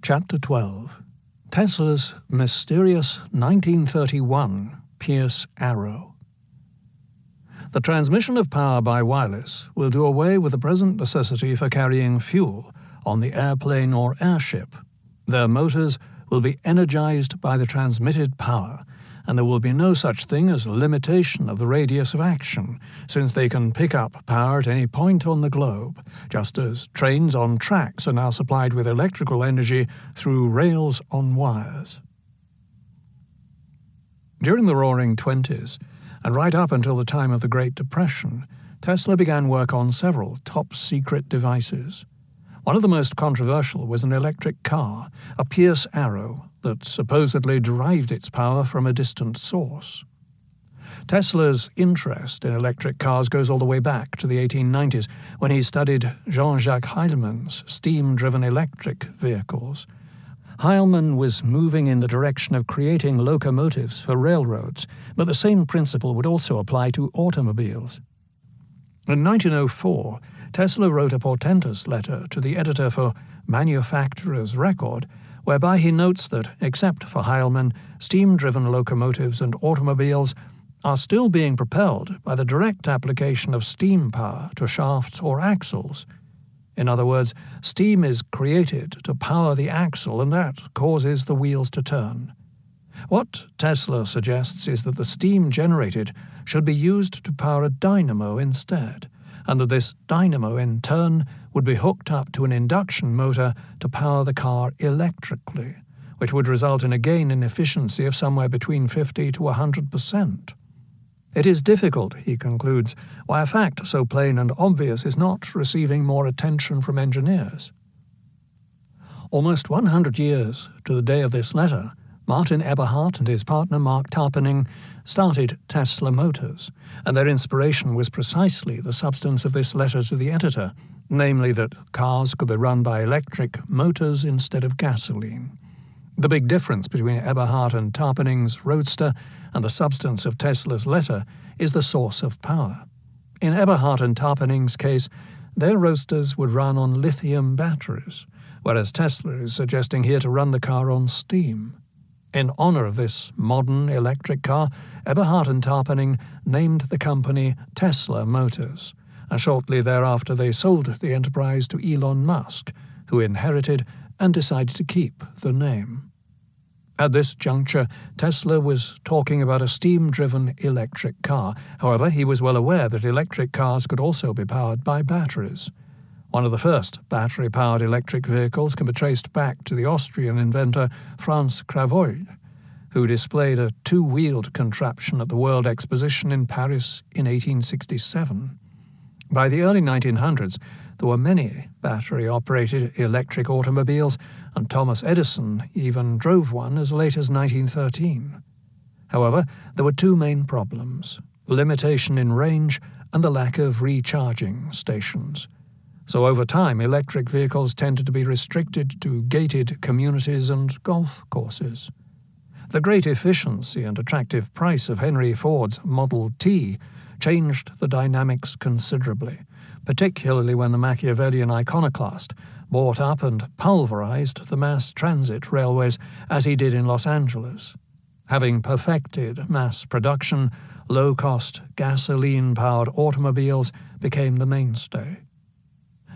Chapter 12. Tesla's mysterious 1931 Pierce arrow. The transmission of power by wireless will do away with the present necessity for carrying fuel on the airplane or airship. Their motors will be energized by the transmitted power, and there will be no such thing as limitation of the radius of action, since they can pick up power at any point on the globe, just as trains on tracks are now supplied with electrical energy through rails on wires. During the Roaring Twenties, and right up until the time of the Great Depression, Tesla began work on several top-secret devices. One of the most controversial was an electric car, a Pierce arrow, that supposedly derived its power from a distant source. Tesla's interest in electric cars goes all the way back to the 1890s, when he studied Jean-Jacques Heilmann's steam-driven electric vehicles. Heilmann was moving in the direction of creating locomotives for railroads, but the same principle would also apply to automobiles. In 1904, Tesla wrote a portentous letter to the editor for Manufacturer's Record, whereby he notes that, except for Heilmann, steam-driven locomotives and automobiles are still being propelled by the direct application of steam power to shafts or axles. In other words, steam is created to power the axle, and that causes the wheels to turn. What Tesla suggests is that the steam generated should be used to power a dynamo instead, and that this dynamo in turn would be hooked up to an induction motor to power the car electrically, which would result in a gain in efficiency of somewhere between 50 to 100%. It is difficult, he concludes, why a fact so plain and obvious is not receiving more attention from engineers. Almost 100 years to the day of this letter, Martin Eberhard and his partner Marc Tarpenning started Tesla Motors, and their inspiration was precisely the substance of this letter to the editor, namely that cars could be run by electric motors instead of gasoline. The big difference between Eberhard and Tarpenning's Roadster and the substance of Tesla's letter is the source of power. In Eberhard and Tarpenning's case, their Roadsters would run on lithium batteries, whereas Tesla is suggesting here to run the car on steam. In honor of this modern electric car, Eberhard and Tarpenning named the company Tesla Motors, and shortly thereafter they sold the enterprise to Elon Musk, who inherited and decided to keep the name. At this juncture, Tesla was talking about a steam-driven electric car. However, he was well aware that electric cars could also be powered by batteries. One of the first battery-powered electric vehicles can be traced back to the Austrian inventor Franz Cravoy, who displayed a two-wheeled contraption at the World Exposition in Paris in 1867. By the early 1900s, there were many battery-operated electric automobiles, and Thomas Edison even drove one as late as 1913. However, there were two main problems: limitation in range and the lack of recharging stations. So over time, electric vehicles tended to be restricted to gated communities and golf courses. The great efficiency and attractive price of Henry Ford's Model T changed the dynamics considerably, particularly when the Machiavellian iconoclast bought up and pulverized the mass transit railways as he did in Los Angeles. Having perfected mass production, low-cost gasoline-powered automobiles became the mainstay.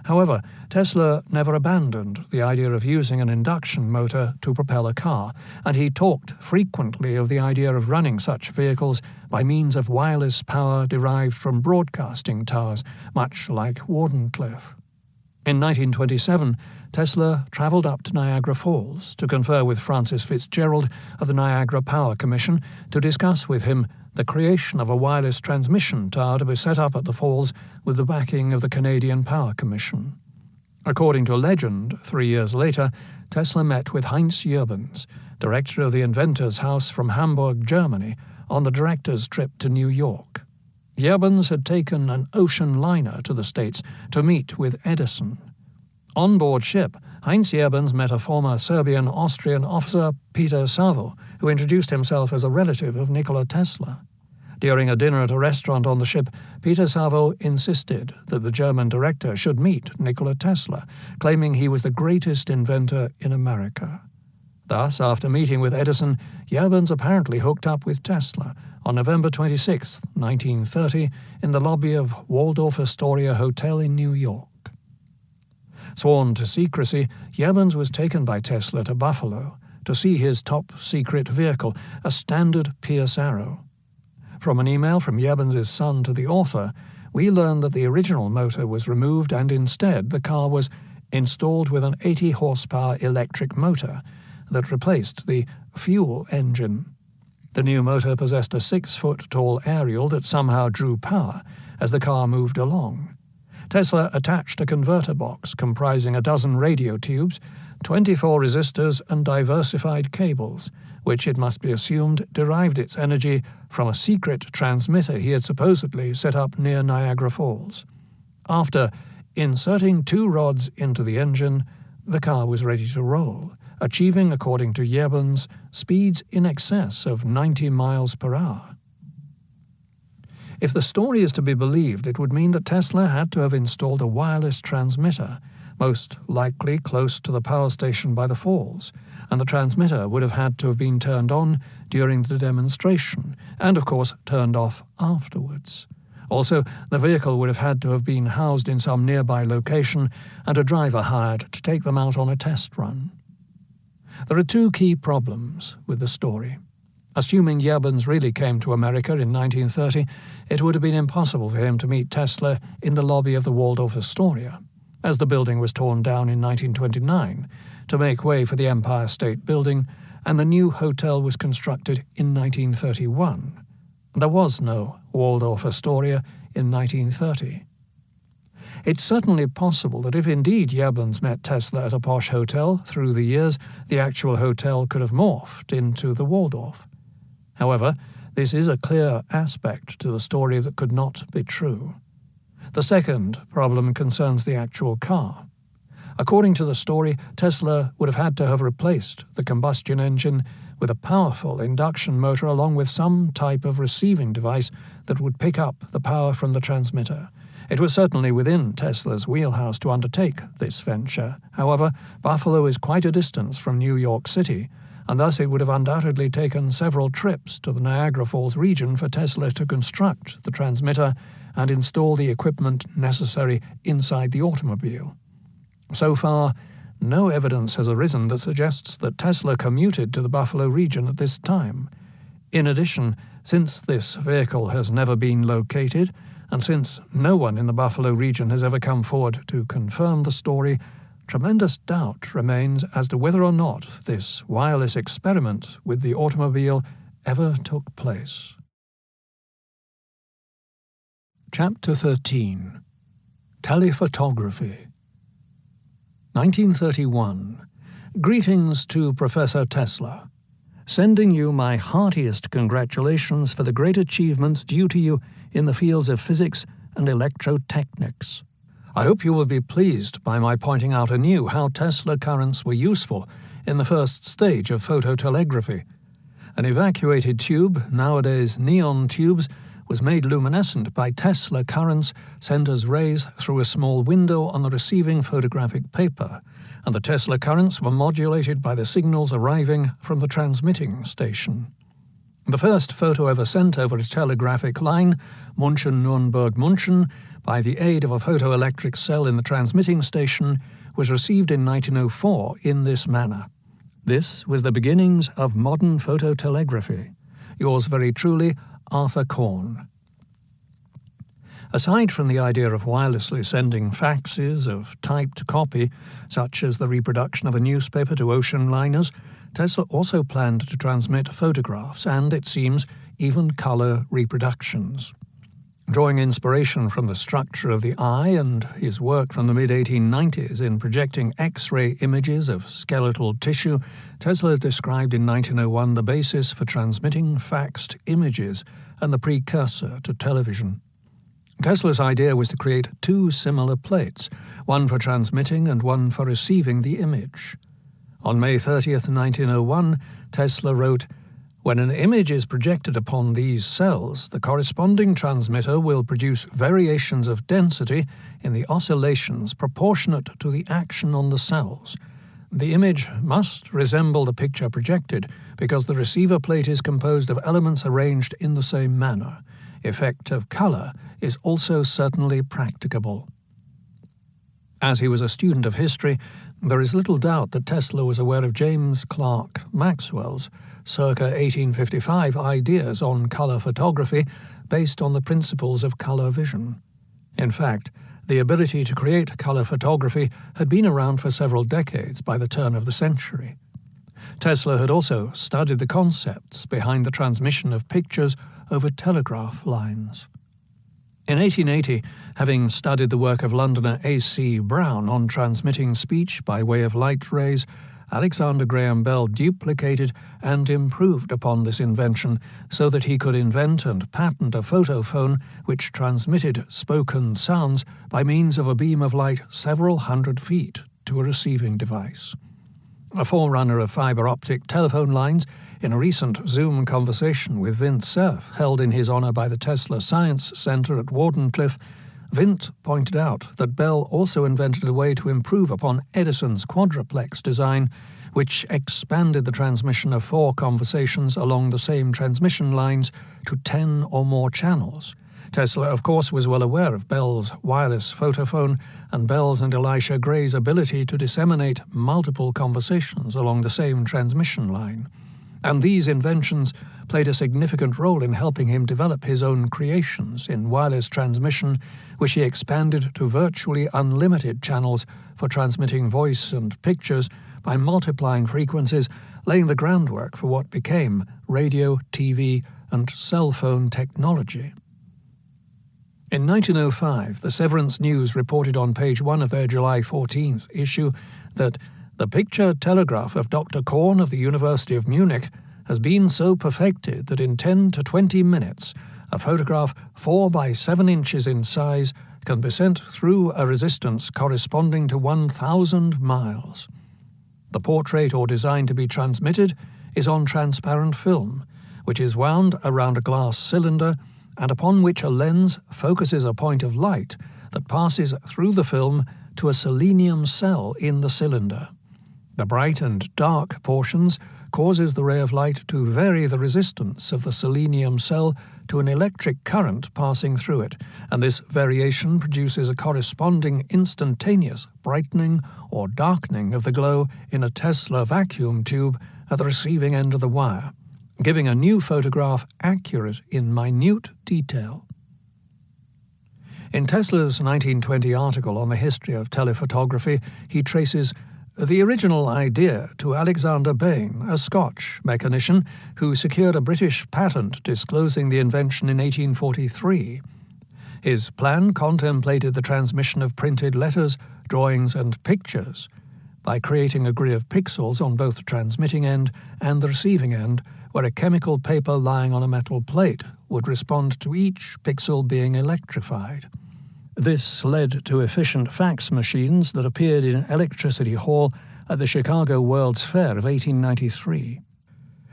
However, Tesla never abandoned the idea of using an induction motor to propel a car, and he talked frequently of the idea of running such vehicles by means of wireless power derived from broadcasting towers, much like Wardenclyffe. In 1927, Tesla traveled up to Niagara Falls to confer with Francis Fitzgerald of the Niagara Power Commission to discuss with him the creation of a wireless transmission tower to be set up at the falls with the backing of the Canadian Power Commission. According to legend, 3 years later, Tesla met with Heinz Jürgens, director of the Inventors House from Hamburg, Germany, on the director's trip to New York. Jürgens had taken an ocean liner to the States to meet with Edison. On board ship, Heinz Jürgens met a former Serbian-Austrian officer, Peter Savo, who introduced himself as a relative of Nikola Tesla. During a dinner at a restaurant on the ship, Peter Savo insisted that the German director should meet Nikola Tesla, claiming he was the greatest inventor in America. Thus, after meeting with Edison, Jevons apparently hooked up with Tesla on November 26, 1930, in the lobby of Waldorf Astoria Hotel in New York. Sworn to secrecy, Jevons was taken by Tesla to Buffalo to see his top-secret vehicle, a standard Pierce Arrow. From an email from Jevons' son to the author, we learn that the original motor was removed and instead the car was installed with an 80-horsepower electric motor that replaced the fuel engine. The new motor possessed a 6-foot-tall aerial that somehow drew power as the car moved along. Tesla attached a converter box comprising a dozen radio tubes, 24 resistors and diversified cables, which it must be assumed derived its energy from a secret transmitter he had supposedly set up near Niagara Falls. After inserting 2 rods into the engine, the car was ready to roll, achieving, according to Jevons, speeds in excess of 90 miles per hour. If the story is to be believed, it would mean that Tesla had to have installed a wireless transmitter, most likely close to the power station by the falls, and the transmitter would have had to have been turned on during the demonstration, and of course turned off afterwards. Also, the vehicle would have had to have been housed in some nearby location and a driver hired to take them out on a test run. There are 2 key problems with the story. Assuming Jevons really came to America in 1930, it would have been impossible for him to meet Tesla in the lobby of the Waldorf Astoria, as the building was torn down in 1929 to make way for the Empire State Building, and the new hotel was constructed in 1931. There was no Waldorf Astoria in 1930. It's certainly possible that if indeed Jevons met Tesla at a posh hotel through the years, the actual hotel could have morphed into the Waldorf. However, this is a clear aspect to the story that could not be true. The second problem concerns the actual car. According to the story, Tesla would have had to have replaced the combustion engine with a powerful induction motor along with some type of receiving device that would pick up the power from the transmitter. It was certainly within Tesla's wheelhouse to undertake this venture. However, Buffalo is quite a distance from New York City, and thus it would have undoubtedly taken several trips to the Niagara Falls region for Tesla to construct the transmitter and install the equipment necessary inside the automobile. So far, no evidence has arisen that suggests that Tesla commuted to the Buffalo region at this time. In addition, since this vehicle has never been located, and since no one in the Buffalo region has ever come forward to confirm the story, tremendous doubt remains as to whether or not this wireless experiment with the automobile ever took place. Chapter 13. Telephotography. 1931. Greetings to Professor Tesla. Sending you my heartiest congratulations for the great achievements due to you in the fields of physics and electrotechnics. I hope you will be pleased by my pointing out anew how Tesla currents were useful in the first stage of phototelegraphy. An evacuated tube, nowadays neon tubes, was made luminescent by Tesla currents sent as rays through a small window on the receiving photographic paper, and the Tesla currents were modulated by the signals arriving from the transmitting station. The first photo ever sent over a telegraphic line, München-Nürnberg-München, by the aid of a photoelectric cell in the transmitting station, was received in 1904 in this manner. This was the beginnings of modern phototelegraphy. Yours very truly, Arthur Korn. Aside from the idea of wirelessly sending faxes of typed copy, such as the reproduction of a newspaper to ocean liners, Tesla also planned to transmit photographs and, it seems, even color reproductions. Drawing inspiration from the structure of the eye and his work from the mid-1890s in projecting X-ray images of skeletal tissue, Tesla described in 1901 the basis for transmitting faxed images and the precursor to television. Tesla's idea was to create 2 similar plates, one for transmitting and one for receiving the image. On May 30th, 1901, Tesla wrote, When an image is projected upon these cells, the corresponding transmitter will produce variations of density in the oscillations proportionate to the action on the cells. The image must resemble the picture projected because the receiver plate is composed of elements arranged in the same manner. Effect of color is also certainly practicable. As he was a student of history, there is little doubt that Tesla was aware of James Clerk Maxwell's circa 1855 ideas on color photography based on the principles of color vision. In fact, the ability to create color photography had been around for several decades by the turn of the century. Tesla had also studied the concepts behind the transmission of pictures over telegraph lines. In 1880, having studied the work of Londoner A.C. Brown on transmitting speech by way of light rays, Alexander Graham Bell duplicated and improved upon this invention so that he could invent and patent a photophone which transmitted spoken sounds by means of a beam of light several hundred feet to a receiving device. A forerunner of fiber-optic telephone lines, in a recent Zoom conversation with Vint Cerf held in his honor by the Tesla Science Center at Wardenclyffe, Vint pointed out that Bell also invented a way to improve upon Edison's quadruplex design, which expanded the transmission of 4 conversations along the same transmission lines to 10 or more channels. Tesla, of course, was well aware of Bell's wireless photophone and Bell's and Elisha Gray's ability to disseminate multiple conversations along the same transmission line. And these inventions played a significant role in helping him develop his own creations in wireless transmission, which he expanded to virtually unlimited channels for transmitting voice and pictures by multiplying frequencies, laying the groundwork for what became radio, TV, and cell phone technology. In 1905, the Severance News reported on page 1 of their July 14th issue that the picture telegraph of Dr. Korn of the University of Munich has been so perfected that in 10 to 20 minutes, a photograph 4 by 7 inches in size can be sent through a resistance corresponding to 1,000 miles. The portrait or design to be transmitted is on transparent film, which is wound around a glass cylinder and upon which a lens focuses a point of light that passes through the film to a selenium cell in the cylinder. The bright and dark portions causes the ray of light to vary the resistance of the selenium cell to an electric current passing through it, and this variation produces a corresponding instantaneous brightening or darkening of the glow in a Tesla vacuum tube at the receiving end of the wire, giving a new photograph accurate in minute detail. In Tesla's 1920 article on the history of telephotography, he traces the original idea to Alexander Bain, a Scotch mechanician who secured a British patent disclosing the invention in 1843. His plan contemplated the transmission of printed letters, drawings, and pictures by creating a grid of pixels on both the transmitting end and the receiving end, where a chemical paper lying on a metal plate would respond to each pixel being electrified. This led to efficient fax machines that appeared in Electricity Hall at the Chicago World's Fair of 1893.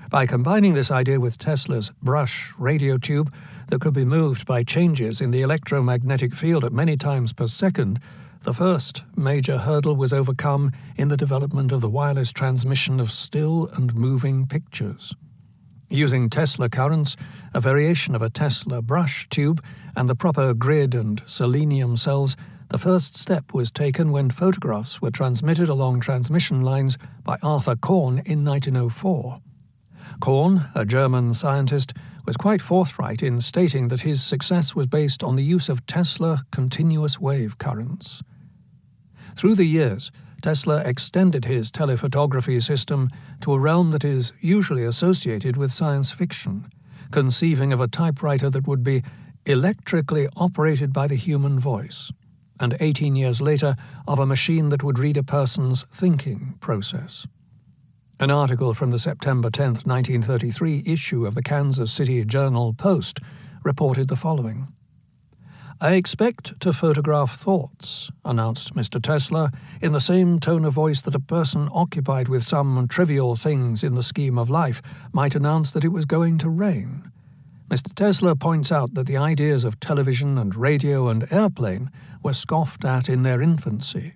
By combining this idea with Tesla's brush radio tube that could be moved by changes in the electromagnetic field at many times per second, the first major hurdle was overcome in the development of the wireless transmission of still and moving pictures. Using Tesla currents, a variation of a Tesla brush tube, and the proper grid and selenium cells, the first step was taken when photographs were transmitted along transmission lines by Arthur Korn in 1904. Korn, a German scientist, was quite forthright in stating that his success was based on the use of Tesla continuous wave currents. Through the years, Tesla extended his telephotography system to a realm that is usually associated with science fiction, conceiving of a typewriter that would be electrically operated by the human voice, and 18 years later of a machine that would read a person's thinking process. An article from the September 10, 1933 issue of the Kansas City Journal-Post reported the following. "I expect to photograph thoughts," announced Mr. Tesla, in the same tone of voice that a person occupied with some trivial things in the scheme of life might announce that it was going to rain. Mr. Tesla points out that the ideas of television and radio and airplane were scoffed at in their infancy.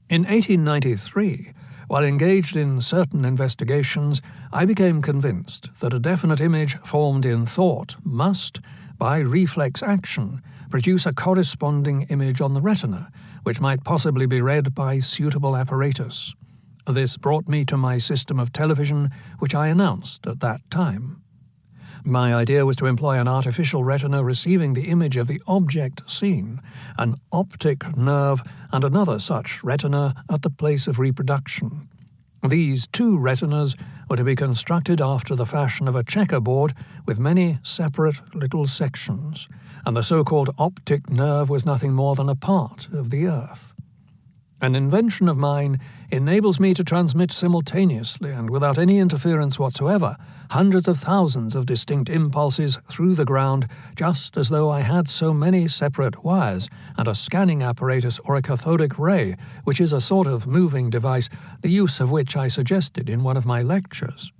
In 1893, while engaged in certain investigations, I became convinced that a definite image formed in thought must, by reflex action, produce a corresponding image on the retina, which might possibly be read by suitable apparatus. This brought me to my system of television, which I announced at that time. My idea was to employ an artificial retina receiving the image of the object seen, an optic nerve, and another such retina at the place of reproduction. These two retinas were to be constructed after the fashion of a checkerboard with many separate little sections, and the so-called optic nerve was nothing more than a part of the earth. An invention of mine enables me to transmit simultaneously and without any interference whatsoever hundreds of thousands of distinct impulses through the ground, just as though I had so many separate wires and a scanning apparatus or a cathodic ray, which is a sort of moving device, the use of which I suggested in one of my lectures.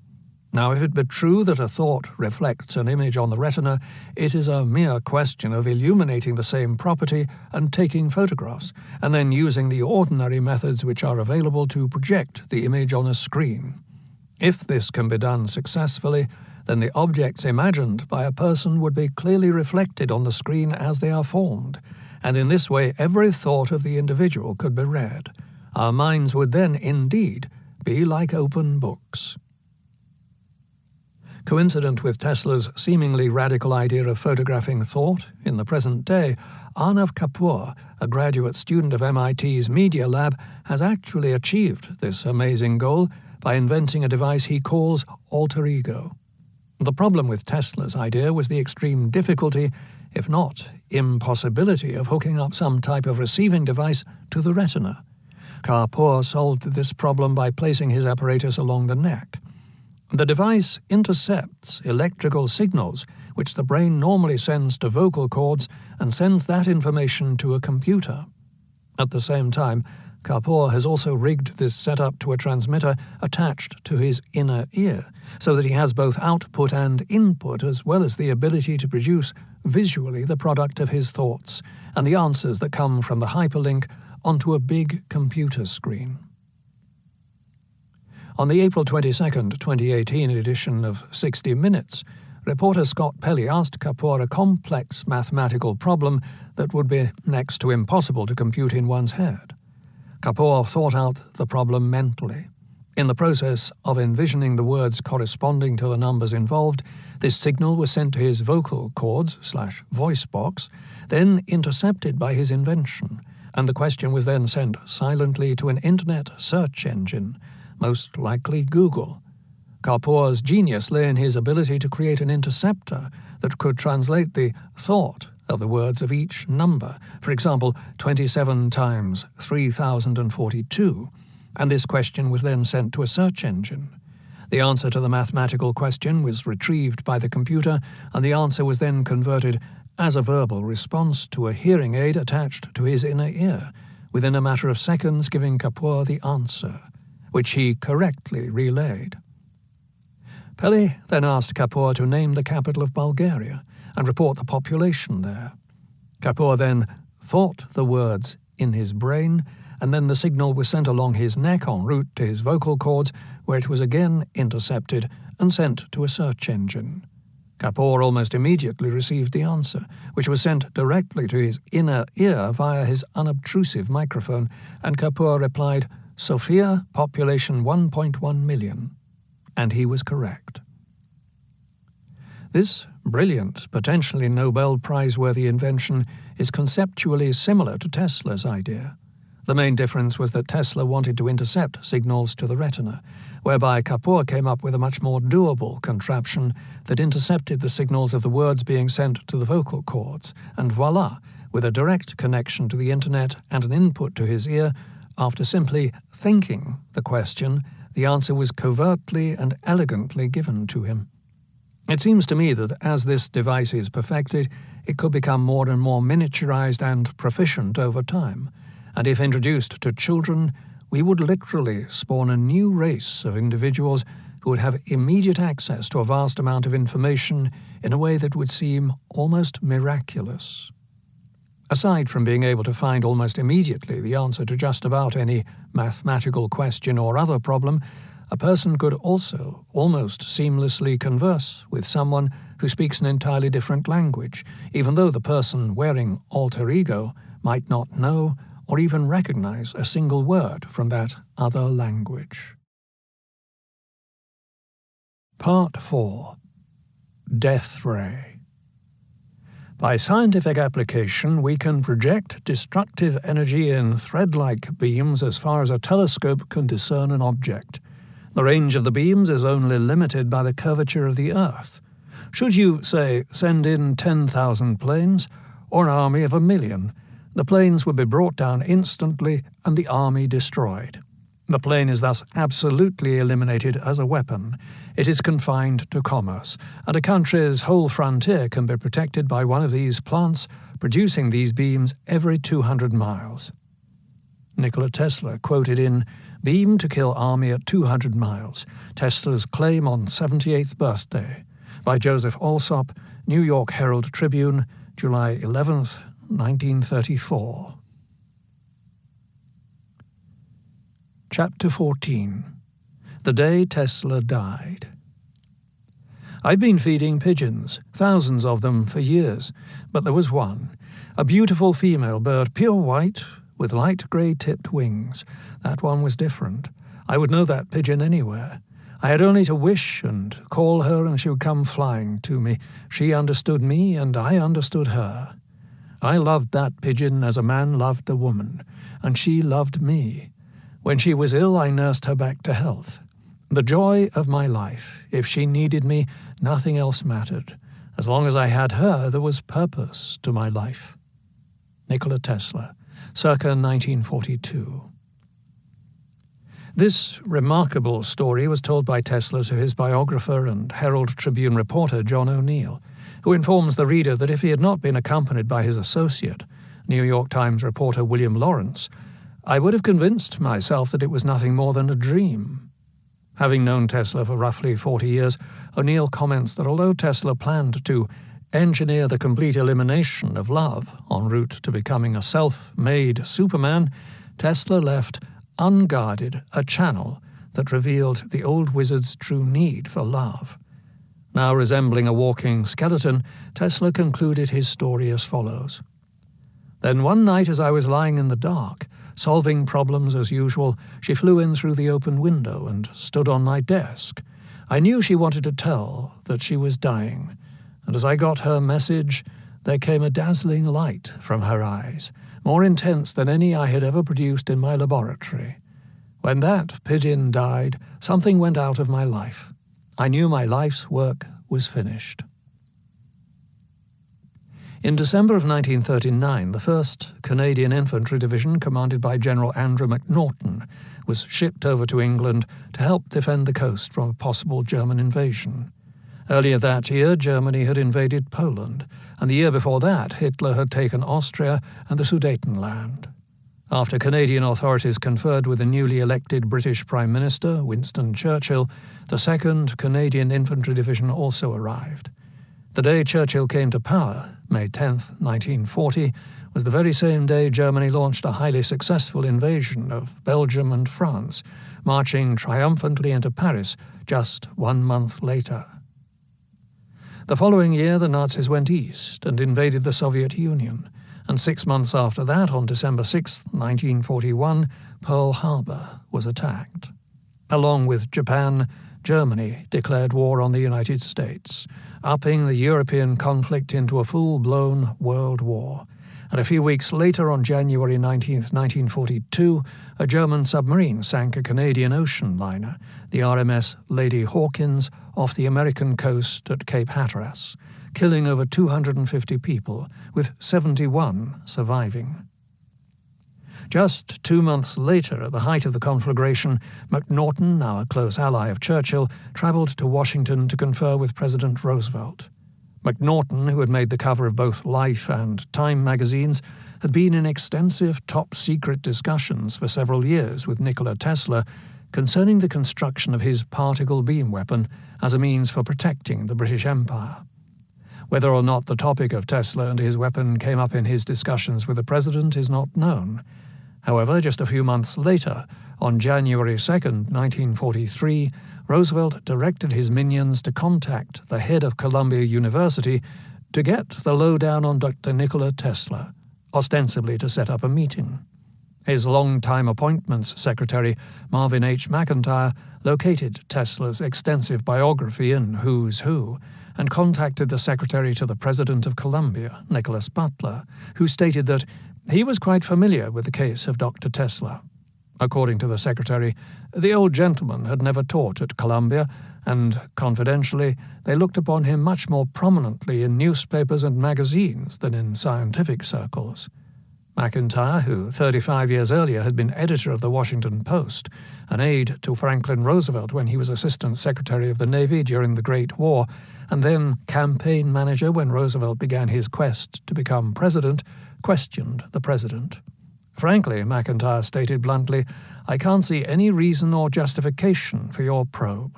Now, if it be true that a thought reflects an image on the retina, it is a mere question of illuminating the same property and taking photographs, and then using the ordinary methods which are available to project the image on a screen. If this can be done successfully, then the objects imagined by a person would be clearly reflected on the screen as they are formed, and in this way every thought of the individual could be read. Our minds would then, indeed, be like open books. Coincident with Tesla's seemingly radical idea of photographing thought, in the present day, Arnav Kapoor, a graduate student of MIT's Media Lab, has actually achieved this amazing goal by inventing a device he calls alter ego. The problem with Tesla's idea was the extreme difficulty, if not impossibility, of hooking up some type of receiving device to the retina. Kapoor solved this problem by placing his apparatus along the neck. The device intercepts electrical signals which the brain normally sends to vocal cords and sends that information to a computer. At the same time, Kapoor has also rigged this setup to a transmitter attached to his inner ear, so that he has both output and input, as well as the ability to produce visually the product of his thoughts and the answers that come from the hyperlink onto a big computer screen. On the April 22, 2018 edition of 60 Minutes, reporter Scott Pelley asked Kapoor a complex mathematical problem that would be next to impossible to compute in one's head. Kapoor thought out the problem mentally. In the process of envisioning the words corresponding to the numbers involved, this signal was sent to his vocal cords/voice box, then intercepted by his invention, and the question was then sent silently to an internet search engine, most likely Google. Kapoor's genius lay in his ability to create an interceptor that could translate the thought of the words of each number, for example, 27 times 3042, and this question was then sent to a search engine. The answer to the mathematical question was retrieved by the computer, and the answer was then converted as a verbal response to a hearing aid attached to his inner ear, within a matter of seconds giving Kapoor the answer, which he correctly relayed. Pelley then asked Kapoor to name the capital of Bulgaria and report the population there. Kapoor then thought the words in his brain, and then the signal was sent along his neck en route to his vocal cords, where it was again intercepted and sent to a search engine. Kapoor almost immediately received the answer, which was sent directly to his inner ear via his unobtrusive microphone, and Kapoor replied, "Sofia, population 1.1 million. And he was correct. This brilliant, potentially Nobel Prize-worthy invention is conceptually similar to Tesla's idea. The main difference was that Tesla wanted to intercept signals to the retina, whereby Kapoor came up with a much more doable contraption that intercepted the signals of the words being sent to the vocal cords, and voila, with a direct connection to the internet and an input to his ear, after simply thinking the question, the answer was covertly and elegantly given to him. It seems to me that as this device is perfected, it could become more and more miniaturized and proficient over time, and if introduced to children, we would literally spawn a new race of individuals who would have immediate access to a vast amount of information in a way that would seem almost miraculous. Aside from being able to find almost immediately the answer to just about any mathematical question or other problem, a person could also almost seamlessly converse with someone who speaks an entirely different language, even though the person wearing alter ego might not know or even recognize a single word from that other language. Part 4. Death Ray. By scientific application, we can project destructive energy in thread-like beams as far as a telescope can discern an object. The range of the beams is only limited by the curvature of the Earth. Should you, say, send in 10,000 planes, or an army of 1,000,000, the planes would be brought down instantly and the army destroyed. The plane is thus absolutely eliminated as a weapon. It is confined to commerce, and a country's whole frontier can be protected by one of these plants producing these beams every 200 miles. Nikola Tesla quoted in "Beam to kill army at 200 miles, Tesla's claim on 78th birthday," by Joseph Alsop, New York Herald Tribune, July 11th, 1934. Chapter 14. The Day Tesla Died. I've been feeding pigeons, thousands of them, for years, but there was one, a beautiful female bird, pure white, with light grey-tipped wings. That one was different. I would know that pigeon anywhere. I had only to wish and call her, and she would come flying to me. She understood me, and I understood her. I loved that pigeon as a man loved the woman, and she loved me. When she was ill, I nursed her back to health. The joy of my life. If she needed me, nothing else mattered. As long as I had her, there was purpose to my life. Nikola Tesla, circa 1942. This remarkable story was told by Tesla to his biographer and Herald Tribune reporter John O'Neill, who informs the reader that if he had not been accompanied by his associate, New York Times reporter William Lawrence, I would have convinced myself that it was nothing more than a dream. Having known Tesla for roughly 40 years, O'Neill comments that although Tesla planned to engineer the complete elimination of love en route to becoming a self-made Superman, Tesla left unguarded a channel that revealed the old wizard's true need for love. Now resembling a walking skeleton, Tesla concluded his story as follows. Then one night as I was lying in the dark, solving problems as usual, she flew in through the open window and stood on my desk. I knew she wanted to tell that she was dying, and as I got her message, there came a dazzling light from her eyes, more intense than any I had ever produced in my laboratory. When that pigeon died, something went out of my life. I knew my life's work was finished. In December of 1939, the 1st Canadian Infantry Division, commanded by General Andrew McNaughton, was shipped over to England to help defend the coast from a possible German invasion. Earlier that year, Germany had invaded Poland, and the year before that, Hitler had taken Austria and the Sudetenland. After Canadian authorities conferred with the newly elected British Prime Minister, Winston Churchill, the 2nd Canadian Infantry Division also arrived. The day Churchill came to power, May 10, 1940, was the very same day Germany launched a highly successful invasion of Belgium and France, marching triumphantly into Paris just 1 month later. The following year, the Nazis went east and invaded the Soviet Union, and 6 months after that, on December 6, 1941, Pearl Harbor was attacked. Along with Japan, Germany declared war on the United States, upping the European conflict into a full-blown world war. And a few weeks later, on January 19, 1942, a German submarine sank a Canadian ocean liner, the RMS Lady Hawkins, off the American coast at Cape Hatteras, killing over 250 people, with 71 surviving. Just 2 months later, at the height of the conflagration, McNaughton, now a close ally of Churchill, travelled to Washington to confer with President Roosevelt. McNaughton, who had made the cover of both Life and Time magazines, had been in extensive top-secret discussions for several years with Nikola Tesla concerning the construction of his particle beam weapon as a means for protecting the British Empire. Whether or not the topic of Tesla and his weapon came up in his discussions with the president is not known. However, just a few months later, on January 2, 1943, Roosevelt directed his minions to contact the head of Columbia University to get the lowdown on Dr. Nikola Tesla, ostensibly to set up a meeting. His long-time appointments secretary, Marvin H. McIntyre, located Tesla's extensive biography in Who's Who and contacted the secretary to the president of Columbia, Nicholas Butler, who stated that he was quite familiar with the case of Dr. Tesla. According to the secretary, the old gentleman had never taught at Columbia, and, confidentially, they looked upon him much more prominently in newspapers and magazines than in scientific circles. McIntyre, who 35 years earlier had been editor of the Washington Post, an aide to Franklin Roosevelt when he was Assistant Secretary of the Navy during the Great War, and then campaign manager when Roosevelt began his quest to become president, questioned the president. Frankly, McIntyre stated bluntly, "I can't see any reason or justification for your probe."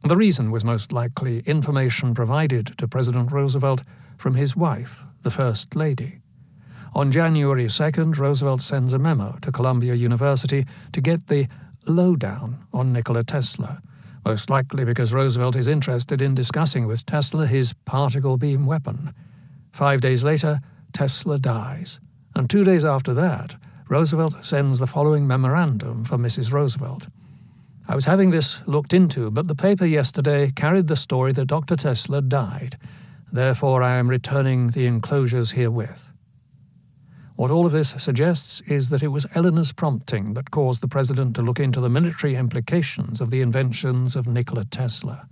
The reason was most likely information provided to President Roosevelt from his wife, the First Lady. On January 2nd, Roosevelt sends a memo to Columbia University to get the lowdown on Nikola Tesla, most likely because Roosevelt is interested in discussing with Tesla his particle beam weapon. 5 days later, Tesla dies, and 2 days after that, Roosevelt sends the following memorandum for Mrs. Roosevelt. "I was having this looked into, but the paper yesterday carried the story that Dr. Tesla died. Therefore, I am returning the enclosures herewith." What all of this suggests is that it was Eleanor's prompting that caused the president to look into the military implications of the inventions of Nikola Tesla.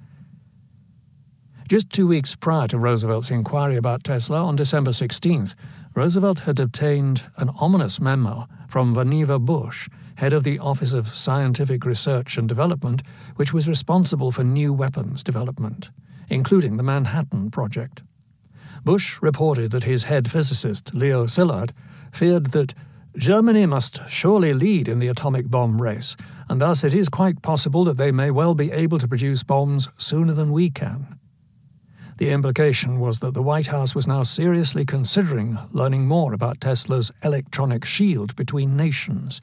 Just 2 weeks prior to Roosevelt's inquiry about Tesla, on December 16th, Roosevelt had obtained an ominous memo from Vannevar Bush, head of the Office of Scientific Research and Development, which was responsible for new weapons development, including the Manhattan Project. Bush reported that his head physicist, Leo Szilard, feared that Germany must surely lead in the atomic bomb race, and thus it is quite possible that they may well be able to produce bombs sooner than we can. The implication was that the White House was now seriously considering learning more about Tesla's electronic shield between nations,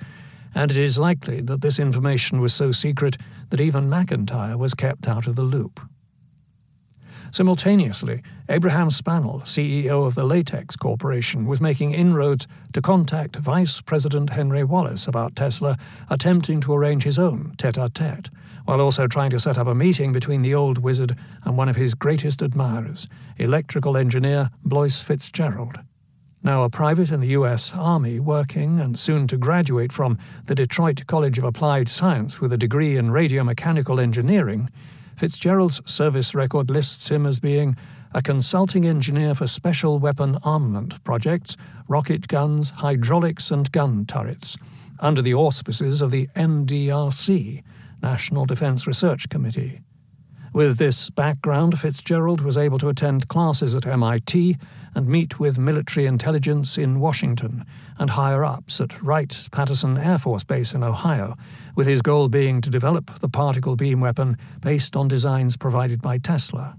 and it is likely that this information was so secret that even McIntyre was kept out of the loop. Simultaneously, Abraham Spanel, CEO of the Latex Corporation, was making inroads to contact Vice President Henry Wallace about Tesla, attempting to arrange his own tête-à-tête, while also trying to set up a meeting between the old wizard and one of his greatest admirers, electrical engineer Blois Fitzgerald. Now a private in the U.S. Army working and soon to graduate from the Detroit College of Applied Science with a degree in radiomechanical engineering, Fitzgerald's service record lists him as being a consulting engineer for special weapon armament projects, rocket guns, hydraulics and gun turrets, under the auspices of the NDRC, National Defense Research Committee. With this background, Fitzgerald was able to attend classes at MIT and meet with military intelligence in Washington and higher-ups at Wright-Patterson Air Force Base in Ohio, with his goal being to develop the particle beam weapon based on designs provided by Tesla.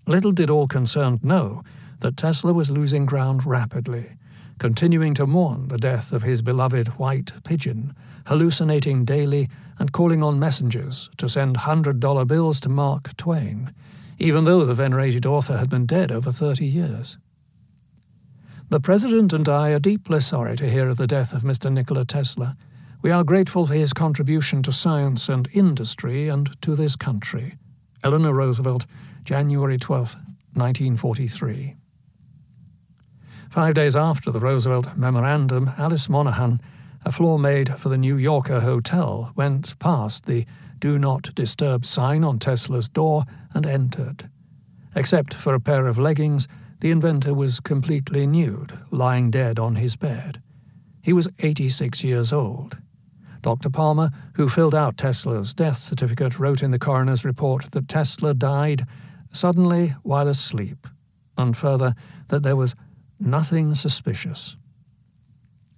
Little did all concerned know that Tesla was losing ground rapidly, continuing to mourn the death of his beloved white pigeon, hallucinating daily and calling on messengers to send $100 bills to Mark Twain, even though the venerated author had been dead over 30 years. The President and I are deeply sorry to hear of the death of Mr. Nikola Tesla. We are grateful for his contribution to science and industry and to this country. Eleanor Roosevelt, January 12, 1943. 5 days after the Roosevelt Memorandum, Alice Monaghan, a floor maid for the New Yorker Hotel, went past the "Do Not Disturb" sign on Tesla's door and entered. Except for a pair of leggings, the inventor was completely nude, lying dead on his bed. He was 86 years old. Dr. Palmer, who filled out Tesla's death certificate, wrote in the coroner's report that Tesla died suddenly while asleep, and further, that there was nothing suspicious.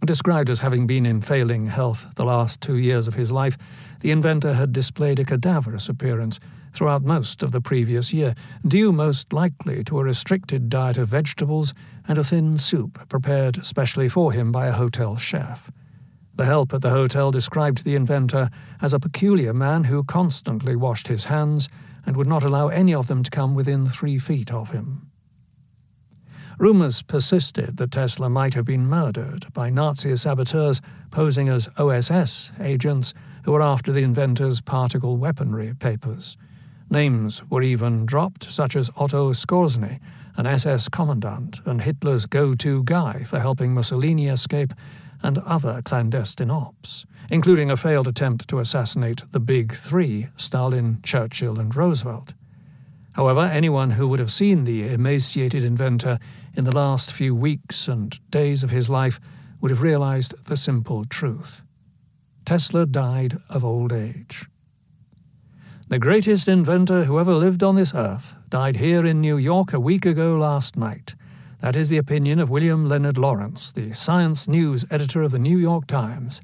Described as having been in failing health the last 2 years of his life, the inventor had displayed a cadaverous appearance throughout most of the previous year, due most likely to a restricted diet of vegetables and a thin soup prepared specially for him by a hotel chef. The help at the hotel described the inventor as a peculiar man who constantly washed his hands and would not allow any of them to come within 3 feet of him. Rumors persisted that Tesla might have been murdered by Nazi saboteurs posing as OSS agents who were after the inventor's particle weaponry papers. Names were even dropped, such as Otto Skorzeny, an SS commandant and Hitler's go-to guy for helping Mussolini escape, and other clandestine ops, including a failed attempt to assassinate the Big Three, Stalin, Churchill, and Roosevelt. However, anyone who would have seen the emaciated inventor in the last few weeks and days of his life would have realized the simple truth. Tesla died of old age. The greatest inventor who ever lived on this earth died here in New York a week ago last night. That is the opinion of William Leonard Lawrence, the science news editor of the New York Times.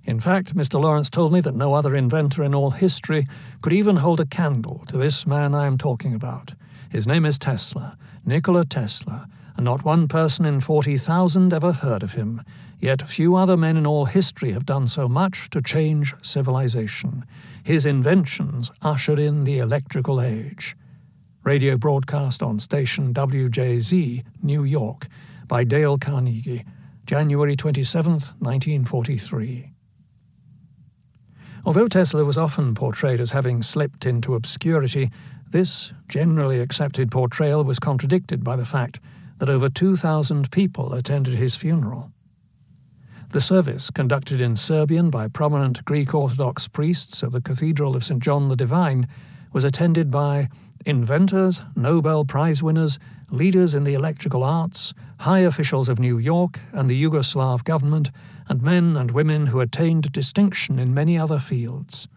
In fact, Mr. Lawrence told me that no other inventor in all history could even hold a candle to this man I am talking about. His name is Tesla, Nikola Tesla, and not one person in 40,000 ever heard of him. Yet few other men in all history have done so much to change civilization. His inventions ushered in the electrical age. Radio broadcast on station WJZ, New York, by Dale Carnegie, January 27, 1943. Although Tesla was often portrayed as having slipped into obscurity, this generally accepted portrayal was contradicted by the fact that over 2,000 people attended his funeral. The service, conducted in Serbian by prominent Greek Orthodox priests of the Cathedral of St. John the Divine, was attended by inventors, Nobel Prize winners, leaders in the electrical arts, high officials of New York and the Yugoslav government, and men and women who attained distinction in many other fields.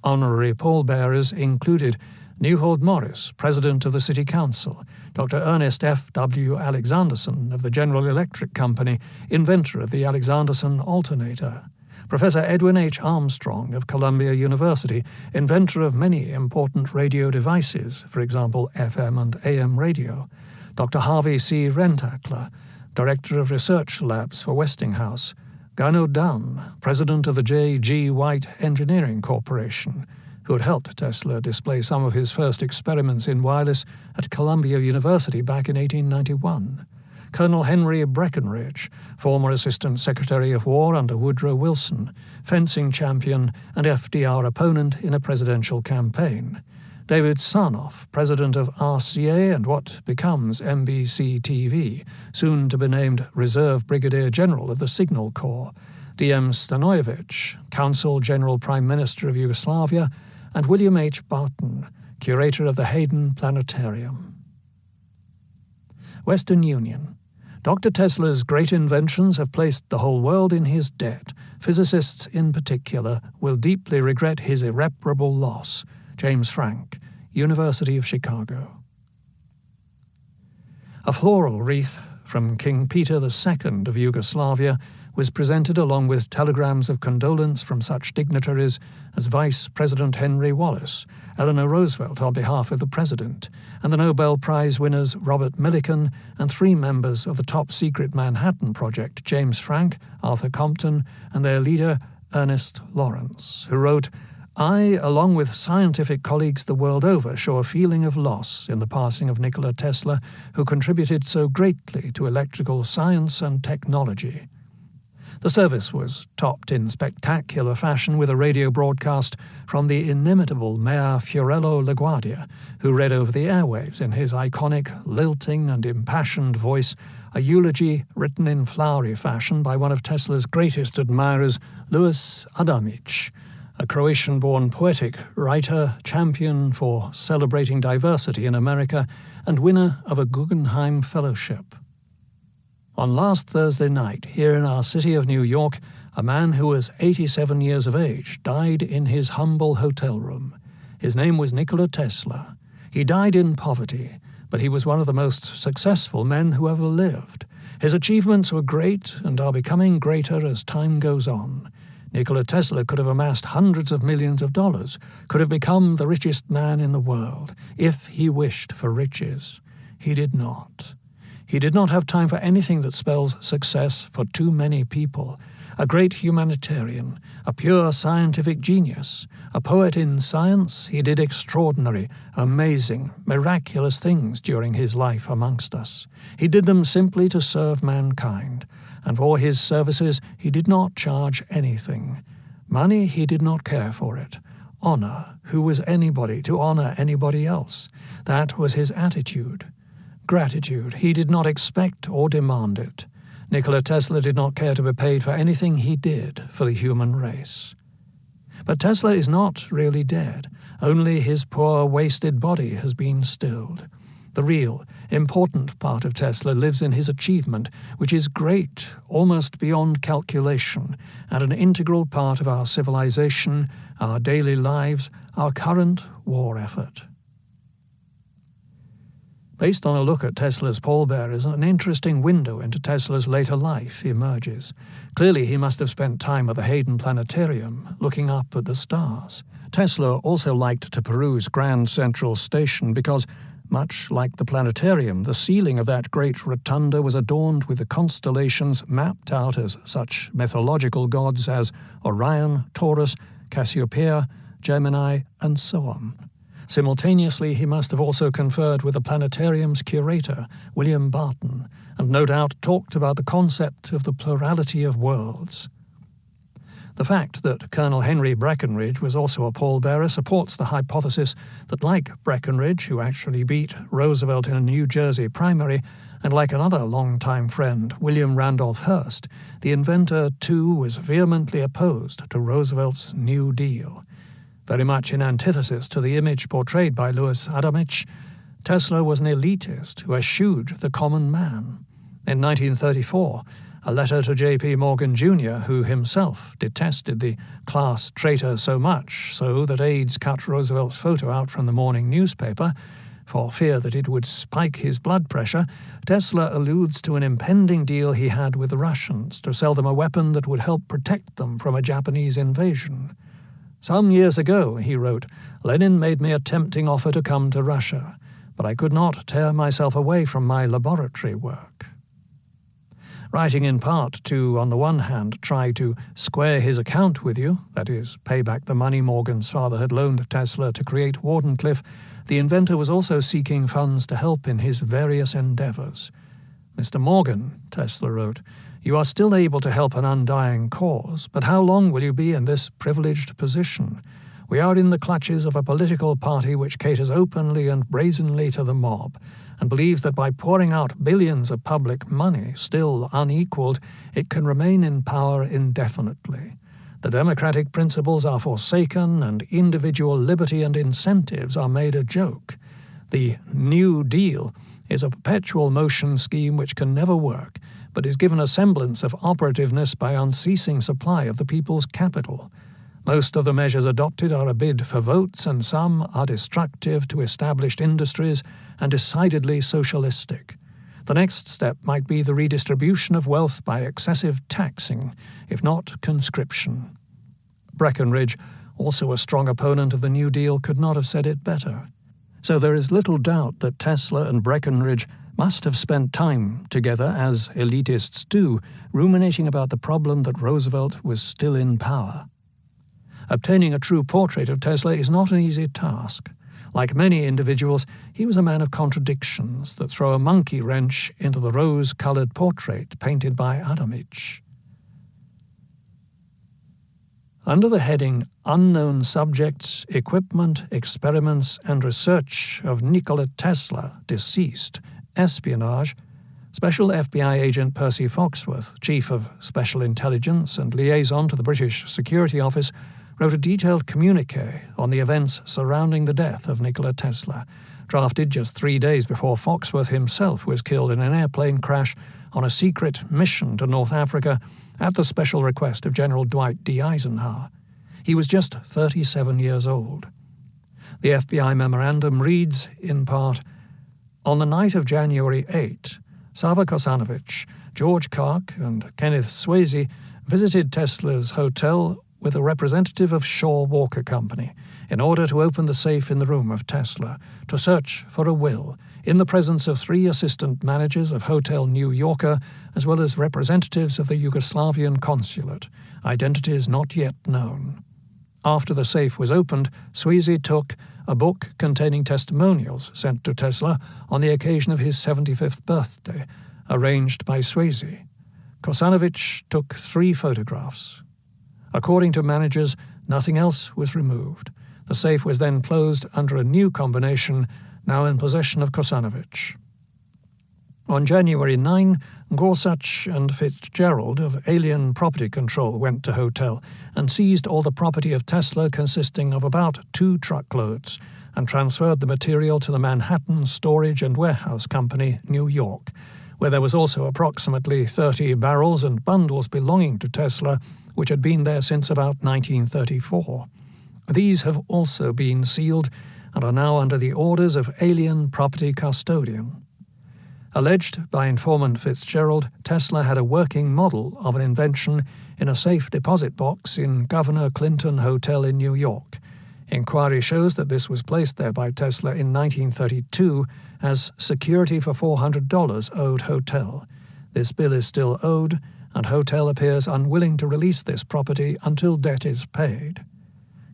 Honorary pallbearers included Newhold Morris, President of the City Council, Dr. Ernest F. W. Alexanderson of the General Electric Company, inventor of the Alexanderson alternator, Professor Edwin H. Armstrong of Columbia University, inventor of many important radio devices, for example FM and AM radio, Dr. Harvey C. Rentackler, Director of Research Labs for Westinghouse, Gano Dunn, President of the J. G. White Engineering Corporation, who had helped Tesla display some of his first experiments in wireless at Columbia University back in 1891, Colonel Henry Breckinridge, former Assistant Secretary of War under Woodrow Wilson, fencing champion and FDR opponent in a presidential campaign, David Sarnoff, president of RCA and what becomes NBC-TV, soon to be named Reserve Brigadier General of the Signal Corps, D.M. Stanojevic, Consul General Prime Minister of Yugoslavia, and William H. Barton, curator of the Hayden Planetarium. Western Union. Dr. Tesla's great inventions have placed the whole world in his debt. Physicists in particular will deeply regret his irreparable loss. James Franck, University of Chicago. A floral wreath from King Peter II of Yugoslavia was presented along with telegrams of condolence from such dignitaries as Vice President Henry Wallace, Eleanor Roosevelt on behalf of the President, and the Nobel Prize winners Robert Millikan and 3 members of the top-secret Manhattan Project, James Franck, Arthur Compton, and their leader, Ernest Lawrence, who wrote, "I, along with scientific colleagues the world over, show a feeling of loss in the passing of Nikola Tesla, who contributed so greatly to electrical science and technology." The service was topped in spectacular fashion with a radio broadcast from the inimitable Mayor Fiorello LaGuardia, who read over the airwaves in his iconic, lilting and impassioned voice a eulogy written in flowery fashion by one of Tesla's greatest admirers, Louis Adamic, a Croatian-born poetic writer, champion for celebrating diversity in America, and winner of a Guggenheim Fellowship. On last Thursday night, here in our city of New York, a man who was 87 years of age died in his humble hotel room. His name was Nikola Tesla. He died in poverty, but he was one of the most successful men who ever lived. His achievements were great and are becoming greater as time goes on. Nikola Tesla could have amassed hundreds of millions of dollars, could have become the richest man in the world, if he wished for riches. He did not. He did not have time for anything that spells success for too many people. A great humanitarian, a pure scientific genius, a poet in science, he did extraordinary, amazing, miraculous things during his life amongst us. He did them simply to serve mankind, and for his services he did not charge anything. Money, he did not care for it. Honor, who was anybody to honor anybody else? That was his attitude. Gratitude, he did not expect or demand it. Nikola Tesla did not care to be paid for anything he did for the human race. But Tesla is not really dead. Only his poor, wasted body has been stilled. The real, important part of Tesla lives in his achievement, which is great, almost beyond calculation, and an integral part of our civilization, our daily lives, our current war effort. Based on a look at Tesla's pallbearers, an interesting window into Tesla's later life emerges. Clearly, he must have spent time at the Hayden Planetarium, looking up at the stars. Tesla also liked to peruse Grand Central Station because, much like the planetarium, the ceiling of that great rotunda was adorned with the constellations mapped out as such mythological gods as Orion, Taurus, Cassiopeia, Gemini, and so on. Simultaneously, he must have also conferred with the planetarium's curator, William Barton, and no doubt talked about the concept of the plurality of worlds. The fact that Colonel Henry Breckinridge was also a pallbearer supports the hypothesis that, like Breckinridge, who actually beat Roosevelt in a New Jersey primary, and like another longtime friend, William Randolph Hearst, the inventor, too, was vehemently opposed to Roosevelt's New Deal. Very much in antithesis to the image portrayed by Louis Adamich, Tesla was an elitist who eschewed the common man. In 1934, a letter to J.P. Morgan Jr., who himself detested the class traitor so much so that aides cut Roosevelt's photo out from the morning newspaper, for fear that it would spike his blood pressure, Tesla alludes to an impending deal he had with the Russians to sell them a weapon that would help protect them from a Japanese invasion. "Some years ago," he wrote, "Lenin made me a tempting offer to come to Russia, but I could not tear myself away from my laboratory work." Writing in part to, on the one hand, try to square his account with you, that is, pay back the money Morgan's father had loaned Tesla to create Wardenclyffe, the inventor was also seeking funds to help in his various endeavors. "Mr. Morgan," Tesla wrote, "you are still able to help an undying cause, but how long will you be in this privileged position? We are in the clutches of a political party which caters openly and brazenly to the mob, and believes that by pouring out billions of public money, still unequaled, it can remain in power indefinitely. The democratic principles are forsaken, and individual liberty and incentives are made a joke. The New Deal is a perpetual motion scheme which can never work, but is given a semblance of operativeness by unceasing supply of the people's capital. Most of the measures adopted are a bid for votes, and some are destructive to established industries and decidedly socialistic. The next step might be the redistribution of wealth by excessive taxing, if not conscription." Breckinridge, also a strong opponent of the New Deal, could not have said it better. So there is little doubt that Tesla and Breckinridge must have spent time together, as elitists do, ruminating about the problem that Roosevelt was still in power. Obtaining a true portrait of Tesla is not an easy task. Like many individuals, he was a man of contradictions that throw a monkey wrench into the rose-colored portrait painted by Adamich. Under the heading Unknown Subjects, Equipment, Experiments, and Research of Nikola Tesla, Deceased, Espionage, Special FBI Agent Percy Foxworth, Chief of Special Intelligence and Liaison to the British Security Office, wrote a detailed communiqué on the events surrounding the death of Nikola Tesla, drafted just 3 days before Foxworth himself was killed in an airplane crash on a secret mission to North Africa at the special request of General Dwight D. Eisenhower. He was just 37 years old. The FBI memorandum reads, in part, "On the night of January 8, Sava Kosanovich, George Clark, and Kenneth Swayze visited Tesla's hotel with a representative of Shaw Walker Company in order to open the safe in the room of Tesla to search for a will in the presence of 3 assistant managers of Hotel New Yorker as well as representatives of the Yugoslavian consulate, identities not yet known. After the safe was opened, Swayze took a book containing testimonials sent to Tesla on the occasion of his 75th birthday, arranged by Swayze. Kosanovich took 3 photographs. According to managers, nothing else was removed. The safe was then closed under a new combination, now in possession of Kosanovich. On January 9, Gorsuch and Fitzgerald of Alien Property Control went to hotel and seized all the property of Tesla consisting of about 2 truckloads and transferred the material to the Manhattan Storage and Warehouse Company, New York, where there was also approximately 30 barrels and bundles belonging to Tesla, which had been there since about 1934. These have also been sealed and are now under the orders of Alien Property Custodian. Alleged by informant Fitzgerald, Tesla had a working model of an invention in a safe deposit box in Governor Clinton Hotel in New York. Inquiry shows that this was placed there by Tesla in 1932 as security for $400 owed Hotel. This bill is still owed, and Hotel appears unwilling to release this property until debt is paid.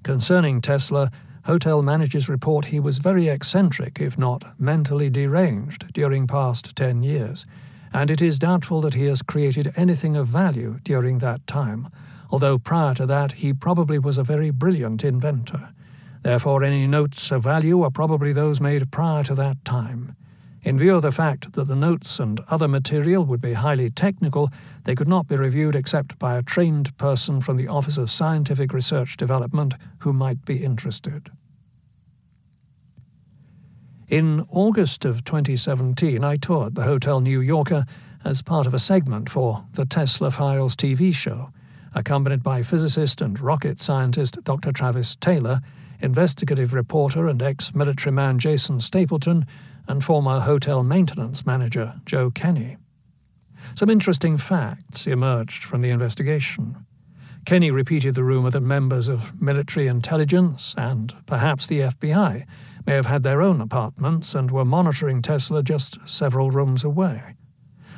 Concerning Tesla, Hotel managers report he was very eccentric, if not mentally deranged, during past 10 years, and it is doubtful that he has created anything of value during that time, although prior to that he probably was a very brilliant inventor. Therefore, any notes of value are probably those made prior to that time. In view of the fact that the notes and other material would be highly technical, they could not be reviewed except by a trained person from the Office of Scientific Research Development who might be interested. In August of 2017, I toured the Hotel New Yorker as part of a segment for the Tesla Files TV show, accompanied by physicist and rocket scientist Dr. Travis Taylor, investigative reporter and ex-military man Jason Stapleton, and former hotel maintenance manager Joe Kenny. Some interesting facts emerged from the investigation. Kenny repeated the rumor that members of military intelligence and perhaps the FBI may have had their own apartments and were monitoring Tesla just several rooms away.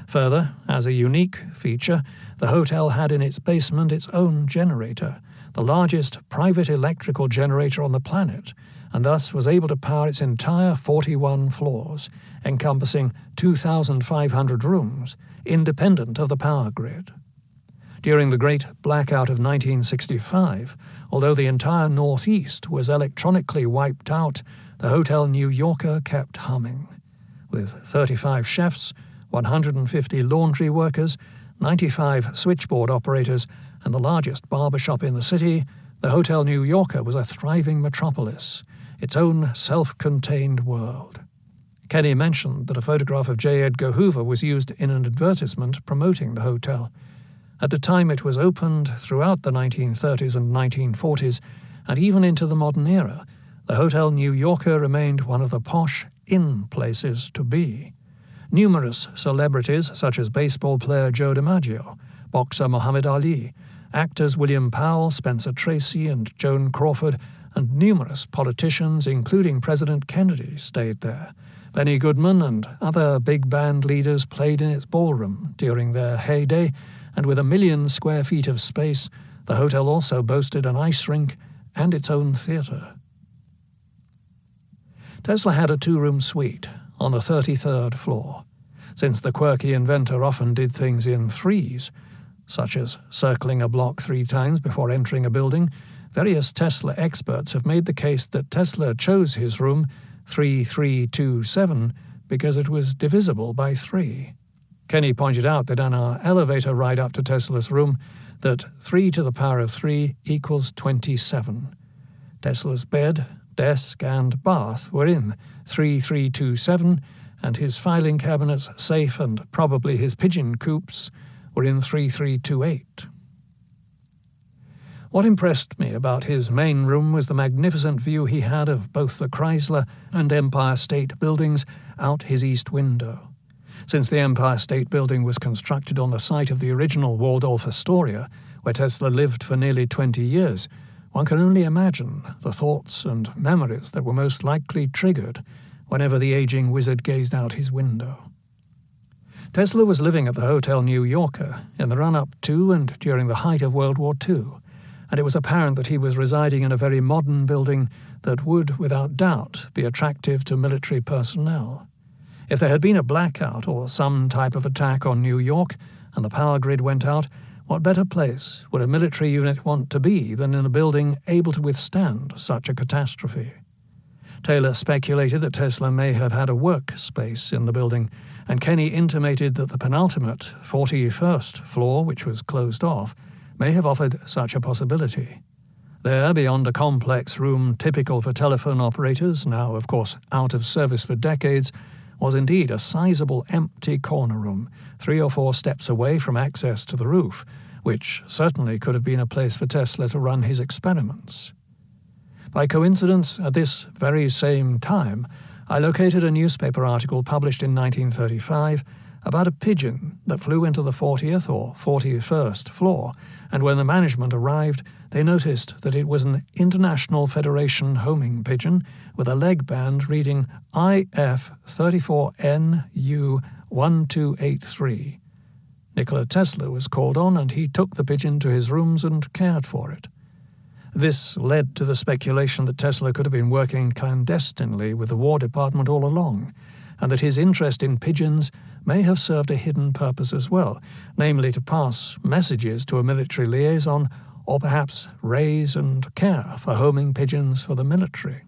Further, as a unique feature, the hotel had in its basement its own generator, the largest private electrical generator on the planet, and thus was able to power its entire 41 floors, encompassing 2,500 rooms, independent of the power grid. During the Great Blackout of 1965, although the entire Northeast was electronically wiped out, the Hotel New Yorker kept humming. With 35 chefs, 150 laundry workers, 95 switchboard operators, and the largest barbershop in the city, the Hotel New Yorker was a thriving metropolis, its own self-contained world. Kenny mentioned that a photograph of J. Edgar Hoover was used in an advertisement promoting the hotel. At the time it was opened throughout the 1930s and 1940s, and even into the modern era, the Hotel New Yorker remained one of the posh in places to be. Numerous celebrities, such as baseball player Joe DiMaggio, boxer Muhammad Ali, actors William Powell, Spencer Tracy, and Joan Crawford, and numerous politicians, including President Kennedy, stayed there. Benny Goodman and other big band leaders played in its ballroom during their heyday, and with 1 million square feet of space, the hotel also boasted an ice rink and its own theater. Tesla had a 2-room suite on the 33rd floor. Since the quirky inventor often did things in threes, such as circling a block 3 times before entering a building, various Tesla experts have made the case that Tesla chose his room 3327 because it was divisible by 3. Kenny pointed out that on our elevator ride up to Tesla's room, that 3 to the power of 3 equals 27. Tesla's bed, desk, and bath were in 3327, and his filing cabinets, safe, and probably his pigeon coops were in 3328. What impressed me about his main room was the magnificent view he had of both the Chrysler and Empire State Buildings out his east window. Since the Empire State Building was constructed on the site of the original Waldorf Astoria, where Tesla lived for nearly 20 years, one can only imagine the thoughts and memories that were most likely triggered whenever the aging wizard gazed out his window. Tesla was living at the Hotel New Yorker in the run-up to and during the height of World War II, and it was apparent that he was residing in a very modern building that would, without doubt, be attractive to military personnel. If there had been a blackout or some type of attack on New York and the power grid went out, what better place would a military unit want to be than in a building able to withstand such a catastrophe? Taylor speculated that Tesla may have had a workspace in the building, and Kenny intimated that the penultimate, 41st floor, which was closed off, may have offered such a possibility. There, beyond a complex room typical for telephone operators, now of course out of service for decades, was indeed a sizable empty corner room, 3 or 4 steps away from access to the roof, which certainly could have been a place for Tesla to run his experiments. By coincidence, at this very same time, I located a newspaper article published in 1935 about a pigeon that flew into the 40th or 41st floor, and when the management arrived, they noticed that it was an International Federation homing pigeon with a leg band reading IF34NU1283. Nikola Tesla was called on, and he took the pigeon to his rooms and cared for it. This led to the speculation that Tesla could have been working clandestinely with the War Department all along, and that his interest in pigeons may have served a hidden purpose as well, namely to pass messages to a military liaison, or perhaps raise and care for homing pigeons for the military.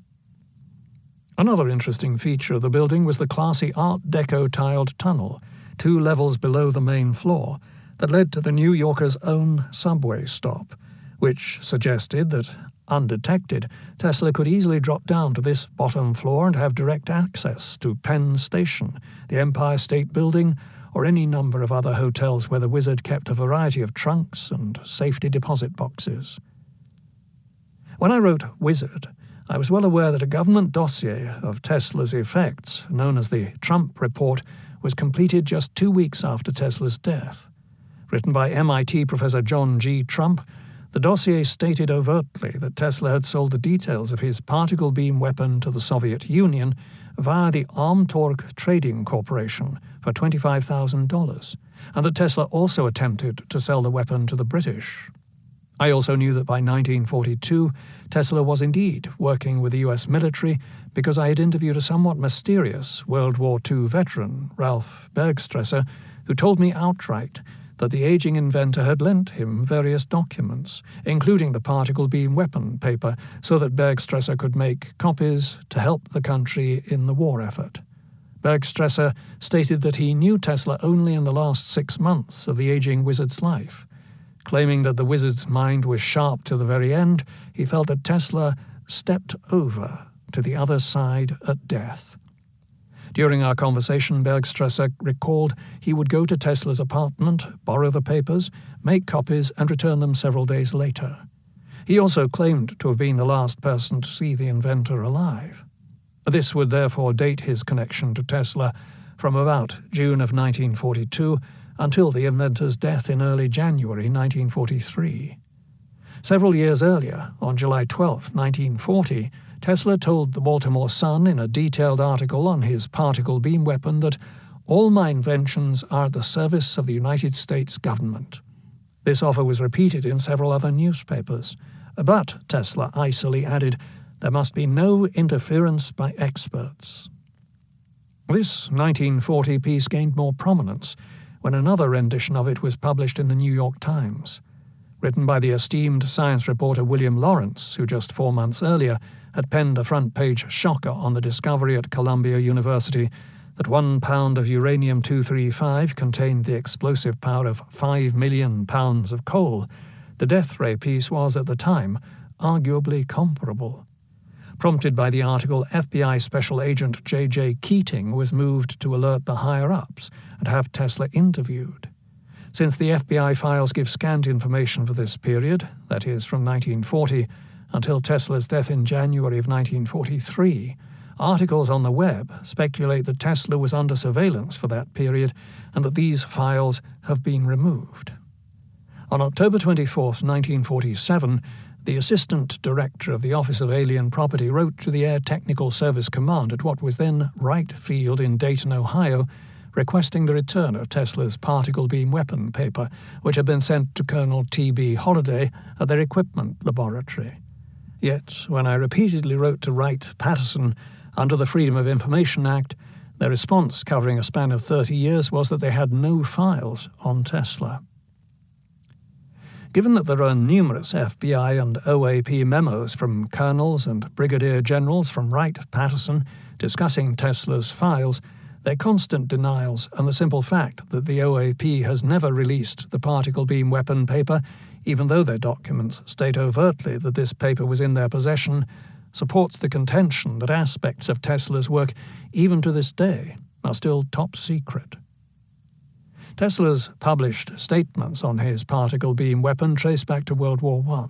Another interesting feature of the building was the classy Art Deco tiled tunnel, 2 levels below the main floor, that led to the New Yorker's own subway stop, which suggested that, undetected, Tesla could easily drop down to this bottom floor and have direct access to Penn Station, the Empire State Building, or any number of other hotels where the wizard kept a variety of trunks and safety deposit boxes. When I wrote Wizard, I was well aware that a government dossier of Tesla's effects, known as the Trump Report, was completed just 2 weeks after Tesla's death. Written by MIT Professor John G. Trump, the dossier stated overtly that Tesla had sold the details of his particle beam weapon to the Soviet Union via the Armtorg Trading Corporation for $25,000, and that Tesla also attempted to sell the weapon to the British. I also knew that by 1942, Tesla was indeed working with the US military because I had interviewed a somewhat mysterious World War II veteran, Ralph Bergstresser, who told me outright that the aging inventor had lent him various documents, including the particle beam weapon paper, so that Bergstresser could make copies to help the country in the war effort. Bergstresser stated that he knew Tesla only in the last 6 months of the aging wizard's life. Claiming that the wizard's mind was sharp to the very end, he felt that Tesla stepped over to the other side at death. During our conversation, Bergstresser recalled he would go to Tesla's apartment, borrow the papers, make copies, and return them several days later. He also claimed to have been the last person to see the inventor alive. This would therefore date his connection to Tesla from about June of 1942 until the inventor's death in early January 1943. Several years earlier, on July 12, 1940, Tesla told the Baltimore Sun in a detailed article on his particle beam weapon that all my inventions are at the service of the United States government. This offer was repeated in several other newspapers, but, Tesla icily added, there must be no interference by experts. This 1940 piece gained more prominence when another rendition of it was published in the New York Times. Written by the esteemed science reporter William Lawrence, who just 4 months earlier had penned a front-page shocker on the discovery at Columbia University that 1 pound of uranium-235 contained the explosive power of 5 million pounds of coal, the death ray piece was, at the time, arguably comparable. Prompted by the article, FBI Special Agent J.J. Keating was moved to alert the higher-ups and have Tesla interviewed. Since the FBI files give scant information for this period, that is, from 1940 until Tesla's death in January of 1943, articles on the web speculate that Tesla was under surveillance for that period and that these files have been removed. On October 24, 1947, the Assistant Director of the Office of Alien Property wrote to the Air Technical Service Command at what was then Wright Field in Dayton, Ohio, requesting the return of Tesla's particle beam weapon paper, which had been sent to Colonel T.B. Holliday at their equipment laboratory. Yet, when I repeatedly wrote to Wright-Patterson under the Freedom of Information Act, their response, covering a span of 30 years, was that they had no files on Tesla. Given that there are numerous FBI and OAP memos from colonels and brigadier generals from Wright-Patterson discussing Tesla's files, their constant denials and the simple fact that the OAP has never released the particle beam weapon paper, even though their documents state overtly that this paper was in their possession, supports the contention that aspects of Tesla's work, even to this day, are still top secret. Tesla's published statements on his particle beam weapon trace back to World War I,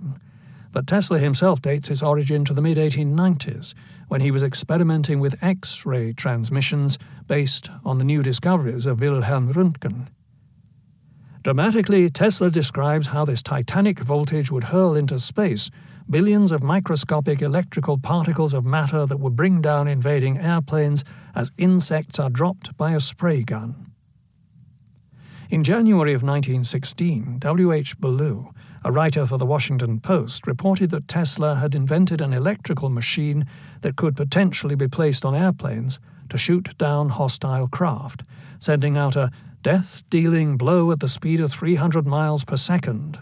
but Tesla himself dates its origin to the mid-1890s, when he was experimenting with X-ray transmissions based on the new discoveries of Wilhelm Röntgen. Dramatically, Tesla describes how this titanic voltage would hurl into space billions of microscopic electrical particles of matter that would bring down invading airplanes as insects are dropped by a spray gun. In January of 1916, W.H. Ballou, a writer for the Washington Post, reported that Tesla had invented an electrical machine that could potentially be placed on airplanes to shoot down hostile craft, sending out a death-dealing blow at the speed of 300 miles per second.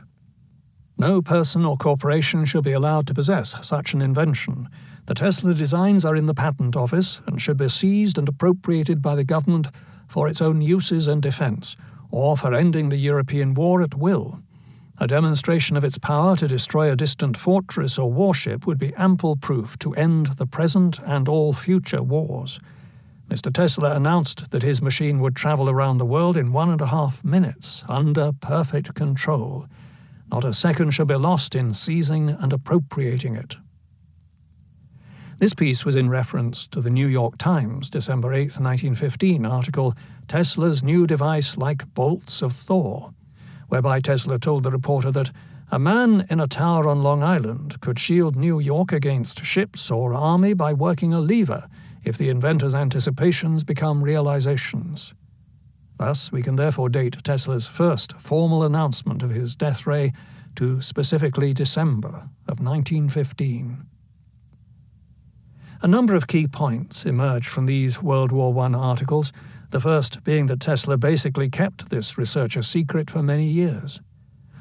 No person or corporation should be allowed to possess such an invention. The Tesla designs are in the patent office and should be seized and appropriated by the government for its own uses and defense, or for ending the European war at will. A demonstration of its power to destroy a distant fortress or warship would be ample proof to end the present and all future wars. Mr. Tesla announced that his machine would travel around the world in 1.5 minutes, under perfect control. Not a second should be lost in seizing and appropriating it. This piece was in reference to the New York Times, December 8, 1915, article, "Tesla's New Device Like Bolts of Thor," whereby Tesla told the reporter that a man in a tower on Long Island could shield New York against ships or army by working a lever if the inventor's anticipations become realizations. Thus, we can therefore date Tesla's first formal announcement of his death ray to specifically December of 1915. A number of key points emerge from these World War I articles, the first being that Tesla basically kept this research a secret for many years.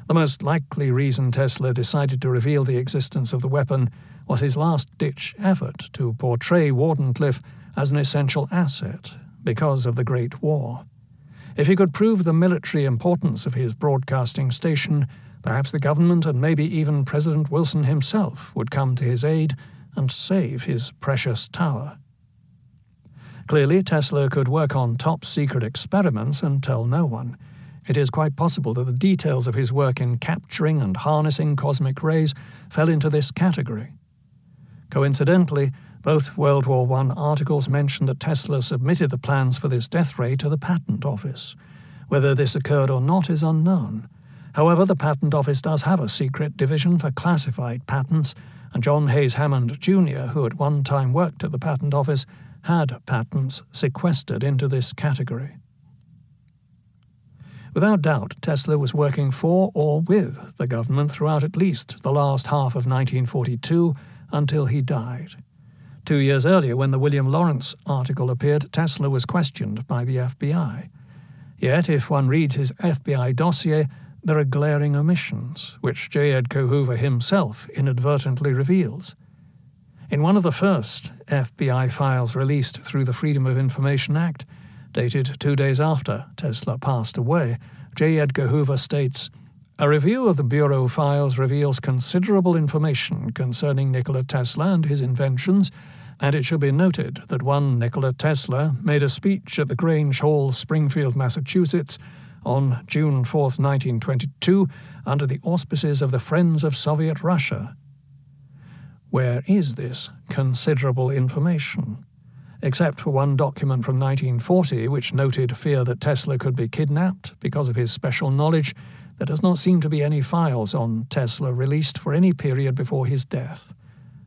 The most likely reason Tesla decided to reveal the existence of the weapon was his last-ditch effort to portray Wardenclyffe as an essential asset because of the Great War. If he could prove the military importance of his broadcasting station, perhaps the government and maybe even President Wilson himself would come to his aid and save his precious tower. Clearly, Tesla could work on top-secret experiments and tell no one. It is quite possible that the details of his work in capturing and harnessing cosmic rays fell into this category. Coincidentally, both World War I articles mention that Tesla submitted the plans for this death ray to the Patent Office. Whether this occurred or not is unknown. However, the Patent Office does have a secret division for classified patents, and John Hayes Hammond Jr., who at one time worked at the Patent Office, had patents sequestered into this category. Without doubt, Tesla was working for or with the government throughout at least the last half of 1942 until he died. 2 years earlier, when the William Lawrence article appeared, Tesla was questioned by the FBI. Yet, if one reads his FBI dossier, there are glaring omissions, which J. Edgar Hoover himself inadvertently reveals. In one of the first FBI files released through the Freedom of Information Act, dated 2 days after Tesla passed away, J. Edgar Hoover states, "A review of the Bureau files reveals considerable information concerning Nikola Tesla and his inventions, and it should be noted that one Nikola Tesla made a speech at the Grange Hall, Springfield, Massachusetts, on June 4, 1922, under the auspices of the Friends of Soviet Russia. Where is this considerable information? Except for one document from 1940 which noted fear that Tesla could be kidnapped because of his special knowledge, there does not seem to be any files on Tesla released for any period before his death.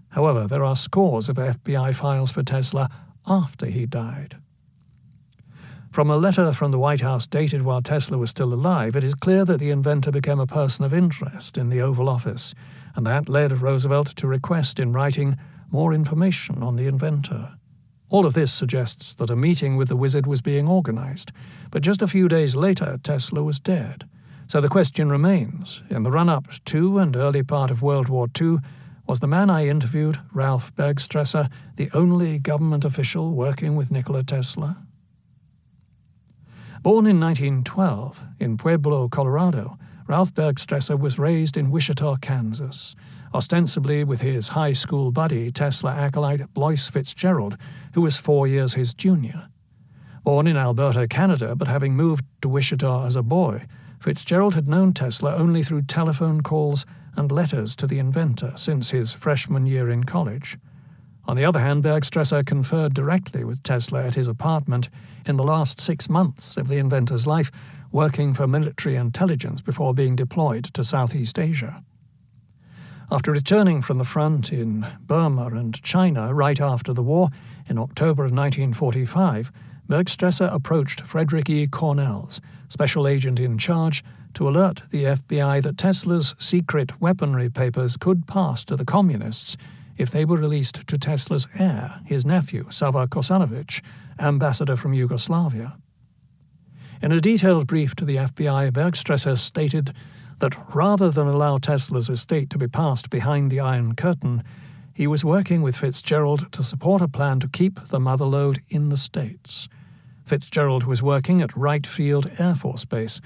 However, there are scores of FBI files for Tesla after he died. From a letter from the White House dated while Tesla was still alive, it is clear that the inventor became a person of interest in the Oval Office, and that led Roosevelt to request in writing more information on the inventor. All of this suggests that a meeting with the wizard was being organized, but just a few days later Tesla was dead. So the question remains, in the run-up to and early part of World War II, was the man I interviewed, Ralph Bergstresser, the only government official working with Nikola Tesla? Born in 1912 in Pueblo, Colorado, Ralph Bergstresser was raised in Wichita, Kansas, ostensibly with his high school buddy, Tesla acolyte Blois Fitzgerald, who was 4 years his junior. Born in Alberta, Canada, but having moved to Wichita as a boy, Fitzgerald had known Tesla only through telephone calls and letters to the inventor since his freshman year in college. On the other hand, Bergstresser conferred directly with Tesla at his apartment in the last 6 months of the inventor's life, working for military intelligence before being deployed to Southeast Asia. After returning from the front in Burma and China right after the war, in October of 1945, Bergstresser approached Frederick E. Cornell's, special agent in charge, to alert the FBI that Tesla's secret weaponry papers could pass to the communists if they were released to Tesla's heir, his nephew, Sava Kosanovic, ambassador from Yugoslavia. In a detailed brief to the FBI, Bergstresser stated that rather than allow Tesla's estate to be passed behind the Iron Curtain, he was working with Fitzgerald to support a plan to keep the motherlode in the States. Fitzgerald was working at Wright Field Air Force Base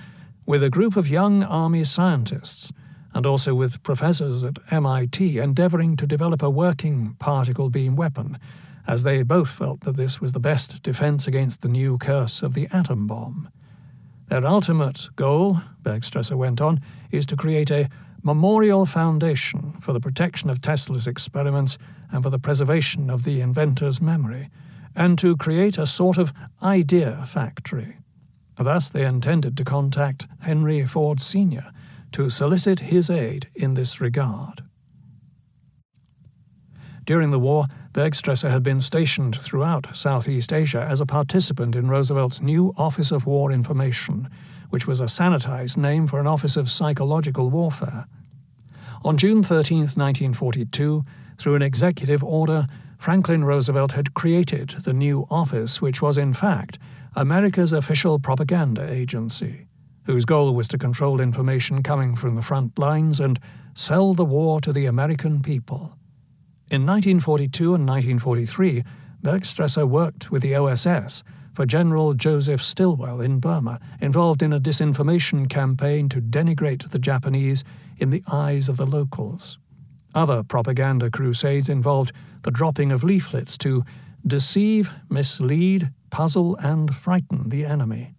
with a group of young Army scientists and also with professors at MIT endeavoring to develop a working particle beam weapon, as they both felt that this was the best defense against the new curse of the atom bomb. Their ultimate goal, Bergstresser went on, is to create a memorial foundation for the protection of Tesla's experiments and for the preservation of the inventor's memory, and to create a sort of idea factory. Thus they intended to contact Henry Ford Sr. to solicit his aid in this regard. During the war, Bergstresser had been stationed throughout Southeast Asia as a participant in Roosevelt's new Office of War Information, which was a sanitized name for an office of psychological warfare. On June 13, 1942, through an executive order, Franklin Roosevelt had created the new office, which was in fact America's official propaganda agency, whose goal was to control information coming from the front lines and sell the war to the American people. In 1942 and 1943, Bergstresser worked with the OSS for General Joseph Stilwell in Burma, involved in a disinformation campaign to denigrate the Japanese in the eyes of the locals. Other propaganda crusades involved the dropping of leaflets to deceive, mislead, puzzle, and frighten the enemy.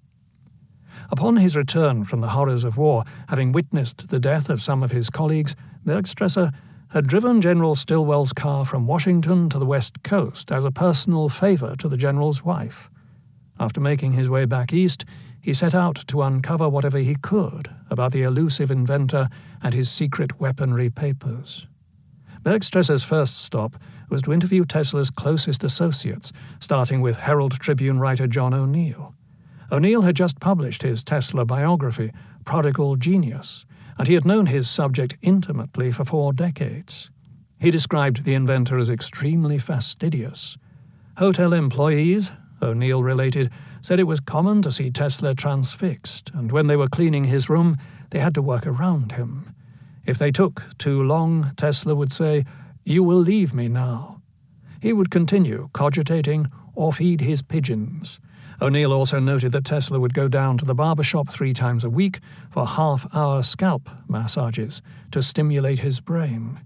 Upon his return from the horrors of war, having witnessed the death of some of his colleagues, Bergstresser had driven General Stilwell's car from Washington to the West Coast as a personal favor to the general's wife. After making his way back east, he set out to uncover whatever he could about the elusive inventor and his secret weaponry papers. Bergstresser's first stop was to interview Tesla's closest associates, starting with Herald Tribune writer John O'Neill. O'Neill had just published his Tesla biography, Prodigal Genius, and he had known his subject intimately for 4 decades. He described the inventor as extremely fastidious. Hotel employees, O'Neill related, said it was common to see Tesla transfixed, and when they were cleaning his room, they had to work around him. If they took too long, Tesla would say, "You will leave me now." He would continue cogitating or feed his pigeons. O'Neill also noted that Tesla would go down to the barber shop 3 times a week for half-hour scalp massages to stimulate his brain.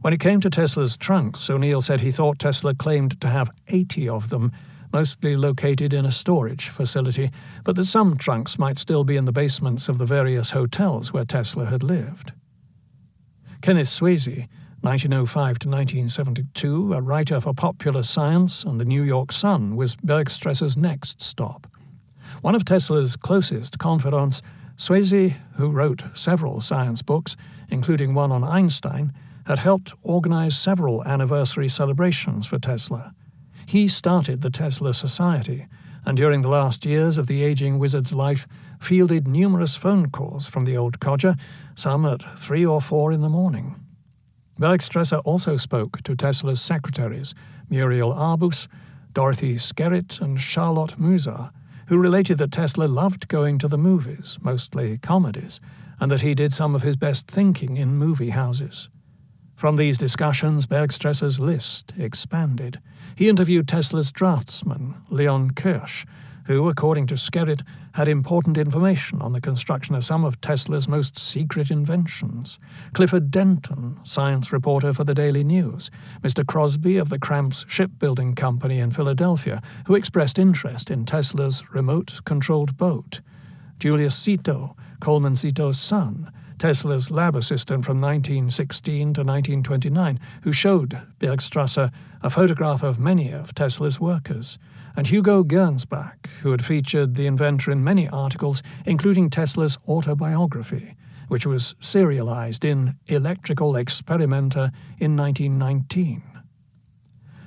When it came to Tesla's trunks, O'Neill said he thought Tesla claimed to have 80 of them, mostly located in a storage facility, but that some trunks might still be in the basements of the various hotels where Tesla had lived. Kenneth Swayze, 1905 to 1972, a writer for Popular Science and the New York Sun, was Bergstresser's next stop. One of Tesla's closest confidants, Swayze, who wrote several science books, including one on Einstein, had helped organize several anniversary celebrations for Tesla. He started the Tesla Society, and during the last years of the aging wizard's life, fielded numerous phone calls from the old codger, some at 3 or 4 in the morning. Bergstresser also spoke to Tesla's secretaries, Muriel Arbus, Dorothy Skerritt, and Charlotte Musar, who related that Tesla loved going to the movies, mostly comedies, and that he did some of his best thinking in movie houses. From these discussions, Bergstresser's list expanded. He interviewed Tesla's draftsman, Leon Kirsch, who, according to Skerritt, had important information on the construction of some of Tesla's most secret inventions. Clifford Denton, science reporter for the Daily News, Mr. Crosby of the Cramps Shipbuilding Company in Philadelphia, who expressed interest in Tesla's remote-controlled boat, Julius Zito, Coleman Zito's son, Tesla's lab assistant from 1916 to 1929, who showed Bergstresser a photograph of many of Tesla's workers, and Hugo Gernsback, who had featured the inventor in many articles, including Tesla's autobiography, which was serialized in Electrical Experimenter in 1919.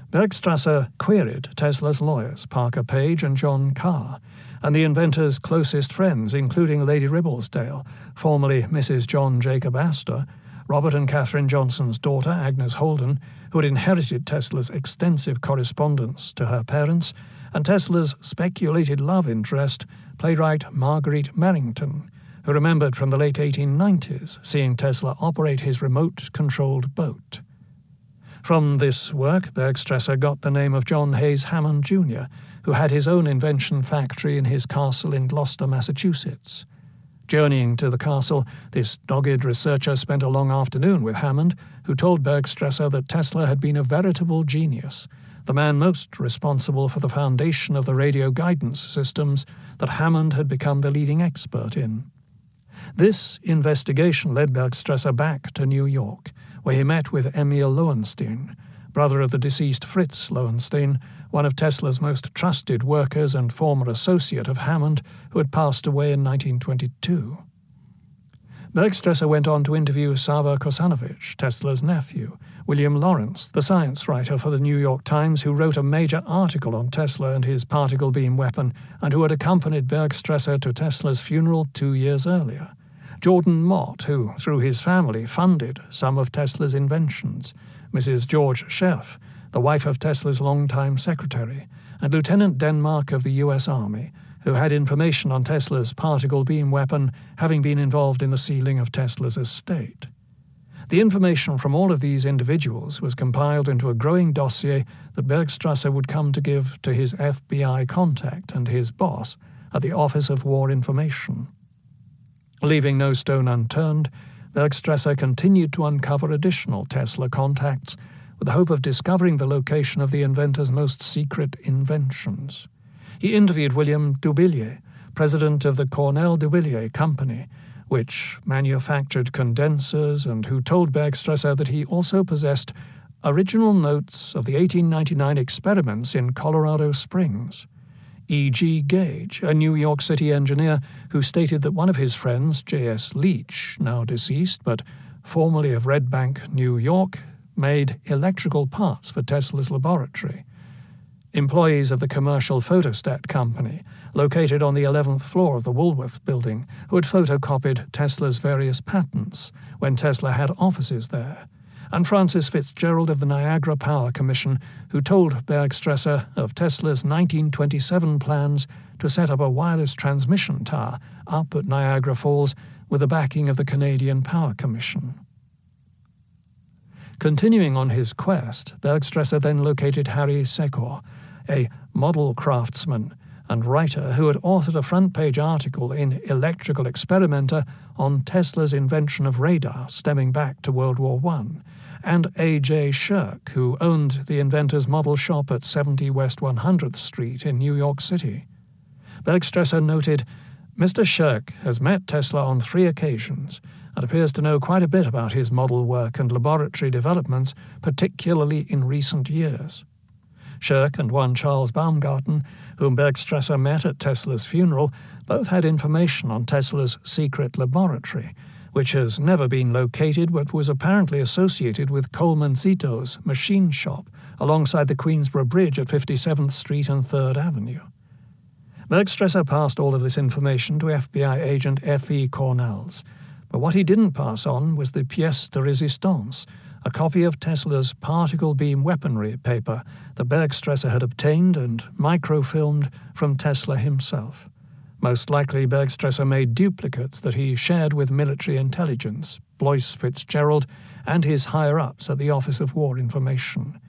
Bergstresser queried Tesla's lawyers, Parker Page and John Carr, and the inventor's closest friends, including Lady Ribblesdale, formerly Mrs. John Jacob Astor, Robert and Catherine Johnson's daughter, Agnes Holden, who had inherited Tesla's extensive correspondence to her parents, and Tesla's speculated love interest, playwright Marguerite Merrington, who remembered from the late 1890s seeing Tesla operate his remote-controlled boat. From this work, Bergstresser got the name of John Hayes Hammond, Jr., who had his own invention factory in his castle in Gloucester, Massachusetts. Journeying to the castle, this dogged researcher spent a long afternoon with Hammond, who told Bergstresser that Tesla had been a veritable genius, the man most responsible for the foundation of the radio guidance systems that Hammond had become the leading expert in. This investigation led Bergstresser back to New York, where he met with Emil Lowenstein, brother of the deceased Fritz Lowenstein, one of Tesla's most trusted workers and former associate of Hammond, who had passed away in 1922. Bergstresser went on to interview Sava Kosanovich, Tesla's nephew, William Lawrence, the science writer for the New York Times, who wrote a major article on Tesla and his particle beam weapon, and who had accompanied Bergstresser to Tesla's funeral 2 years earlier, Jordan Mott, who, through his family, funded some of Tesla's inventions, Mrs. George Scherf, the wife of Tesla's longtime secretary, and Lieutenant Denmark of the U.S. Army, who had information on Tesla's particle beam weapon, having been involved in the sealing of Tesla's estate. The information from all of these individuals was compiled into a growing dossier that Bergstresser would come to give to his FBI contact and his boss at the Office of War Information. Leaving no stone unturned, Bergstresser continued to uncover additional Tesla contacts with the hope of discovering the location of the inventor's most secret inventions. He interviewed William Dubilier, president of the Cornell Dubilier Company, which manufactured condensers, and who told Bergstresser that he also possessed original notes of the 1899 experiments in Colorado Springs. E.G. Gage, a New York City engineer, who stated that one of his friends, J.S. Leach, now deceased, but formerly of Red Bank, New York, made electrical parts for Tesla's laboratory. Employees of the Commercial Photostat Company, located on the 11th floor of the Woolworth building, who had photocopied Tesla's various patents when Tesla had offices there, and Francis Fitzgerald of the Niagara Power Commission, who told Bergstresser of Tesla's 1927 plans to set up a wireless transmission tower up at Niagara Falls with the backing of the Canadian Power Commission. Continuing on his quest, Bergstresser then located Harry Secor, a model craftsman and writer who had authored a front-page article in Electrical Experimenter on Tesla's invention of radar stemming back to World War I, and A.J. Shirk, who owned the inventor's model shop at 70 West 100th Street in New York City. Bergstresser noted, "Mr. Shirk has met Tesla on 3 occasions and appears to know quite a bit about his model work and laboratory developments, particularly in recent years." Shirk and one Charles Baumgarten, whom Bergstresser met at Tesla's funeral, both had information on Tesla's secret laboratory, which has never been located but was apparently associated with Coleman Zito's machine shop alongside the Queensboro Bridge at 57th Street and 3rd Avenue. Bergstresser passed all of this information to FBI agent F.E. Cornells, but what he didn't pass on was the pièce de résistance, a copy of Tesla's particle beam weaponry paper that Bergstresser had obtained and microfilmed from Tesla himself. Most likely, Bergstresser made duplicates that he shared with military intelligence, Blois Fitzgerald, and his higher-ups at the Office of War Information.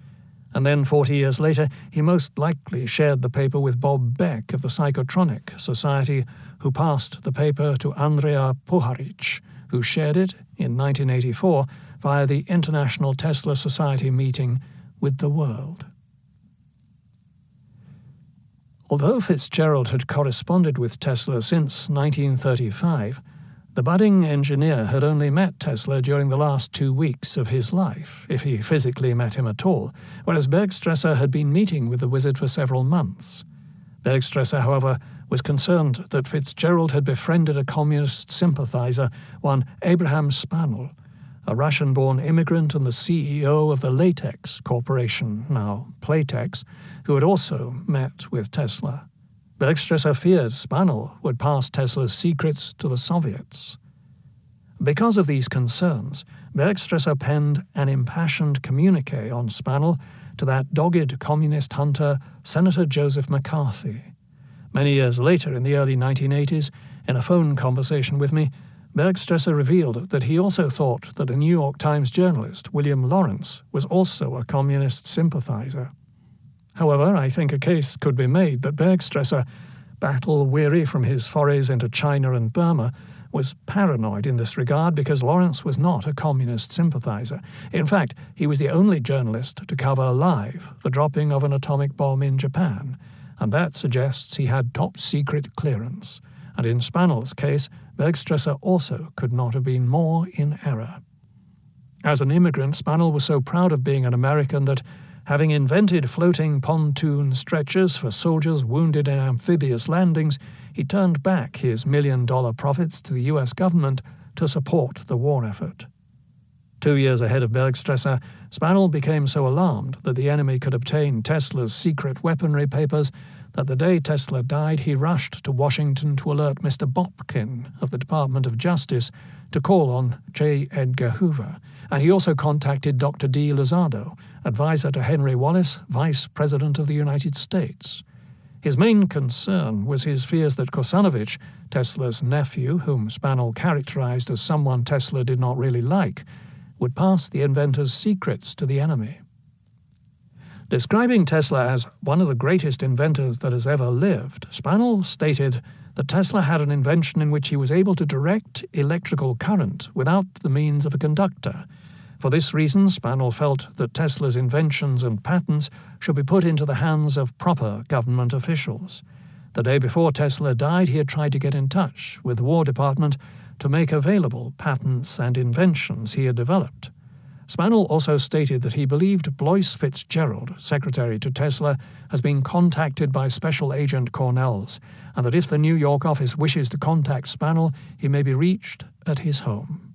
And then 40 years later, he most likely shared the paper with Bob Beck of the Psychotronic Society, who passed the paper to Andrea Puharic, who shared it in 1984 via the International Tesla Society meeting with the world. Although Fitzgerald had corresponded with Tesla since 1935, the budding engineer had only met Tesla during the last 2 weeks of his life, if he physically met him at all, whereas Bergstresser had been meeting with the wizard for several months. Bergstresser, however, was concerned that Fitzgerald had befriended a communist sympathizer, one Abraham Spanel, a Russian-born immigrant and the CEO of the Latex Corporation, now Playtex, who had also met with Tesla. Bergstresser feared Spanel would pass Tesla's secrets to the Soviets. Because of these concerns, Bergstresser penned an impassioned communique on Spanel to that dogged communist hunter, Senator Joseph McCarthy. Many years later, in the early 1980s, in a phone conversation with me, Bergstresser revealed that he also thought that a New York Times journalist, William Lawrence, was also a communist sympathizer. However, I think a case could be made that Bergstresser, battle-weary from his forays into China and Burma, was paranoid in this regard because Lawrence was not a communist sympathizer. In fact, he was the only journalist to cover live the dropping of an atomic bomb in Japan, and that suggests he had top-secret clearance. And in Spanel's case, Bergstresser also could not have been more in error. As an immigrant, Spanel was so proud of being an American that, having invented floating pontoon stretchers for soldiers wounded in amphibious landings, he turned back his $1 million profits to the U.S. government to support the war effort. 2 years ahead of Bergstresser, Spanel became so alarmed that the enemy could obtain Tesla's secret weaponry papers that the day Tesla died, he rushed to Washington to alert Mr. Bopkin of the Department of Justice to call on J. Edgar Hoover, and he also contacted Dr. D. Luzardo, advisor to Henry Wallace, Vice President of the United States. His main concern was his fears that Kosanovich, Tesla's nephew, whom Spanel characterized as someone Tesla did not really like, would pass the inventor's secrets to the enemy. Describing Tesla as one of the greatest inventors that has ever lived, Spanel stated that Tesla had an invention in which he was able to direct electrical current without the means of a conductor. For this reason, Spanel felt that Tesla's inventions and patents should be put into the hands of proper government officials. The day before Tesla died, he had tried to get in touch with the War Department to make available patents and inventions he had developed. Spanel also stated that he believed Blois Fitzgerald, secretary to Tesla, has been contacted by Special Agent Cornells, and that if the New York office wishes to contact Spanel, he may be reached at his home.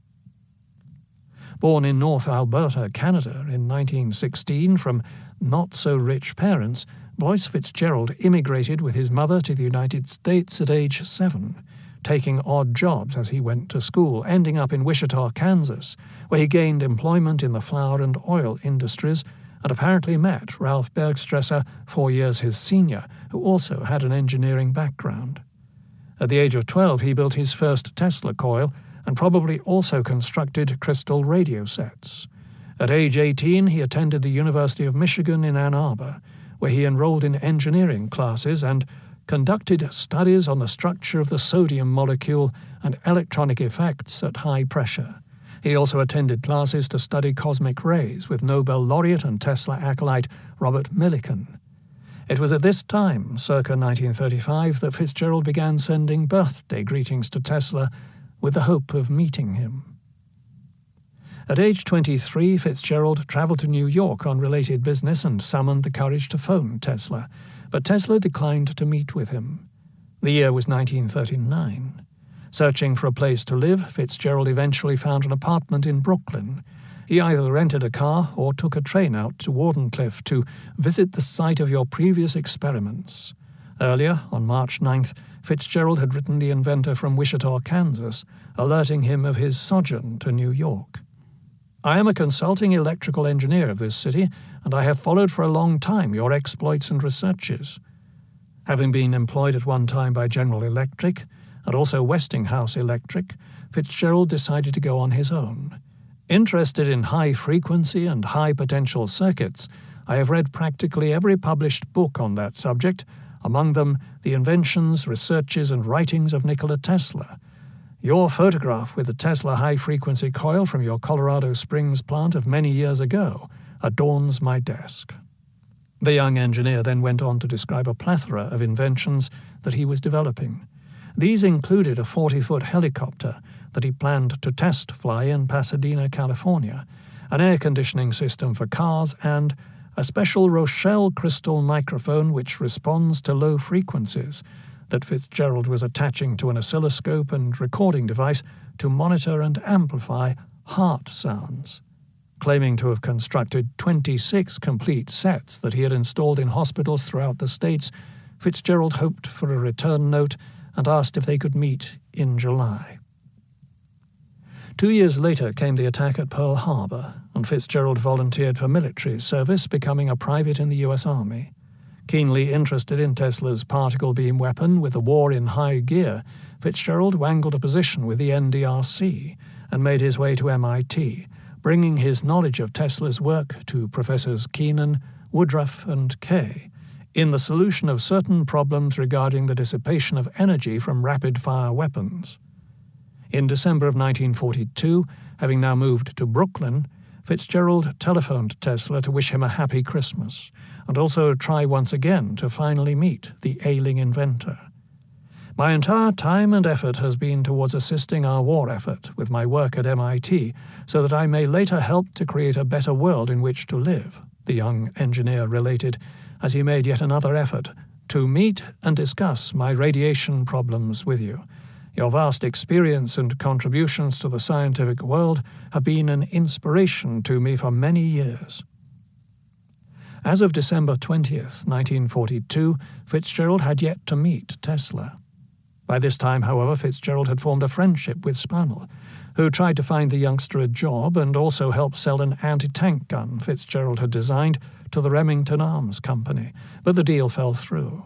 Born in North Alberta, Canada, in 1916 from not-so-rich parents, Blois Fitzgerald immigrated with his mother to the United States at age 7. Taking odd jobs as he went to school, ending up in Wichita, Kansas, where he gained employment in the flour and oil industries and apparently met Ralph Bergstresser, 4 years his senior, who also had an engineering background. At the age of 12, he built his first Tesla coil and probably also constructed crystal radio sets. At age 18, he attended the University of Michigan in Ann Arbor, where he enrolled in engineering classes and conducted studies on the structure of the sodium molecule and electronic effects at high pressure. He also attended classes to study cosmic rays with Nobel laureate and Tesla acolyte Robert Millikan. It was at this time, circa 1935, that Fitzgerald began sending birthday greetings to Tesla with the hope of meeting him. At age 23, Fitzgerald travelled to New York on related business and summoned the courage to phone Tesla, but Tesla declined to meet with him. The year was 1939. Searching for a place to live, Fitzgerald eventually found an apartment in Brooklyn. He either rented a car or took a train out to Wardenclyffe to visit the site of your previous experiments. Earlier, on March 9th, Fitzgerald had written the inventor from Wichita, Kansas, alerting him of his sojourn to New York. I am a consulting electrical engineer of this city, and I have followed for a long time your exploits and researches. Having been employed at one time by General Electric, and also Westinghouse Electric, Fitzgerald decided to go on his own. Interested in high-frequency and high-potential circuits, I have read practically every published book on that subject, among them the inventions, researches, and writings of Nikola Tesla. Your photograph with the Tesla high-frequency coil from your Colorado Springs plant of many years ago adorns my desk. The young engineer then went on to describe a plethora of inventions that he was developing. These included a 40-foot helicopter that he planned to test fly in Pasadena, California, an air conditioning system for cars, and a special Rochelle crystal microphone which responds to low frequencies that Fitzgerald was attaching to an oscilloscope and recording device to monitor and amplify heart sounds. Claiming to have constructed 26 complete sets that he had installed in hospitals throughout the states, Fitzgerald hoped for a return note and asked if they could meet in July. 2 years later came the attack at Pearl Harbor, and Fitzgerald volunteered for military service, becoming a private in the U.S. Army. Keenly interested in Tesla's particle beam weapon with the war in high gear, Fitzgerald wangled a position with the NDRC and made his way to MIT, bringing his knowledge of Tesla's work to Professors Keenan, Woodruff, and Kay in the solution of certain problems regarding the dissipation of energy from rapid-fire weapons. In December of 1942, having now moved to Brooklyn, Fitzgerald telephoned Tesla to wish him a happy Christmas, and also try once again to finally meet the ailing inventor. My entire time and effort has been towards assisting our war effort with my work at MIT, so that I may later help to create a better world in which to live, the young engineer related, as he made yet another effort to meet and discuss my radiation problems with you. Your vast experience and contributions to the scientific world have been an inspiration to me for many years. As of December 20th, 1942, Fitzgerald had yet to meet Tesla. By this time, however, Fitzgerald had formed a friendship with Spanel, who tried to find the youngster a job and also help sell an anti-tank gun Fitzgerald had designed to the Remington Arms Company, but the deal fell through.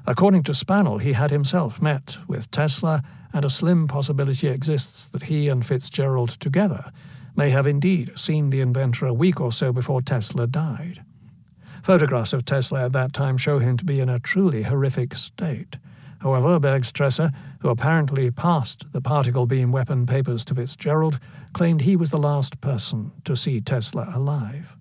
According to Spanel, he had himself met with Tesla, and a slim possibility exists that he and Fitzgerald together may have indeed seen the inventor a week or so before Tesla died. Photographs of Tesla at that time show him to be in a truly horrific state. However, Bergstresser, who apparently passed the particle beam weapon papers to Fitzgerald, claimed he was the last person to see Tesla alive.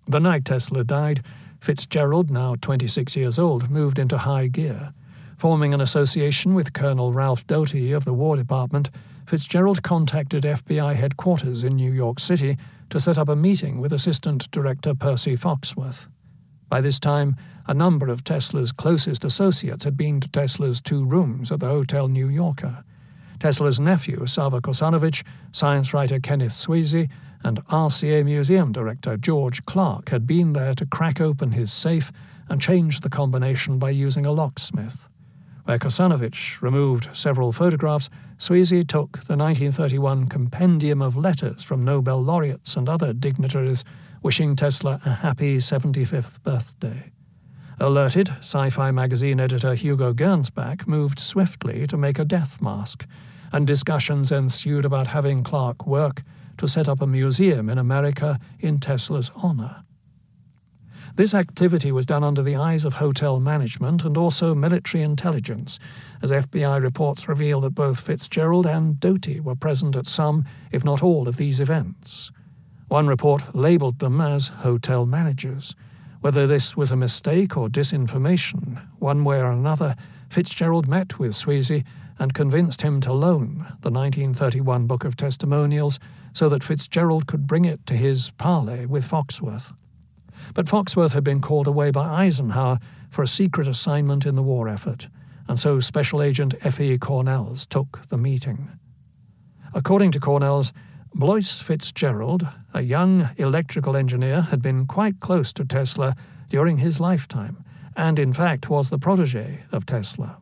The night Tesla died, Fitzgerald, now 26 years old, moved into high gear. Forming an association with Colonel Ralph Doty of the War Department, Fitzgerald contacted FBI headquarters in New York City to set up a meeting with Assistant Director Percy Foxworth. By this time, a number of Tesla's closest associates had been to Tesla's 2 rooms at the Hotel New Yorker. Tesla's nephew, Sava Kosanovich, science writer Kenneth Swayze, and RCA Museum Director George Clark had been there to crack open his safe and change the combination by using a locksmith. Where Kosanovich removed several photographs, Swayze took the 1931 compendium of letters from Nobel laureates and other dignitaries wishing Tesla a happy 75th birthday. Alerted, Sci-Fi magazine editor Hugo Gernsback moved swiftly to make a death mask, and discussions ensued about having Clark work to set up a museum in America in Tesla's honor. This activity was done under the eyes of hotel management and also military intelligence, as FBI reports reveal that both Fitzgerald and Doty were present at some, if not all, of these events. One report labelled them as hotel managers. Whether this was a mistake or disinformation, one way or another, Fitzgerald met with Sweezy and convinced him to loan the 1931 Book of Testimonials so that Fitzgerald could bring it to his parley with Foxworth. But Foxworth had been called away by Eisenhower for a secret assignment in the war effort, and so Special Agent F.E. Cornells took the meeting. According to Cornells, Blois Fitzgerald, a young electrical engineer, had been quite close to Tesla during his lifetime, and in fact was the protege of Tesla.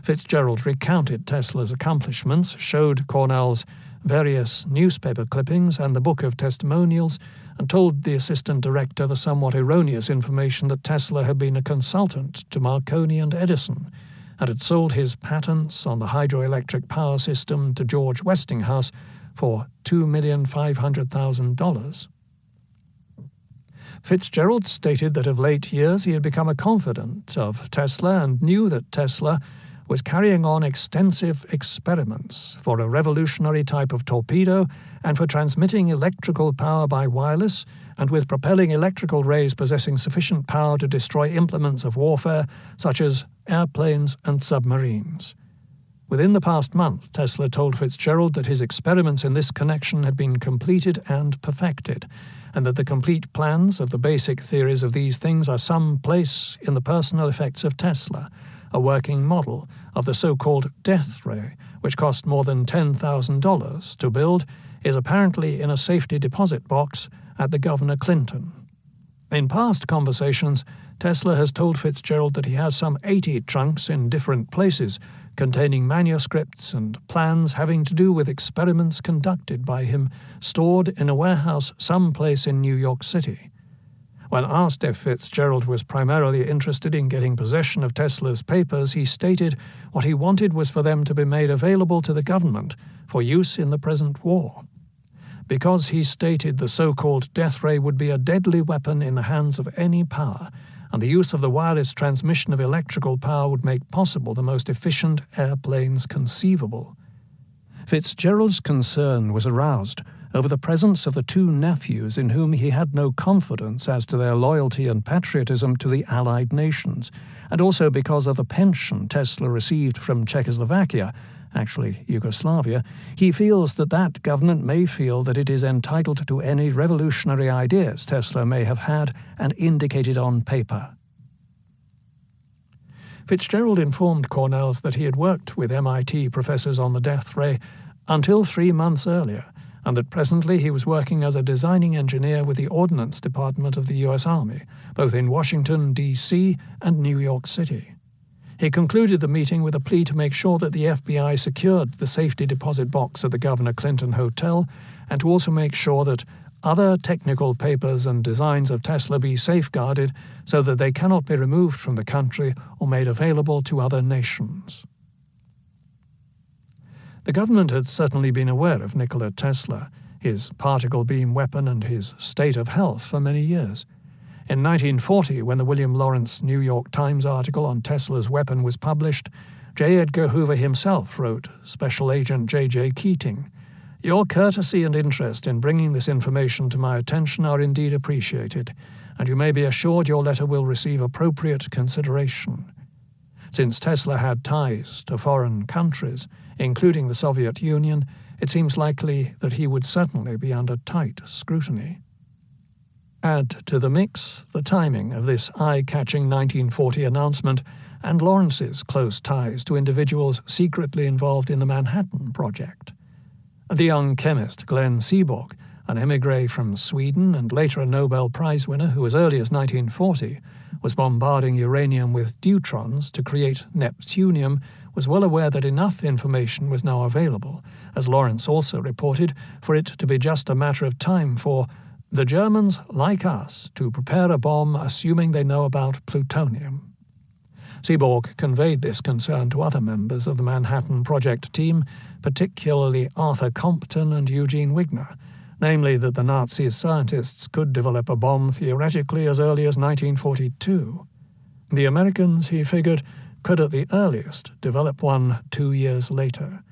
Fitzgerald recounted Tesla's accomplishments, showed Cornells various newspaper clippings and the Book of Testimonials, and told the assistant director the somewhat erroneous information that Tesla had been a consultant to Marconi and Edison, and had sold his patents on the hydroelectric power system to George Westinghouse for $2,500,000. Fitzgerald stated that of late years he had become a confidant of Tesla and knew that Tesla was carrying on extensive experiments for a revolutionary type of torpedo and for transmitting electrical power by wireless and with propelling electrical rays possessing sufficient power to destroy implements of warfare such as airplanes and submarines. Within the past month, Tesla told Fitzgerald that his experiments in this connection had been completed and perfected, and that the complete plans of the basic theories of these things are some place in the personal effects of Tesla. A working model of the so-called death ray, which cost more than $10,000 to build, is apparently in a safety deposit box at the Governor Clinton. In past conversations, Tesla has told Fitzgerald that he has some 80 trunks in different places containing manuscripts and plans having to do with experiments conducted by him, stored in a warehouse someplace in New York City. When asked if Fitzgerald was primarily interested in getting possession of Tesla's papers, he stated what he wanted was for them to be made available to the government for use in the present war. Because he stated the so-called death ray would be a deadly weapon in the hands of any power, and the use of the wireless transmission of electrical power would make possible the most efficient airplanes conceivable. Fitzgerald's concern was aroused over the presence of the two nephews in whom he had no confidence as to their loyalty and patriotism to the Allied nations, and also because of the pension Tesla received from Czechoslovakia, actually Yugoslavia. He feels that that government may feel that it is entitled to any revolutionary ideas Tesla may have had and indicated on paper. Fitzgerald informed Cornells that he had worked with MIT professors on the death ray until 3 months earlier, and that presently he was working as a designing engineer with the Ordnance Department of the U.S. Army, both in Washington, D.C. and New York City. He concluded the meeting with a plea to make sure that the FBI secured the safety deposit box at the Governor Clinton Hotel, and to also make sure that other technical papers and designs of Tesla be safeguarded so that they cannot be removed from the country or made available to other nations. The government had certainly been aware of Nikola Tesla, his particle beam weapon and his state of health for many years. In 1940, when the William Lawrence New York Times article on Tesla's weapon was published, J. Edgar Hoover himself wrote Special Agent J.J. Keating, "Your courtesy and interest in bringing this information to my attention are indeed appreciated, and you may be assured your letter will receive appropriate consideration." Since Tesla had ties to foreign countries, including the Soviet Union, it seems likely that he would certainly be under tight scrutiny. Add to the mix the timing of this eye-catching 1940 announcement and Lawrence's close ties to individuals secretly involved in the Manhattan Project. The young chemist Glenn Seaborg, an émigré from Sweden and later a Nobel Prize winner who as early as 1940 was bombarding uranium with deuterons to create neptunium, was well aware that enough information was now available, as Lawrence also reported, for it to be just a matter of time for the Germans, like us, to prepare a bomb assuming they know about plutonium. Seaborg conveyed this concern to other members of the Manhattan Project team, particularly Arthur Compton and Eugene Wigner, namely that the Nazi scientists could develop a bomb theoretically as early as 1942. The Americans, he figured, could at the earliest develop one 2 years later.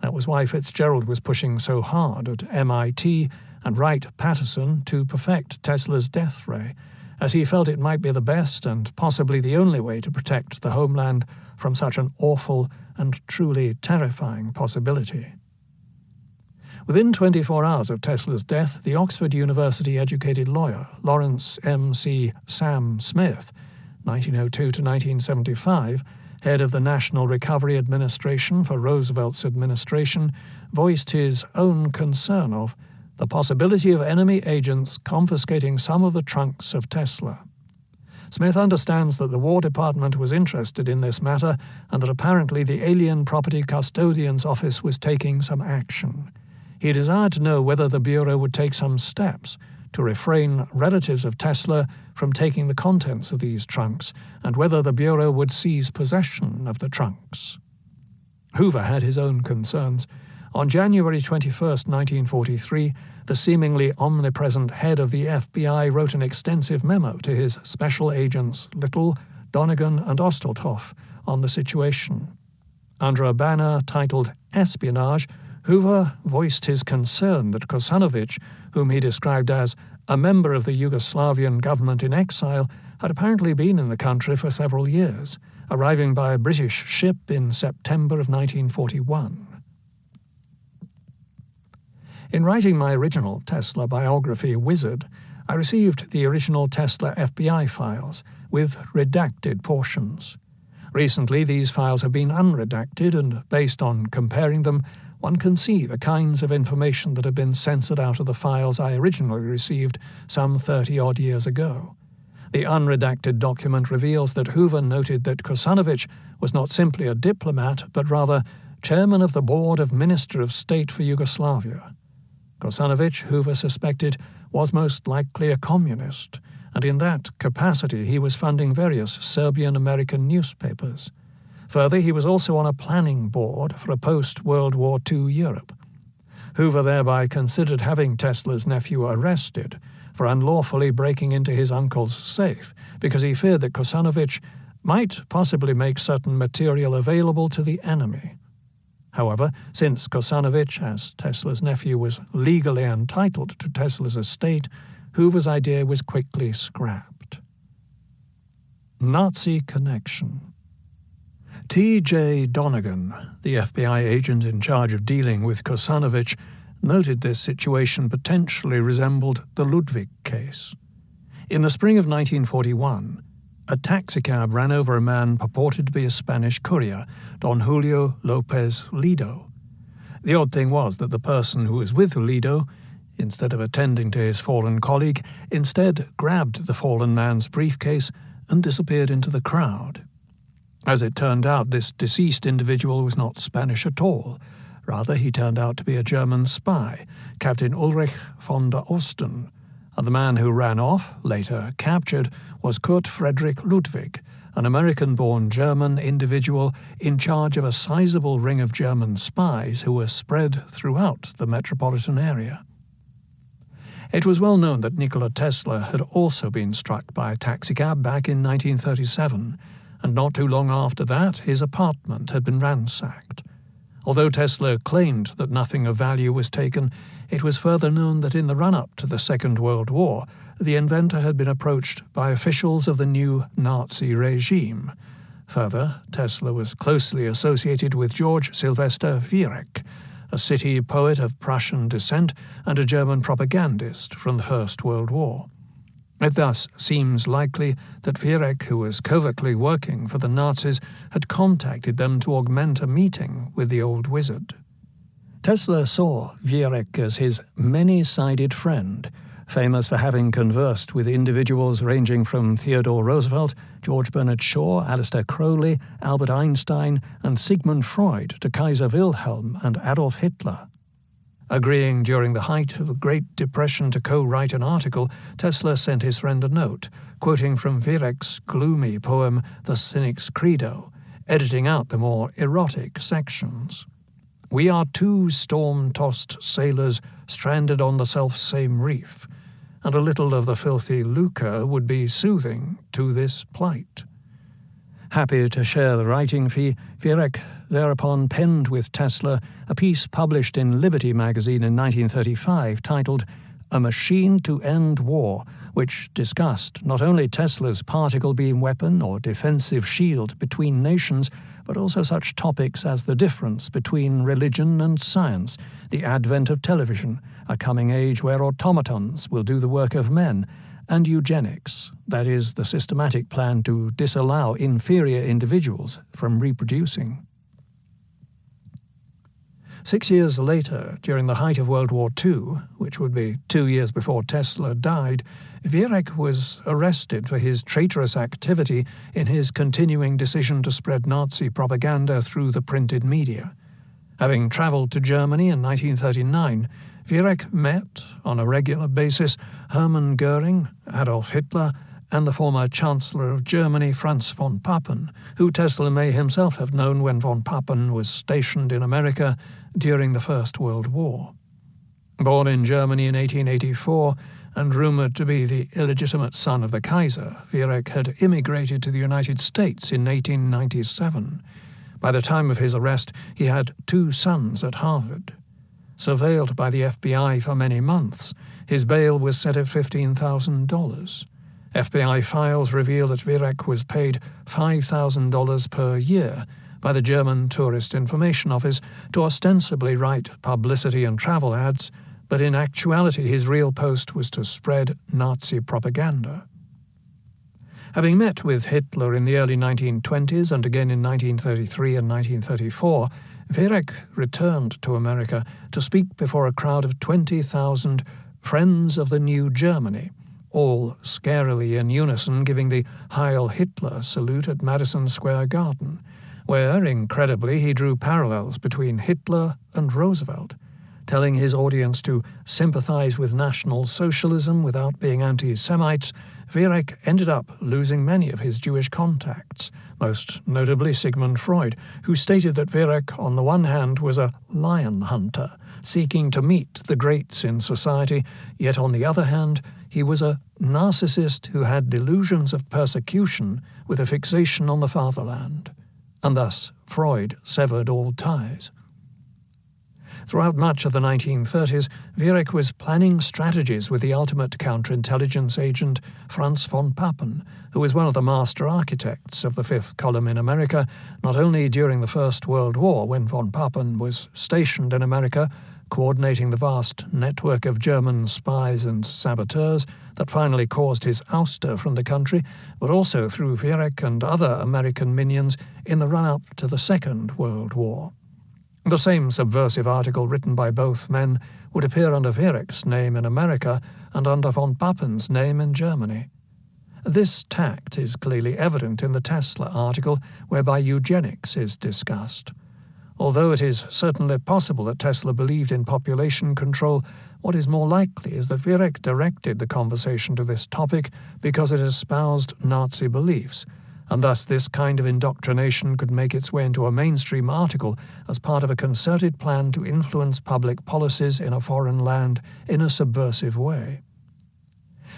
That was why Fitzgerald was pushing so hard at MIT and Wright-Patterson to perfect Tesla's death ray, as he felt it might be the best and possibly the only way to protect the homeland from such an awful and truly terrifying possibility. Within 24 hours of Tesla's death, the Oxford University-educated lawyer Lawrence M.C. Sam Smith, 1902 to 1975, head of the National Recovery Administration for Roosevelt's administration, voiced his own concern of the possibility of enemy agents confiscating some of the trunks of Tesla. Smith understands that the War Department was interested in this matter and that apparently the Alien Property Custodian's Office was taking some action. He desired to know whether the Bureau would take some steps to refrain relatives of Tesla from taking the contents of these trunks, and whether the Bureau would seize possession of the trunks. Hoover had his own concerns. On January 21, 1943, the seemingly omnipresent head of the FBI wrote an extensive memo to his special agents Little, Donegan, and Osteltoff on the situation. Under a banner titled Espionage, Hoover voiced his concern that Kosanovic, whom he described as a member of the Yugoslavian government in exile, had apparently been in the country for several years, arriving by a British ship in September of 1941. In writing my original Tesla biography, Wizard, I received the original Tesla FBI files, with redacted portions. Recently, these files have been unredacted, and based on comparing them, one can see the kinds of information that have been censored out of the files I originally received some 30-odd years ago. The unredacted document reveals that Hoover noted that Kosanovic was not simply a diplomat, but rather chairman of the Board of Minister of State for Yugoslavia. Kosanovic, Hoover suspected, was most likely a communist, and in that capacity he was funding various Serbian-American newspapers. Further, he was also on a planning board for a post-World War II Europe. Hoover thereby considered having Tesla's nephew arrested for unlawfully breaking into his uncle's safe because he feared that Kosanovic might possibly make certain material available to the enemy. However, since Kosanovic, as Tesla's nephew, was legally entitled to Tesla's estate, Hoover's idea was quickly scrapped. Nazi connection. T.J. Donegan, the FBI agent in charge of dealing with Kosanovic, noted this situation potentially resembled the Ludwig case. In the spring of 1941, a taxicab ran over a man purported to be a Spanish courier, Don Julio Lopez Lido. The odd thing was that the person who was with Lido, instead of attending to his fallen colleague, instead grabbed the fallen man's briefcase and disappeared into the crowd. As it turned out, this deceased individual was not Spanish at all. Rather, he turned out to be a German spy, Captain Ulrich von der Osten, and the man who ran off, later captured, was Kurt Friedrich Ludwig, an American-born German individual in charge of a sizable ring of German spies who were spread throughout the metropolitan area. It was well known that Nikola Tesla had also been struck by a taxicab back in 1937, and not too long after that his apartment had been ransacked. Although Tesla claimed that nothing of value was taken, it was further known that in the run-up to the Second World War, the inventor had been approached by officials of the new Nazi regime. Further, Tesla was closely associated with George Sylvester Viereck, a city poet of Prussian descent and a German propagandist from the First World War. It thus seems likely that Viereck, who was covertly working for the Nazis, had contacted them to augment a meeting with the old wizard. Tesla saw Viereck as his many-sided friend, famous for having conversed with individuals ranging from Theodore Roosevelt, George Bernard Shaw, Aleister Crowley, Albert Einstein, and Sigmund Freud to Kaiser Wilhelm and Adolf Hitler. Agreeing during the height of the Great Depression to co-write an article, Tesla sent his friend a note, quoting from Viereck's gloomy poem The Cynic's Credo, editing out the more erotic sections. "We are two storm-tossed sailors stranded on the self-same reef, and a little of the filthy lucre would be soothing to this plight. Happy to share the writing fee, Viereck thereupon penned with Tesla a piece published in Liberty magazine in 1935 titled A Machine to End War, which discussed not only Tesla's particle beam weapon or defensive shield between nations, but also such topics as the difference between religion and science, the advent of television, a coming age where automatons will do the work of men, and eugenics, that is, the systematic plan to disallow inferior individuals from reproducing. 6 years later, during the height of World War II, which would be 2 years before Tesla died, Viereck was arrested for his traitorous activity in his continuing decision to spread Nazi propaganda through the printed media. Having travelled to Germany in 1939, Viereck met, on a regular basis, Hermann Goering, Adolf Hitler, and the former Chancellor of Germany, Franz von Papen, who Tesla may himself have known when von Papen was stationed in America during the First World War. Born in Germany in 1884 and rumoured to be the illegitimate son of the Kaiser, Viereck had immigrated to the United States in 1897. By the time of his arrest, he had 2 sons at Harvard. Surveilled by the FBI for many months, his bail was set at $15,000. FBI files reveal that Viereck was paid $5,000 per year by the German Tourist Information Office to ostensibly write publicity and travel ads, but in actuality his real post was to spread Nazi propaganda. Having met with Hitler in the early 1920s and again in 1933 and 1934, Viereck returned to America to speak before a crowd of 20,000 Friends of the New Germany, all scarily in unison giving the Heil Hitler salute at Madison Square Garden, where, incredibly, he drew parallels between Hitler and Roosevelt, telling his audience to sympathize with National Socialism without being anti-Semites. Viereck ended up losing many of his Jewish contacts, most notably Sigmund Freud, who stated that Viereck, on the one hand, was a lion hunter, seeking to meet the greats in society, yet on the other hand, he was a narcissist who had delusions of persecution with a fixation on the fatherland. And thus Freud severed all ties. Throughout much of the 1930s, Viereck was planning strategies with the ultimate counterintelligence agent Franz von Papen, who was one of the master architects of the Fifth Column in America, not only during the First World War, when von Papen was stationed in America, coordinating the vast network of German spies and saboteurs that finally caused his ouster from the country, but also through Viereck and other American minions in the run-up to the Second World War. The same subversive article written by both men would appear under Viereck's name in America and under von Papen's name in Germany. This tact is clearly evident in the Tesla article, whereby eugenics is discussed. Although it is certainly possible that Tesla believed in population control, what is more likely is that Viereck directed the conversation to this topic because it espoused Nazi beliefs, and thus this kind of indoctrination could make its way into a mainstream article as part of a concerted plan to influence public policies in a foreign land in a subversive way.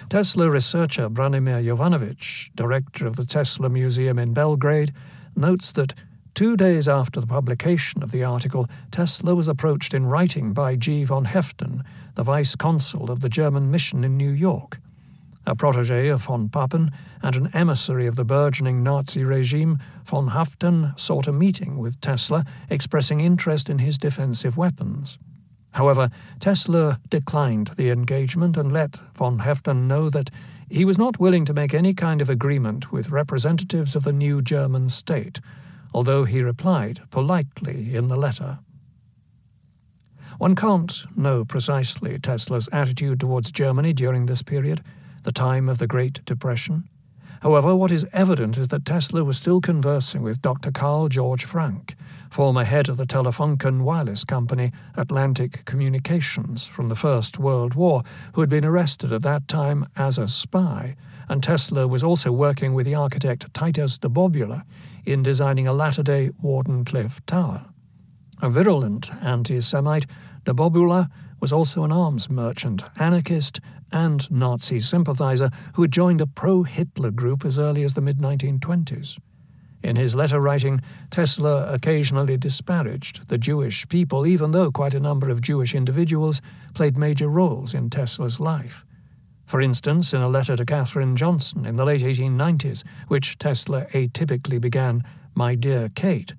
Tesla researcher Branimir Jovanovic, director of the Tesla Museum in Belgrade, notes that 2 days after the publication of the article, Tesla was approached in writing by G. von Heften, the vice consul of the German mission in New York. A protégé of von Papen and an emissary of the burgeoning Nazi regime, von Heften sought a meeting with Tesla, expressing interest in his defensive weapons. However, Tesla declined the engagement and let von Heften know that he was not willing to make any kind of agreement with representatives of the new German state, although he replied politely in the letter. One can't know precisely Tesla's attitude towards Germany during this period, the time of the Great Depression. However, what is evident is that Tesla was still conversing with Dr. Carl George Frank, former head of the Telefunken wireless company Atlantic Communications from the First World War, who had been arrested at that time as a spy, and Tesla was also working with the architect Titus de Bobula in designing a latter-day Wardenclyffe Tower. A virulent anti-Semite, de Bobula was also an arms merchant, anarchist, and Nazi sympathizer who had joined a pro-Hitler group as early as the mid-1920s. In his letter writing, Tesla occasionally disparaged the Jewish people, even though quite a number of Jewish individuals played major roles in Tesla's life. For instance, in a letter to Katherine Johnson in the late 1890s, which Tesla atypically began, "My dear Kate,"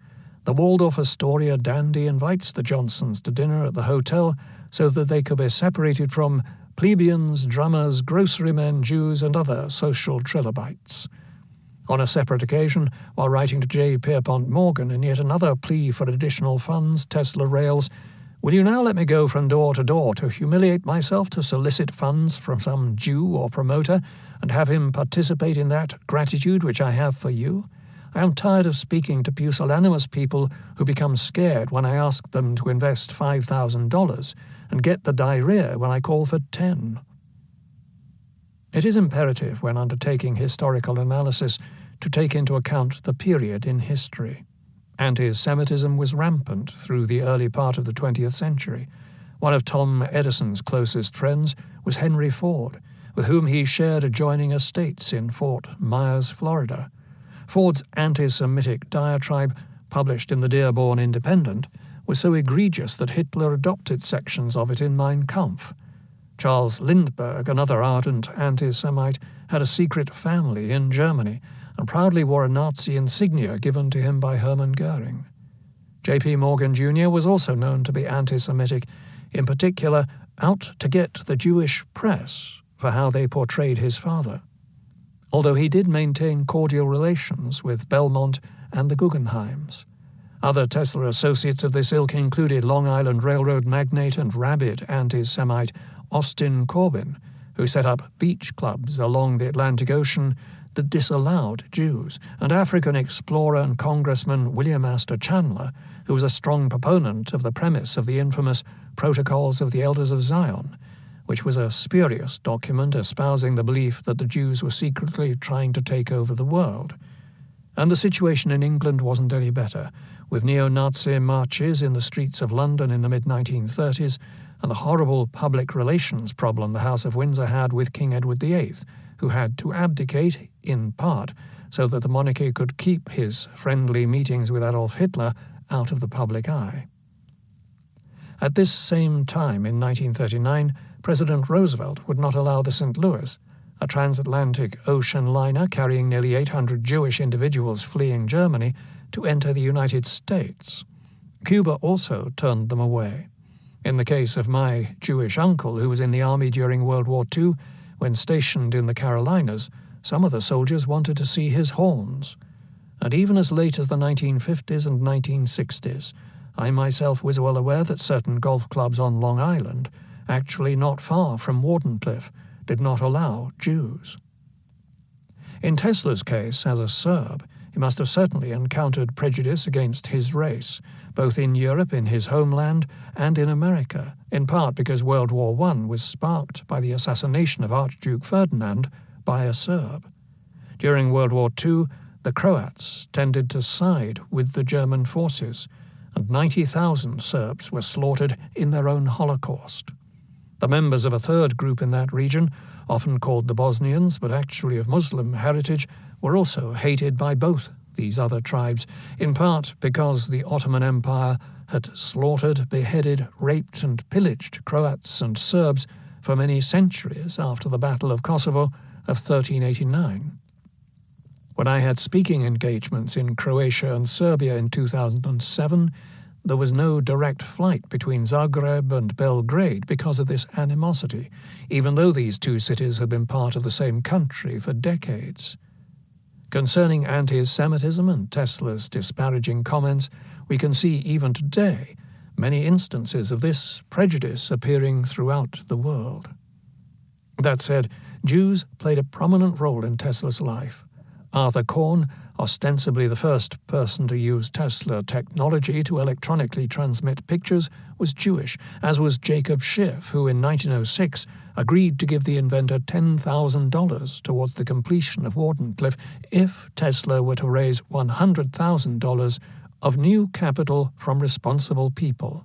the Waldorf Astoria dandy invites the Johnsons to dinner at the hotel so that they could be separated from plebeians, drummers, grocerymen, Jews, and other social trilobites. On a separate occasion, while writing to J. Pierpont Morgan in yet another plea for additional funds, Tesla rails, "Will you now let me go from door to humiliate myself to solicit funds from some Jew or promoter and have him participate in that gratitude which I have for you? I am tired of speaking to pusillanimous people who become scared when I ask them to invest $5,000 and get the diarrhea when I call for 10. It is imperative, when undertaking historical analysis, to take into account the period in history. Anti-Semitism was rampant through the early part of the 20th century. One of Tom Edison's closest friends was Henry Ford, with whom he shared adjoining estates in Fort Myers, Florida. Ford's anti-Semitic diatribe, published in the Dearborn Independent, was so egregious that Hitler adopted sections of it in Mein Kampf. Charles Lindbergh, another ardent anti-Semite, had a secret family in Germany and proudly wore a Nazi insignia given to him by Hermann Goering. J.P. Morgan Jr. was also known to be anti-Semitic, in particular out to get the Jewish press for how they portrayed his father, although he did maintain cordial relations with Belmont and the Guggenheims. Other Tesla associates of this ilk included Long Island Railroad magnate and rabid anti-Semite Austin Corbin, who set up beach clubs along the Atlantic Ocean that disallowed Jews, and African explorer and Congressman William Astor Chandler, who was a strong proponent of the premise of the infamous Protocols of the Elders of Zion, which was a spurious document espousing the belief that the Jews were secretly trying to take over the world. And the situation in England wasn't any better, with neo-Nazi marches in the streets of London in the mid-1930s, and the horrible public relations problem the House of Windsor had with King Edward VIII, who had to abdicate, in part, so that the monarchy could keep his friendly meetings with Adolf Hitler out of the public eye. At this same time, in 1939, President Roosevelt would not allow the St. Louis, a transatlantic ocean liner carrying nearly 800 Jewish individuals fleeing Germany, to enter the United States. Cuba also turned them away. In the case of my Jewish uncle, who was in the army during World War II, when stationed in the Carolinas, some of the soldiers wanted to see his horns. And even as late as the 1950s and 1960s, I myself was well aware that certain golf clubs on Long Island, actually not far from Wardenclyffe, did not allow Jews. In Tesla's case, as a Serb, he must have certainly encountered prejudice against his race, both in Europe, in his homeland, and in America, in part because World War I was sparked by the assassination of Archduke Ferdinand by a Serb. During World War II, the Croats tended to side with the German forces, and 90,000 Serbs were slaughtered in their own Holocaust. The members of a third group in that region, often called the Bosnians but actually of Muslim heritage, were also hated by both these other tribes, in part because the Ottoman Empire had slaughtered, beheaded, raped and pillaged Croats and Serbs for many centuries after the Battle of Kosovo of 1389. When I had speaking engagements in Croatia and Serbia in 2007, there was no direct flight between Zagreb and Belgrade because of this animosity, even though these two cities had been part of the same country for decades. Concerning anti-Semitism and Tesla's disparaging comments, we can see even today many instances of this prejudice appearing throughout the world. That said, Jews played a prominent role in Tesla's life. Arthur Korn, ostensibly the first person to use Tesla technology to electronically transmit pictures, was Jewish, as was Jacob Schiff, who in 1906 agreed to give the inventor $10,000 towards the completion of Wardenclyffe if Tesla were to raise $100,000 of new capital from responsible people.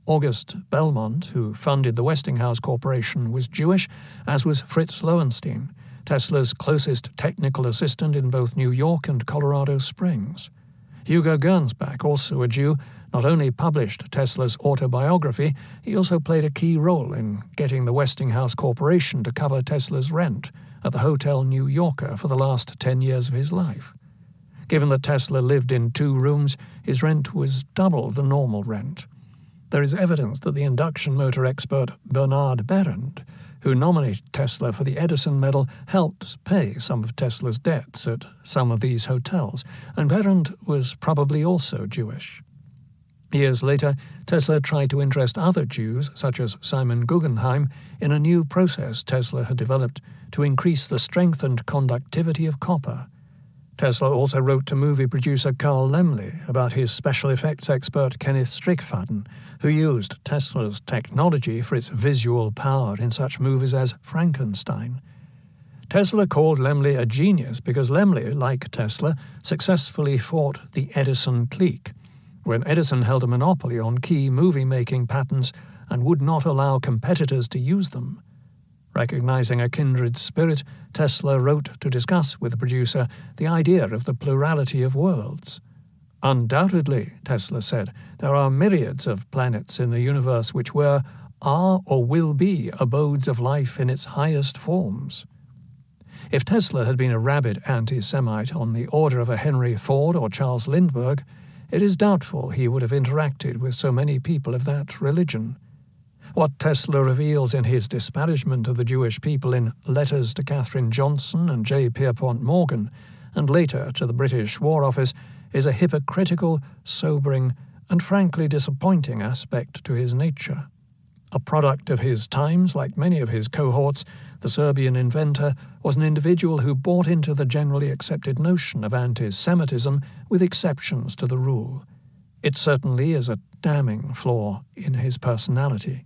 August Belmont, who funded the Westinghouse Corporation, was Jewish, as was Fritz Lowenstein, Tesla's closest technical assistant in both New York and Colorado Springs. Hugo Gernsback, also a Jew, not only published Tesla's autobiography, he also played a key role in getting the Westinghouse Corporation to cover Tesla's rent at the Hotel New Yorker for the last 10 years of his life. Given that Tesla lived in 2 rooms, his rent was double the normal rent. There is evidence that the induction motor expert Bernard Behrend, who nominated Tesla for the Edison Medal, helped pay some of Tesla's debts at some of these hotels, and Behrend was probably also Jewish. Years later, Tesla tried to interest other Jews, such as Simon Guggenheim, in a new process Tesla had developed to increase the strength and conductivity of copper. Tesla also wrote to movie producer Carl Laemmle about his special effects expert Kenneth Strickfaden, who used Tesla's technology for its visual power in such movies as Frankenstein. Tesla called Laemmle a genius because Laemmle, like Tesla, successfully fought the Edison clique, when Edison held a monopoly on key movie-making patents and would not allow competitors to use them. Recognizing a kindred spirit, Tesla wrote to discuss with the producer the idea of the plurality of worlds. Undoubtedly, Tesla said, there are myriads of planets in the universe which were, are, or will be abodes of life in its highest forms. If Tesla had been a rabid anti-Semite on the order of a Henry Ford or Charles Lindbergh, it is doubtful he would have interacted with so many people of that religion. What Tesla reveals in his disparagement of the Jewish people in letters to Katherine Johnson and J. Pierpont Morgan, and later to the British War Office, is a hypocritical, sobering, and frankly disappointing aspect to his nature. A product of his times, like many of his cohorts, the Serbian inventor was an individual who bought into the generally accepted notion of anti-Semitism with exceptions to the rule. It certainly is a damning flaw in his personality.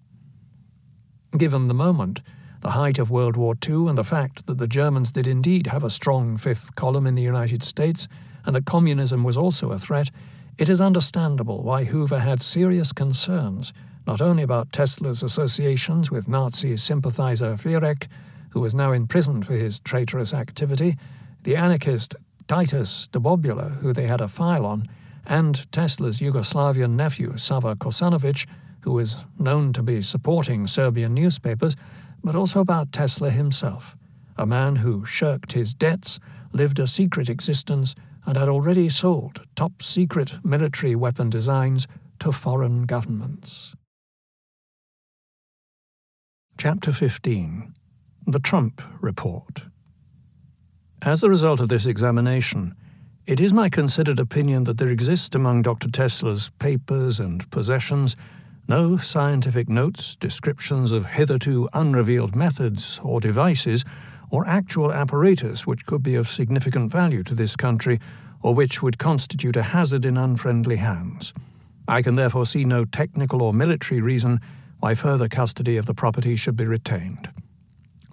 Given the moment, the height of World War II, and the fact that the Germans did indeed have a strong fifth column in the United States, and that communism was also a threat, it is understandable why Hoover had serious concerns, not only about Tesla's associations with Nazi sympathizer Vierek, who was now in prison for his traitorous activity, the anarchist Titus de Bobula, who they had a file on, and Tesla's Yugoslavian nephew Sava Kosanovic, who was known to be supporting Serbian newspapers, but also about Tesla himself, a man who shirked his debts, lived a secret existence, and had already sold top-secret military weapon designs to foreign governments. Chapter 15. The Trump Report. As a result of this examination, it is my considered opinion that there exists among Dr. Tesla's papers and possessions no scientific notes, descriptions of hitherto unrevealed methods or devices, or actual apparatus which could be of significant value to this country, or which would constitute a hazard in unfriendly hands. I can therefore see no technical or military reason why further custody of the property should be retained.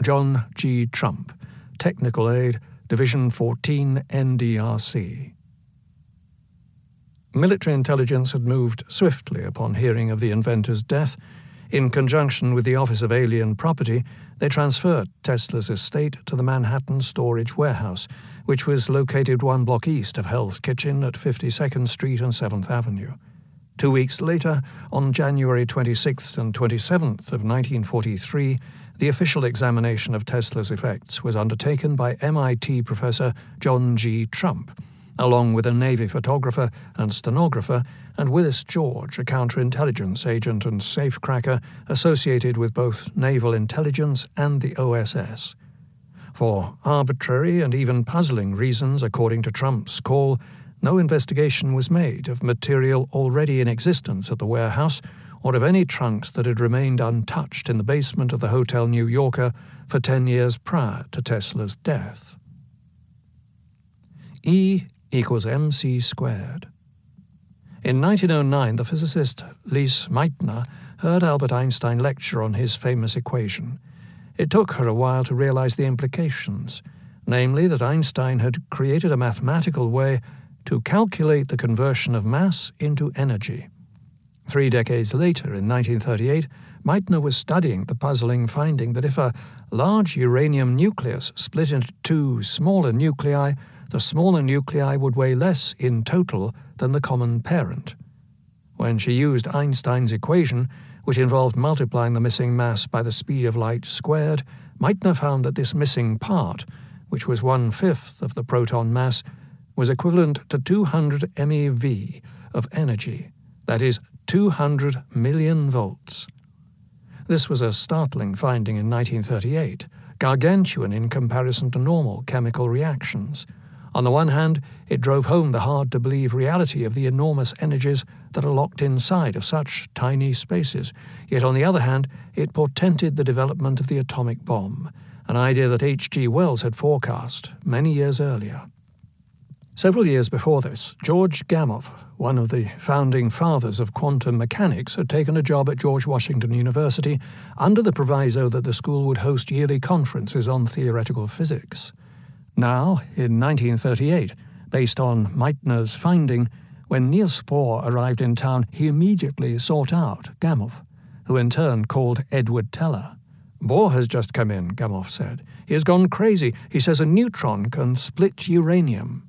John G. Trump, Technical Aid, Division 14, NDRC. Military intelligence had moved swiftly upon hearing of the inventor's death. In conjunction with the Office of Alien Property, they transferred Tesla's estate to the Manhattan Storage Warehouse, which was located 1 block east of Hell's Kitchen at 52nd Street and 7th Avenue. 2 weeks later, on January 26th and 27th of 1943, the official examination of Tesla's effects was undertaken by MIT professor John G. Trump, along with a Navy photographer and stenographer, and Willis George, a counterintelligence agent and safecracker associated with both naval intelligence and the OSS. For arbitrary and even puzzling reasons, according to Trump's call, no investigation was made of material already in existence at the warehouse, or of any trunks that had remained untouched in the basement of the Hotel New Yorker for 10 years prior to Tesla's death. E equals mc squared. In 1909, the physicist Lise Meitner heard Albert Einstein lecture on his famous equation. It took her a while to realize the implications, namely that Einstein had created a mathematical way to calculate the conversion of mass into energy. 3 decades later, in 1938, Meitner was studying the puzzling finding that if a large uranium nucleus split into 2 smaller nuclei, the smaller nuclei would weigh less in total than the common parent. When she used Einstein's equation, which involved multiplying the missing mass by the speed of light squared, Meitner found that this missing part, which was 1/5 of the proton mass, was equivalent to 200 MeV of energy, that is, 200 million volts. This was a startling finding in 1938, gargantuan in comparison to normal chemical reactions. On the one hand, it drove home the hard-to-believe reality of the enormous energies that are locked inside of such tiny spaces. Yet on the other hand, it portended the development of the atomic bomb, an idea that H.G. Wells had forecast many years earlier. Several years before this, George Gamow, one of the founding fathers of quantum mechanics, had taken a job at George Washington University under the proviso that the school would host yearly conferences on theoretical physics. Now, in 1938, based on Meitner's finding, when Niels Bohr arrived in town, he immediately sought out Gamow, who in turn called Edward Teller. "Bohr has just come in," Gamow said. "He has gone crazy. He says a neutron can split uranium."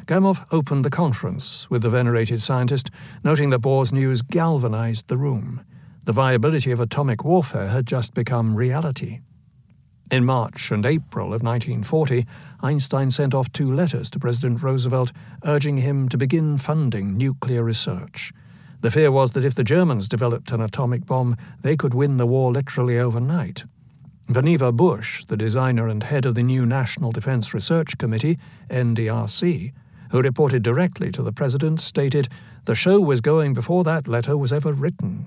Gamow opened the conference with the venerated scientist, noting that Bohr's news galvanized the room. The viability of atomic warfare had just become reality. In March and April of 1940, Einstein sent off 2 letters to President Roosevelt urging him to begin funding nuclear research. The fear was that if the Germans developed an atomic bomb, they could win the war literally overnight. Vannevar Bush, the designer and head of the new National Defense Research Committee, NDRC, who reported directly to the president, stated, "The show was going before that letter was ever written."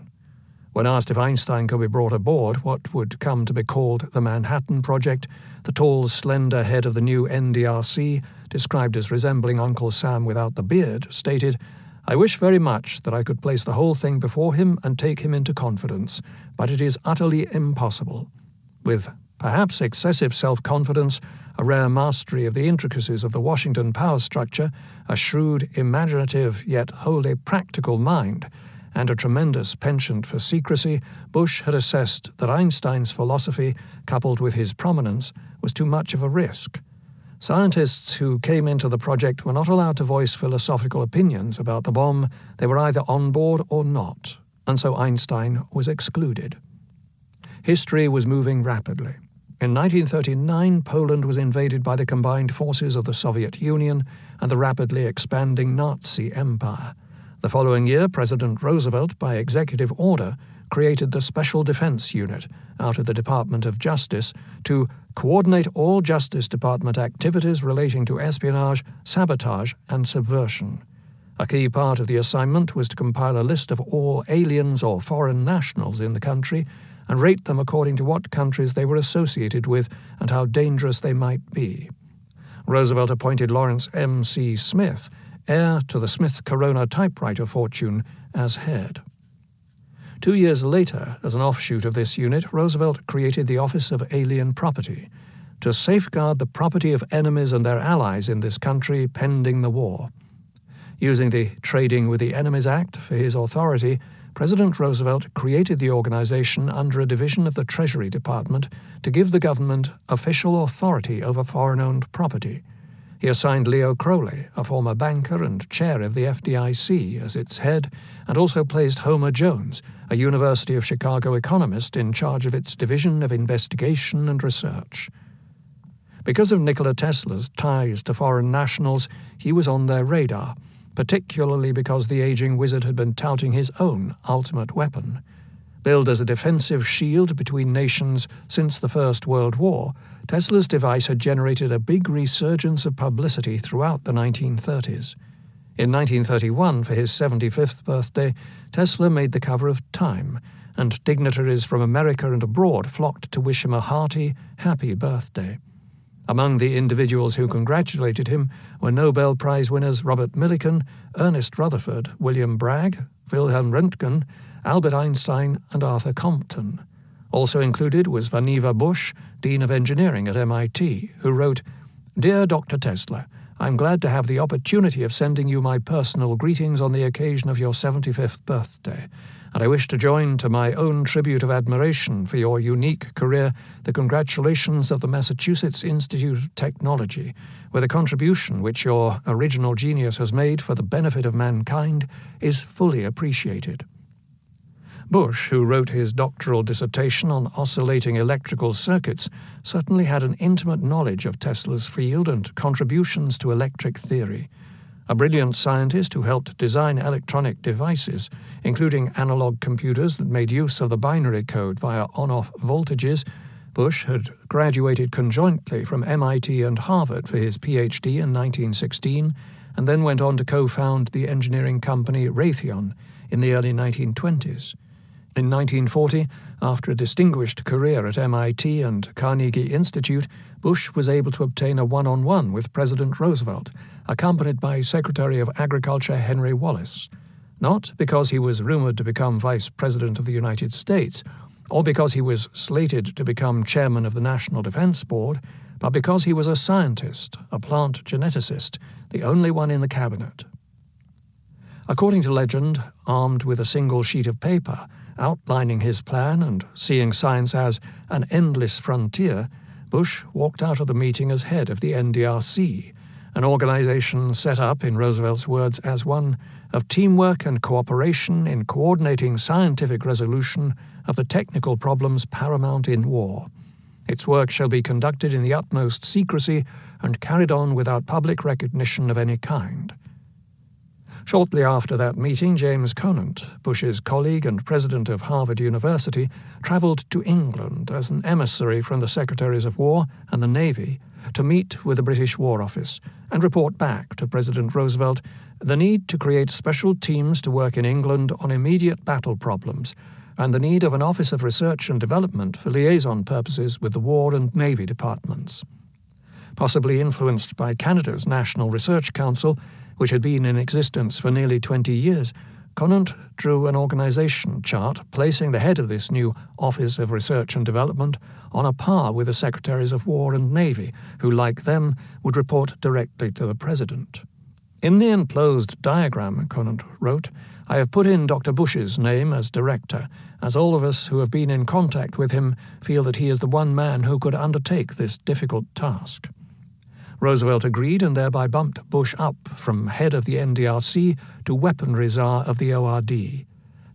When asked if Einstein could be brought aboard what would come to be called the Manhattan Project, the tall, slender head of the new NDRC, described as resembling Uncle Sam without the beard, stated, "I wish very much that I could place the whole thing before him and take him into confidence, but it is utterly impossible." With perhaps excessive self-confidence, a rare mastery of the intricacies of the Washington power structure, a shrewd, imaginative, yet wholly practical mind, and a tremendous penchant for secrecy, Bush had assessed that Einstein's philosophy, coupled with his prominence, was too much of a risk. Scientists who came into the project were not allowed to voice philosophical opinions about the bomb. They were either on board or not, and so Einstein was excluded. History was moving rapidly. In 1939, Poland was invaded by the combined forces of the Soviet Union and the rapidly expanding Nazi Empire. The following year, President Roosevelt, by executive order, created the Special Defense Unit out of the Department of Justice to coordinate all Justice Department activities relating to espionage, sabotage, and subversion. A key part of the assignment was to compile a list of all aliens or foreign nationals in the country and rate them according to what countries they were associated with and how dangerous they might be. Roosevelt appointed Lawrence M.C. Smith, heir to the Smith Corona typewriter fortune, as head. 2 years later, as an offshoot of this unit, Roosevelt created the Office of Alien Property to safeguard the property of enemies and their allies in this country pending the war. Using the Trading with the Enemies Act for his authority, President Roosevelt created the organization under a division of the Treasury Department to give the government official authority over foreign-owned property. He assigned Leo Crowley, a former banker and chair of the FDIC, as its head, and also placed Homer Jones, a University of Chicago economist, in charge of its Division of Investigation and Research. Because of Nikola Tesla's ties to foreign nationals, he was on their radar, particularly because the aging wizard had been touting his own ultimate weapon. Billed as a defensive shield between nations since the First World War, Tesla's device had generated a big resurgence of publicity throughout the 1930s. In 1931, for his 75th birthday, Tesla made the cover of Time, and dignitaries from America and abroad flocked to wish him a hearty, happy birthday. Among the individuals who congratulated him were Nobel Prize winners Robert Millikan, Ernest Rutherford, William Bragg, Wilhelm Röntgen, Albert Einstein, and Arthur Compton. Also included was Vannevar Bush, Dean of Engineering at MIT, who wrote, "Dear Dr. Tesla, I'm glad to have the opportunity of sending you my personal greetings on the occasion of your 75th birthday, and I wish to join to my own tribute of admiration for your unique career the congratulations of the Massachusetts Institute of Technology, where the contribution which your original genius has made for the benefit of mankind is fully appreciated. Bush, who wrote his doctoral dissertation on oscillating electrical circuits, certainly had an intimate knowledge of Tesla's field and contributions to electric theory. A brilliant scientist who helped design electronic devices, including analog computers that made use of the binary code via on-off voltages, Bush had graduated conjointly from MIT and Harvard for his PhD in 1916, and then went on to co-found the engineering company Raytheon in the early 1920s. In 1940, after a distinguished career at MIT and Carnegie Institute, Bush was able to obtain a one-on-one with President Roosevelt, accompanied by Secretary of Agriculture Henry Wallace, not because he was rumored to become Vice President of the United States, or because he was slated to become Chairman of the National Defense Board, but because he was a scientist, a plant geneticist, the only one in the cabinet. According to legend, armed with a single sheet of paper, outlining his plan and seeing science as an endless frontier, Bush walked out of the meeting as head of the NDRC, an organization set up, in Roosevelt's words, as one of teamwork and cooperation in coordinating scientific resolution of the technical problems paramount in war. Its work shall be conducted in the utmost secrecy and carried on without public recognition of any kind. Shortly after that meeting, James Conant, Bush's colleague and president of Harvard University, traveled to England as an emissary from the Secretaries of War and the Navy to meet with the British War Office and report back to President Roosevelt the need to create special teams to work in England on immediate battle problems and the need of an Office of Research and Development for liaison purposes with the War and Navy departments. Possibly influenced by Canada's National Research Council, which had been in existence for nearly 20 years, Conant drew an organization chart placing the head of this new Office of Research and Development on a par with the Secretaries of War and Navy, who, like them, would report directly to the President. In the enclosed diagram, Conant wrote, I have put in Dr. Bush's name as director, as all of us who have been in contact with him feel that he is the one man who could undertake this difficult task. Roosevelt agreed and thereby bumped Bush up from head of the NDRC to weaponry czar of the ORD.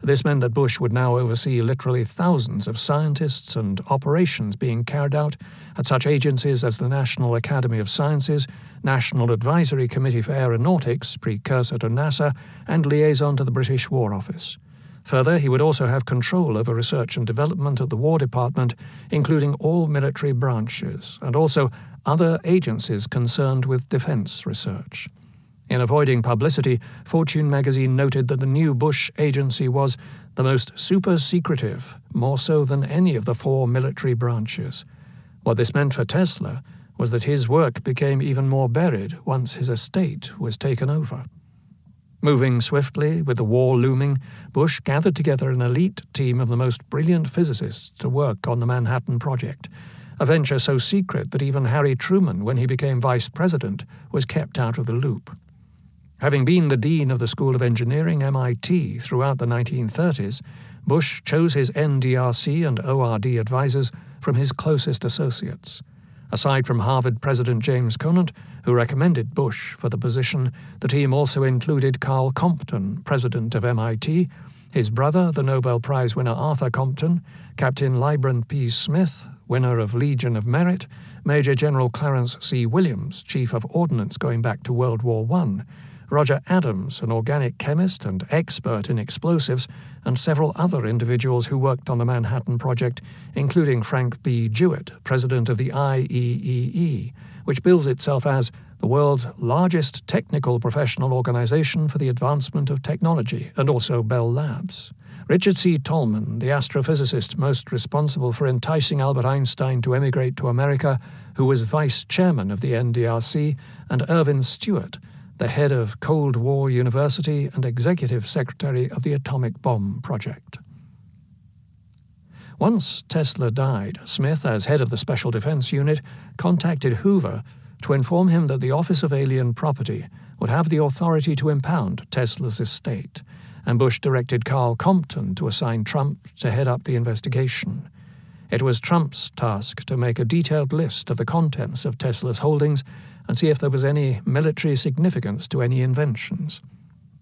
This meant that Bush would now oversee literally thousands of scientists and operations being carried out at such agencies as the National Academy of Sciences, National Advisory Committee for Aeronautics, precursor to NASA, and liaison to the British War Office. Further, he would also have control over research and development at the War Department, including all military branches, and also other agencies concerned with defense research. In avoiding publicity, Fortune magazine noted that the new Bush agency was the most super-secretive, more so than any of the 4 military branches. What this meant for Tesla was that his work became even more buried once his estate was taken over. Moving swiftly, with the war looming, Bush gathered together an elite team of the most brilliant physicists to work on the Manhattan Project, a venture so secret that even Harry Truman, when he became vice president, was kept out of the loop. Having been the dean of the School of Engineering, MIT, throughout the 1930s, Bush chose his NDRC and ORD advisors from his closest associates. Aside from Harvard President James Conant, who recommended Bush for the position, the team also included Carl Compton, president of MIT, his brother, the Nobel Prize winner Arthur Compton, Captain Lybrand P. Smith, winner of Legion of Merit, Major General Clarence C. Williams, Chief of Ordnance going back to World War I, Roger Adams, an organic chemist and expert in explosives, and several other individuals who worked on the Manhattan Project, including Frank B. Jewett, president of the IEEE, which bills itself as the world's largest technical professional organization for the advancement of technology, and also Bell Labs. Richard C. Tolman, the astrophysicist most responsible for enticing Albert Einstein to emigrate to America, who was vice chairman of the NDRC, and Irvin Stewart, the head of Cold War University and executive secretary of the Atomic Bomb Project. Once Tesla died, Smith, as head of the Special Defense Unit, contacted Hoover to inform him that the Office of Alien Property would have the authority to impound Tesla's estate, and Bush directed Carl Compton to assign Trump to head up the investigation. It was Trump's task to make a detailed list of the contents of Tesla's holdings and see if there was any military significance to any inventions.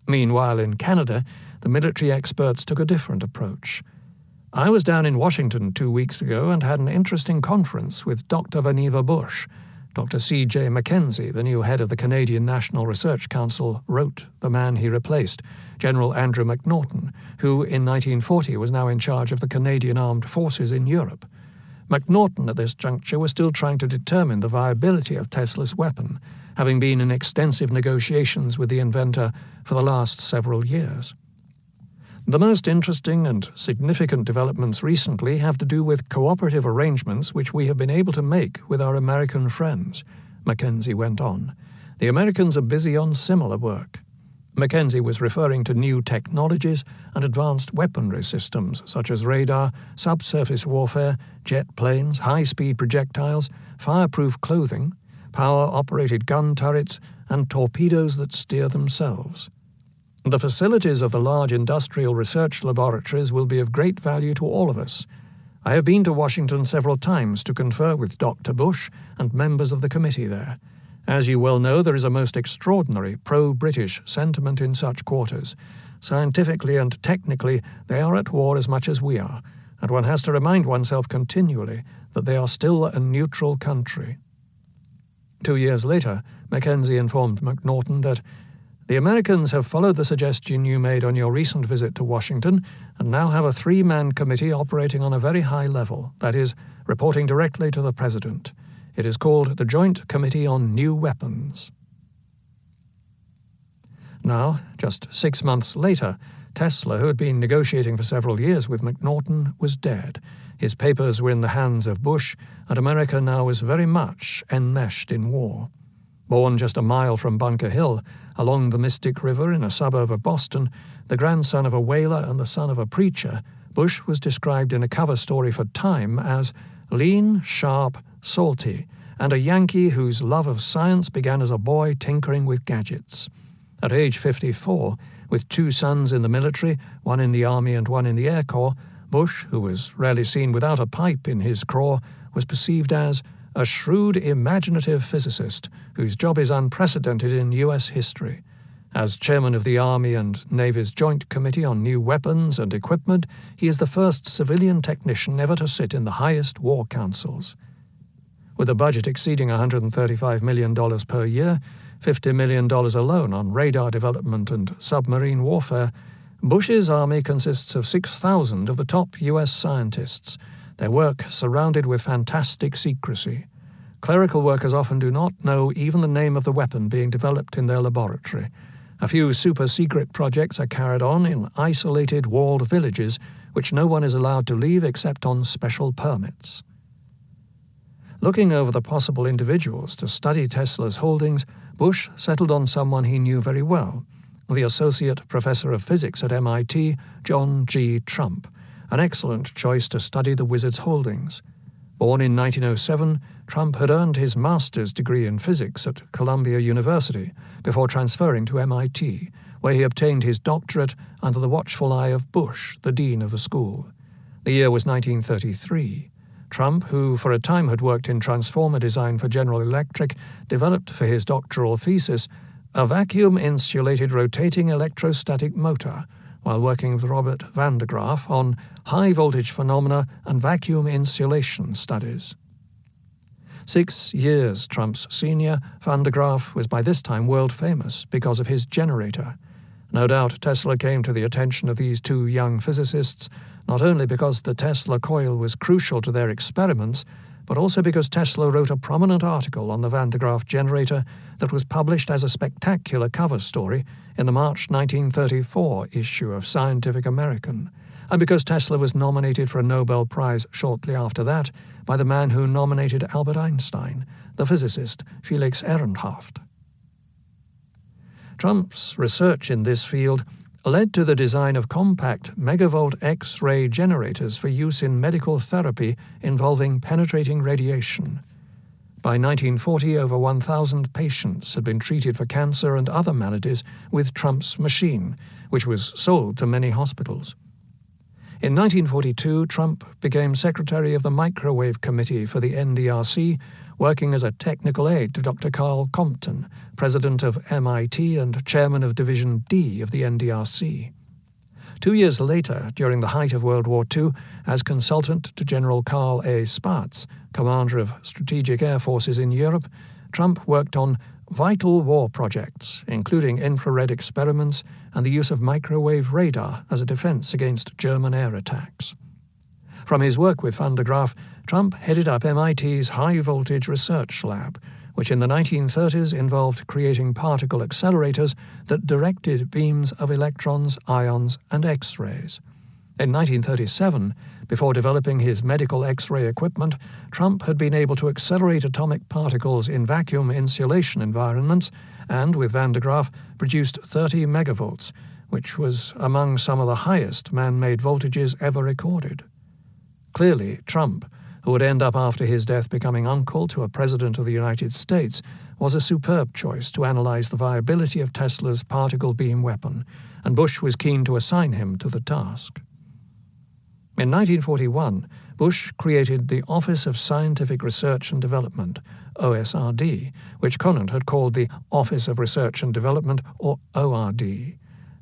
Meanwhile, in Canada, the military experts took a different approach. I was down in Washington 2 weeks ago and had an interesting conference with Dr. Vannevar Bush. Dr. C.J. Mackenzie, the new head of the Canadian National Research Council, wrote the man he replaced, General Andrew McNaughton, who in 1940 was now in charge of the Canadian Armed Forces in Europe. McNaughton at this juncture was still trying to determine the viability of Tesla's weapon, having been in extensive negotiations with the inventor for the last several years. The most interesting and significant developments recently have to do with cooperative arrangements which we have been able to make with our American friends, Mackenzie went on. The Americans are busy on similar work. Mackenzie was referring to new technologies and advanced weaponry systems such as radar, subsurface warfare, jet planes, high-speed projectiles, fireproof clothing, power-operated gun turrets, and torpedoes that steer themselves. The facilities of the large industrial research laboratories will be of great value to all of us. I have been to Washington several times to confer with Dr. Bush and members of the committee there. As you well know, there is a most extraordinary pro-British sentiment in such quarters. Scientifically and technically, they are at war as much as we are, and one has to remind oneself continually that they are still a neutral country. 2 years later, Mackenzie informed McNaughton that the Americans have followed the suggestion you made on your recent visit to Washington and now have a 3-man committee operating on a very high level, that is, reporting directly to the President. It is called the Joint Committee on New Weapons. Now, just 6 months later, Tesla, who had been negotiating for several years with McNaughton, was dead. His papers were in the hands of Bush, and America now was very much enmeshed in war. Born just a mile from Bunker Hill, along the Mystic River in a suburb of Boston, the grandson of a whaler and the son of a preacher, Bush was described in a cover story for Time as lean, sharp, salty, and a Yankee whose love of science began as a boy tinkering with gadgets. At age 54, with 2 sons in the military, one in the Army and one in the Air Corps, Bush, who was rarely seen without a pipe in his craw, was perceived as a shrewd, imaginative physicist whose job is unprecedented in U.S. history. As chairman of the Army and Navy's Joint Committee on New Weapons and Equipment, he is the first civilian technician ever to sit in the highest war councils. With a budget exceeding $135 million per year, $50 million alone on radar development and submarine warfare, Bush's army consists of 6,000 of the top U.S. scientists, their work surrounded with fantastic secrecy. Clerical workers often do not know even the name of the weapon being developed in their laboratory. A few super-secret projects are carried on in isolated walled villages which no one is allowed to leave except on special permits. Looking over the possible individuals to study Tesla's holdings, Bush settled on someone he knew very well, the Associate Professor of Physics at MIT, John G. Trump, an excellent choice to study the wizard's holdings. Born in 1907, Trump had earned his master's degree in physics at Columbia University before transferring to MIT, where he obtained his doctorate under the watchful eye of Bush, the dean of the school. The year was 1933. Trump, who for a time had worked in transformer design for General Electric, developed for his doctoral thesis a vacuum-insulated rotating electrostatic motor, while working with Robert Van de Graaff on high-voltage phenomena and vacuum insulation studies. 6 years Trump's senior, Van de Graaff was by this time world-famous because of his generator. No doubt Tesla came to the attention of these 2 young physicists, not only because the Tesla coil was crucial to their experiments, but also because Tesla wrote a prominent article on the Van de Graaff generator that was published as a spectacular cover story in the March 1934 issue of Scientific American, and because Tesla was nominated for a Nobel Prize shortly after that by the man who nominated Albert Einstein, the physicist Felix Ehrenhaft. Trump's research in this field led to the design of compact megavolt X-ray generators for use in medical therapy involving penetrating radiation. By 1940, over 1,000 patients had been treated for cancer and other maladies with Trump's machine, which was sold to many hospitals. In 1942, Trump became secretary of the Microwave Committee for the NDRC, working as a technical aide to Dr. Carl Compton, president of MIT and chairman of Division D of the NDRC. 2 years later, during the height of World War II, as consultant to General Carl A. Spaatz, commander of strategic air forces in Europe, Trump worked on vital war projects, including infrared experiments and the use of microwave radar as a defense against German air attacks. From his work with Van de Graaff, Trump headed up MIT's high-voltage research lab, which in the 1930s involved creating particle accelerators that directed beams of electrons, ions, and X-rays. In 1937, before developing his medical X-ray equipment, Trump had been able to accelerate atomic particles in vacuum insulation environments and, with Van de Graaff, produced 30 megavolts, which was among some of the highest man-made voltages ever recorded. Clearly, Trump, who would end up after his death becoming uncle to a president of the United States, was a superb choice to analyze the viability of Tesla's particle beam weapon, and Bush was keen to assign him to the task. In 1941, Bush created the Office of Scientific Research and Development, OSRD, which Conant had called the Office of Research and Development, or ORD,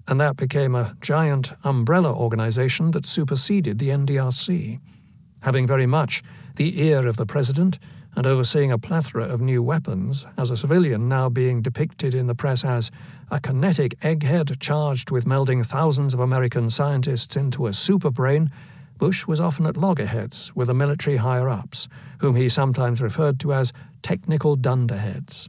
and that became a giant umbrella organization that superseded the NDRC. Having very much the ear of the president and overseeing a plethora of new weapons, as a civilian now being depicted in the press as a kinetic egghead charged with melding thousands of American scientists into a superbrain, Bush was often at loggerheads with the military higher-ups, whom he sometimes referred to as technical dunderheads.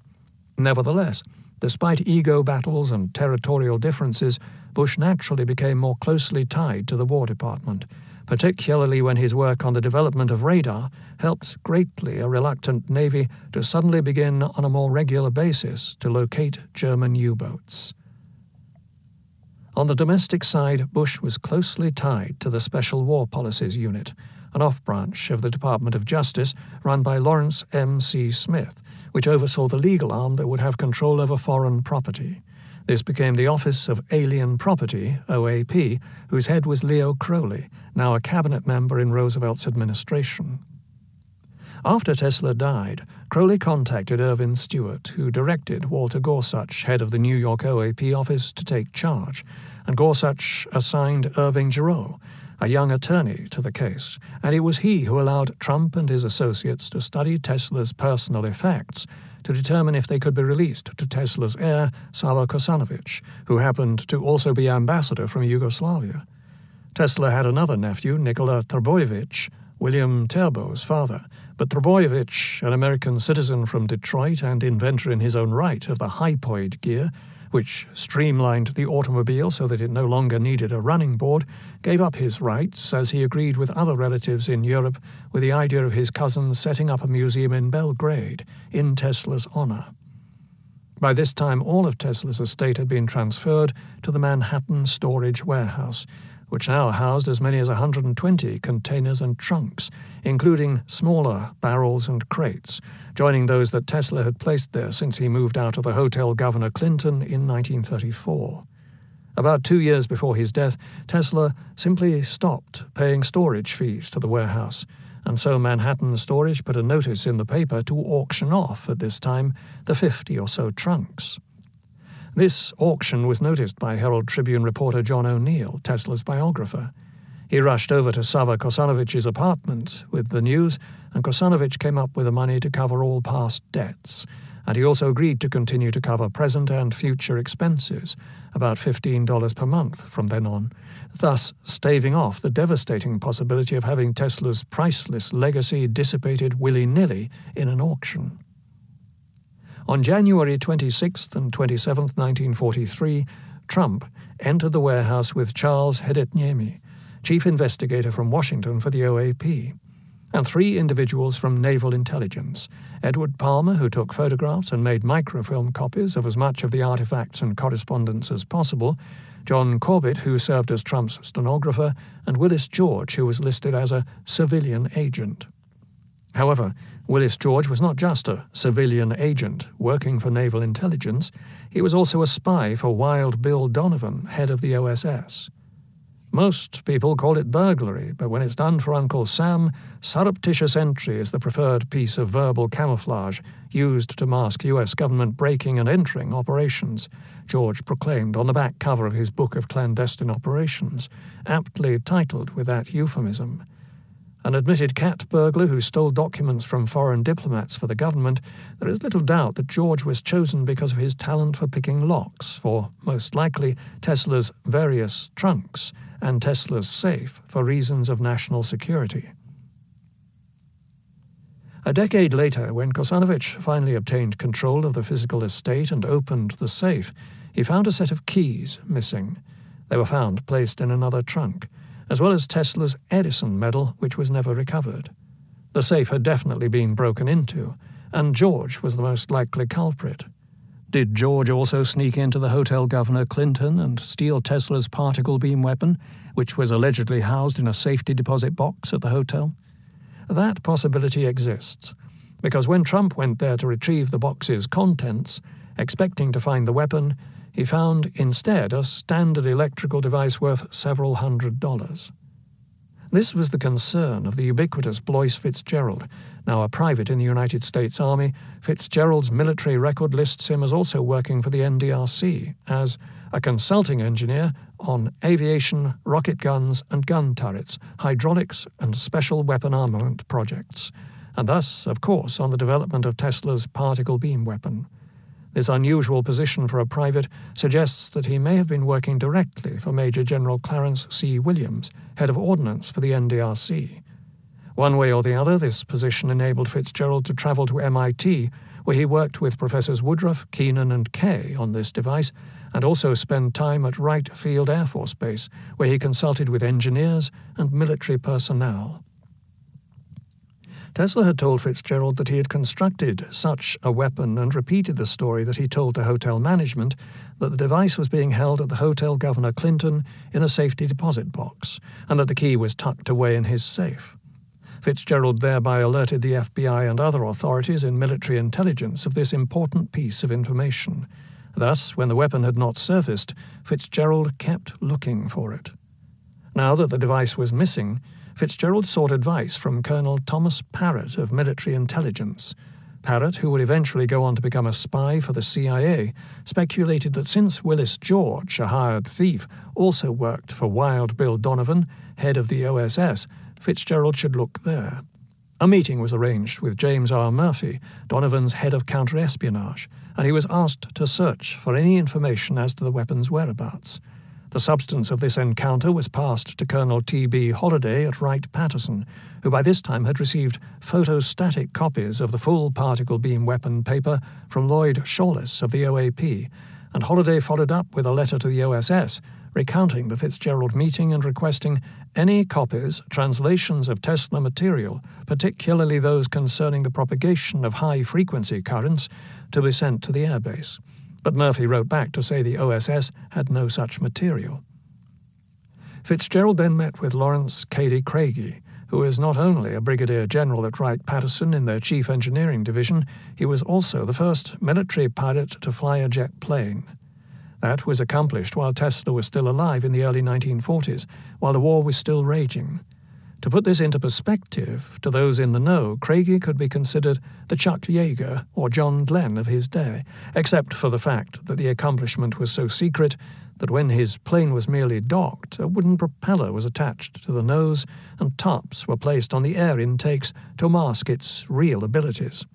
Nevertheless, despite ego battles and territorial differences, Bush naturally became more closely tied to the War Department, particularly when his work on the development of radar helped greatly a reluctant Navy to suddenly begin on a more regular basis to locate German U-boats. On the domestic side, Bush was closely tied to the Special War Policies Unit, an off-branch of the Department of Justice run by Lawrence M.C. Smith, which oversaw the legal arm that would have control over foreign property. This became the Office of Alien Property, OAP, whose head was Leo Crowley, now a cabinet member in Roosevelt's administration. After Tesla died, Crowley contacted Irvin Stewart, who directed Walter Gorsuch, head of the New York OAP office, to take charge, and Gorsuch assigned Irving Giroux, a young attorney, to the case, and it was he who allowed Trump and his associates to study Tesla's personal effects to determine if they could be released to Tesla's heir, Sava Kosanovich, who happened to also be ambassador from Yugoslavia. Tesla had another nephew, Nikola Trbojevic, William Terbo's father, but Trbojevic, an American citizen from Detroit and inventor in his own right of the hypoid gear, which streamlined the automobile so that it no longer needed a running board, gave up his rights as he agreed with other relatives in Europe with the idea of his cousin setting up a museum in Belgrade in Tesla's honor. By this time, all of Tesla's estate had been transferred to the Manhattan Storage Warehouse, which now housed as many as 120 containers and trunks, including smaller barrels and crates, joining those that Tesla had placed there since he moved out of the Hotel Governor Clinton in 1934. About 2 years before his death, Tesla simply stopped paying storage fees to the warehouse, and so Manhattan Storage put a notice in the paper to auction off, at this time, the 50 or so trunks. This auction was noticed by Herald Tribune reporter John O'Neill, Tesla's biographer. He rushed over to Sava Kosanovich's apartment with the news, and Kosanovich came up with the money to cover all past debts, and he also agreed to continue to cover present and future expenses, about $15 per month from then on, thus staving off the devastating possibility of having Tesla's priceless legacy dissipated willy-nilly in an auction. On January 26th and 27th, 1943, Trump entered the warehouse with Charles Hedetniemi, chief investigator from Washington for the OAP, and 3 individuals from Naval Intelligence, Edward Palmer, who took photographs and made microfilm copies of as much of the artifacts and correspondence as possible, John Corbett, who served as Trump's stenographer, and Willis George, who was listed as a civilian agent. However, Willis George was not just a civilian agent working for naval intelligence, he was also a spy for Wild Bill Donovan, head of the OSS. Most people call it burglary, but when it's done for Uncle Sam, surreptitious entry is the preferred piece of verbal camouflage used to mask U.S. government breaking and entering operations, George proclaimed on the back cover of his book of clandestine operations, aptly titled with that euphemism. An admitted cat burglar who stole documents from foreign diplomats for the government, there is little doubt that George was chosen because of his talent for picking locks for, most likely, Tesla's various trunks and Tesla's safe for reasons of national security. A decade later, when Kosanovich finally obtained control of the physical estate and opened the safe, he found a set of keys missing. They were found placed in another trunk, as well as Tesla's Edison medal, which was never recovered. The safe had definitely been broken into, and George was the most likely culprit. Did George also sneak into the Hotel Governor Clinton and steal Tesla's particle beam weapon, which was allegedly housed in a safety deposit box at the hotel? That possibility exists, because when Trump went there to retrieve the box's contents, expecting to find the weapon, he found instead a standard electrical device worth several $100s. This was the concern of the ubiquitous Blois Fitzgerald. Now a private in the United States Army, Fitzgerald's military record lists him as also working for the NDRC as a consulting engineer on aviation, rocket guns and gun turrets, hydraulics and special weapon armament projects, and thus, of course, on the development of Tesla's particle beam weapon. This unusual position for a private suggests that he may have been working directly for Major General Clarence C. Williams, head of ordnance for the NDRC. One way or the other, this position enabled Fitzgerald to travel to MIT, where he worked with Professors Woodruff, Keenan, and Kay on this device, and also spend time at Wright Field Air Force Base, where he consulted with engineers and military personnel. Tesla had told Fitzgerald that he had constructed such a weapon and repeated the story that he told to hotel management, that the device was being held at the Hotel Governor Clinton in a safety deposit box, and that the key was tucked away in his safe. Fitzgerald thereby alerted the FBI and other authorities in military intelligence of this important piece of information. Thus, when the weapon had not surfaced, Fitzgerald kept looking for it. Now that the device was missing, Fitzgerald sought advice from Colonel Thomas Parrott of military intelligence. Parrott, who would eventually go on to become a spy for the CIA, speculated that since Willis George, a hired thief, also worked for Wild Bill Donovan, head of the OSS, Fitzgerald should look there. A meeting was arranged with James R. Murphy, Donovan's head of counterespionage, and he was asked to search for any information as to the weapon's whereabouts. The substance of this encounter was passed to Colonel T.B. Holliday at Wright-Patterson, who by this time had received photostatic copies of the full particle beam weapon paper from Lloyd Shawless of the OAP, and Holliday followed up with a letter to the OSS recounting the Fitzgerald meeting and requesting any copies, translations of Tesla material, particularly those concerning the propagation of high-frequency currents, to be sent to the airbase. But Murphy wrote back to say the OSS had no such material. Fitzgerald then met with Lawrence Cady Craigie, who is not only a brigadier general at Wright-Patterson in their chief engineering division, he was also the first military pilot to fly a jet plane. That was accomplished while Tesla was still alive in the early 1940s, while the war was still raging. To put this into perspective, to those in the know, Craigie could be considered the Chuck Yeager or John Glenn of his day, except for the fact that the accomplishment was so secret that when his plane was merely docked, a wooden propeller was attached to the nose and tops were placed on the air intakes to mask its real abilities.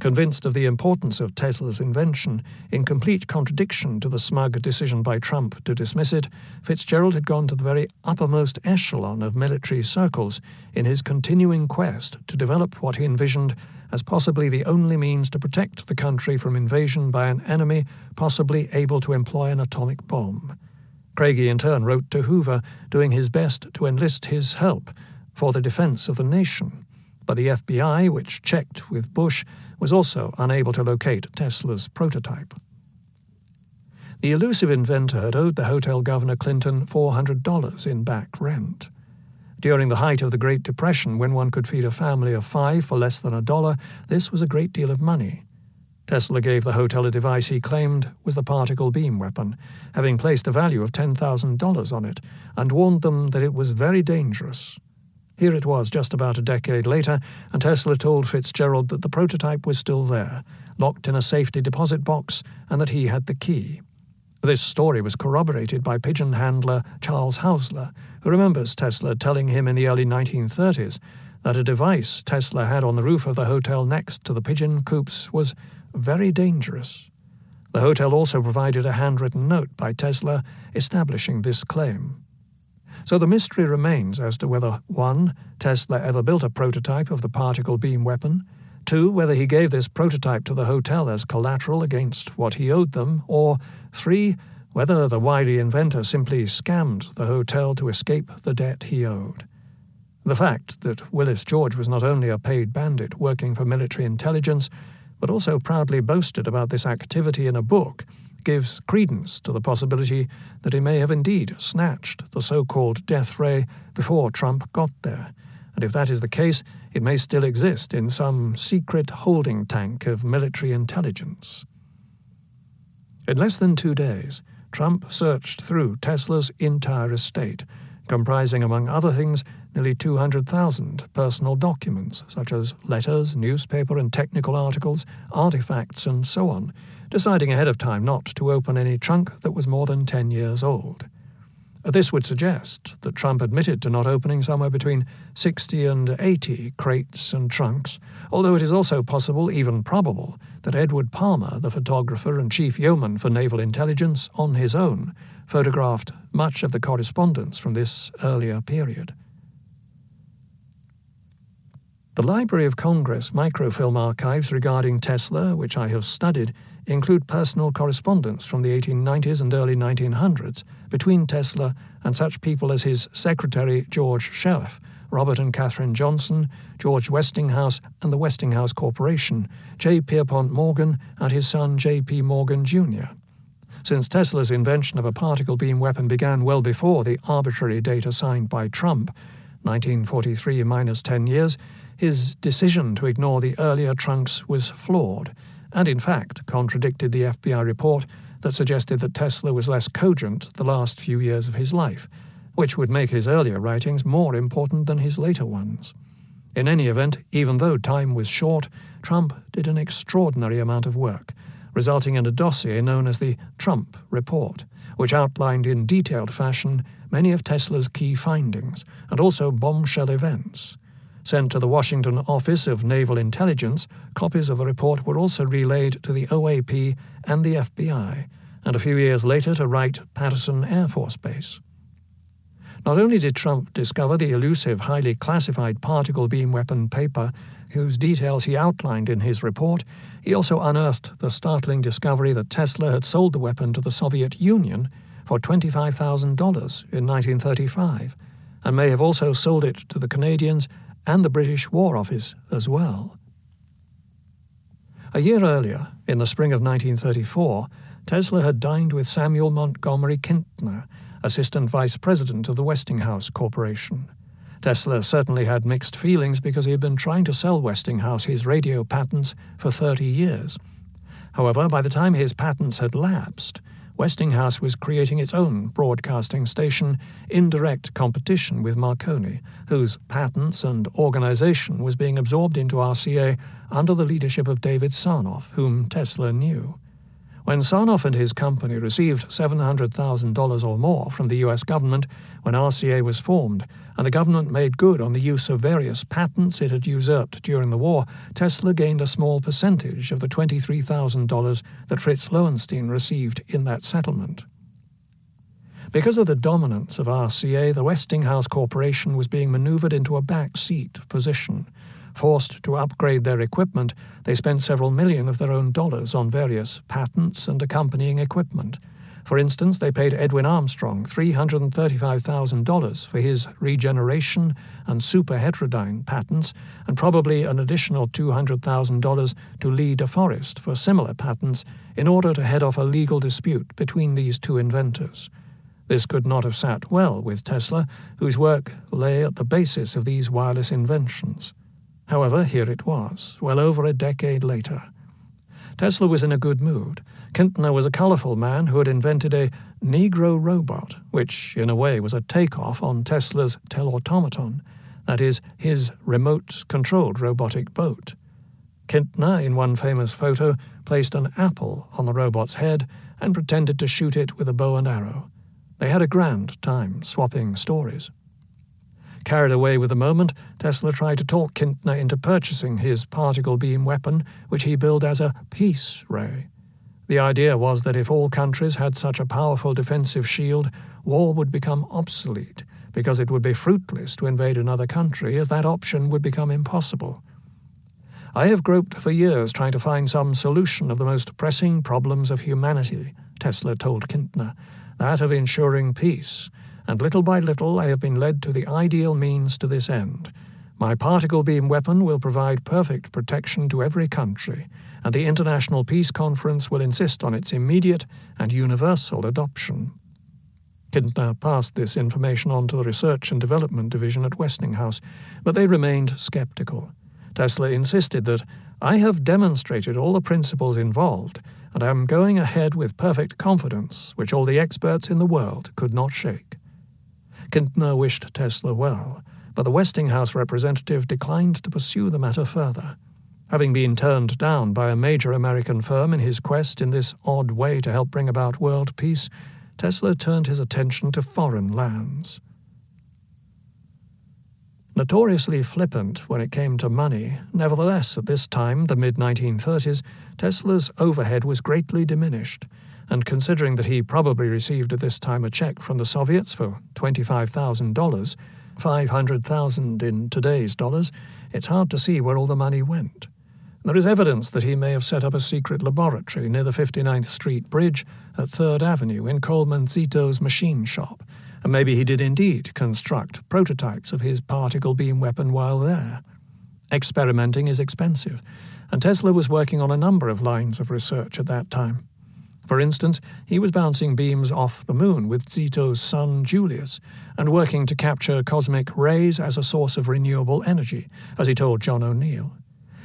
Convinced of the importance of Tesla's invention, in complete contradiction to the smug decision by Trump to dismiss it, Fitzgerald had gone to the very uppermost echelon of military circles in his continuing quest to develop what he envisioned as possibly the only means to protect the country from invasion by an enemy possibly able to employ an atomic bomb. Craigie in turn wrote to Hoover, doing his best to enlist his help for the defense of the nation. But the FBI, which checked with Bush, was also unable to locate Tesla's prototype. The elusive inventor had owed the Hotel Governor Clinton $400 in back rent. During the height of the Great Depression, when one could feed a family of 5 for less than $1, this was a great deal of money. Tesla gave the hotel a device he claimed was the particle beam weapon, having placed a value of $10,000 on it, and warned them that it was very dangerous. Here it was just about a decade later, and Tesla told Fitzgerald that the prototype was still there, locked in a safety deposit box, and that he had the key. This story was corroborated by pigeon handler Charles Hausler, who remembers Tesla telling him in the early 1930s that a device Tesla had on the roof of the hotel next to the pigeon coops was very dangerous. The hotel also provided a handwritten note by Tesla establishing this claim. So the mystery remains as to whether 1. Tesla ever built a prototype of the particle beam weapon, 2. whether he gave this prototype to the hotel as collateral against what he owed them, or 3. whether the wily inventor simply scammed the hotel to escape the debt he owed. The fact that Willis George was not only a paid bandit working for military intelligence, but also proudly boasted about this activity in a book, gives credence to the possibility that he may have indeed snatched the so-called death ray before Trump got there, and if that is the case, it may still exist in some secret holding tank of military intelligence. In less than 2 days, Trump searched through Tesla's entire estate, comprising, among other things, nearly 200,000 personal documents, such as letters, newspaper and technical articles, artifacts, and so on, deciding ahead of time not to open any trunk that was more than 10 years old. This would suggest that Trump admitted to not opening somewhere between 60 and 80 crates and trunks, although it is also possible, even probable, that Edward Palmer, the photographer and chief yeoman for naval intelligence, on his own, photographed much of the correspondence from this earlier period. The Library of Congress microfilm archives regarding Tesla, which I have studied, include personal correspondence from the 1890s and early 1900s between Tesla and such people as his secretary George Shelf, Robert and Catherine Johnson, George Westinghouse and the Westinghouse Corporation, J. Pierpont Morgan and his son J.P. Morgan, Jr. Since Tesla's invention of a particle beam weapon began well before the arbitrary date assigned by Trump, 1943 minus 10 years, his decision to ignore the earlier trunks was flawed, and in fact contradicted the FBI report that suggested that Tesla was less cogent the last few years of his life, which would make his earlier writings more important than his later ones. In any event, even though time was short, Trump did an extraordinary amount of work, resulting in a dossier known as the Trump Report, which outlined in detailed fashion many of Tesla's key findings, and also bombshell events. Sent to the Washington Office of Naval Intelligence, copies of the report were also relayed to the OAP and the FBI, and a few years later to Wright-Patterson Air Force Base. Not only did Trump discover the elusive, highly classified particle beam weapon paper, whose details he outlined in his report, he also unearthed the startling discovery that Tesla had sold the weapon to the Soviet Union for $25,000 in 1935, and may have also sold it to the Canadians and the British War Office as well. A year earlier, in the spring of 1934, Tesla had dined with Samuel Montgomery Kintner, Assistant Vice President of the Westinghouse Corporation. Tesla certainly had mixed feelings because he had been trying to sell Westinghouse his radio patents for 30 years. However, by the time his patents had lapsed, Westinghouse was creating its own broadcasting station in direct competition with Marconi, whose patents and organization was being absorbed into RCA under the leadership of David Sarnoff, whom Tesla knew. When Sarnoff and his company received $700,000 or more from the U.S. government when RCA was formed, and the government made good on the use of various patents it had usurped during the war, Tesla gained a small percentage of the $23,000 that Fritz Lowenstein received in that settlement. Because of the dominance of RCA, the Westinghouse Corporation was being maneuvered into a back-seat position. Forced to upgrade their equipment, they spent several million of their own dollars on various patents and accompanying equipment. For instance, they paid Edwin Armstrong $335,000 for his regeneration and superheterodyne patents, and probably an additional $200,000 to Lee DeForest for similar patents in order to head off a legal dispute between these two inventors. This could not have sat well with Tesla, whose work lay at the basis of these wireless inventions. However, here it was, well over a decade later. Tesla was in a good mood. Kintner was a colourful man who had invented a Negro robot, which, in a way, was a takeoff on Tesla's telautomaton, that is, his remote-controlled robotic boat. Kintner, in one famous photo, placed an apple on the robot's head and pretended to shoot it with a bow and arrow. They had a grand time swapping stories. Carried away with the moment, Tesla tried to talk Kintner into purchasing his particle beam weapon, which he billed as a peace ray. The idea was that if all countries had such a powerful defensive shield, war would become obsolete, because it would be fruitless to invade another country, as that option would become impossible. "I have groped for years trying to find some solution of the most pressing problems of humanity," Tesla told Kintner, "that of ensuring peace, and little by little I have been led to the ideal means to this end. My particle beam weapon will provide perfect protection to every country, and the International Peace Conference will insist on its immediate and universal adoption." Kintner passed this information on to the Research and Development Division at Westinghouse, but they remained skeptical. Tesla insisted that, "I have demonstrated all the principles involved, and I am going ahead with perfect confidence, which all the experts in the world could not shake." Kintner wished Tesla well, but the Westinghouse representative declined to pursue the matter further. Having been turned down by a major American firm in his quest in this odd way to help bring about world peace, Tesla turned his attention to foreign lands. Notoriously flippant when it came to money, nevertheless, at this time, the mid-1930s, Tesla's overhead was greatly diminished, and considering that he probably received at this time a check from the Soviets for $25,000, $500,000 in today's dollars, it's hard to see where all the money went. There is evidence that he may have set up a secret laboratory near the 59th Street Bridge at 3rd Avenue in Coleman Zito's machine shop, and maybe he did indeed construct prototypes of his particle beam weapon while there. Experimenting is expensive, and Tesla was working on a number of lines of research at that time. For instance, he was bouncing beams off the moon with Zito's son Julius, and working to capture cosmic rays as a source of renewable energy, as he told John O'Neill.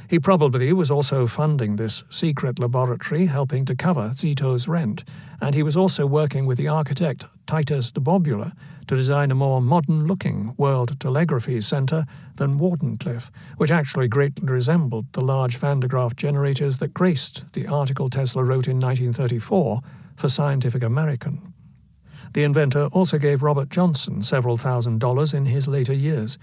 He probably was also funding this secret laboratory, helping to cover Zito's rent, and he was also working with the architect Titus de Bobula to design a more modern-looking World Telegraphy Center than Wardenclyffe, which actually greatly resembled the large Van de Graaff generators that graced the article Tesla wrote in 1934 for Scientific American. The inventor also gave Robert Johnson several $1,000s in his later years,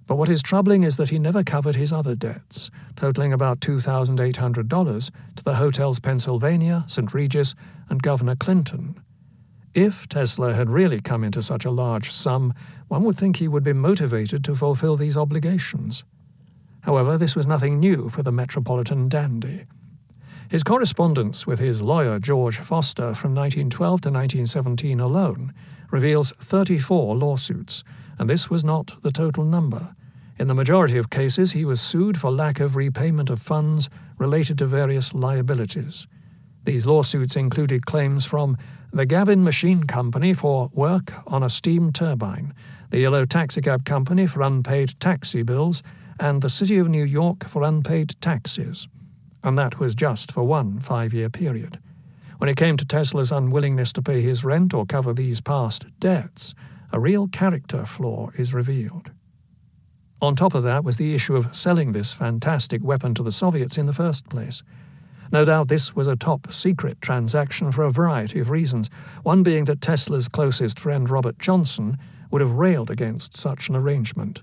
but what is troubling is that he never covered his other debts, totaling about $2,800 to the Hotels Pennsylvania, St. Regis, and Governor Clinton. If Tesla had really come into such a large sum, one would think he would be motivated to fulfill these obligations. However, this was nothing new for the metropolitan dandy. His correspondence with his lawyer George Foster from 1912 to 1917 alone reveals 34 lawsuits, and this was not the total number. In the majority of cases, he was sued for lack of repayment of funds related to various liabilities. These lawsuits included claims from the Gavin Machine Company for work on a steam turbine, the Yellow Taxicab Company for unpaid taxi bills, and the City of New York for unpaid taxes. And that was just for one 5-year period. When it came to Tesla's unwillingness to pay his rent or cover these past debts, a real character flaw is revealed. On top of that was the issue of selling this fantastic weapon to the Soviets in the first place. No doubt this was a top-secret transaction for a variety of reasons, one being that Tesla's closest friend Robert Johnson would have railed against such an arrangement.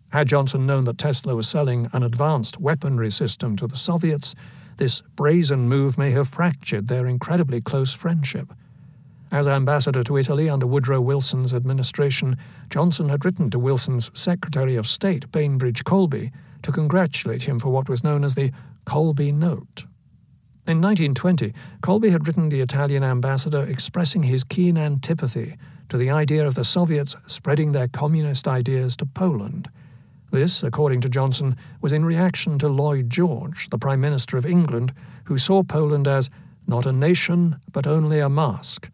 Had Johnson known that Tesla was selling an advanced weaponry system to the Soviets, this brazen move may have fractured their incredibly close friendship. As ambassador to Italy under Woodrow Wilson's administration, Johnson had written to Wilson's Secretary of State, Bainbridge Colby, to congratulate him for what was known as the Colby Note. In 1920, Colby had written the Italian ambassador expressing his keen antipathy to the idea of the Soviets spreading their communist ideas to Poland. This, according to Johnson, was in reaction to Lloyd George, the Prime Minister of England, who saw Poland as not a nation but only a mask,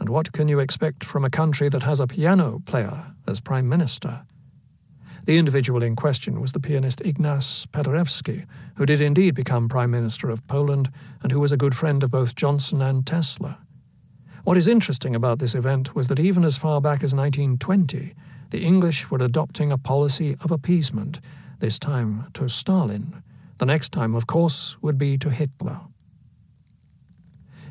And what can you expect from a country that has a piano player as prime minister? The individual in question was the pianist Ignaz Paderewski, who did indeed become Prime Minister of Poland and who was a good friend of both Johnson and Tesla. What is interesting about this event was that even as far back as 1920, the English were adopting a policy of appeasement, this time to Stalin. The next time, of course, would be to Hitler.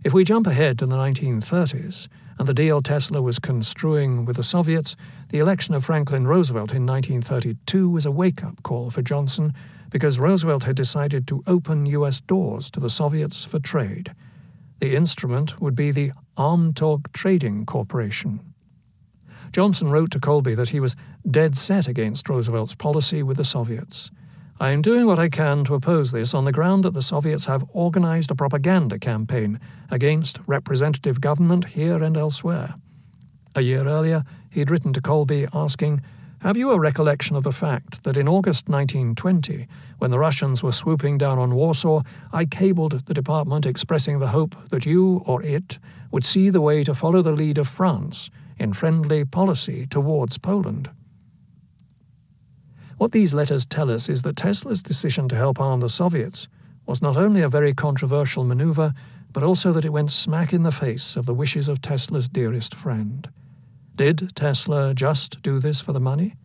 If we jump ahead to the 1930s, and the deal Tesla was construing with the Soviets, the election of Franklin Roosevelt in 1932 was a wake-up call for Johnson because Roosevelt had decided to open U.S. doors to the Soviets for trade. The instrument would be the Armtog Trading Corporation. Johnson wrote to Colby that he was dead set against Roosevelt's policy with the Soviets. I am doing what I can to oppose this on the ground that the Soviets have organized a propaganda campaign against representative government here and elsewhere. A year earlier, he had written to Colby asking, "Have you a recollection of the fact that in August 1920, when the Russians were swooping down on Warsaw, I cabled the department expressing the hope that you or it would see the way to follow the lead of France in friendly policy towards Poland?" What these letters tell us is that Tesla's decision to help arm the Soviets was not only a very controversial maneuver, but also that it went smack in the face of the wishes of Tesla's dearest friend. Did Tesla just do this for the money?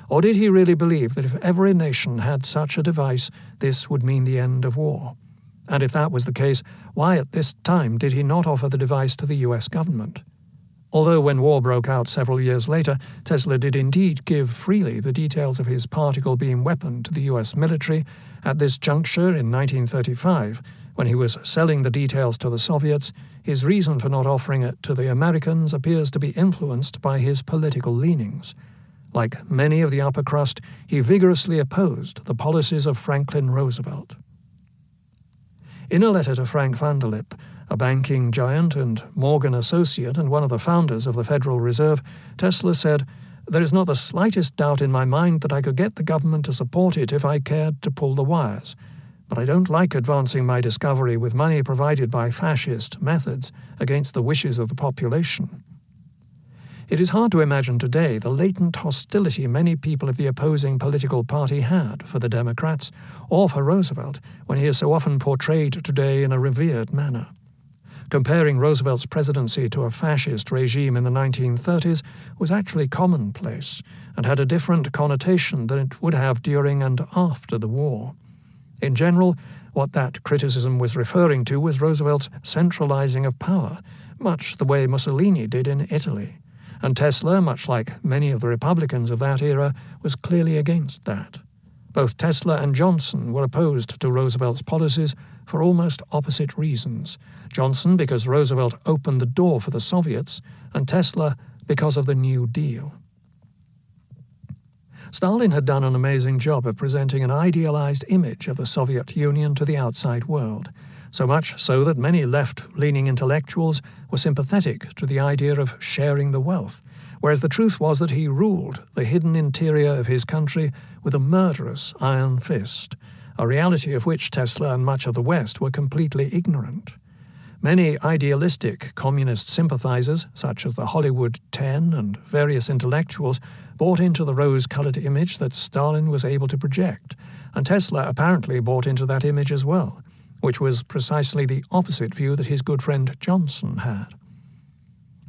Or did he really believe that if every nation had such a device, this would mean the end of war? And if that was the case, why at this time did he not offer the device to the US government? Although when war broke out several years later, Tesla did indeed give freely the details of his particle beam weapon to the US military, at this juncture in 1935, when he was selling the details to the Soviets, his reason for not offering it to the Americans appears to be influenced by his political leanings. Like many of the upper crust, he vigorously opposed the policies of Franklin Roosevelt. In a letter to Frank Vanderlip, a banking giant and Morgan associate and one of the founders of the Federal Reserve, Tesla said, "There is not the slightest doubt in my mind that I could get the government to support it if I cared to pull the wires. But I don't like advancing my discovery with money provided by fascist methods against the wishes of the population." It is hard to imagine today the latent hostility many people of the opposing political party had for the Democrats or for Roosevelt when he is so often portrayed today in a revered manner. Comparing Roosevelt's presidency to a fascist regime in the 1930s was actually commonplace and had a different connotation than it would have during and after the war. In general, what that criticism was referring to was Roosevelt's centralizing of power, much the way Mussolini did in Italy. And Tesla, much like many of the Republicans of that era, was clearly against that. Both Tesla and Johnson were opposed to Roosevelt's policies for almost opposite reasons. Johnson because Roosevelt opened the door for the Soviets, and Tesla because of the New Deal. Stalin had done an amazing job of presenting an idealized image of the Soviet Union to the outside world, so much so that many left-leaning intellectuals were sympathetic to the idea of sharing the wealth, whereas the truth was that he ruled the hidden interior of his country with a murderous iron fist, a reality of which Tesla and much of the West were completely ignorant. Many idealistic communist sympathizers, such as the Hollywood 10 and various intellectuals, bought into the rose-colored image that Stalin was able to project, and Tesla apparently bought into that image as well, which was precisely the opposite view that his good friend Johnson had.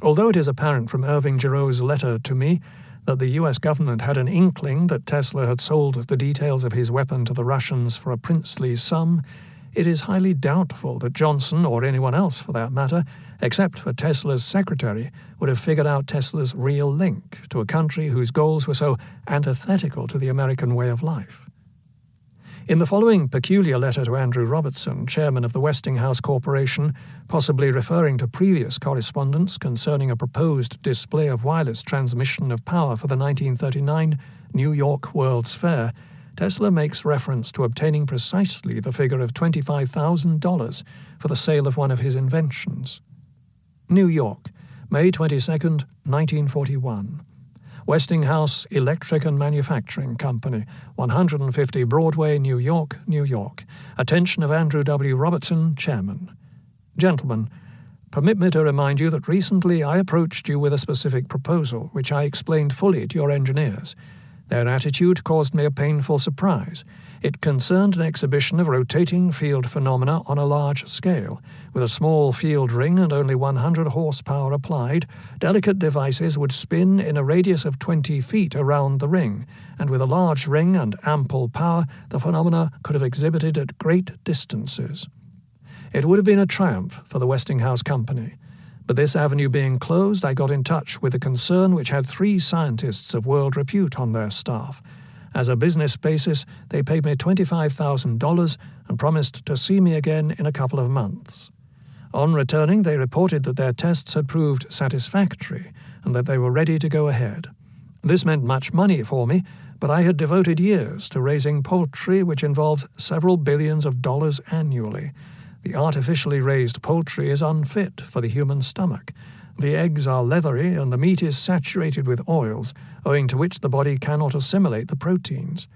Although it is apparent from Irving Giroir's letter to me that the US government had an inkling that Tesla had sold the details of his weapon to the Russians for a princely sum, it is highly doubtful that Johnson, or anyone else for that matter, except for Tesla's secretary, would have figured out Tesla's real link to a country whose goals were so antithetical to the American way of life. In the following peculiar letter to Andrew Robertson, chairman of the Westinghouse Corporation, possibly referring to previous correspondence concerning a proposed display of wireless transmission of power for the 1939 New York World's Fair, Tesla makes reference to obtaining precisely the figure of $25,000 for the sale of one of his inventions. New York, May 22, 1941. Westinghouse Electric and Manufacturing Company, 150 Broadway, New York, New York. Attention of Andrew W. Robertson, Chairman. Gentlemen, Permit me to remind you that recently I approached you with a specific proposal, which I explained fully to your engineers. Their attitude caused me a painful surprise. It concerned an exhibition of rotating field phenomena on a large scale. With a small field ring and only 100 horsepower applied, delicate devices would spin in a radius of 20 feet around the ring, and with a large ring and ample power, the phenomena could have exhibited at great distances. It would have been a triumph for the Westinghouse Company. But this avenue being closed, I got in touch with a concern which had 3 scientists of world repute on their staff. As a business basis, they paid me $25,000 and promised to see me again in a couple of months. On returning, they reported that their tests had proved satisfactory and that they were ready to go ahead. This meant much money for me, but I had devoted years to raising poultry which involves several billions of dollars annually. The artificially raised poultry is unfit for the human stomach. The eggs are leathery and the meat is saturated with oils, owing to which the body cannot assimilate the proteins.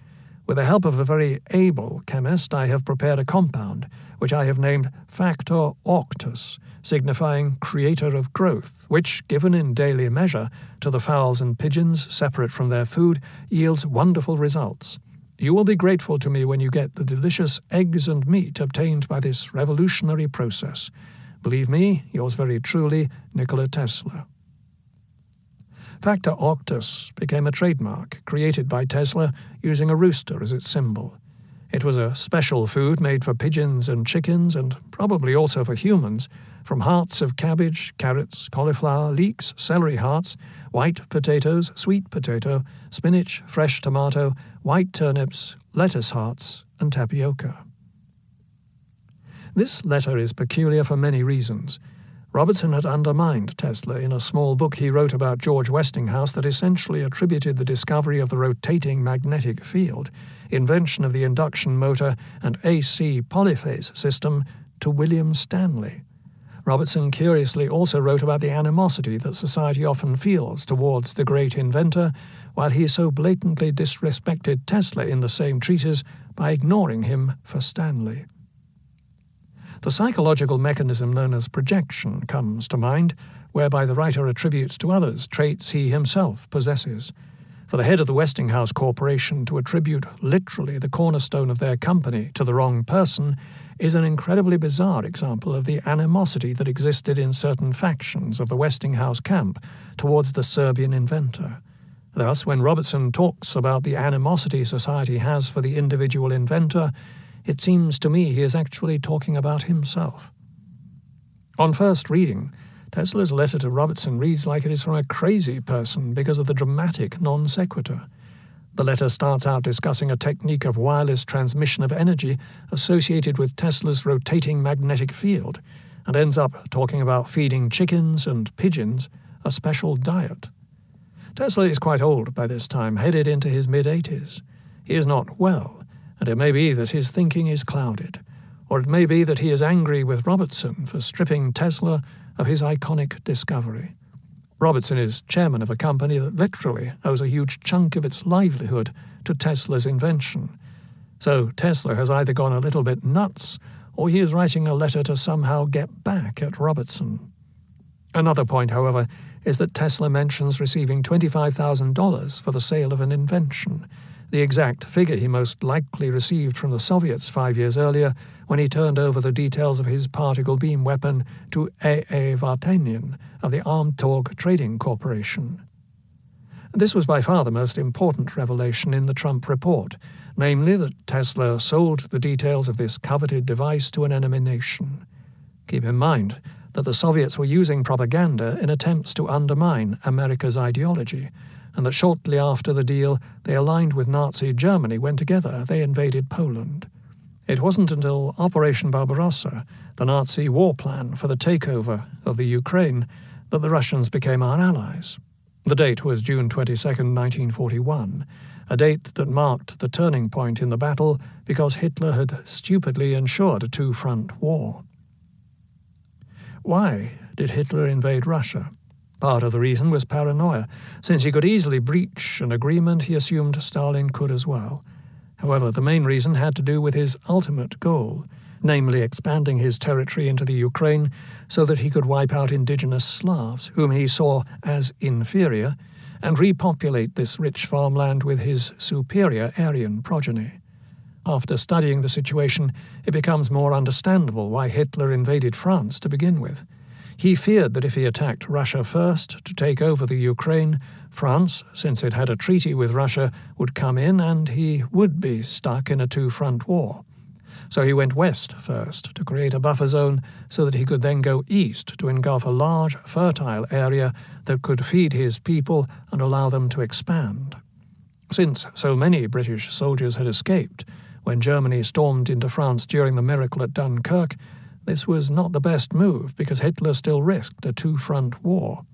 With the help of a very able chemist, I have prepared a compound, which I have named Factor Octus, signifying creator of growth, which, given in daily measure to the fowls and pigeons separate from their food, yields wonderful results. You will be grateful to me when you get the delicious eggs and meat obtained by this revolutionary process. Believe me, yours very truly, Nikola Tesla. Factor Octus became a trademark created by Tesla using a rooster as its symbol. It was a special food made for pigeons and chickens, and probably also for humans, from hearts of cabbage, carrots, cauliflower, leeks, celery hearts, white potatoes, sweet potato, spinach, fresh tomato, white turnips, lettuce hearts, and tapioca. This letter is peculiar for many reasons. Robertson had undermined Tesla in a small book he wrote about George Westinghouse that essentially attributed the discovery of the rotating magnetic field, invention of the induction motor, and AC polyphase system to William Stanley. Robertson curiously also wrote about the animosity that society often feels towards the great inventor, while he so blatantly disrespected Tesla in the same treatise by ignoring him for Stanley. The psychological mechanism known as projection comes to mind, whereby the writer attributes to others traits he himself possesses. For the head of the Westinghouse Corporation to attribute literally the cornerstone of their company to the wrong person is an incredibly bizarre example of the animosity that existed in certain factions of the Westinghouse camp towards the Serbian inventor. Thus, when Robertson talks about the animosity society has for the individual inventor, it seems to me he is actually talking about himself. On first reading, Tesla's letter to Robertson reads like it is from a crazy person because of the dramatic non sequitur. The letter starts out discussing a technique of wireless transmission of energy associated with Tesla's rotating magnetic field, and ends up talking about feeding chickens and pigeons a special diet. Tesla is quite old by this time, headed into his mid-80s. He is not well, and it may be that his thinking is clouded, or it may be that he is angry with Robertson for stripping Tesla of his iconic discovery. Robertson is chairman of a company that literally owes a huge chunk of its livelihood to Tesla's invention. So Tesla has either gone a little bit nuts, or he is writing a letter to somehow get back at Robertson. Another point, however, is that Tesla mentions receiving $25,000 for the sale of an invention, the exact figure he most likely received from the Soviets 5 years earlier when he turned over the details of his particle beam weapon to A.A. Vartanian of the Armtorg Trading Corporation. This was by far the most important revelation in the Trump report, namely that Tesla sold the details of this coveted device to an enemy nation. Keep in mind that the Soviets were using propaganda in attempts to undermine America's ideology, and that shortly after the deal they aligned with Nazi Germany when together they invaded Poland. It wasn't until Operation Barbarossa, the Nazi war plan for the takeover of the Ukraine, that the Russians became our allies. The date was June 22, 1941, a date that marked the turning point in the battle because Hitler had stupidly ensured a two-front war. Why did Hitler invade Russia? Part of the reason was paranoia. Since he could easily breach an agreement, he assumed Stalin could as well. However, the main reason had to do with his ultimate goal, namely expanding his territory into the Ukraine so that he could wipe out indigenous Slavs, whom he saw as inferior, and repopulate this rich farmland with his superior Aryan progeny. After studying the situation, it becomes more understandable why Hitler invaded France to begin with. He feared that if he attacked Russia first to take over the Ukraine, France, since it had a treaty with Russia, would come in and he would be stuck in a two-front war. So he went west first to create a buffer zone so that he could then go east to engulf a large, fertile area that could feed his people and allow them to expand. Since so many British soldiers had escaped when Germany stormed into France during the miracle at Dunkirk, this was not the best move because Hitler still risked a two-front war.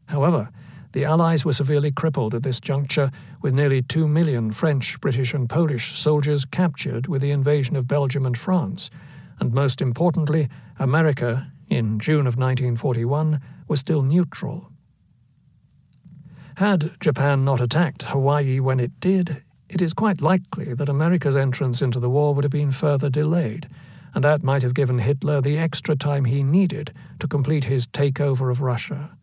However, the Allies were severely crippled at this juncture, with nearly 2 million French, British and Polish soldiers captured with the invasion of Belgium and France, and most importantly, America, in June of 1941, was still neutral. Had Japan not attacked Hawaii when it did, it is quite likely that America's entrance into the war would have been further delayed, and that might have given Hitler the extra time he needed to complete his takeover of Russia.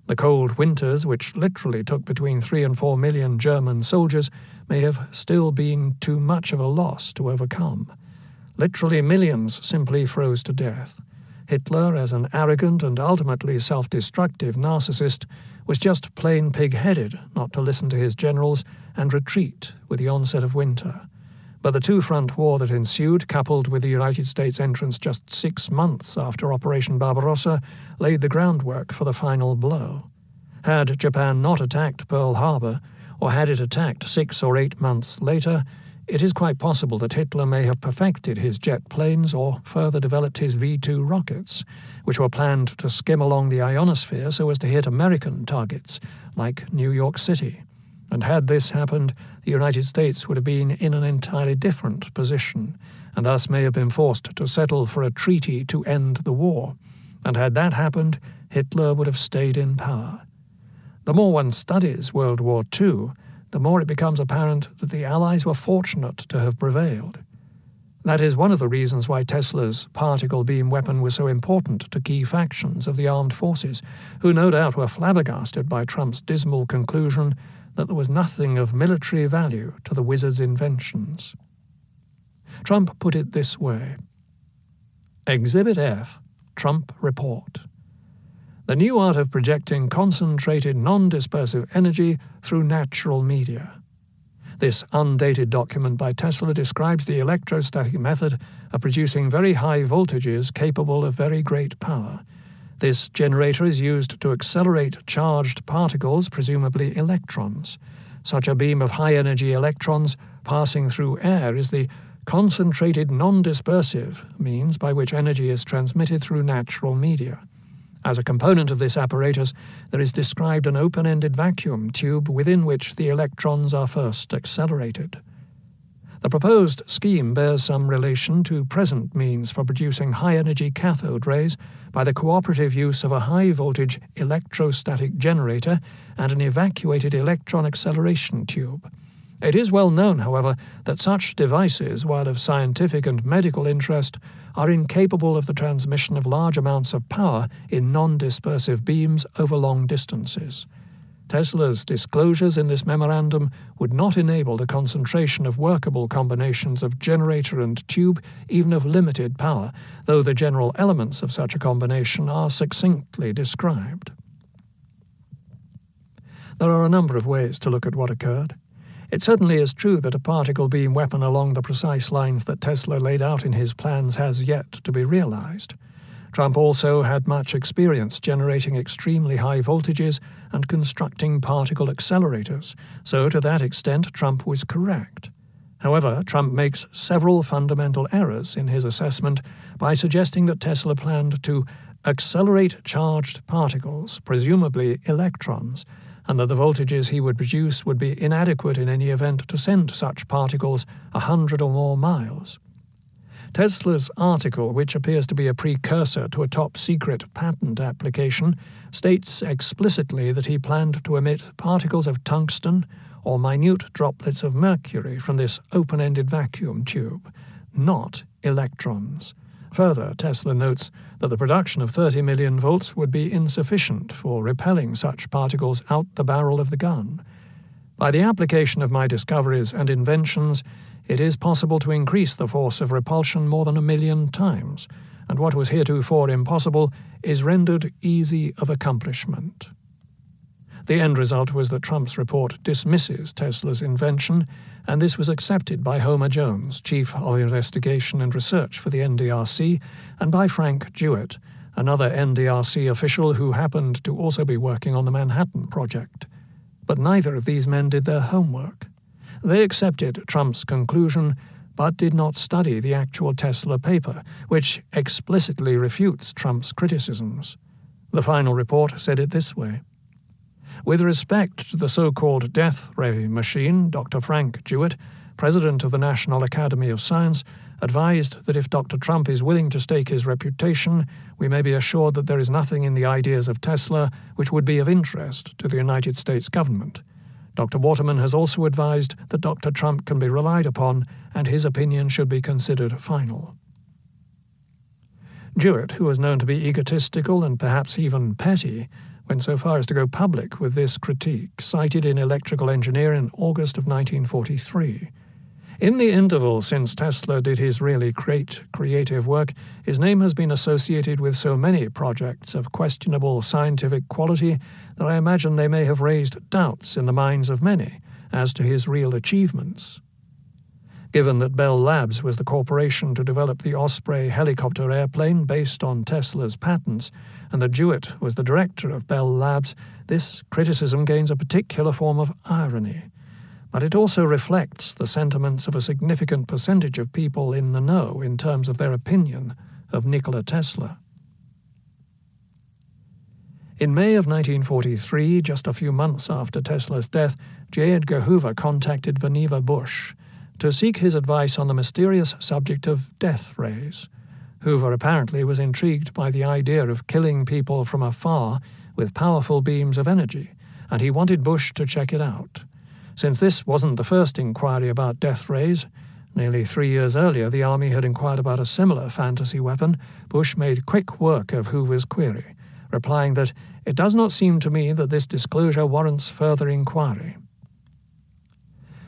The cold winters, which literally took between 3 and 4 million German soldiers, may have still been too much of a loss to overcome. Literally millions simply froze to death. Hitler, as an arrogant and ultimately self-destructive narcissist, was just plain pig-headed not to listen to his generals and retreat with the onset of winter. But the two-front war that ensued, coupled with the United States entrance just 6 months after Operation Barbarossa, laid the groundwork for the final blow. Had Japan not attacked Pearl Harbor, or had it attacked 6 or 8 months later, it is quite possible that Hitler may have perfected his jet planes or further developed his V-2 rockets, which were planned to skim along the ionosphere so as to hit American targets, like New York City. And had this happened, the United States would have been in an entirely different position, and thus may have been forced to settle for a treaty to end the war. And had that happened, Hitler would have stayed in power. The more one studies World War II, the more it becomes apparent that the Allies were fortunate to have prevailed. That is one of the reasons why Tesla's particle beam weapon was so important to key factions of the armed forces, who no doubt were flabbergasted by Trump's dismal conclusion that there was nothing of military value to the wizard's inventions. Trump put it this way: Exhibit F, Trump Report. The new art of projecting concentrated non-dispersive energy through natural media. This undated document by Tesla describes the electrostatic method of producing very high voltages capable of very great power. This generator is used to accelerate charged particles, presumably electrons. Such a beam of high-energy electrons passing through air is the concentrated non-dispersive means by which energy is transmitted through natural media. As a component of this apparatus, there is described an open-ended vacuum tube within which the electrons are first accelerated. The proposed scheme bears some relation to present means for producing high-energy cathode rays by the cooperative use of a high-voltage electrostatic generator and an evacuated electron acceleration tube. It is well known, however, that such devices, while of scientific and medical interest, are incapable of the transmission of large amounts of power in non-dispersive beams over long distances. Tesla's disclosures in this memorandum would not enable the concentration of workable combinations of generator and tube, even of limited power, though the general elements of such a combination are succinctly described. There are a number of ways to look at what occurred. It certainly is true that a particle beam weapon along the precise lines that Tesla laid out in his plans has yet to be realized. Trump also had much experience generating extremely high voltages and constructing particle accelerators, so to that extent Trump was correct. However, Trump makes several fundamental errors in his assessment by suggesting that Tesla planned to accelerate charged particles, presumably electrons, and that the voltages he would produce would be inadequate in any event to send such particles 100 or more miles. Tesla's article, which appears to be a precursor to a top-secret patent application, states explicitly that he planned to emit particles of tungsten or minute droplets of mercury from this open-ended vacuum tube. not electrons. Further, Tesla notes that the production of 30 million volts would be insufficient for repelling such particles out the barrel of the gun. By the application of my discoveries and inventions, it is possible to increase the force of repulsion more than 1,000,000 times, and what was heretofore impossible is rendered easy of accomplishment. The end result was that Trump's report dismisses Tesla's invention, and this was accepted by Homer Jones, Chief of Investigation and Research for the NDRC, and by Frank Jewett, another NDRC official who happened to also be working on the Manhattan Project. But neither of these men did their homework. They accepted Trump's conclusion, but did not study the actual Tesla paper, which explicitly refutes Trump's criticisms. The final report said it this way: "With respect to the so-called death ray machine, Dr. Frank Jewett, president of the National Academy of Science, advised that if Dr. Trump is willing to stake his reputation, we may be assured that there is nothing in the ideas of Tesla which would be of interest to the United States government. Dr. Waterman has also advised that Dr. Trump can be relied upon and his opinion should be considered final." Jewett, who was known to be egotistical and perhaps even petty, went so far as to go public with this critique, cited in Electrical Engineer in August of 1943. In the interval since Tesla did his really great creative work, his name has been associated with so many projects of questionable scientific quality that I imagine they may have raised doubts in the minds of many as to his real achievements. Given that Bell Labs was the corporation to develop the Osprey helicopter airplane based on Tesla's patents, and that Jewett was the director of Bell Labs, this criticism gains a particular form of irony. But it also reflects the sentiments of a significant percentage of people in the know in terms of their opinion of Nikola Tesla. In May of 1943, just a few months after Tesla's death, J. Edgar Hoover contacted Vannevar Bush to seek his advice on the mysterious subject of death rays. Hoover apparently was intrigued by the idea of killing people from afar with powerful beams of energy, and he wanted Bush to check it out. Since this wasn't the first inquiry about death rays, nearly 3 years earlier the Army had inquired about a similar fantasy weapon, Bush made quick work of Hoover's query, replying that "it does not seem to me that this disclosure warrants further inquiry."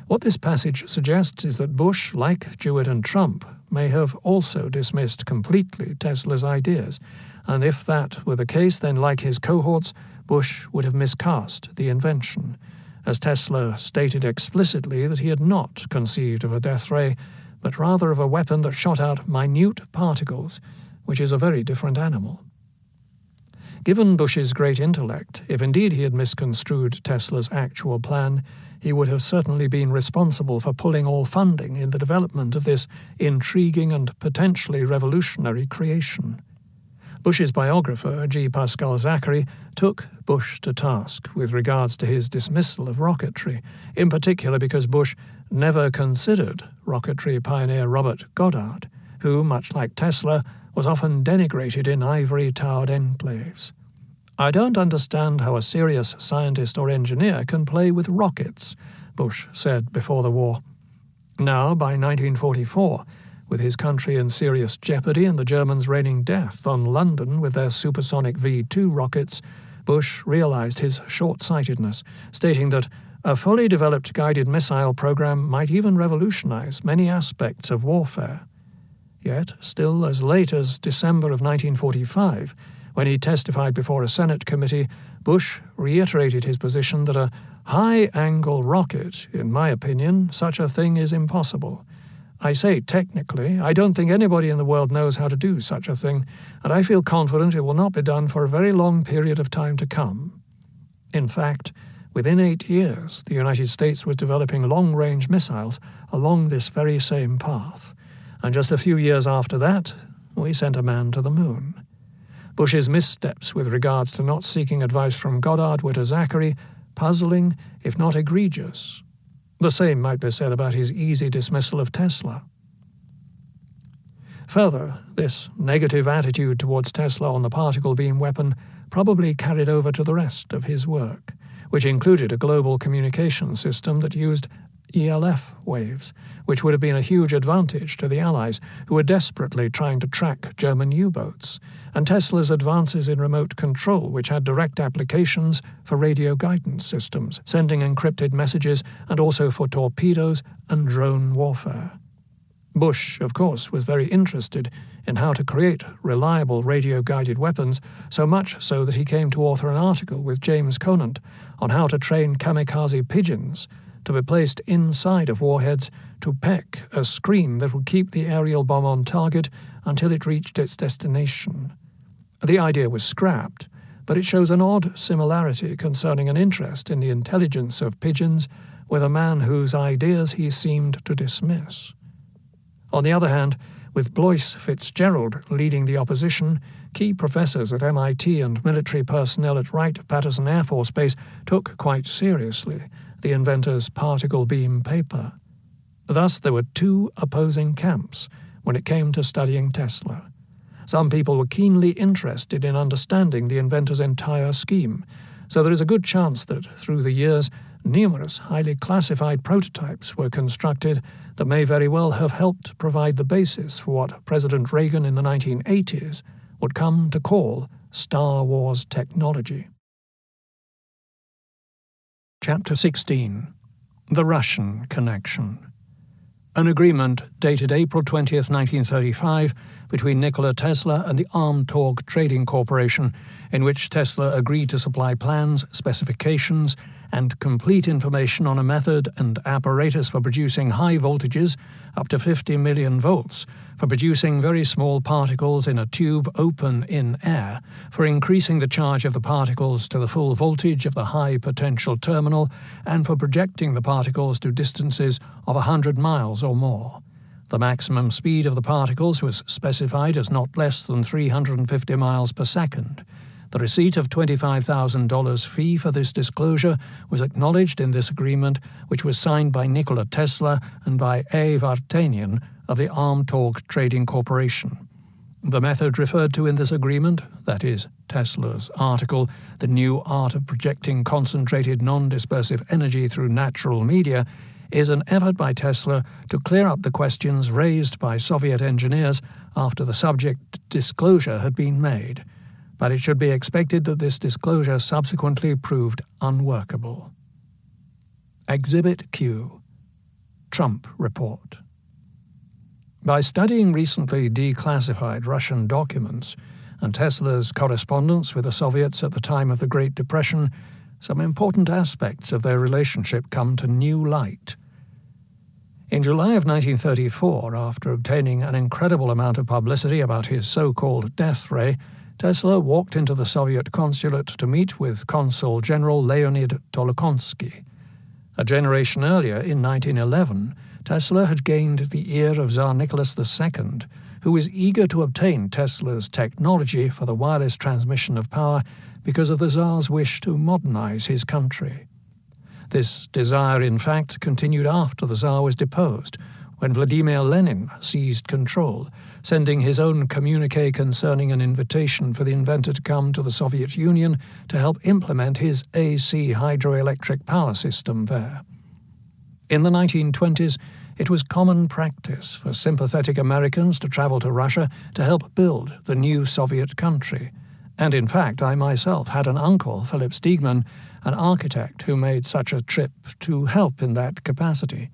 What this passage suggests is that Bush, like Jewett and Trump, may have also dismissed completely Tesla's ideas, and if that were the case, then like his cohorts, Bush would have miscast the invention, as Tesla stated explicitly that he had not conceived of a death ray, but rather of a weapon that shot out minute particles, which is a very different animal. Given Bush's great intellect, if indeed he had misconstrued Tesla's actual plan, he would have certainly been responsible for pulling all funding in the development of this intriguing and potentially revolutionary creation. Bush's biographer, G. Pascal Zachary, took Bush to task with regards to his dismissal of rocketry, in particular because Bush never considered rocketry pioneer Robert Goddard, who, much like Tesla, was often denigrated in ivory-towered enclaves. "I don't understand how a serious scientist or engineer can play with rockets," Bush said before the war. Now, by 1944, with his country in serious jeopardy and the Germans raining death on London with their supersonic V-2 rockets, Bush realized his short-sightedness, stating that a fully developed guided missile program might even revolutionize many aspects of warfare. Yet, still as late as December of 1945, when he testified before a Senate committee, Bush reiterated his position that a high-angle rocket, in my opinion, such a thing is impossible. I say technically, I don't think anybody in the world knows how to do such a thing, and I feel confident it will not be done for a very long period of time to come. In fact, within 8 years, the United States was developing long-range missiles along this very same path, and just a few years after that, we sent a man to the moon. Bush's missteps with regards to not seeking advice from Goddard were to Zachary puzzling, if not egregious. The same might be said about his easy dismissal of Tesla. Further, this negative attitude towards Tesla on the particle beam weapon probably carried over to the rest of his work, which included a global communication system that used ELF waves, which would have been a huge advantage to the Allies, who were desperately trying to track German U-boats, and Tesla's advances in remote control, which had direct applications for radio guidance systems, sending encrypted messages, and also for torpedoes and drone warfare. Bush, of course, was very interested in how to create reliable radio-guided weapons, so much so that he came to author an article with James Conant on how to train kamikaze pigeons to be placed inside of warheads to peck a screen that would keep the aerial bomb on target until it reached its destination. The idea was scrapped, but it shows an odd similarity concerning an interest in the intelligence of pigeons with a man whose ideas he seemed to dismiss. On the other hand, with Blois Fitzgerald leading the opposition, key professors at MIT and military personnel at Wright-Patterson Air Force Base took quite seriously the inventor's particle beam paper. Thus, there were two opposing camps when it came to studying Tesla. Some people were keenly interested in understanding the inventor's entire scheme, so there is a good chance that, through the years, numerous highly classified prototypes were constructed that may very well have helped provide the basis for what President Reagan in the 1980s would come to call Star Wars technology. Chapter 16. The Russian Connection. An agreement dated April 20th, 1935, between Nikola Tesla and the Armtorg Trading Corporation, in which Tesla agreed to supply plans, specifications, and complete information on a method and apparatus for producing high voltages, up to 50 million volts, for producing very small particles in a tube open in air, for increasing the charge of the particles to the full voltage of the high potential terminal, and for projecting the particles to distances of 100 miles or more. The maximum speed of the particles was specified as not less than 350 miles per second. The receipt of $25,000 fee for this disclosure was acknowledged in this agreement, which was signed by Nikola Tesla and by A. Vartanian of the Armtorg Trading Corporation. The method referred to in this agreement, that is, Tesla's article, The New Art of Projecting Concentrated Non-Dispersive Energy Through Natural Media, is an effort by Tesla to clear up the questions raised by Soviet engineers after the subject disclosure had been made. But it should be expected that this disclosure subsequently proved unworkable. Exhibit Q. Trump Report. By studying recently declassified Russian documents and Tesla's correspondence with the Soviets at the time of the Great Depression, some important aspects of their relationship come to new light. In July of 1934, after obtaining an incredible amount of publicity about his so-called death ray, Tesla walked into the Soviet consulate to meet with Consul General Leonid Tolokonsky. A generation earlier, in 1911, Tesla had gained the ear of Tsar Nicholas II, who was eager to obtain Tesla's technology for the wireless transmission of power because of the Tsar's wish to modernize his country. This desire, in fact, continued after the Tsar was deposed, when Vladimir Lenin seized control, sending his own communique concerning an invitation for the inventor to come to the Soviet Union to help implement his AC hydroelectric power system there. In the 1920s, it was common practice for sympathetic Americans to travel to Russia to help build the new Soviet country. And in fact, I myself had an uncle, Philip Steegman, an architect who made such a trip to help in that capacity.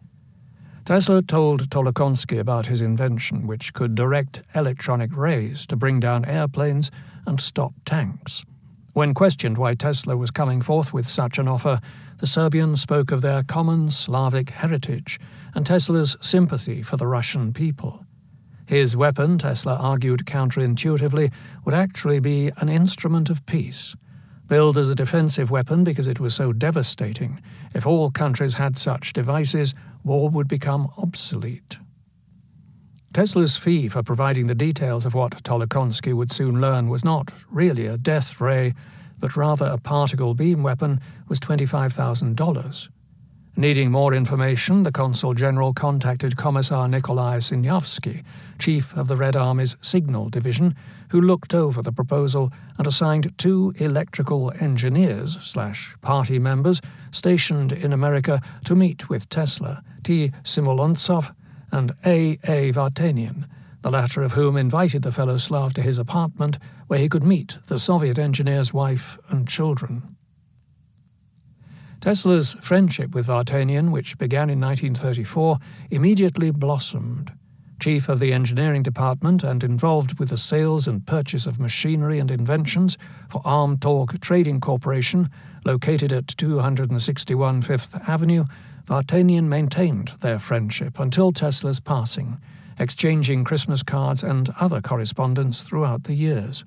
Tesla told Tolokonsky about his invention, which could direct electronic rays to bring down airplanes and stop tanks. When questioned why Tesla was coming forth with such an offer, the Serbian spoke of their common Slavic heritage and Tesla's sympathy for the Russian people. His weapon, Tesla argued counterintuitively, would actually be an instrument of peace. Billed as a defensive weapon because it was so devastating, if all countries had such devices, war would become obsolete. Tesla's fee for providing the details of what Tolokonsky would soon learn was not really a death ray, but rather a particle beam weapon, was $25,000. Needing more information, the Consul General contacted Commissar Nikolai Sinyavsky, chief of the Red Army's Signal Division, who looked over the proposal and assigned 2 electrical engineers/party members stationed in America to meet with Tesla, T. Simolontsov and A. Vartanian, the latter of whom invited the fellow Slav to his apartment where he could meet the Soviet engineer's wife and children. Tesla's friendship with Vartanian, which began in 1934, immediately blossomed. Chief of the engineering department and involved with the sales and purchase of machinery and inventions for Armtorg Trading Corporation, located at 261 Fifth Avenue, Vartanian maintained their friendship until Tesla's passing, exchanging Christmas cards and other correspondence throughout the years.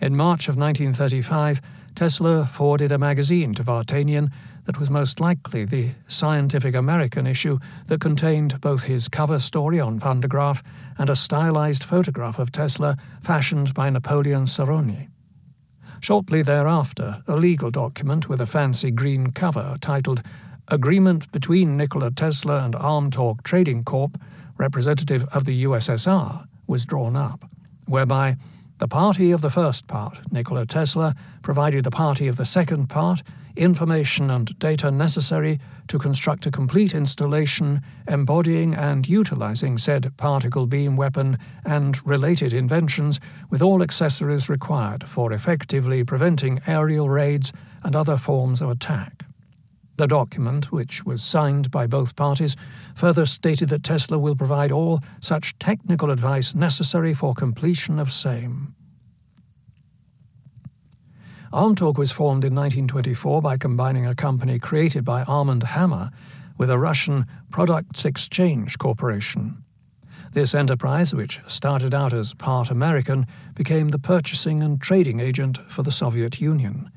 In March of 1935, Tesla forwarded a magazine to Vartanian that was most likely the Scientific American issue that contained both his cover story on Van de Graaff and a stylized photograph of Tesla fashioned by Napoleon Saroni. Shortly thereafter, a legal document with a fancy green cover titled Agreement between Nikola Tesla and Armtorg Trading Corp., representative of the USSR, was drawn up, whereby the party of the first part, Nikola Tesla, provided the party of the second part information and data necessary to construct a complete installation embodying and utilizing said particle beam weapon and related inventions with all accessories required for effectively preventing aerial raids and other forms of attack. The document, which was signed by both parties, further stated that Tesla will provide all such technical advice necessary for completion of same. Armtorg was formed in 1924 by combining a company created by Armand Hammer with a Russian Products Exchange Corporation. This enterprise, which started out as part American, became the purchasing and trading agent for the Soviet Union.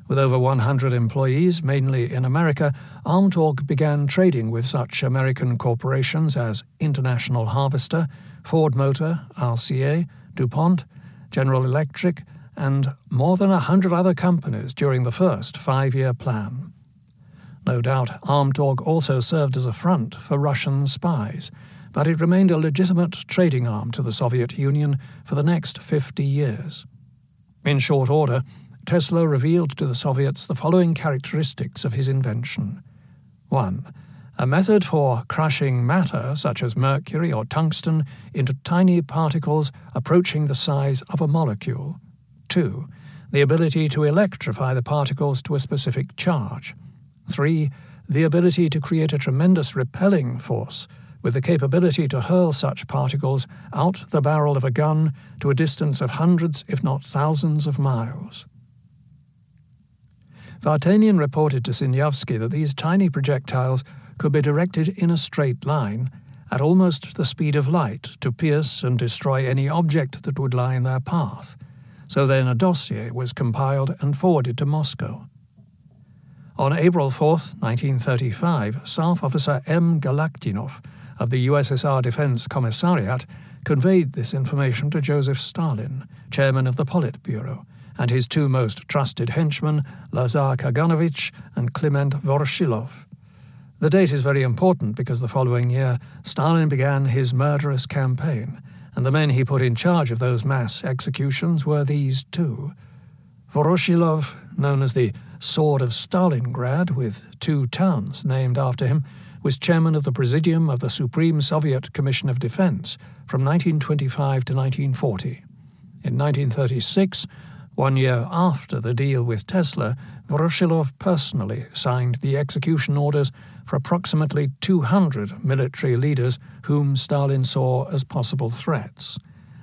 With over 100 employees, mainly in America, Armtorg began trading with such American corporations as International Harvester, Ford Motor, RCA, DuPont, General Electric, and more than 100 other companies during the first 5-year plan. No doubt Armtorg also served as a front for Russian spies, but it remained a legitimate trading arm to the Soviet Union for the next 50 years. In short order, Tesla revealed to the Soviets the following characteristics of his invention. 1. A method for crushing matter, such as mercury or tungsten, into tiny particles approaching the size of a molecule. 2. The ability to electrify the particles to a specific charge. 3. The ability to create a tremendous repelling force, with the capability to hurl such particles out the barrel of a gun to a distance of hundreds, if not thousands, of miles. Vartanian reported to Sinyavsky that these tiny projectiles could be directed in a straight line, at almost the speed of light, to pierce and destroy any object that would lie in their path. So then a dossier was compiled and forwarded to Moscow. On April 4, 1935, Staff Officer M. Galaktinov of the USSR Defense Commissariat conveyed this information to Joseph Stalin, chairman of the Politburo, and his 2 most trusted henchmen, Lazar Kaganovich and Kliment Voroshilov. The date is very important because the following year Stalin began his murderous campaign, and the men he put in charge of those mass executions were these 2. Voroshilov, known as the Sword of Stalingrad, with 2 towns named after him, was chairman of the Presidium of the Supreme Soviet Commission of Defense from 1925 to 1940. In 1936, 1 year after the deal with Tesla, Voroshilov personally signed the execution orders for approximately 200 military leaders whom Stalin saw as possible threats.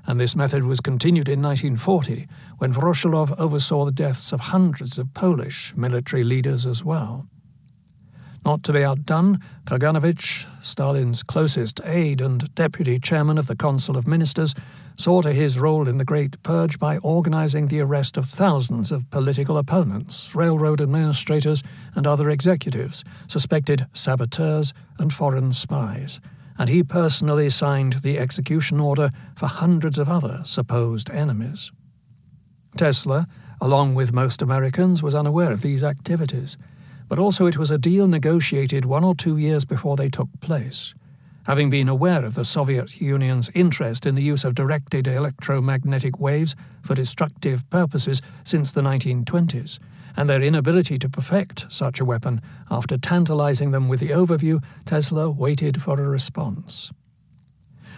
And this method was continued in 1940, when Voroshilov oversaw the deaths of hundreds of Polish military leaders as well. Not to be outdone, Kaganovich, Stalin's closest aide and deputy chairman of the Council of Ministers, saw to his role in the Great Purge by organizing the arrest of thousands of political opponents, railroad administrators, and other executives, suspected saboteurs and foreign spies, and he personally signed the execution order for hundreds of other supposed enemies. Tesla, along with most Americans, was unaware of these activities, but also it was a deal negotiated 1 or 2 years before they took place. Having been aware of the Soviet Union's interest in the use of directed electromagnetic waves for destructive purposes since the 1920s, and their inability to perfect such a weapon, after tantalizing them with the overview, Tesla waited for a response.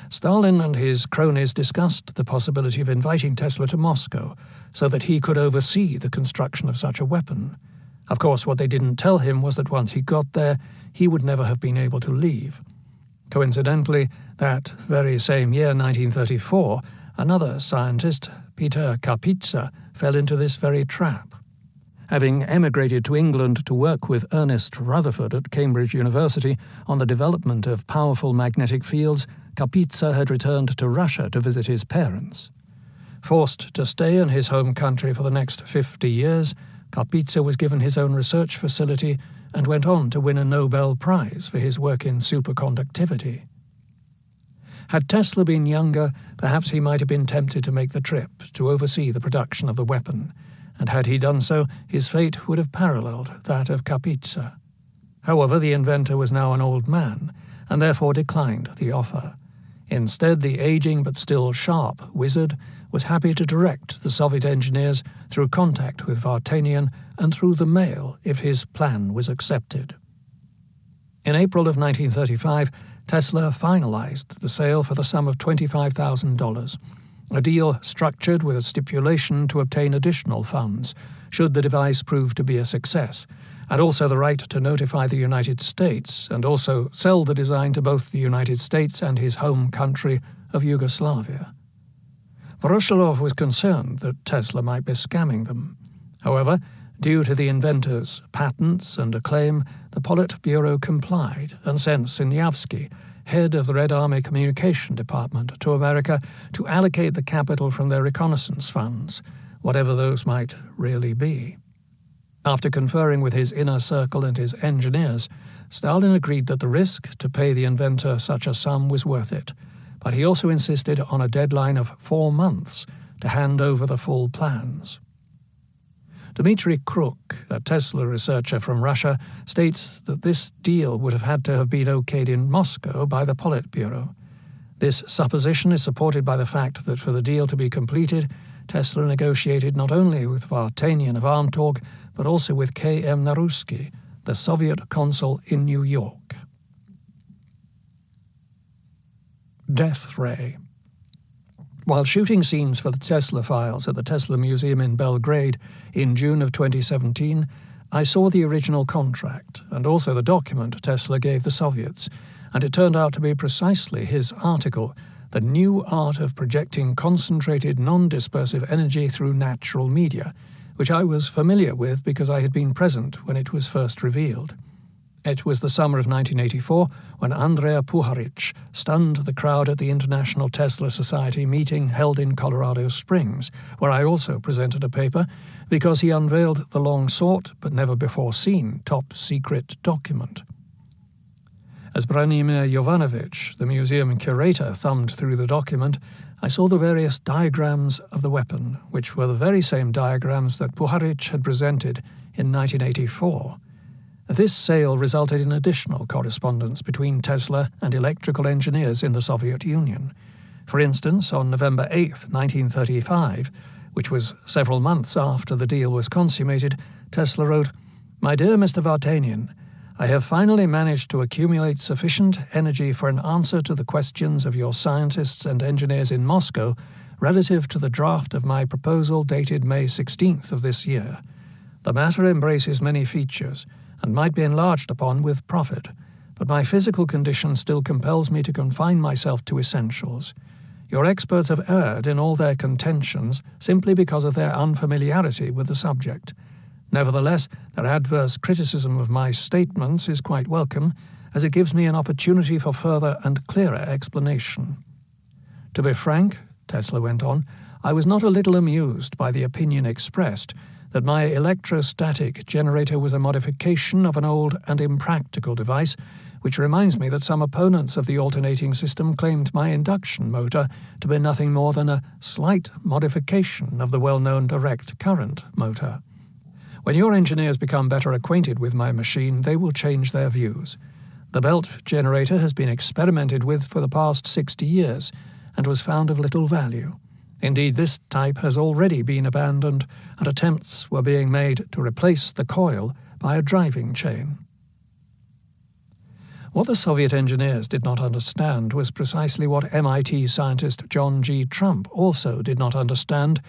Stalin and his cronies discussed the possibility of inviting Tesla to Moscow so that he could oversee the construction of such a weapon. Of course, what they didn't tell him was that once he got there, he would never have been able to leave. Coincidentally, that very same year, 1934, another scientist, Peter Kapitsa, fell into this very trap. Having emigrated to England to work with Ernest Rutherford at Cambridge University on the development of powerful magnetic fields, Kapitsa had returned to Russia to visit his parents. Forced to stay in his home country for the next 50 years, Kapitsa was given his own research facility and went on to win a Nobel Prize for his work in superconductivity. Had Tesla been younger, perhaps he might have been tempted to make the trip to oversee the production of the weapon, and had he done so, his fate would have paralleled that of Kapitsa. However, the inventor was now an old man, and therefore declined the offer. Instead, the aging but still sharp wizard was happy to direct the Soviet engineers through contact with Vartanian and through the mail if his plan was accepted. In April of 1935, Tesla finalized the sale for the sum of $25,000, a deal structured with a stipulation to obtain additional funds should the device prove to be a success, and also the right to notify the United States and also sell the design to both the United States and his home country of Yugoslavia. Voroshilov was concerned that Tesla might be scamming them. However, due to the inventor's patents and acclaim, the Politburo complied and sent Sinyavsky, head of the Red Army Communication Department, to America to allocate the capital from their reconnaissance funds, whatever those might really be. After conferring with his inner circle and his engineers, Stalin agreed that the risk to pay the inventor such a sum was worth it, but he also insisted on a deadline of 4 months to hand over the full plans. Dmitry Kruk, a Tesla researcher from Russia, states that this deal would have had to have been okayed in Moscow by the Politburo. This supposition is supported by the fact that for the deal to be completed, Tesla negotiated not only with Vartanian of Armtorg, but also with K.M. Narusky, the Soviet consul in New York. Death Ray. While shooting scenes for the Tesla files at the Tesla Museum in Belgrade in June of 2017, I saw the original contract and also the document Tesla gave the Soviets, and it turned out to be precisely his article, The New Art of Projecting Concentrated Non-Dispersive Energy Through Natural Media, which I was familiar with because I had been present when it was first revealed. It was the summer of 1984 when Andrea Puharich stunned the crowd at the International Tesla Society meeting held in Colorado Springs, where I also presented a paper, because he unveiled the long-sought but never-before-seen top-secret document. As Branimir Jovanovic, the museum curator, thumbed through the document, I saw the various diagrams of the weapon, which were the very same diagrams that Puharich had presented in 1984. This sale resulted in additional correspondence between Tesla and electrical engineers in the Soviet Union. For instance, on November 8, 1935, which was several months after the deal was consummated, Tesla wrote, "My dear Mr. Vartanian, I have finally managed to accumulate sufficient energy for an answer to the questions of your scientists and engineers in Moscow relative to the draft of my proposal dated May 16th of this year. The matter embraces many features and might be enlarged upon with profit, but my physical condition still compels me to confine myself to essentials. Your experts have erred in all their contentions simply because of their unfamiliarity with the subject. Nevertheless, their adverse criticism of my statements is quite welcome, as it gives me an opportunity for further and clearer explanation. To be frank," Tesla went on, "I was not a little amused by the opinion expressed that my electrostatic generator was a modification of an old and impractical device, which reminds me that some opponents of the alternating system claimed my induction motor to be nothing more than a slight modification of the well-known direct current motor. When your engineers become better acquainted with my machine, they will change their views. The belt generator has been experimented with for the past 60 years and was found of little value. Indeed, this type has already been abandoned, and attempts were being made to replace the coil by a driving chain. What the Soviet engineers did not understand was precisely what MIT scientist John G. Trump also did not understand,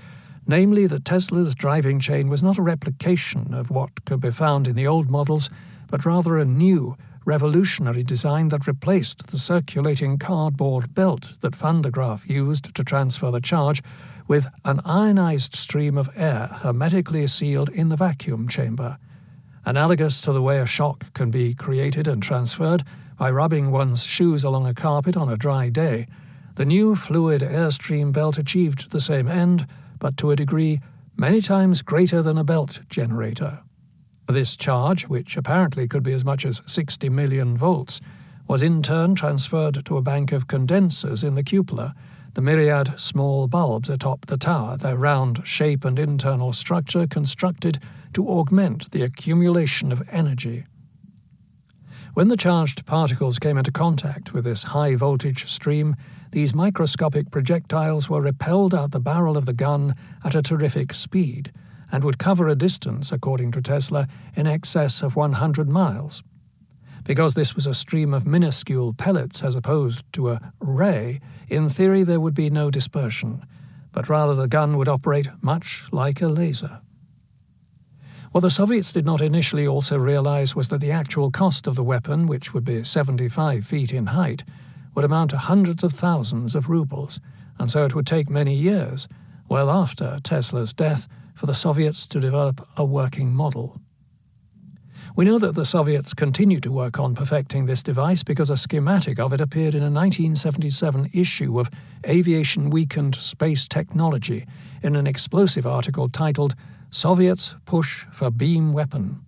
namely that Tesla's driving chain was not a replication of what could be found in the old models, but rather a new, revolutionary design that replaced the circulating cardboard belt that Van de Graaff used to transfer the charge with an ionized stream of air hermetically sealed in the vacuum chamber. Analogous to the way a shock can be created and transferred by rubbing one's shoes along a carpet on a dry day, the new fluid airstream belt achieved the same end, but to a degree many times greater than a belt generator. This charge, which apparently could be as much as 60 million volts, was in turn transferred to a bank of condensers in the cupola, the myriad small bulbs atop the tower, their round shape and internal structure constructed to augment the accumulation of energy. When the charged particles came into contact with this high-voltage stream, these microscopic projectiles were repelled out the barrel of the gun at a terrific speed, and would cover a distance, according to Tesla, in excess of 100 miles. Because this was a stream of minuscule pellets as opposed to a ray, in theory there would be no dispersion, but rather the gun would operate much like a laser. What the Soviets did not initially also realize was that the actual cost of the weapon, which would be 75 feet in height, would amount to hundreds of thousands of rubles, and so it would take many years, well after Tesla's death, for the Soviets to develop a working model. We know that the Soviets continued to work on perfecting this device because a schematic of it appeared in a 1977 issue of Aviation Week and Space Technology in an explosive article titled "Soviets Push for Beam Weapon."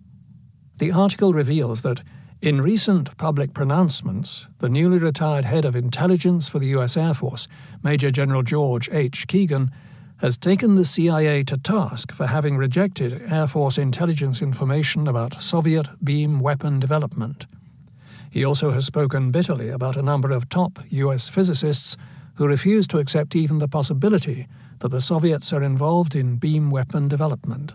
The article reveals that, in recent public pronouncements, the newly retired head of intelligence for the U.S. Air Force, Major General George H. Keegan, has taken the CIA to task for having rejected Air Force intelligence information about Soviet beam weapon development. He also has spoken bitterly about a number of top U.S. physicists who refuse to accept even the possibility that the Soviets are involved in beam weapon development.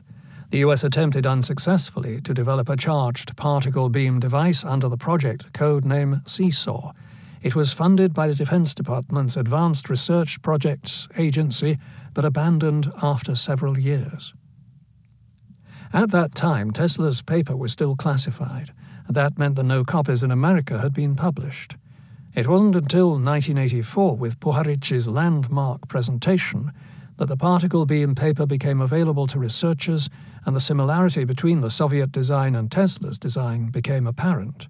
The U.S. attempted unsuccessfully to develop a charged particle beam device under the project code name Seesaw. It was funded by the Defense Department's Advanced Research Projects Agency, but abandoned after several years. At that time, Tesla's paper was still classified, and that meant that no copies in America had been published. It wasn't until 1984, with Puharich's landmark presentation, that the particle beam paper became available to researchers, and the similarity between the Soviet design and Tesla's design became apparent.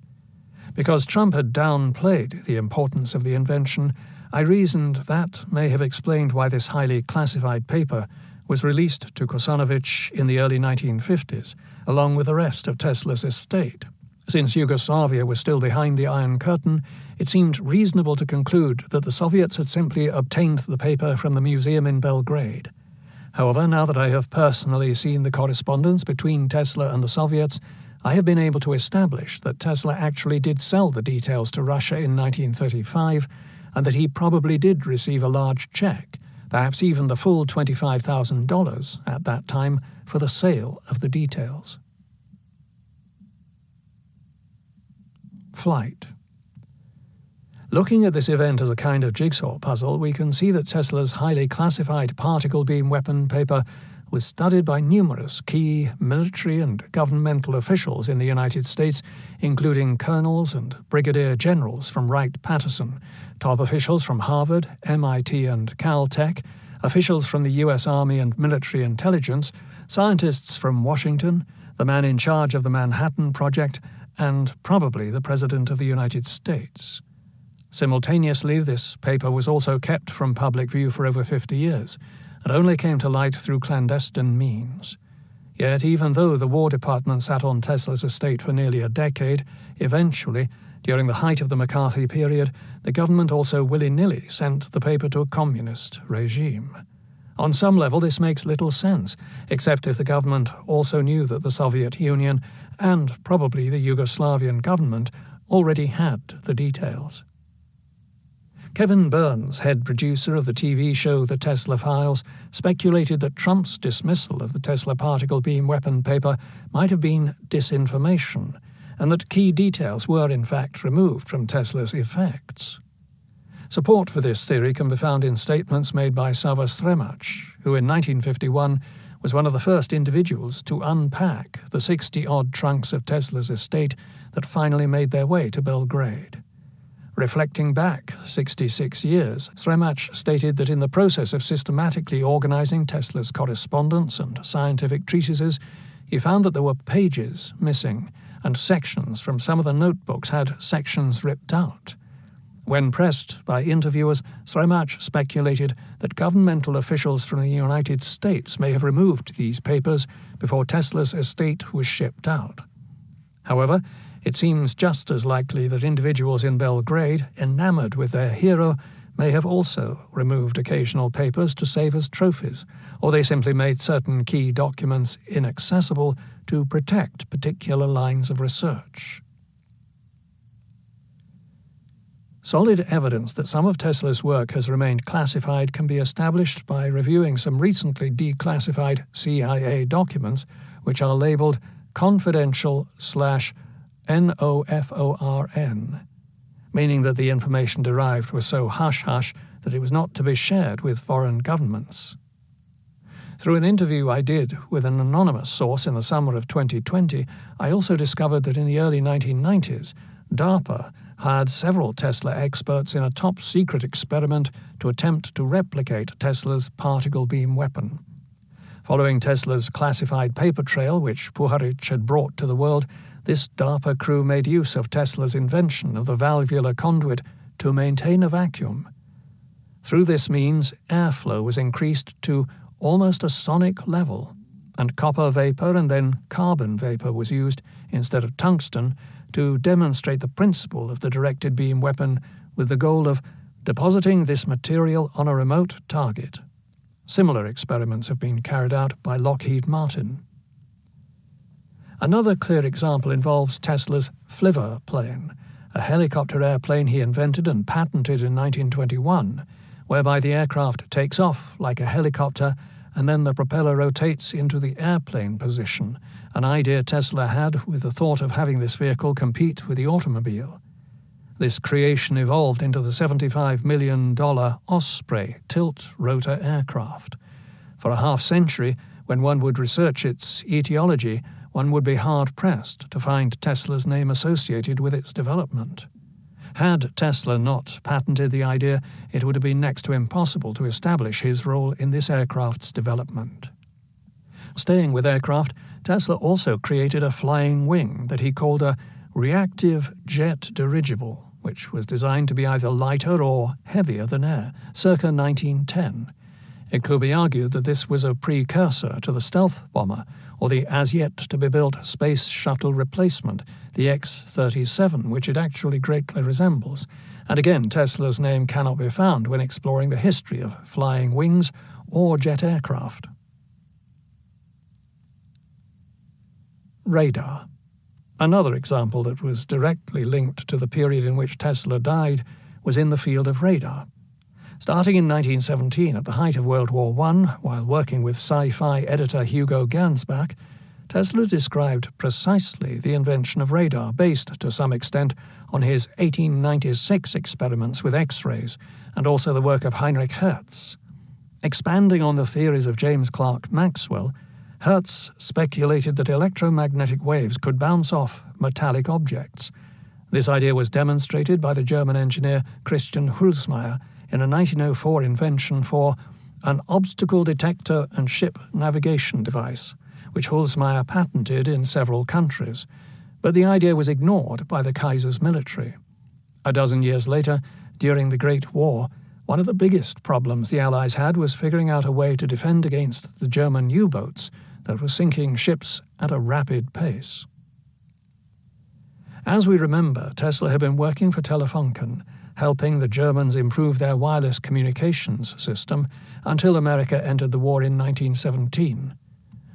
Because Trump had downplayed the importance of the invention, I reasoned that may have explained why this highly classified paper was released to Kosanovich in the early 1950s, along with the rest of Tesla's estate. Since Yugoslavia was still behind the Iron Curtain, it seemed reasonable to conclude that the Soviets had simply obtained the paper from the museum in Belgrade. However, now that I have personally seen the correspondence between Tesla and the Soviets, I have been able to establish that Tesla actually did sell the details to Russia in 1935, and that he probably did receive a large check, perhaps even the full $25,000 at that time, for the sale of the details. Flight. Looking at this event as a kind of jigsaw puzzle, we can see that Tesla's highly classified particle beam weapon paper was studied by numerous key military and governmental officials in the United States, including colonels and brigadier generals from Wright-Patterson, top officials from Harvard, MIT, and Caltech, officials from the U.S. Army and military intelligence, scientists from Washington, the man in charge of the Manhattan Project, and probably the President of the United States. Simultaneously, this paper was also kept from public view for over 50 years, and only came to light through clandestine means. Yet, even though the War Department sat on Tesla's estate for nearly a decade, eventually, during the height of the McCarthy period, the government also willy-nilly sent the paper to a communist regime. On some level, this makes little sense, except if the government also knew that the Soviet Union, and probably the Yugoslavian government, already had the details. Kevin Burns, head producer of the TV show The Tesla Files, speculated that Trump's dismissal of the Tesla particle beam weapon paper might have been disinformation, and that key details were in fact removed from Tesla's effects. Support for this theory can be found in statements made by Sava Sremac, who in 1951 was one of the first individuals to unpack the 60-odd trunks of Tesla's estate that finally made their way to Belgrade. Reflecting back 66 years, Sremac stated that in the process of systematically organizing Tesla's correspondence and scientific treatises, he found that there were pages missing, and sections from some of the notebooks had sections ripped out. When pressed by interviewers, Sremac speculated that governmental officials from the United States may have removed these papers before Tesla's estate was shipped out. However, it seems just as likely that individuals in Belgrade, enamored with their hero, may have also removed occasional papers to save as trophies, or they simply made certain key documents inaccessible to protect particular lines of research. Solid evidence that some of Tesla's work has remained classified can be established by reviewing some recently declassified CIA documents which are labeled confidential/NOFORN, meaning that the information derived was so hush-hush that it was not to be shared with foreign governments. Through an interview I did with an anonymous source in the summer of 2020, I also discovered that in the early 1990s, DARPA hired several Tesla experts in a top-secret experiment to attempt to replicate Tesla's particle beam weapon. Following Tesla's classified paper trail, which Puharich had brought to the world, this DARPA crew made use of Tesla's invention of the valvular conduit to maintain a vacuum. Through this means, airflow was increased to almost a sonic level, and copper vapor and then carbon vapor was used instead of tungsten to demonstrate the principle of the directed beam weapon with the goal of depositing this material on a remote target. Similar experiments have been carried out by Lockheed Martin. Another clear example involves Tesla's Flivver plane, a helicopter airplane he invented and patented in 1921, whereby the aircraft takes off like a helicopter and then the propeller rotates into the airplane position, an idea Tesla had with the thought of having this vehicle compete with the automobile. This creation evolved into the $75 million Osprey tilt-rotor aircraft. For a half-century, when one would research its etiology, one would be hard-pressed to find Tesla's name associated with its development. Had Tesla not patented the idea, it would have been next to impossible to establish his role in this aircraft's development. Staying with aircraft, Tesla also created a flying wing that he called a reactive jet dirigible, which was designed to be either lighter or heavier than air, circa 1910. It could be argued that this was a precursor to the stealth bomber, or the as-yet-to-be-built space shuttle replacement, the X-37, which it actually greatly resembles. And again, Tesla's name cannot be found when exploring the history of flying wings or jet aircraft. Radar. Another example that was directly linked to the period in which Tesla died was in the field of radar. Starting in 1917, at the height of World War I, while working with sci-fi editor Hugo Gernsback, Tesla described precisely the invention of radar, based to some extent on his 1896 experiments with X-rays, and also the work of Heinrich Hertz. Expanding on the theories of James Clerk Maxwell, Hertz speculated that electromagnetic waves could bounce off metallic objects. This idea was demonstrated by the German engineer Christian Hulsmeyer in a 1904 invention for an obstacle detector and ship navigation device, which Hulsmeyer patented in several countries, but the idea was ignored by the Kaiser's military. A dozen years later, during the Great War, one of the biggest problems the Allies had was figuring out a way to defend against the German U-boats that were sinking ships at a rapid pace. As we remember, Tesla had been working for Telefunken, helping the Germans improve their wireless communications system until America entered the war in 1917.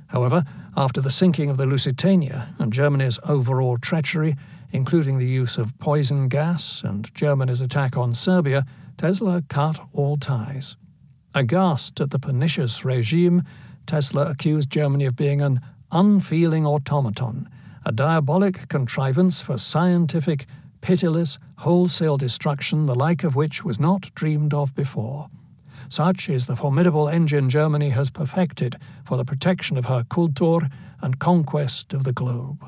However, after the sinking of the Lusitania and Germany's overall treachery, including the use of poison gas and Germany's attack on Serbia, Tesla cut all ties. Aghast at the pernicious regime, Tesla accused Germany of being an unfeeling automaton, a diabolic contrivance for scientific, pitiless, wholesale destruction the like of which was not dreamed of before. Such is the formidable engine Germany has perfected for the protection of her Kultur and conquest of the globe.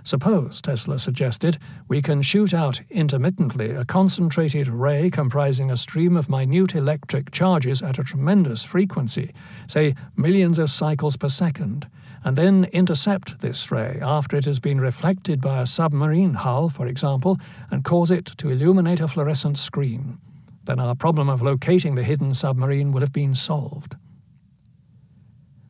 Suppose, Tesla suggested, we can shoot out intermittently a concentrated ray comprising a stream of minute electric charges at a tremendous frequency, say millions of cycles per second, and then intercept this ray after it has been reflected by a submarine hull, for example, and cause it to illuminate a fluorescent screen. Then our problem of locating the hidden submarine will have been solved.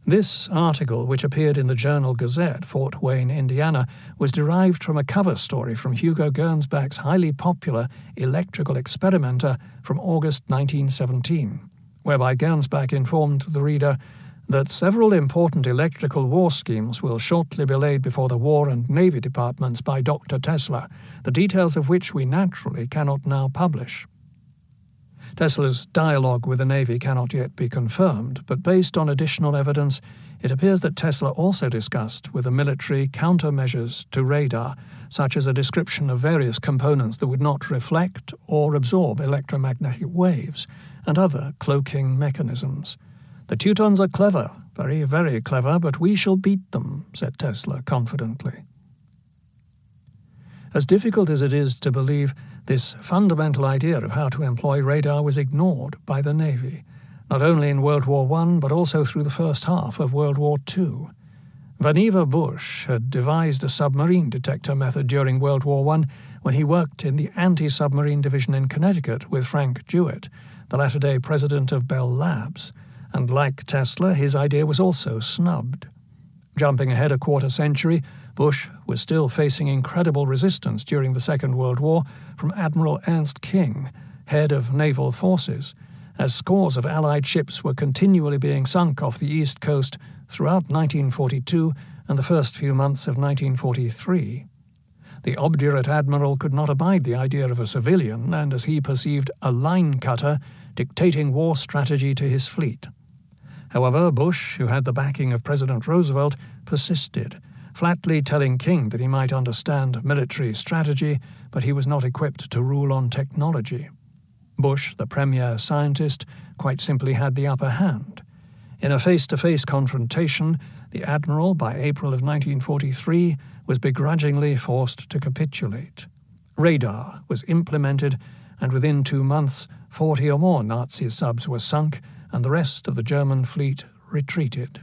This article, which appeared in the Journal Gazette, Fort Wayne, Indiana, was derived from a cover story from Hugo Gernsback's highly popular Electrical Experimenter from August 1917, whereby Gernsback informed the reader that several important electrical war schemes will shortly be laid before the War and Navy departments by Dr. Tesla, the details of which we naturally cannot now publish. Tesla's dialogue with the Navy cannot yet be confirmed, but based on additional evidence, it appears that Tesla also discussed with the military countermeasures to radar, such as a description of various components that would not reflect or absorb electromagnetic waves, and other cloaking mechanisms. "The Teutons are clever, very, very clever, but we shall beat them," said Tesla confidently. As difficult as it is to believe, this fundamental idea of how to employ radar was ignored by the Navy, not only in World War I, but also through the first half of World War II. Vannevar Bush had devised a submarine detector method during World War I when he worked in the anti-submarine division in Connecticut with Frank Jewett, the latter-day president of Bell Labs, and like Tesla, his idea was also snubbed. Jumping ahead a quarter century, Bush was still facing incredible resistance during the Second World War from Admiral Ernst King, head of naval forces, as scores of Allied ships were continually being sunk off the East Coast throughout 1942 and the first few months of 1943. The obdurate admiral could not abide the idea of a civilian and, as he perceived, a line cutter dictating war strategy to his fleet. However, Bush, who had the backing of President Roosevelt, persisted, flatly telling King that he might understand military strategy, but he was not equipped to rule on technology. Bush, the premier scientist, quite simply had the upper hand. In a face-to-face confrontation, the admiral, by April of 1943, was begrudgingly forced to capitulate. Radar was implemented, and within 2 months, 40 or more Nazi subs were sunk, and the rest of the German fleet retreated.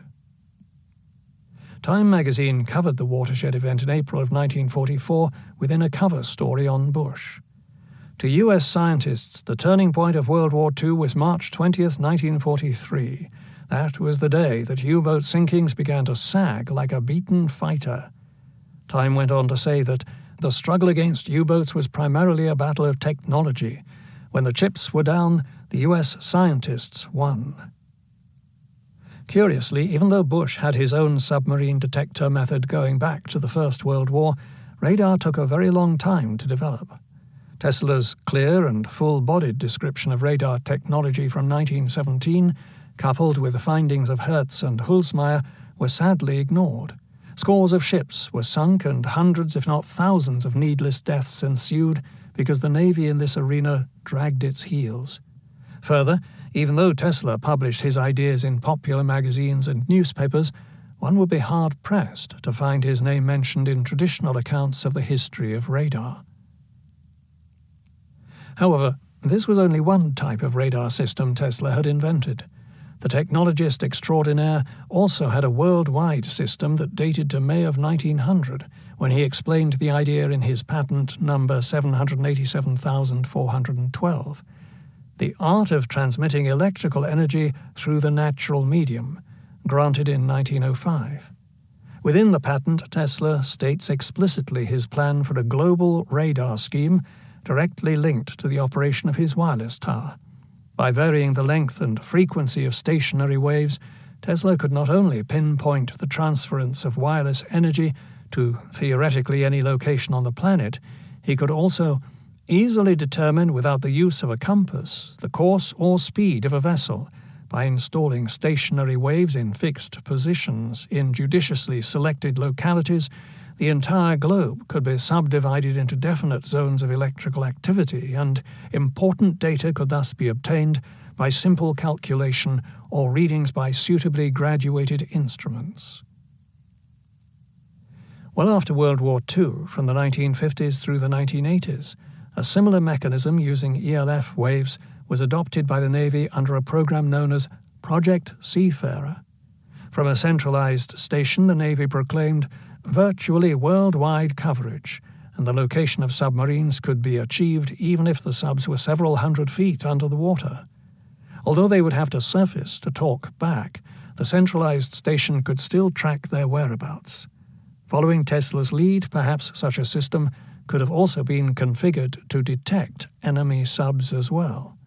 Time magazine covered the watershed event in April of 1944 within a cover story on Bush. To U.S. scientists, the turning point of World War II was March 20th, 1943. That was the day that U-boat sinkings began to sag like a beaten fighter. Time went on to say that the struggle against U-boats was primarily a battle of technology. When the chips were down, the U.S. scientists won. Curiously, even though Bush had his own submarine detector method going back to the First World War, radar took a very long time to develop. Tesla's clear and full-bodied description of radar technology from 1917, coupled with the findings of Hertz and Hulsmeyer, were sadly ignored. Scores of ships were sunk and hundreds, if not thousands, of needless deaths ensued because the Navy in this arena dragged its heels. Further, even though Tesla published his ideas in popular magazines and newspapers, one would be hard-pressed to find his name mentioned in traditional accounts of the history of radar. However, this was only one type of radar system Tesla had invented. The technologist extraordinaire also had a worldwide system that dated to May of 1900, when he explained the idea in his patent number 787,412. The art of transmitting electrical energy through the natural medium, granted in 1905. Within the patent, Tesla states explicitly his plan for a global radar scheme directly linked to the operation of his wireless tower. By varying the length and frequency of stationary waves, Tesla could not only pinpoint the transference of wireless energy to theoretically any location on the planet, he could also easily determine without the use of a compass the course or speed of a vessel by installing stationary waves in fixed positions in judiciously selected localities. The entire globe could be subdivided into definite zones of electrical activity, and important data could thus be obtained by simple calculation or readings by suitably graduated instruments. Well after World War II, from the 1950s through the 1980s, a similar mechanism using ELF waves was adopted by the Navy under a program known as Project Seifer. From a centralized station, the Navy proclaimed virtually worldwide coverage, and the location of submarines could be achieved even if the subs were several hundred feet under the water. Although they would have to surface to talk back, the centralized station could still track their whereabouts. Following Tesla's lead, perhaps such a system could have also been configured to detect enemy subs as well.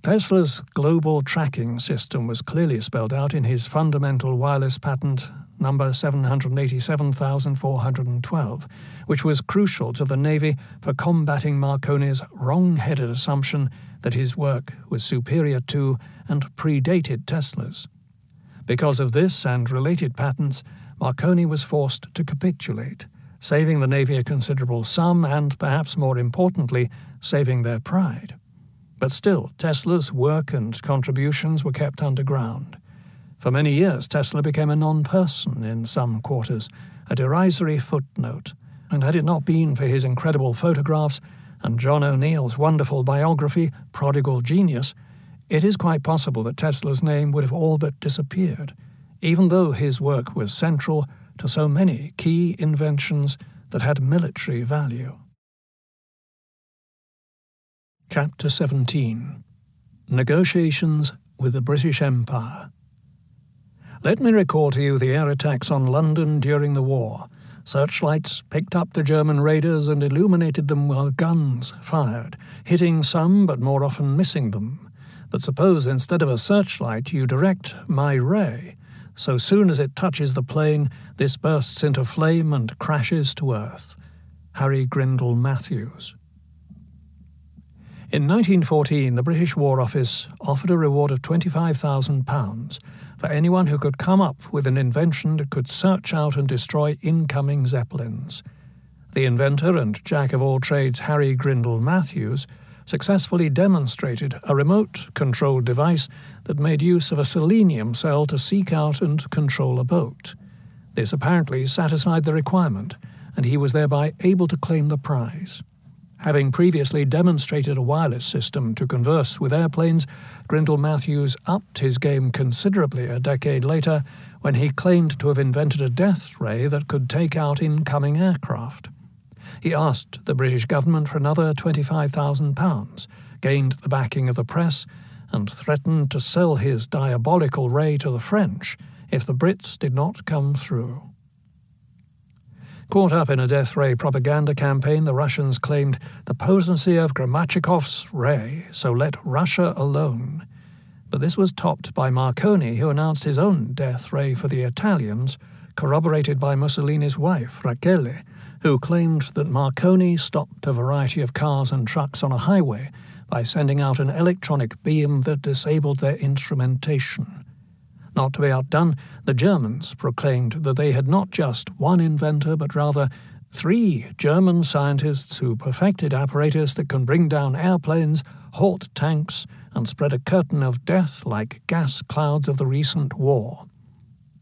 Tesla's global tracking system was clearly spelled out in his fundamental wireless patent number 787,412, which was crucial to the Navy for combating Marconi's wrong-headed assumption that his work was superior to and predated Tesla's. Because of this and related patents, Marconi was forced to capitulate, saving the Navy a considerable sum and, perhaps more importantly, saving their pride. But still, Tesla's work and contributions were kept underground. For many years, Tesla became a non-person in some quarters, a derisory footnote, and had it not been for his incredible photographs and John O'Neill's wonderful biography, Prodigal Genius, it is quite possible that Tesla's name would have all but disappeared, even though his work was central to so many key inventions that had military value. Chapter 17. Negotiations with the British Empire. Let me recall to you the air attacks on London during the war. Searchlights picked up the German raiders and illuminated them while guns fired, hitting some but more often missing them. But suppose instead of a searchlight you direct my ray. So soon as it touches the plane, this bursts into flame and crashes to earth. Harry Grindle Matthews. In 1914, the British War Office offered a reward of £25,000 for anyone who could come up with an invention that could search out and destroy incoming Zeppelins. The inventor and jack-of-all-trades Harry Grindle Matthews successfully demonstrated a remote-controlled device that made use of a selenium cell to seek out and control a boat. This apparently satisfied the requirement, and he was thereby able to claim the prize. Having previously demonstrated a wireless system to converse with airplanes, Grindle Matthews upped his game considerably a decade later when he claimed to have invented a death ray that could take out incoming aircraft. He asked the British government for another £25,000, gained the backing of the press, and threatened to sell his diabolical ray to the French if the Brits did not come through. Caught up in a death ray propaganda campaign, the Russians claimed the potency of Gromachkov's ray, so let Russia alone. But this was topped by Marconi, who announced his own death ray for the Italians, corroborated by Mussolini's wife, Rachele, who claimed that Marconi stopped a variety of cars and trucks on a highway by sending out an electronic beam that disabled their instrumentation. Not to be outdone, the Germans proclaimed that they had not just one inventor, but rather 3 German scientists who perfected apparatus that can bring down airplanes, halt tanks, and spread a curtain of death like gas clouds of the recent war.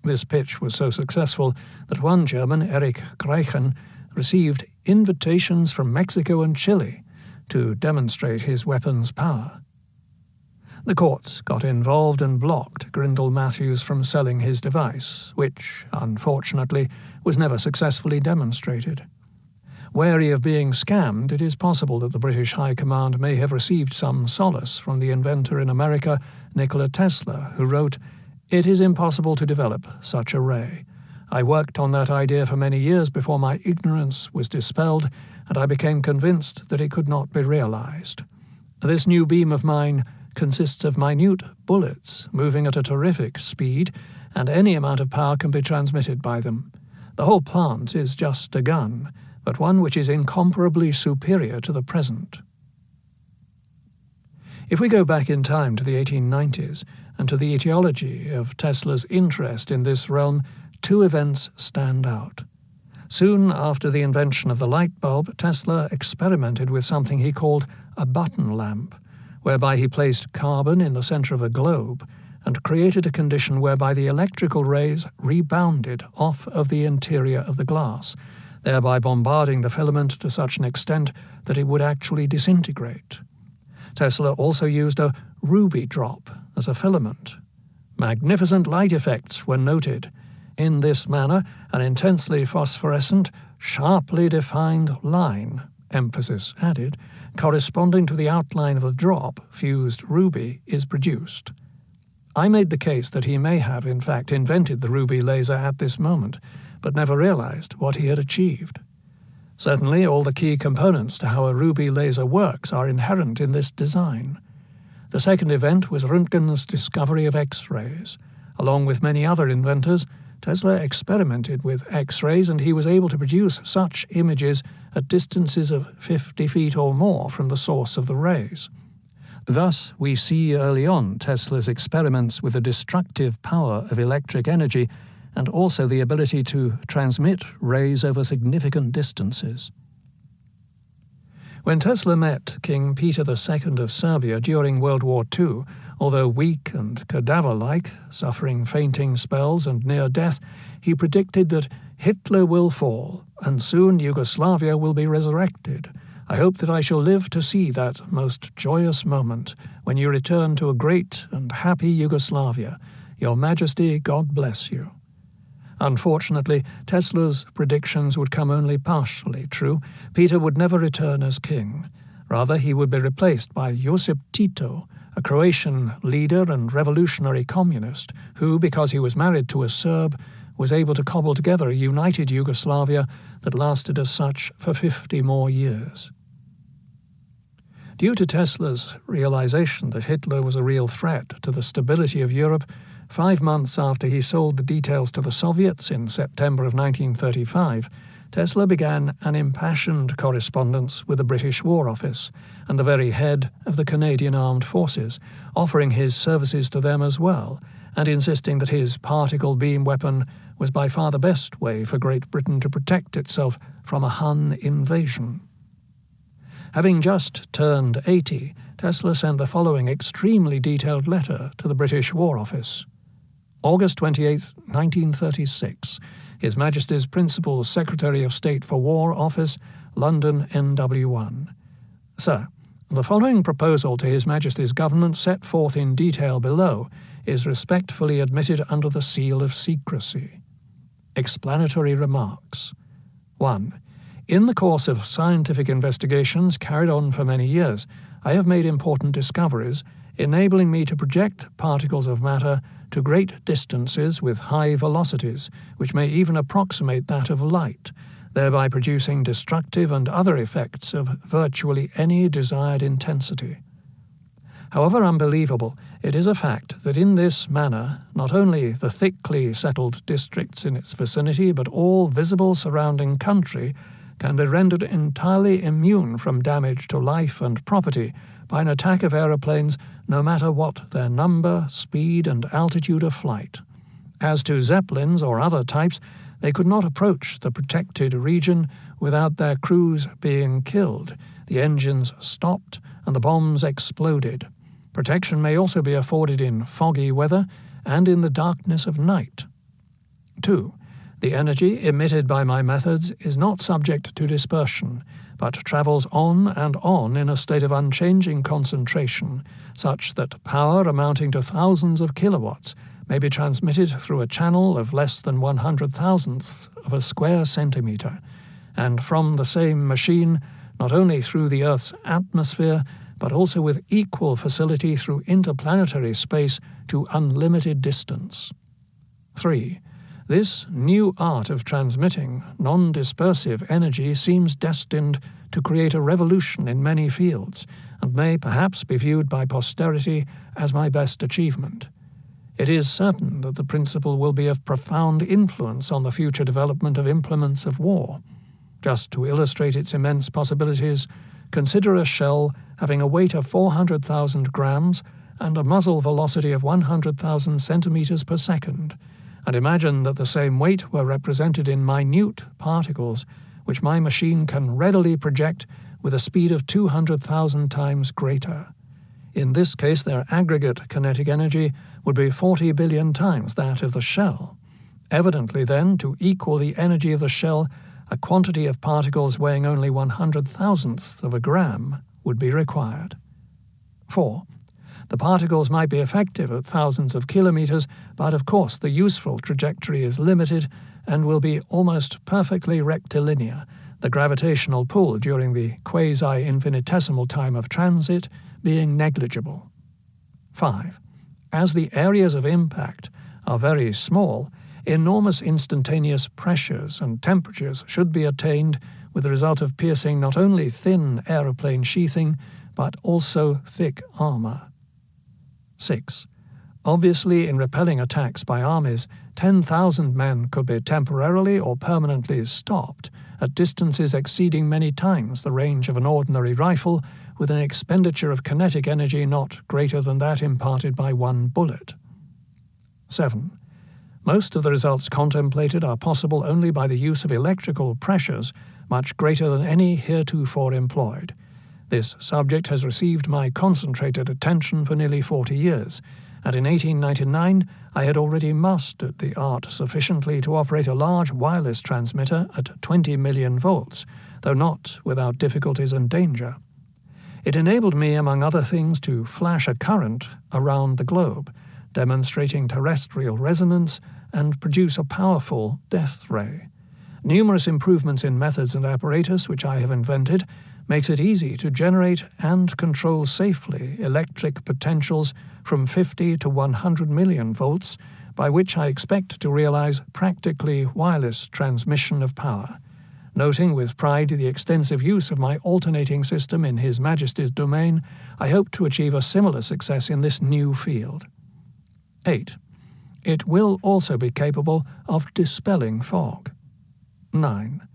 This pitch was so successful that one German, Erich Greichen, received invitations from Mexico and Chile to demonstrate his weapon's power. The courts got involved and blocked Grindle Matthews from selling his device, which, unfortunately, was never successfully demonstrated. Wary of being scammed, it is possible that the British High Command may have received some solace from the inventor in America, Nikola Tesla, who wrote, "It is impossible to develop such a ray. I worked on that idea for many years before my ignorance was dispelled, and I became convinced that it could not be realized. This new beam of mine consists of minute bullets moving at a terrific speed, and any amount of power can be transmitted by them. The whole plant is just a gun, but one which is incomparably superior to the present. If we go back in time to the 1890s and to the etiology of Tesla's interest in this realm, two events stand out. Soon after the invention of the light bulb, Tesla experimented with something he called a button lamp, whereby he placed carbon in the center of a globe and created a condition whereby the electrical rays rebounded off of the interior of the glass, thereby bombarding the filament to such an extent that it would actually disintegrate. Tesla also used a ruby drop as a filament. Magnificent light effects were noted. In this manner, an intensely phosphorescent, sharply defined line, emphasis added, corresponding to the outline of the drop, fused ruby, is produced. I made the case that he may have, in fact, invented the ruby laser at this moment, but never realized what he had achieved. Certainly, all the key components to how a ruby laser works are inherent in this design. The second event was Röntgen's discovery of X-rays. Along with many other inventors, Tesla experimented with X-rays, and he was able to produce such images at distances of 50 feet or more from the source of the rays. Thus, we see early on Tesla's experiments with the destructive power of electric energy and also the ability to transmit rays over significant distances. When Tesla met King Peter II of Serbia during World War II, although weak and cadaver-like, suffering fainting spells and near death, he predicted that Hitler will fall, and soon Yugoslavia will be resurrected. I hope that I shall live to see that most joyous moment when you return to a great and happy Yugoslavia. Your Majesty, God bless you. Unfortunately, Tesla's predictions would come only partially true. Peter would never return as king. Rather, he would be replaced by Josip Tito, a Croatian leader and revolutionary communist who, because he was married to a Serb, was able to cobble together a united Yugoslavia that lasted as such for 50 more years. Due to Tesla's realization that Hitler was a real threat to the stability of Europe, 5 months after he sold the details to the Soviets in September of 1935, Tesla began an impassioned correspondence with the British War Office and the very head of the Canadian Armed Forces, offering his services to them as well, and insisting that his particle beam weapon was by far the best way for Great Britain to protect itself from a Hun invasion. Having just turned 80, Tesla sent the following extremely detailed letter to the British War Office. August 28, 1936, His Majesty's Principal Secretary of State for War Office, London, NW1. Sir, the following proposal to His Majesty's Government set forth in detail below is respectfully admitted under the seal of secrecy. Explanatory remarks. 1. In the course of scientific investigations carried on for many years, I have made important discoveries enabling me to project particles of matter to great distances with high velocities, which may even approximate that of light, thereby producing destructive and other effects of virtually any desired intensity. However unbelievable, it is a fact that in this manner not only the thickly settled districts in its vicinity, but all visible surrounding country can be rendered entirely immune from damage to life and property by an attack of aeroplanes, no matter what their number, speed, and altitude of flight. As to Zeppelins or other types, they could not approach the protected region without their crews being killed, the engines stopped, and the bombs exploded. Protection may also be afforded in foggy weather and in the darkness of night. 2. The energy emitted by my methods is not subject to dispersion, but travels on and on in a state of unchanging concentration, such that power amounting to thousands of kilowatts may be transmitted through a channel of less than 100,000ths of a square centimeter, and from the same machine not only through the Earth's atmosphere, but also with equal facility through interplanetary space to unlimited distance. 3. This new art of transmitting non-dispersive energy seems destined to create a revolution in many fields, and may perhaps be viewed by posterity as my best achievement. It is certain that the principle will be of profound influence on the future development of implements of war. Just to illustrate its immense possibilities, consider a shell having a weight of 400,000 grams and a muzzle velocity of 100,000 centimeters per second, and imagine that the same weight were represented in minute particles which my machine can readily project with a speed of 200,000 times greater. In this case, their aggregate kinetic energy would be 40 billion times that of the shell. Evidently, then, to equal the energy of the shell, a quantity of particles weighing only 100,000ths of a gram would be required. 4. The particles might be effective at thousands of kilometers, but of course the useful trajectory is limited and will be almost perfectly rectilinear, the gravitational pull during the quasi-infinitesimal time of transit being negligible. 5. As the areas of impact are very small, enormous instantaneous pressures and temperatures should be attained, with the result of piercing not only thin aeroplane sheathing, but also thick armor. 6. Obviously, in repelling attacks by armies, 10,000 men could be temporarily or permanently stopped at distances exceeding many times the range of an ordinary rifle, with an expenditure of kinetic energy not greater than that imparted by one bullet. 7. Most of the results contemplated are possible only by the use of electrical pressures much greater than any heretofore employed. This subject has received my concentrated attention for nearly 40 years, and in 1899 I had already mastered the art sufficiently to operate a large wireless transmitter at 20 million volts, though not without difficulties and danger. It enabled me, among other things, to flash a current around the globe, demonstrating terrestrial resonance, and produce a powerful death ray. Numerous improvements in methods and apparatus which I have invented makes it easy to generate and control safely electric potentials from 50 to 100 million volts, by which I expect to realize practically wireless transmission of power. Noting with pride the extensive use of my alternating system in His Majesty's domain, I hope to achieve a similar success in this new field. 8. It will also be capable of dispelling fog. 9.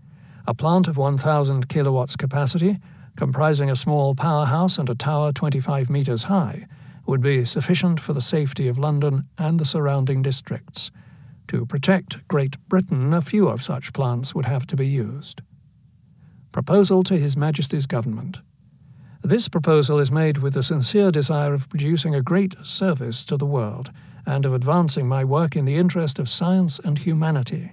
A plant of 1,000 kilowatts capacity, comprising a small powerhouse and a tower 25 meters high, would be sufficient for the safety of London and the surrounding districts. To protect Great Britain, a few of such plants would have to be used. Proposal to His Majesty's Government. This proposal is made with the sincere desire of producing a great service to the world, and of advancing my work in the interest of science and humanity.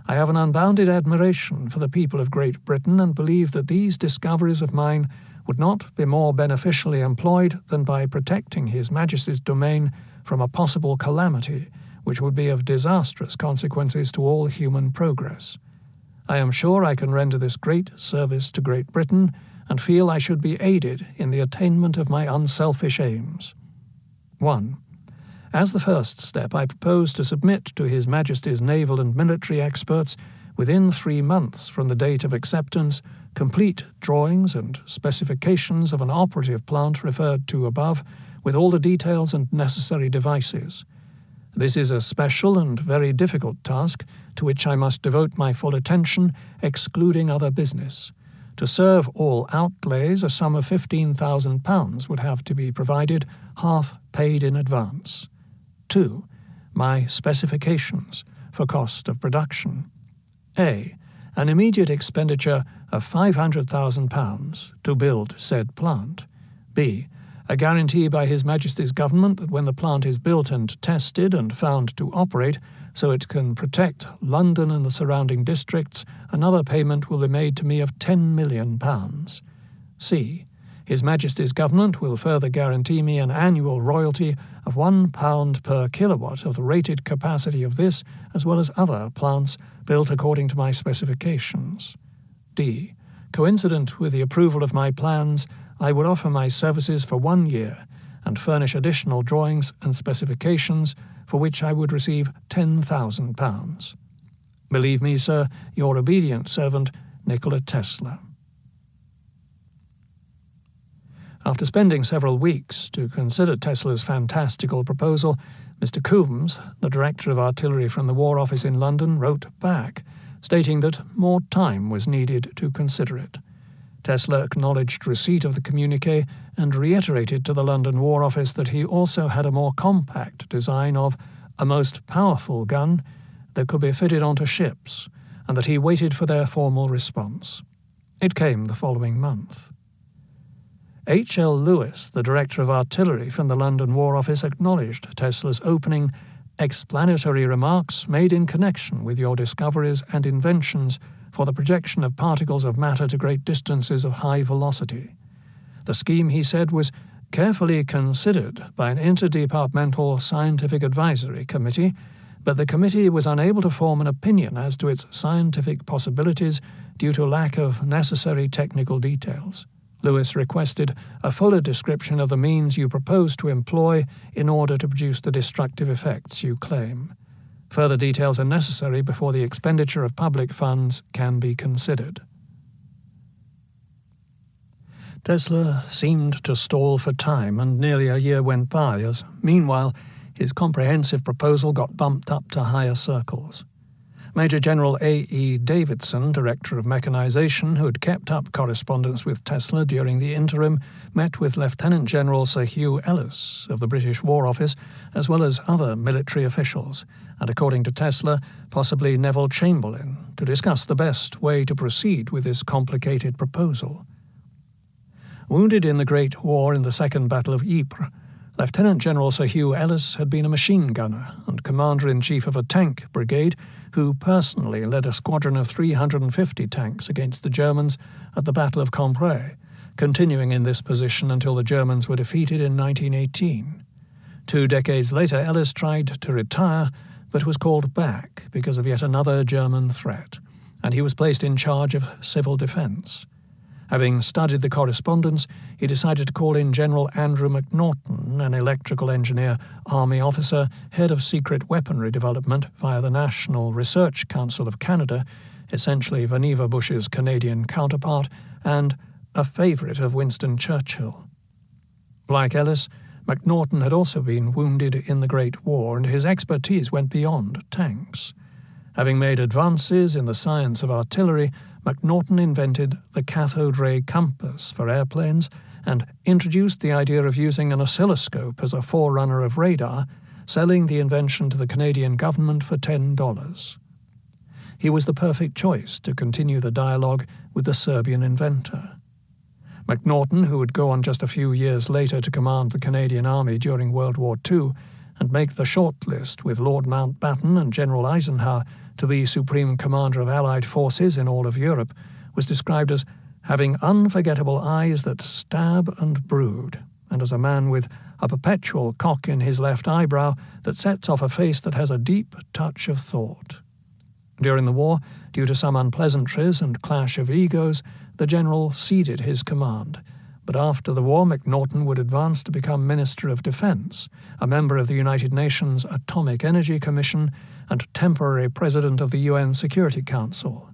I have an unbounded admiration for the people of Great Britain, and believe that these discoveries of mine would not be more beneficially employed than by protecting His Majesty's domain from a possible calamity, which would be of disastrous consequences to all human progress. I am sure I can render this great service to Great Britain, and feel I should be aided in the attainment of my unselfish aims. 1. As the first step, I propose to submit to His Majesty's naval and military experts, within 3 months from the date of acceptance, complete drawings and specifications of an operative plant referred to above, with all the details and necessary devices. This is a special and very difficult task, to which I must devote my full attention, excluding other business. To serve all outlays, a sum of £15,000 would have to be provided, half paid in advance. 2. My specifications for cost of production. A. An immediate expenditure of £500,000 to build said plant. B. A guarantee by His Majesty's Government that when the plant is built and tested and found to operate so it can protect London and the surrounding districts, another payment will be made to me of £10 million. C. His Majesty's Government will further guarantee me an annual royalty of £1 per kilowatt of the rated capacity of this, as well as other plants built according to my specifications. D. Coincident with the approval of my plans, I would offer my services for 1 year, and furnish additional drawings and specifications for which I would receive £10,000. Believe me, sir, your obedient servant, Nikola Tesla. After spending several weeks to consider Tesla's fantastical proposal, Mr. Coombs, the Director of Artillery from the War Office in London, wrote back, stating that more time was needed to consider it. Tesla acknowledged receipt of the communiqué and reiterated to the London War Office that he also had a more compact design of a most powerful gun that could be fitted onto ships, and that he waited for their formal response. It came the following month. H.L. Lewis, the Director of Artillery from the London War Office, acknowledged Tesla's opening explanatory remarks made in connection with your discoveries and inventions for the projection of particles of matter to great distances of high velocity. The scheme, he said, was carefully considered by an interdepartmental scientific advisory committee, but the committee was unable to form an opinion as to its scientific possibilities due to lack of necessary technical details. Lewis requested a fuller description of the means you propose to employ in order to produce the destructive effects you claim. Further details are necessary before the expenditure of public funds can be considered. Tesla seemed to stall for time, and nearly a year went by as, meanwhile, his comprehensive proposal got bumped up to higher circles. Major General A.E. Davidson, Director of Mechanization, who had kept up correspondence with Tesla during the interim, met with Lieutenant General Sir Hugh Ellis of the British War Office, as well as other military officials, and according to Tesla, possibly Neville Chamberlain, to discuss the best way to proceed with this complicated proposal. Wounded in the Great War in the Second Battle of Ypres, Lieutenant General Sir Hugh Ellis had been a machine gunner and commander-in-chief of a tank brigade who personally led a squadron of 350 tanks against the Germans at the Battle of Cambrai, continuing in this position until the Germans were defeated in 1918. 2 decades later, Ellis tried to retire, but was called back because of yet another German threat, and he was placed in charge of civil defence. Having studied the correspondence, he decided to call in General Andrew McNaughton, an electrical engineer, army officer, head of secret weaponry development via the National Research Council of Canada, essentially Vannevar Bush's Canadian counterpart, and a favourite of Winston Churchill. Like Ellis, McNaughton had also been wounded in the Great War, and his expertise went beyond tanks. Having made advances in the science of artillery, McNaughton invented the cathode ray compass for airplanes and introduced the idea of using an oscilloscope as a forerunner of radar, selling the invention to the Canadian government for $10. He was the perfect choice to continue the dialogue with the Serbian inventor. McNaughton, who would go on just a few years later to command the Canadian Army during World War II and make the shortlist with Lord Mountbatten and General Eisenhower to be Supreme Commander of Allied forces in all of Europe, was described as having unforgettable eyes that stab and brood, and as a man with a perpetual cock in his left eyebrow that sets off a face that has a deep touch of thought. During the war, due to some unpleasantries and clash of egos, the general ceded his command, but after the war McNaughton would advance to become Minister of Defence, a member of the United Nations Atomic Energy Commission, and temporary President of the UN Security Council.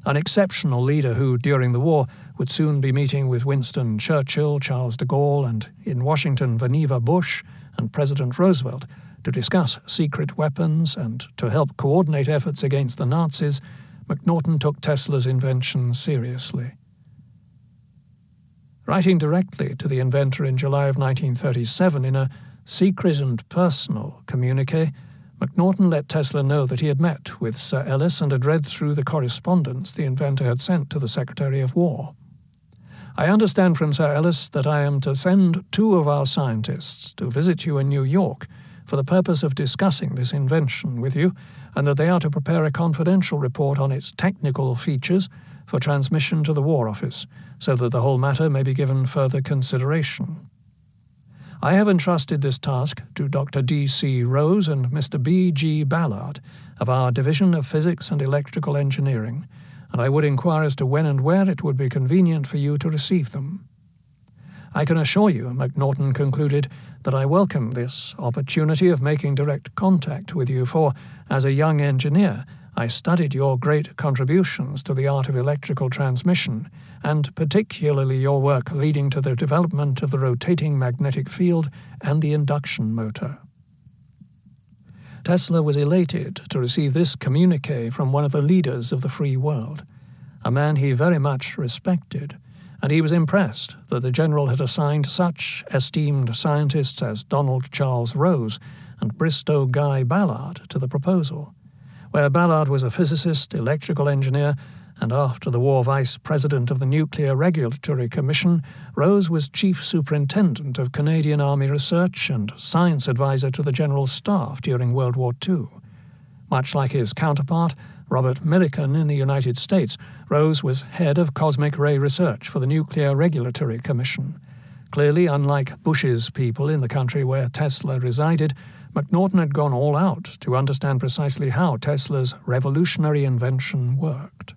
An exceptional leader who, during the war, would soon be meeting with Winston Churchill, Charles de Gaulle, and, in Washington, Vannevar Bush and President Roosevelt to discuss secret weapons and to help coordinate efforts against the Nazis. McNaughton took Tesla's invention seriously. Writing directly to the inventor in July of 1937 in a secret and personal communique, McNaughton let Tesla know that he had met with Sir Ellis and had read through the correspondence the inventor had sent to the Secretary of War. I understand from Sir Ellis that I am to send 2 of our scientists to visit you in New York for the purpose of discussing this invention with you, and that they are to prepare a confidential report on its technical features for transmission to the War Office, so that the whole matter may be given further consideration. I have entrusted this task to Dr. D.C. Rose and Mr. B.G. Ballard of our Division of Physics and Electrical Engineering, and I would inquire as to when and where it would be convenient for you to receive them. I can assure you," McNaughton concluded, "that I welcome this opportunity of making direct contact with you, for, as a young engineer, I studied your great contributions to the art of electrical transmission, and particularly your work leading to the development of the rotating magnetic field and the induction motor." Tesla was elated to receive this communiqué from one of the leaders of the free world, a man he very much respected, and he was impressed that the general had assigned such esteemed scientists as Donald Charles Rose and Bristow Guy Ballard to the proposal, where Ballard was a physicist, electrical engineer, and after the war vice president of the Nuclear Regulatory Commission, Rose was chief superintendent of Canadian Army Research and science advisor to the General Staff during World War II. Much like his counterpart, Robert Millikan in the United States, Rose was head of cosmic ray research for the Nuclear Regulatory Commission. Clearly, unlike Bush's people in the country where Tesla resided, McNaughton had gone all out to understand precisely how Tesla's revolutionary invention worked.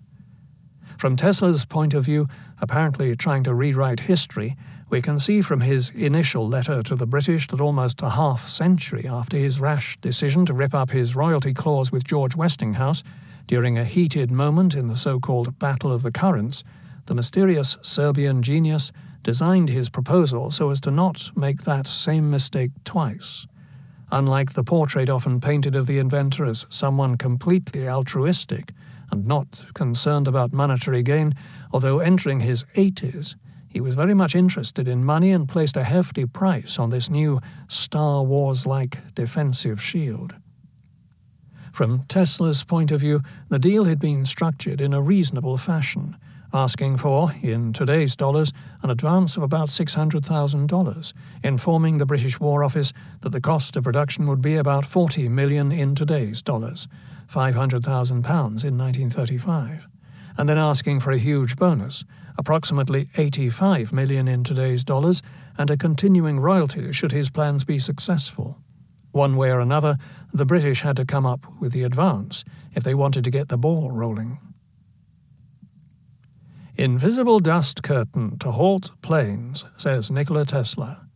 From Tesla's point of view, apparently trying to rewrite history, we can see from his initial letter to the British that almost a half-century after his rash decision to rip up his royalty clause with George Westinghouse, during a heated moment in the so-called Battle of the Currents, the mysterious Serbian genius designed his proposal so as to not make that same mistake twice. Unlike the portrait often painted of the inventor as someone completely altruistic and not concerned about monetary gain, although entering his 80s, he was very much interested in money and placed a hefty price on this new Star Wars-like defensive shield. From Tesla's point of view, the deal had been structured in a reasonable fashion, asking for, in today's dollars, an advance of about $600,000, informing the British War Office that the cost of production would be about $40 million in today's dollars, £500,000 in 1935, and then asking for a huge bonus, approximately $85 million in today's dollars, and a continuing royalty should his plans be successful. One way or another, the British had to come up with the advance if they wanted to get the ball rolling. "Invisible dust curtain to halt planes," says Nikola Tesla.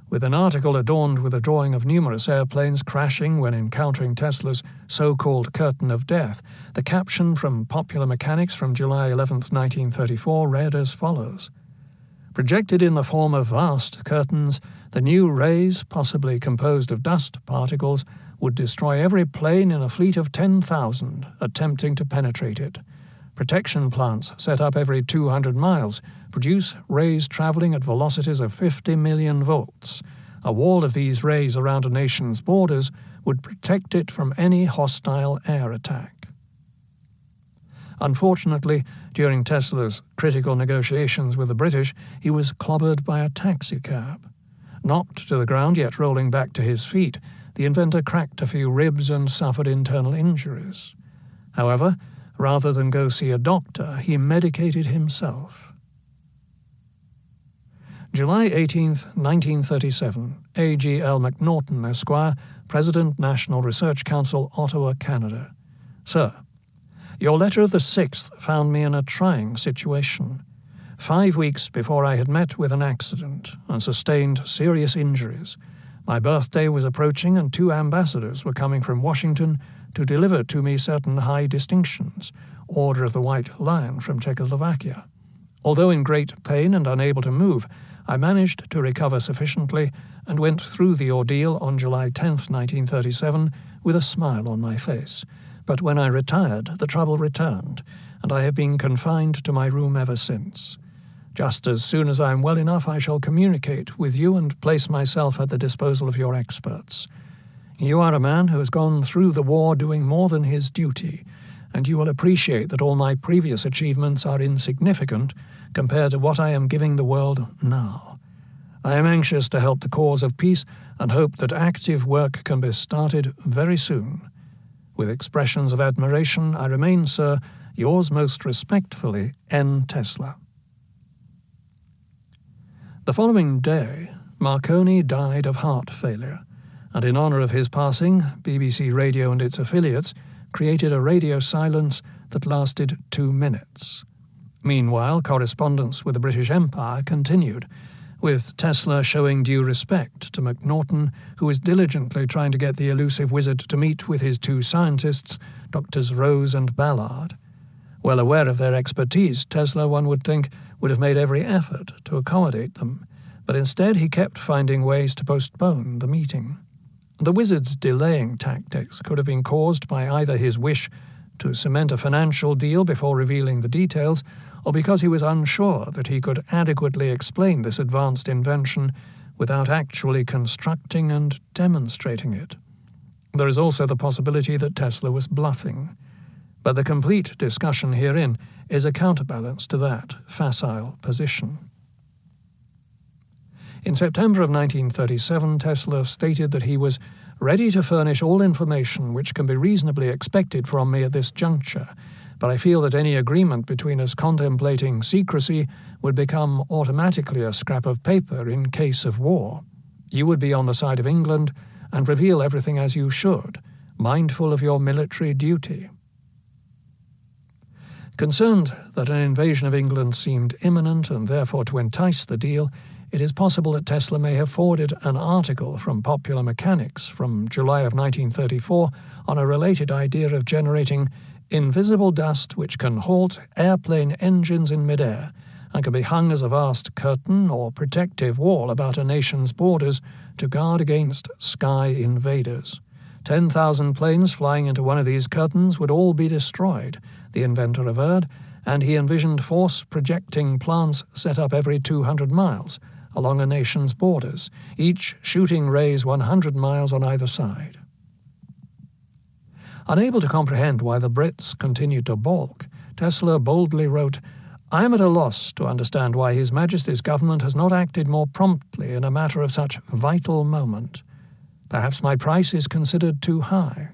With an article adorned with a drawing of numerous airplanes crashing when encountering Tesla's so-called curtain of death, the caption from Popular Mechanics from July 11, 1934 read as follows: "Projected in the form of vast curtains, the new rays, possibly composed of dust particles, would destroy every plane in a fleet of 10,000 attempting to penetrate it. Protection plants set up every 200 miles produce rays traveling at velocities of 50 million volts. A wall of these rays around a nation's borders would protect it from any hostile air attack." Unfortunately, during Tesla's critical negotiations with the British, he was clobbered by a taxicab. Knocked to the ground yet rolling back to his feet, the inventor cracked a few ribs and suffered internal injuries. However, rather than go see a doctor, he medicated himself. July 18, 1937, A.G.L. McNaughton, Esquire, President, National Research Council, Ottawa, Canada. Sir, your letter of the 6th found me in a trying situation. 5 weeks before I had met with an accident and sustained serious injuries. My birthday was approaching and 2 ambassadors were coming from Washington to deliver to me certain high distinctions, Order of the White Lion from Czechoslovakia. Although in great pain and unable to move, I managed to recover sufficiently and went through the ordeal on July 10, 1937, with a smile on my face. But when I retired, the trouble returned, and I have been confined to my room ever since. Just as soon as I am well enough, I shall communicate with you and place myself at the disposal of your experts. You are a man who has gone through the war doing more than his duty, and you will appreciate that all my previous achievements are insignificant compared to what I am giving the world now. I am anxious to help the cause of peace and hope that active work can be started very soon. With expressions of admiration, I remain, sir, yours most respectfully, N. Tesla. The following day, Marconi died of heart failure, and in honor of his passing, BBC Radio and its affiliates created a radio silence that lasted 2 minutes. Meanwhile, correspondence with the British Empire continued, with Tesla showing due respect to McNaughton, who was diligently trying to get the elusive wizard to meet with his two scientists, Drs. Rose and Ballard. Well aware of their expertise, Tesla, one would think, would have made every effort to accommodate them, but instead he kept finding ways to postpone the meeting. The wizard's delaying tactics could have been caused by either his wish to cement a financial deal before revealing the details, or because he was unsure that he could adequately explain this advanced invention without actually constructing and demonstrating it. There is also the possibility that Tesla was bluffing, but the complete discussion herein is a counterbalance to that facile position. In September of 1937, Tesla stated that he was ready to furnish all information which can be reasonably expected from me at this juncture, but I feel that any agreement between us contemplating secrecy would become automatically a scrap of paper in case of war. You would be on the side of England and reveal everything as you should, mindful of your military duty. Concerned that an invasion of England seemed imminent and therefore to entice the deal, it is possible that Tesla may have forwarded an article from Popular Mechanics from July of 1934 on a related idea of generating invisible dust which can halt airplane engines in midair and can be hung as a vast curtain or protective wall about a nation's borders to guard against sky invaders. 10,000 planes flying into one of these curtains would all be destroyed, the inventor averred, and he envisioned force-projecting plants set up every 200 miles along a nation's borders, each shooting rays 100 miles on either side. Unable to comprehend why the Brits continued to balk, Tesla boldly wrote, "I am at a loss to understand why His Majesty's government has not acted more promptly in a matter of such vital moment. Perhaps my price is considered too high."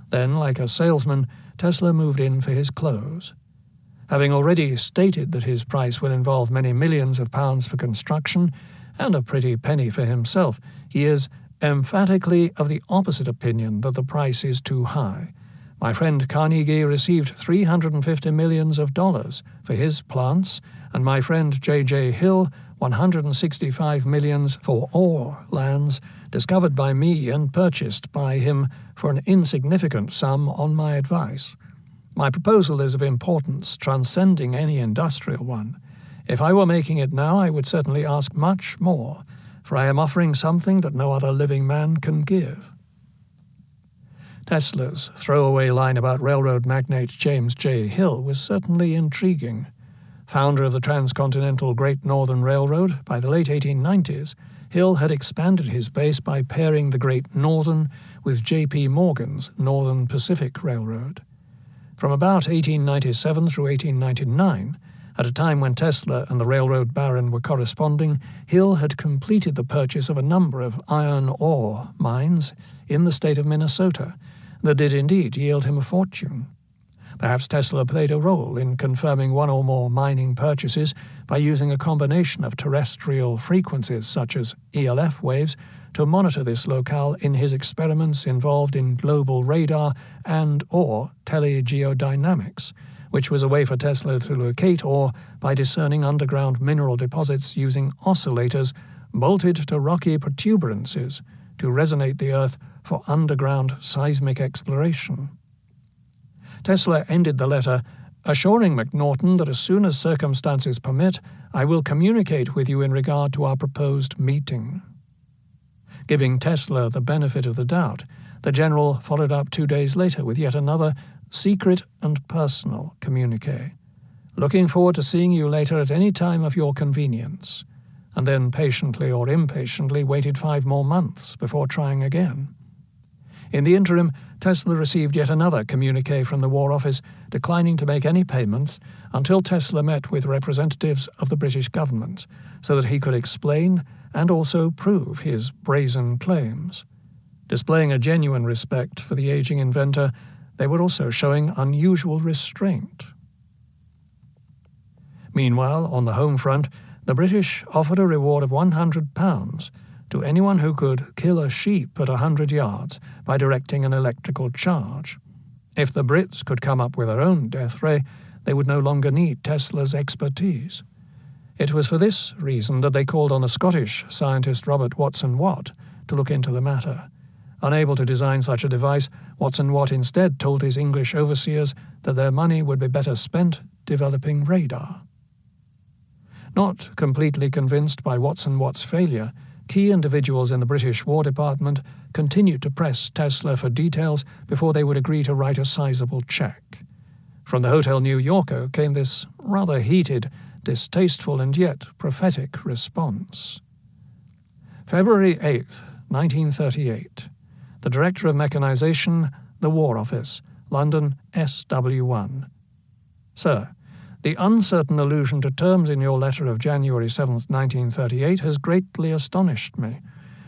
Then, like a salesman, Tesla moved in for his close. Having already stated that his price will involve many millions of pounds for construction and a pretty penny for himself, he is emphatically of the opposite opinion that the price is too high. My friend Carnegie received $350 million for his plants, and my friend J. Hill $165 million for ore lands discovered by me and purchased by him for an insignificant sum on my advice. My proposal is of importance transcending any industrial one. If I were making it now, I would certainly ask much more, for I am offering something that no other living man can give. Tesla's throwaway line about railroad magnate James J. Hill was certainly intriguing. Founder of the transcontinental Great Northern Railroad, by the late 1890s, Hill had expanded his base by pairing the Great Northern with J.P. Morgan's Northern Pacific Railroad. From about 1897 through 1899, at a time when Tesla and the railroad baron were corresponding, Hill had completed the purchase of a number of iron ore mines in the state of Minnesota that did indeed yield him a fortune. Perhaps Tesla played a role in confirming one or more mining purchases by using a combination of terrestrial frequencies such as ELF waves to monitor this locale in his experiments involved in global radar and/or telegeodynamics, which was a way for Tesla to locate ore by discerning underground mineral deposits using oscillators bolted to rocky protuberances to resonate the Earth for underground seismic exploration. Tesla ended the letter, assuring McNaughton that as soon as circumstances permit, I will communicate with you in regard to our proposed meeting. Giving Tesla the benefit of the doubt, the general followed up 2 days later with yet another secret and personal communiqué. Looking forward to seeing you later at any time of your convenience, and then patiently or impatiently waited 5 more months before trying again. In the interim, Tesla received yet another communiqué from the War Office declining to make any payments until Tesla met with representatives of the British government so that he could explain and also prove his brazen claims. Displaying a genuine respect for the aging inventor, they were also showing unusual restraint. Meanwhile, on the home front, the British offered a reward of £100 to anyone who could kill a sheep at 100 yards by directing an electrical charge. If the Brits could come up with their own death ray, they would no longer need Tesla's expertise. It was for this reason that they called on the Scottish scientist Robert Watson-Watt to look into the matter. Unable to design such a device, Watson-Watt instead told his English overseers that their money would be better spent developing radar. Not completely convinced by Watson-Watt's failure, key individuals in the British War Department continued to press Tesla for details before they would agree to write a sizable check. From the Hotel New Yorker came this rather heated, distasteful and yet prophetic response. February 8, 1938. The Director of Mechanization, the War Office, London, SW1. Sir, the uncertain allusion to terms in your letter of January 7, 1938 has greatly astonished me.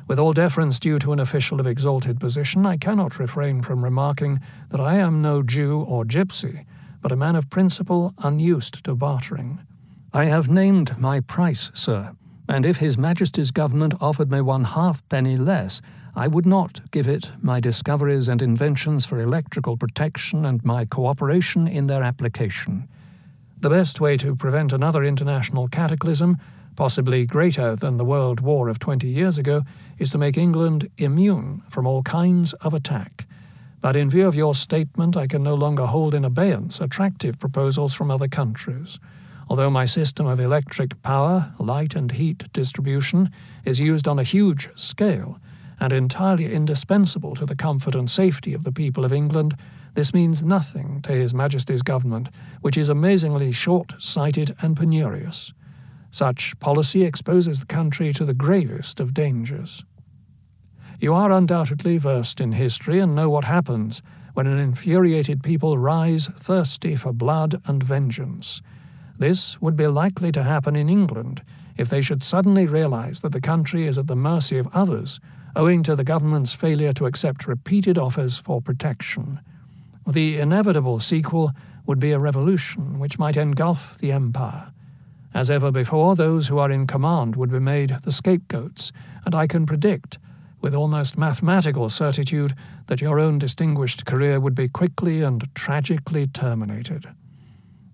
With all deference due to an official of exalted position, I cannot refrain from remarking that I am no Jew or gypsy, but a man of principle unused to bartering. I have named my price, sir, and if His Majesty's government offered me 1/2 penny less, I would not give it my discoveries and inventions for electrical protection and my cooperation in their application. The best way to prevent another international cataclysm, possibly greater than the World War of 20 years ago, is to make England immune from all kinds of attack. But in view of your statement, I can no longer hold in abeyance attractive proposals from other countries. Although my system of electric power, light and heat distribution is used on a huge scale and entirely indispensable to the comfort and safety of the people of England, this means nothing to His Majesty's government, which is amazingly short-sighted and penurious. Such policy exposes the country to the gravest of dangers. You are undoubtedly versed in history and know what happens when an infuriated people rise thirsty for blood and vengeance. This would be likely to happen in England if they should suddenly realize that the country is at the mercy of others, owing to the government's failure to accept repeated offers for protection. The inevitable sequel would be a revolution which might engulf the empire. As ever before, those who are in command would be made the scapegoats, and I can predict, with almost mathematical certitude, that your own distinguished career would be quickly and tragically terminated.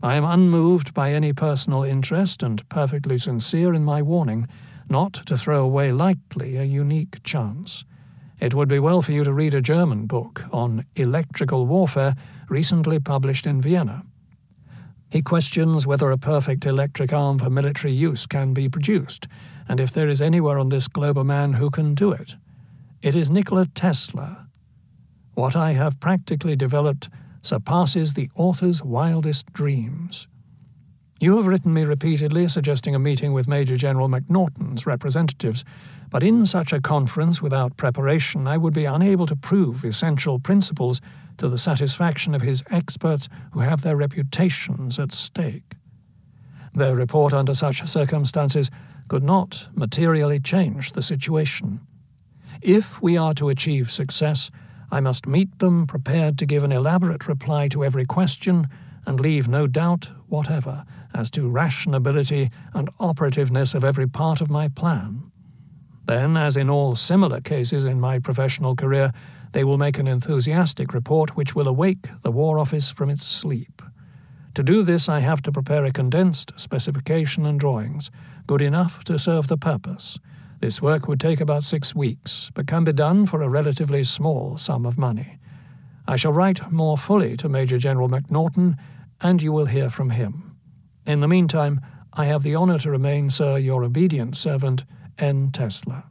I am unmoved by any personal interest and perfectly sincere in my warning not to throw away lightly a unique chance. It would be well for you to read a German book on electrical warfare recently published in Vienna. He questions whether a perfect electric arm for military use can be produced, and if there is anywhere on this globe a man who can do it. It is Nikola Tesla. What I have practically developed surpasses the author's wildest dreams. You have written me repeatedly suggesting a meeting with Major General McNaughton's representatives, but in such a conference without preparation I would be unable to prove essential principles to the satisfaction of his experts who have their reputations at stake. Their report under such circumstances could not materially change the situation. If we are to achieve success, I must meet them prepared to give an elaborate reply to every question and leave no doubt whatever as to rationability and operativeness of every part of my plan. Then, as in all similar cases in my professional career, they will make an enthusiastic report which will awake the War Office from its sleep. To do this, I have to prepare a condensed specification and drawings, good enough to serve the purpose. This work would take about 6 weeks, but can be done for a relatively small sum of money. I shall write more fully to Major General McNaughton, and you will hear from him. In the meantime, I have the honor to remain, sir, your obedient servant, N. Tesla.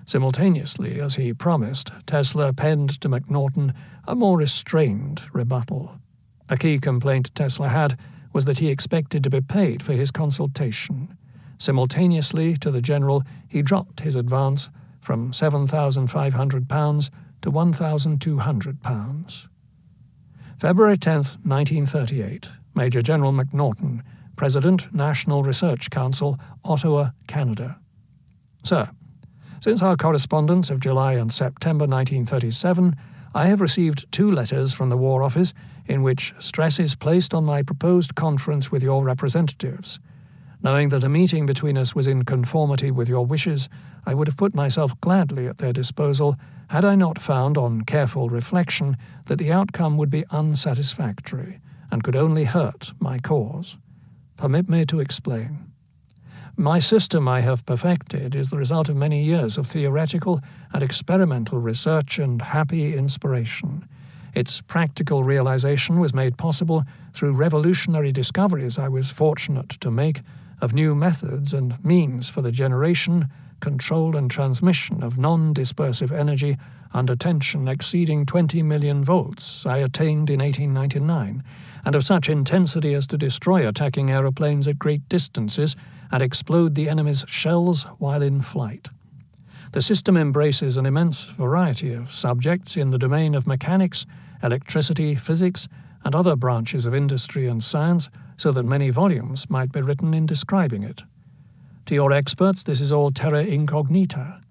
Simultaneously, as he promised, Tesla penned to McNaughton a more restrained rebuttal. A key complaint Tesla had was that he expected to be paid for his consultation. Simultaneously, to the general, he dropped his advance from £7,500 to £1,200. February 10, 1938. Major General McNaughton, President, National Research Council, Ottawa, Canada. Sir, since our correspondence of July and September 1937, I have received 2 letters from the War Office in which stress is placed on my proposed conference with your representatives. Knowing that a meeting between us was in conformity with your wishes, I would have put myself gladly at their disposal had I not found, on careful reflection, that the outcome would be unsatisfactory and could only hurt my cause. Permit me to explain. My system I have perfected is the result of many years of theoretical and experimental research and happy inspiration. Its practical realization was made possible through revolutionary discoveries I was fortunate to make of new methods and means for the generation, control and transmission of non-dispersive energy under tension exceeding 20 million volts I attained in 1899, and of such intensity as to destroy attacking aeroplanes at great distances and explode the enemy's shells while in flight. The system embraces an immense variety of subjects in the domain of mechanics, electricity, physics, and other branches of industry and science, so that many volumes might be written in describing it. To your experts, this is all terra incognita.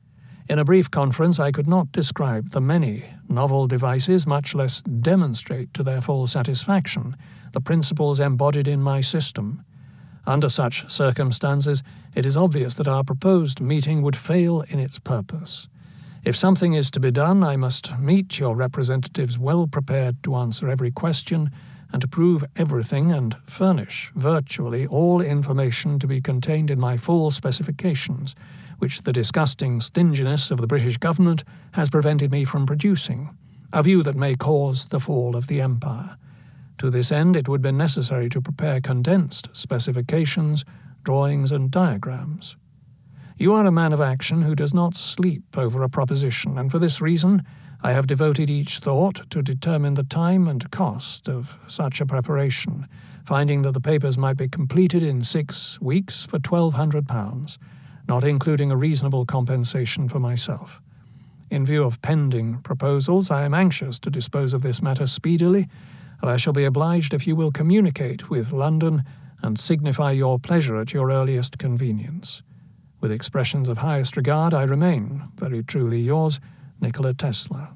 In a brief conference, I could not describe the many novel devices, much less demonstrate to their full satisfaction the principles embodied in my system. Under such circumstances, it is obvious that our proposed meeting would fail in its purpose. If something is to be done, I must meet your representatives well prepared to answer every question and to prove everything and furnish virtually all information to be contained in my full specifications, which the disgusting stinginess of the British government has prevented me from producing, a view that may cause the fall of the empire. To this end, it would be necessary to prepare condensed specifications, drawings, and diagrams. You are a man of action who does not sleep over a proposition, and for this reason I have devoted each thought to determine the time and cost of such a preparation, finding that the papers might be completed in 6 weeks for £1,200, not including a reasonable compensation for myself. In view of pending proposals, I am anxious to dispose of this matter speedily, and I shall be obliged if you will communicate with London and signify your pleasure at your earliest convenience. With expressions of highest regard, I remain, very truly yours, Nikola Tesla.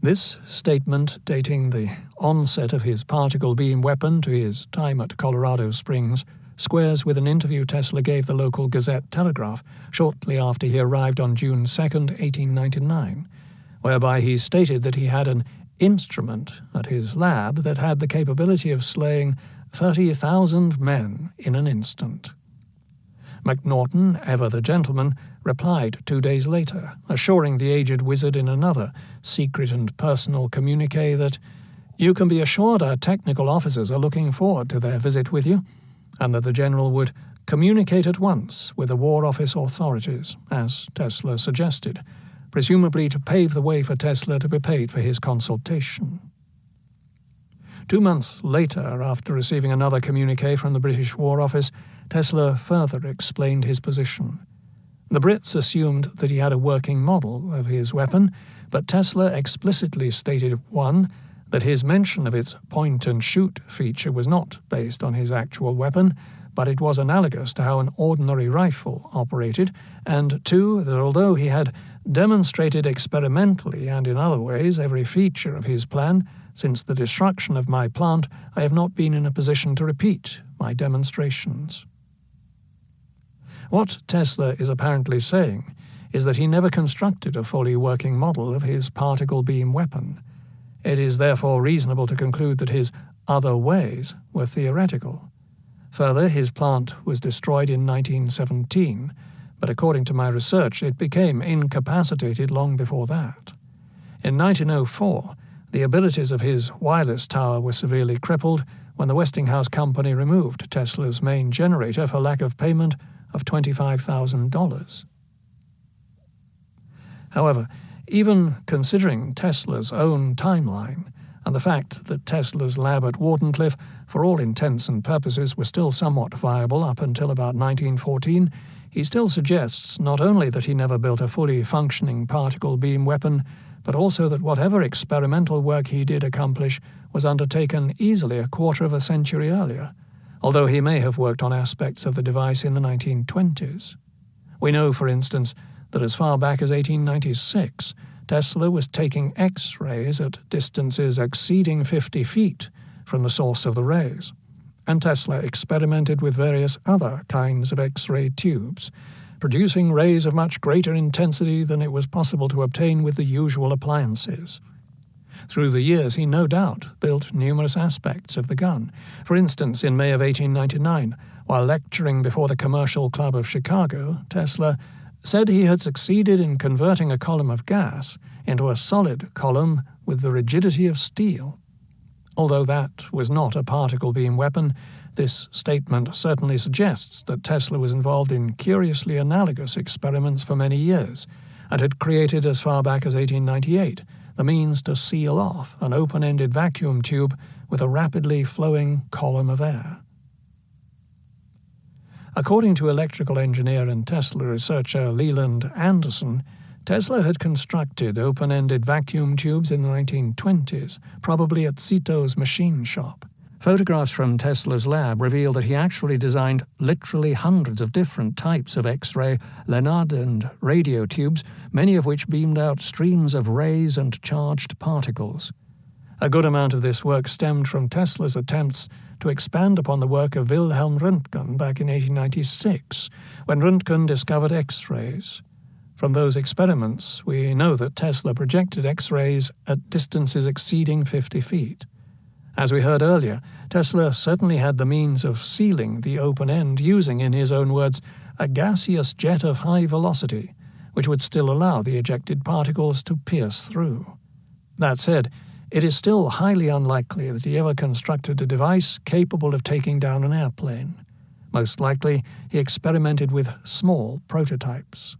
This statement, dating the onset of his particle beam weapon to his time at Colorado Springs, squares with an interview Tesla gave the local Gazette-Telegraph shortly after he arrived on June 2, 1899, whereby he stated that he had an instrument at his lab that had the capability of slaying 30,000 men in an instant. McNaughton, ever the gentleman, replied 2 days later, assuring the aged wizard in another secret and personal communique that "You can be assured our technical officers are looking forward to their visit with you," and that the general would communicate at once with the War Office authorities, as Tesla suggested, presumably to pave the way for Tesla to be paid for his consultation. 2 months later, after receiving another communique from the British War Office, Tesla further explained his position. The Brits assumed that he had a working model of his weapon, but Tesla explicitly stated, 1, that his mention of its point-and-shoot feature was not based on his actual weapon, but it was analogous to how an ordinary rifle operated, and 2, that although he had demonstrated experimentally and in other ways every feature of his plan, since the destruction of my plant, I have not been in a position to repeat my demonstrations. What Tesla is apparently saying is that he never constructed a fully working model of his particle beam weapon. It is therefore reasonable to conclude that his other ways were theoretical. Further, his plant was destroyed in 1917, but according to my research, it became incapacitated long before that. In 1904, the abilities of his wireless tower were severely crippled when the Westinghouse Company removed Tesla's main generator for lack of payment of $25,000. However, even considering Tesla's own timeline and the fact that Tesla's lab at Wardenclyffe, for all intents and purposes, was still somewhat viable up until about 1914, he still suggests not only that he never built a fully functioning particle beam weapon, but also that whatever experimental work he did accomplish was undertaken easily a quarter of a century earlier, although he may have worked on aspects of the device in the 1920s. We know, for instance, that as far back as 1896, Tesla was taking X-rays at distances exceeding 50 feet from the source of the rays, and Tesla experimented with various other kinds of X-ray tubes, producing rays of much greater intensity than it was possible to obtain with the usual appliances. Through the years, he no doubt built numerous aspects of the gun. For instance, in May of 1899, while lecturing before the Commercial Club of Chicago, Tesla said he had succeeded in converting a column of gas into a solid column with the rigidity of steel. Although that was not a particle beam weapon, this statement certainly suggests that Tesla was involved in curiously analogous experiments for many years, and had created as far back as 1898 the means to seal off an open-ended vacuum tube with a rapidly flowing column of air. According to electrical engineer and Tesla researcher Leland Anderson, Tesla had constructed open-ended vacuum tubes in the 1920s, probably at Zito's machine shop. Photographs from Tesla's lab reveal that he actually designed literally hundreds of different types of X-ray, Lenard and radio tubes, many of which beamed out streams of rays and charged particles. A good amount of this work stemmed from Tesla's attempts to expand upon the work of Wilhelm Röntgen back in 1896, when Röntgen discovered X-rays. From those experiments, we know that Tesla projected X-rays at distances exceeding 50 feet. As we heard earlier, Tesla certainly had the means of sealing the open end using, in his own words, a gaseous jet of high velocity, which would still allow the ejected particles to pierce through. That said, it is still highly unlikely that he ever constructed a device capable of taking down an airplane. Most likely, he experimented with small prototypes.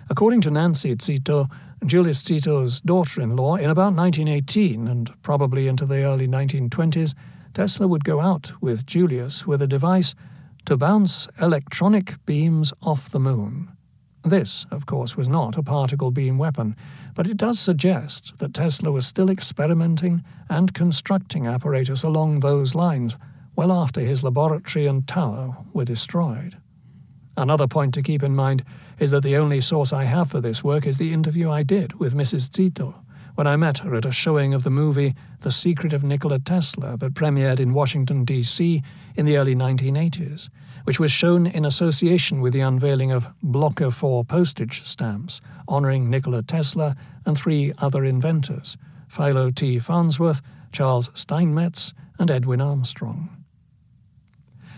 According to Nancy Zito, Julius Zito's daughter-in-law, in about 1918 and probably into the early 1920s, Tesla would go out with Julius with a device to bounce electronic beams off the moon. This, of course, was not a particle beam weapon, but it does suggest that Tesla was still experimenting and constructing apparatus along those lines well after his laboratory and tower were destroyed. Another point to keep in mind is that the only source I have for this work is the interview I did with Mrs. Zito when I met her at a showing of the movie The Secret of Nikola Tesla that premiered in Washington, D.C. in the early 1980s, which was shown in association with the unveiling of Blocker 4 postage stamps honoring Nikola Tesla and 3 other inventors, Philo T. Farnsworth, Charles Steinmetz, and Edwin Armstrong.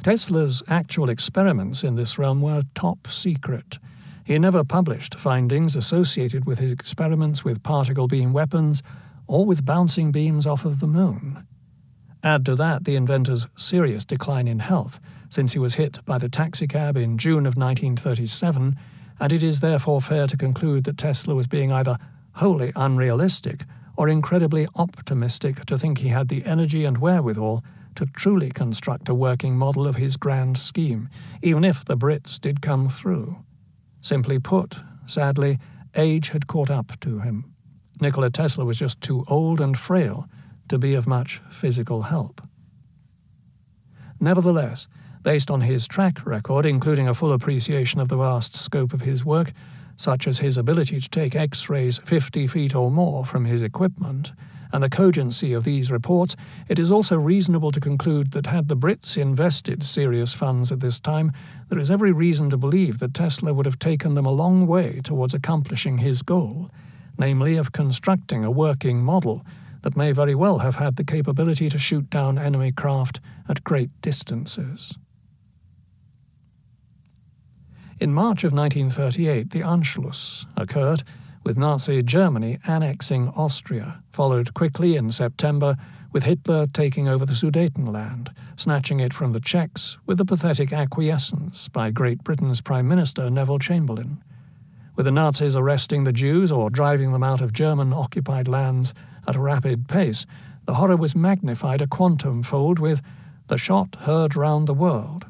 Tesla's actual experiments in this realm were top secret. He never published findings associated with his experiments with particle beam weapons or with bouncing beams off of the moon. Add to that the inventor's serious decline in health, since he was hit by the taxicab in June of 1937, and it is therefore fair to conclude that Tesla was being either wholly unrealistic or incredibly optimistic to think he had the energy and wherewithal to truly construct a working model of his grand scheme, even if the Brits did come through. Simply put, sadly, age had caught up to him. Nikola Tesla was just too old and frail to be of much physical help. Nevertheless, based on his track record, including a full appreciation of the vast scope of his work, such as his ability to take X-rays 50 feet or more from his equipment, and the cogency of these reports, it is also reasonable to conclude that had the Brits invested serious funds at this time, there is every reason to believe that Tesla would have taken them a long way towards accomplishing his goal, namely of constructing a working model that may very well have had the capability to shoot down enemy craft at great distances. In March of 1938, the Anschluss occurred, with Nazi Germany annexing Austria, followed quickly in September with Hitler taking over the Sudetenland, snatching it from the Czechs with the pathetic acquiescence by Great Britain's Prime Minister Neville Chamberlain. With the Nazis arresting the Jews or driving them out of German-occupied lands at a rapid pace, the horror was magnified a quantum-fold with The Shot Heard Round the World,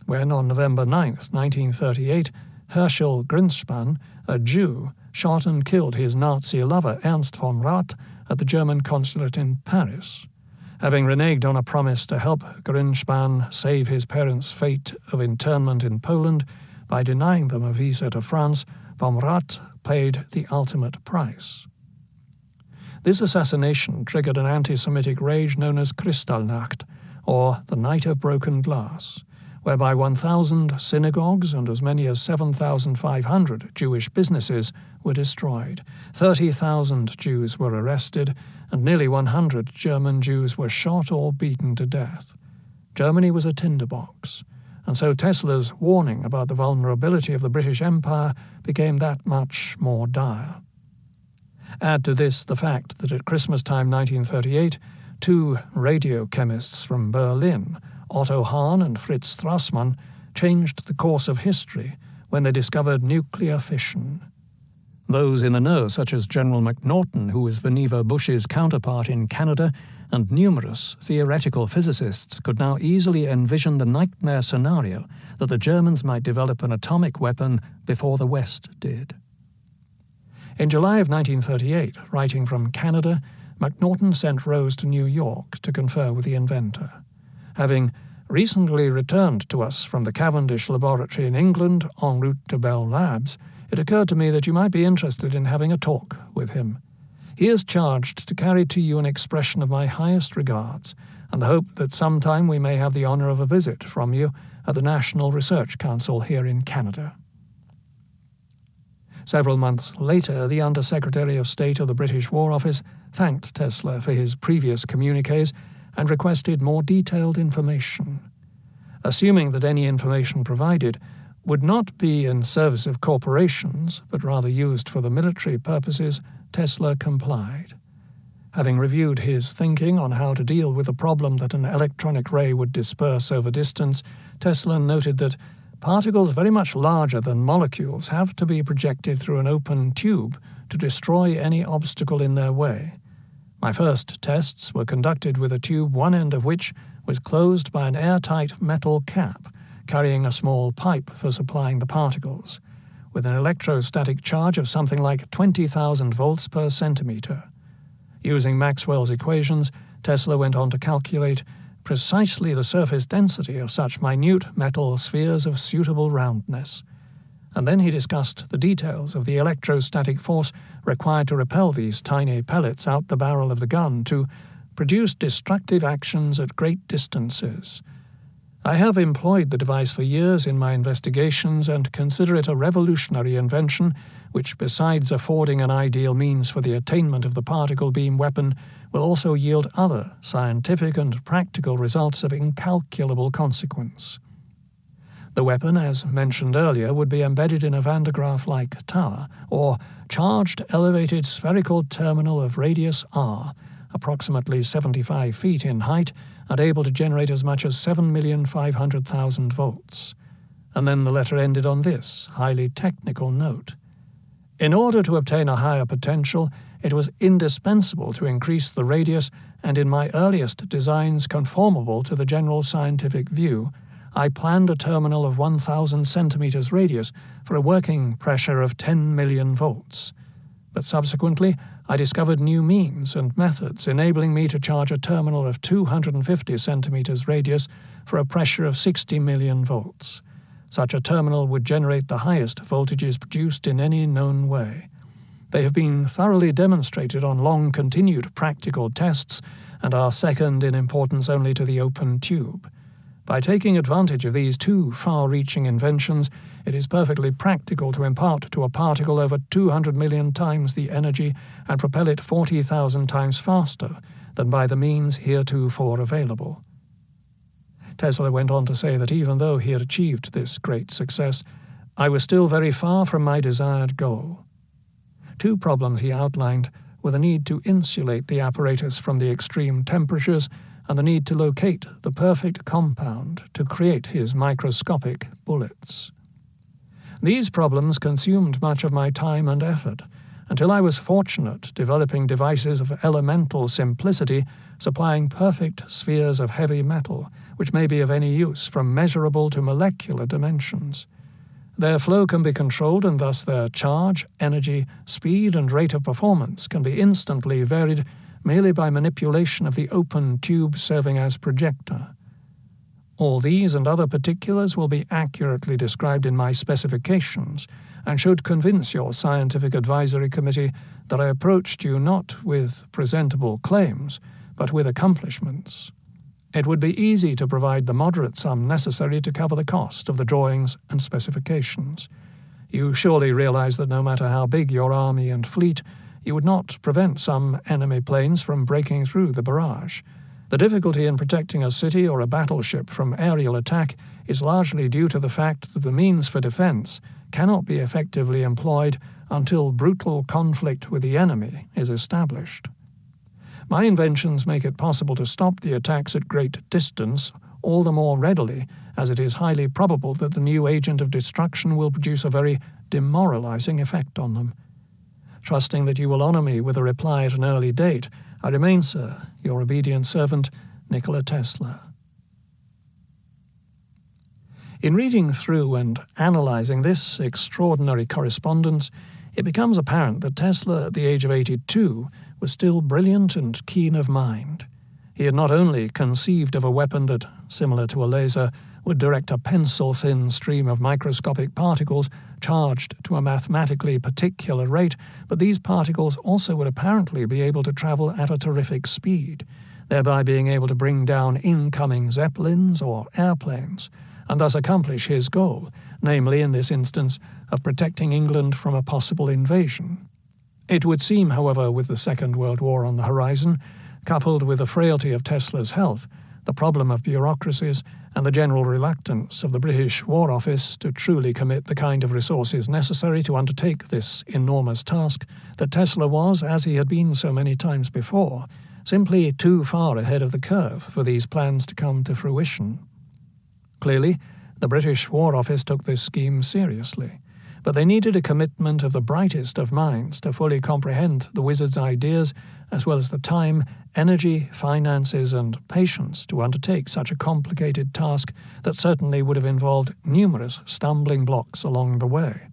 when on November 9, 1938, Herschel Grinspan, a Jew, shot and killed his Nazi lover Ernst von Rath at the German consulate in Paris. Having reneged on a promise to help Grinspan save his parents' fate of internment in Poland by denying them a visa to France, von Rath paid the ultimate price. This assassination triggered an anti-Semitic rage known as Kristallnacht, or the Night of Broken Glass, whereby 1,000 synagogues and as many as 7,500 Jewish businesses were destroyed, 30,000 Jews were arrested, and nearly 100 German Jews were shot or beaten to death. Germany was a tinderbox, and so Tesla's warning about the vulnerability of the British Empire became that much more dire. Add to this the fact that at Christmas time 1938, two radio chemists from Berlin, Otto Hahn and Fritz Strassmann, changed the course of history when they discovered nuclear fission. Those in the know, such as General McNaughton, who was Vannevar Bush's counterpart in Canada, and numerous theoretical physicists could now easily envision the nightmare scenario that the Germans might develop an atomic weapon before the West did. In July of 1938, writing from Canada, McNaughton sent Rose to New York to confer with the inventor. Having recently returned to us from the Cavendish Laboratory in England en route to Bell Labs, it occurred to me that you might be interested in having a talk with him. He is charged to carry to you an expression of my highest regards, and the hope that sometime we may have the honour of a visit from you at the National Research Council here in Canada. Several months later, the Under-Secretary of State of the British War Office thanked Tesla for his previous communiques and requested more detailed information. Assuming that any information provided would not be in service of corporations, but rather used for the military purposes, Tesla complied. Having reviewed his thinking on how to deal with the problem that an electronic ray would disperse over distance, Tesla noted that particles very much larger than molecules have to be projected through an open tube to destroy any obstacle in their way. My first tests were conducted with a tube one end of which was closed by an airtight metal cap, carrying a small pipe for supplying the particles, with an electrostatic charge of something like 20,000 volts per centimeter. Using Maxwell's equations, Tesla went on to calculate precisely the surface density of such minute metal spheres of suitable roundness. And then he discussed the details of the electrostatic force required to repel these tiny pellets out the barrel of the gun to produce destructive actions at great distances. I have employed the device for years in my investigations and consider it a revolutionary invention which, besides affording an ideal means for the attainment of the particle beam weapon, will also yield other scientific and practical results of incalculable consequence. The weapon, as mentioned earlier, would be embedded in a Van de Graaff-like tower, or charged elevated spherical terminal of radius r, approximately 75 feet in height, and able to generate as much as 7,500,000 volts. And then the letter ended on this highly technical note. In order to obtain a higher potential, it was indispensable to increase the radius, and in my earliest designs conformable to the general scientific view, I planned a terminal of 1,000 centimeters radius for a working pressure of 10 million volts. But subsequently, I discovered new means and methods enabling me to charge a terminal of 250 centimeters radius for a pressure of 60 million volts. Such a terminal would generate the highest voltages produced in any known way. They have been thoroughly demonstrated on long-continued practical tests and are second in importance only to the open tube. By taking advantage of these two far-reaching inventions, it is perfectly practical to impart to a particle over 200 million times the energy and propel it 40,000 times faster than by the means heretofore available. Tesla went on to say that even though he had achieved this great success, I was still very far from my desired goal. Two problems he outlined were the need to insulate the apparatus from the extreme temperatures and the need to locate the perfect compound to create his microscopic bullets. These problems consumed much of my time and effort, until I was fortunate developing devices of elemental simplicity, supplying perfect spheres of heavy metal, which may be of any use from measurable to molecular dimensions. Their flow can be controlled, and thus their charge, energy, speed, and rate of performance can be instantly varied merely by manipulation of the open tube serving as projector. All these and other particulars will be accurately described in my specifications, and should convince your scientific advisory committee that I approached you not with presentable claims, but with accomplishments. It would be easy to provide the moderate sum necessary to cover the cost of the drawings and specifications. You surely realize that no matter how big your army and fleet, you would not prevent some enemy planes from breaking through the barrage. The difficulty in protecting a city or a battleship from aerial attack is largely due to the fact that the means for defense cannot be effectively employed until brutal conflict with the enemy is established. My inventions make it possible to stop the attacks at great distance all the more readily, as it is highly probable that the new agent of destruction will produce a very demoralizing effect on them. Trusting that you will honor me with a reply at an early date, I remain, sir, your obedient servant, Nikola Tesla. In reading through and analyzing this extraordinary correspondence, it becomes apparent that Tesla, at the age of 82, was still brilliant and keen of mind. He had not only conceived of a weapon that, similar to a laser, would direct a pencil-thin stream of microscopic particles charged to a mathematically particular rate, but these particles also would apparently be able to travel at a terrific speed, thereby being able to bring down incoming zeppelins or airplanes, and thus accomplish his goal, namely, in this instance, of protecting England from a possible invasion. It would seem, however, with the Second World War on the horizon, coupled with the frailty of Tesla's health, the problem of bureaucracies, and the general reluctance of the British War Office to truly commit the kind of resources necessary to undertake this enormous task, that Tesla was, as he had been so many times before, simply too far ahead of the curve for these plans to come to fruition. Clearly, the British War Office took this scheme seriously, but they needed a commitment of the brightest of minds to fully comprehend the wizard's ideas, as well as the time, energy, finances, and patience to undertake such a complicated task that certainly would have involved numerous stumbling blocks along the way.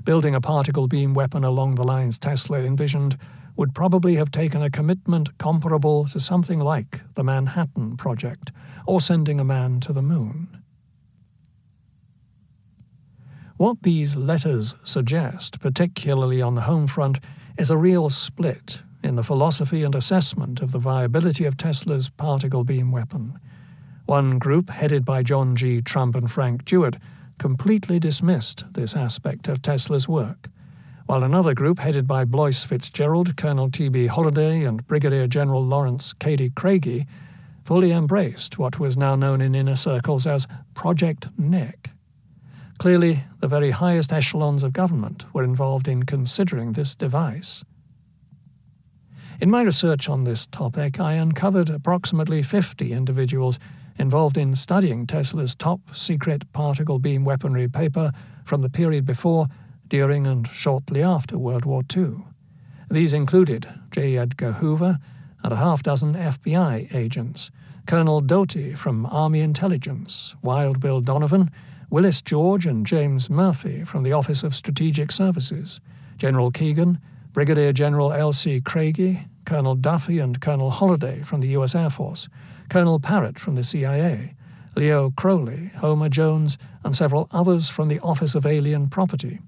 Building a particle beam weapon along the lines Tesla envisioned would probably have taken a commitment comparable to something like the Manhattan Project, or sending a man to the moon. What these letters suggest, particularly on the home front, is a real split in the philosophy and assessment of the viability of Tesla's particle beam weapon. One group, headed by John G. Trump and Frank Jewett, completely dismissed this aspect of Tesla's work, while another group, headed by Blois Fitzgerald, Colonel T.B. Holliday, and Brigadier General Lawrence Cady Craigie, fully embraced what was now known in inner circles as Project Nick. Clearly, the very highest echelons of government were involved in considering this device. In my research on this topic, I uncovered approximately 50 individuals involved in studying Tesla's top-secret particle beam weaponry paper from the period before, during, and shortly after World War II. These included J. Edgar Hoover and a half-dozen FBI agents, Colonel Doty from Army Intelligence, Wild Bill Donovan, Willis George and James Murphy from the Office of Strategic Services, General Keegan, Brigadier General L.C. Craigie, Colonel Duffy and Colonel Holliday from the U.S. Air Force, Colonel Parrott from the CIA, Leo Crowley, Homer Jones, and several others from the Office of Alien Property,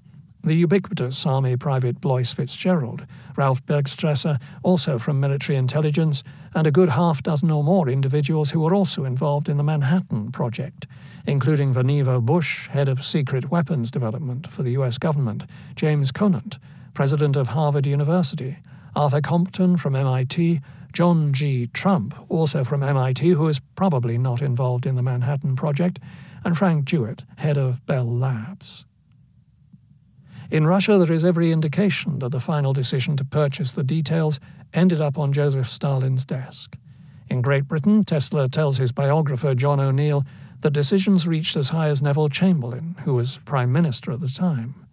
the ubiquitous Army Private Blois Fitzgerald, Ralph Bergstresser, also from military intelligence, and a good half-dozen or more individuals who were also involved in the Manhattan Project, including Vannevar Bush, head of secret weapons development for the U.S. government, James Conant, president of Harvard University, Arthur Compton from MIT, John G. Trump, also from MIT, who is probably not involved in the Manhattan Project, and Frank Jewett, head of Bell Labs. In Russia, there is every indication that the final decision to purchase the details ended up on Joseph Stalin's desk. In Great Britain, Tesla tells his biographer John O'Neill that decisions reached as high as Neville Chamberlain, who was Prime Minister at the time.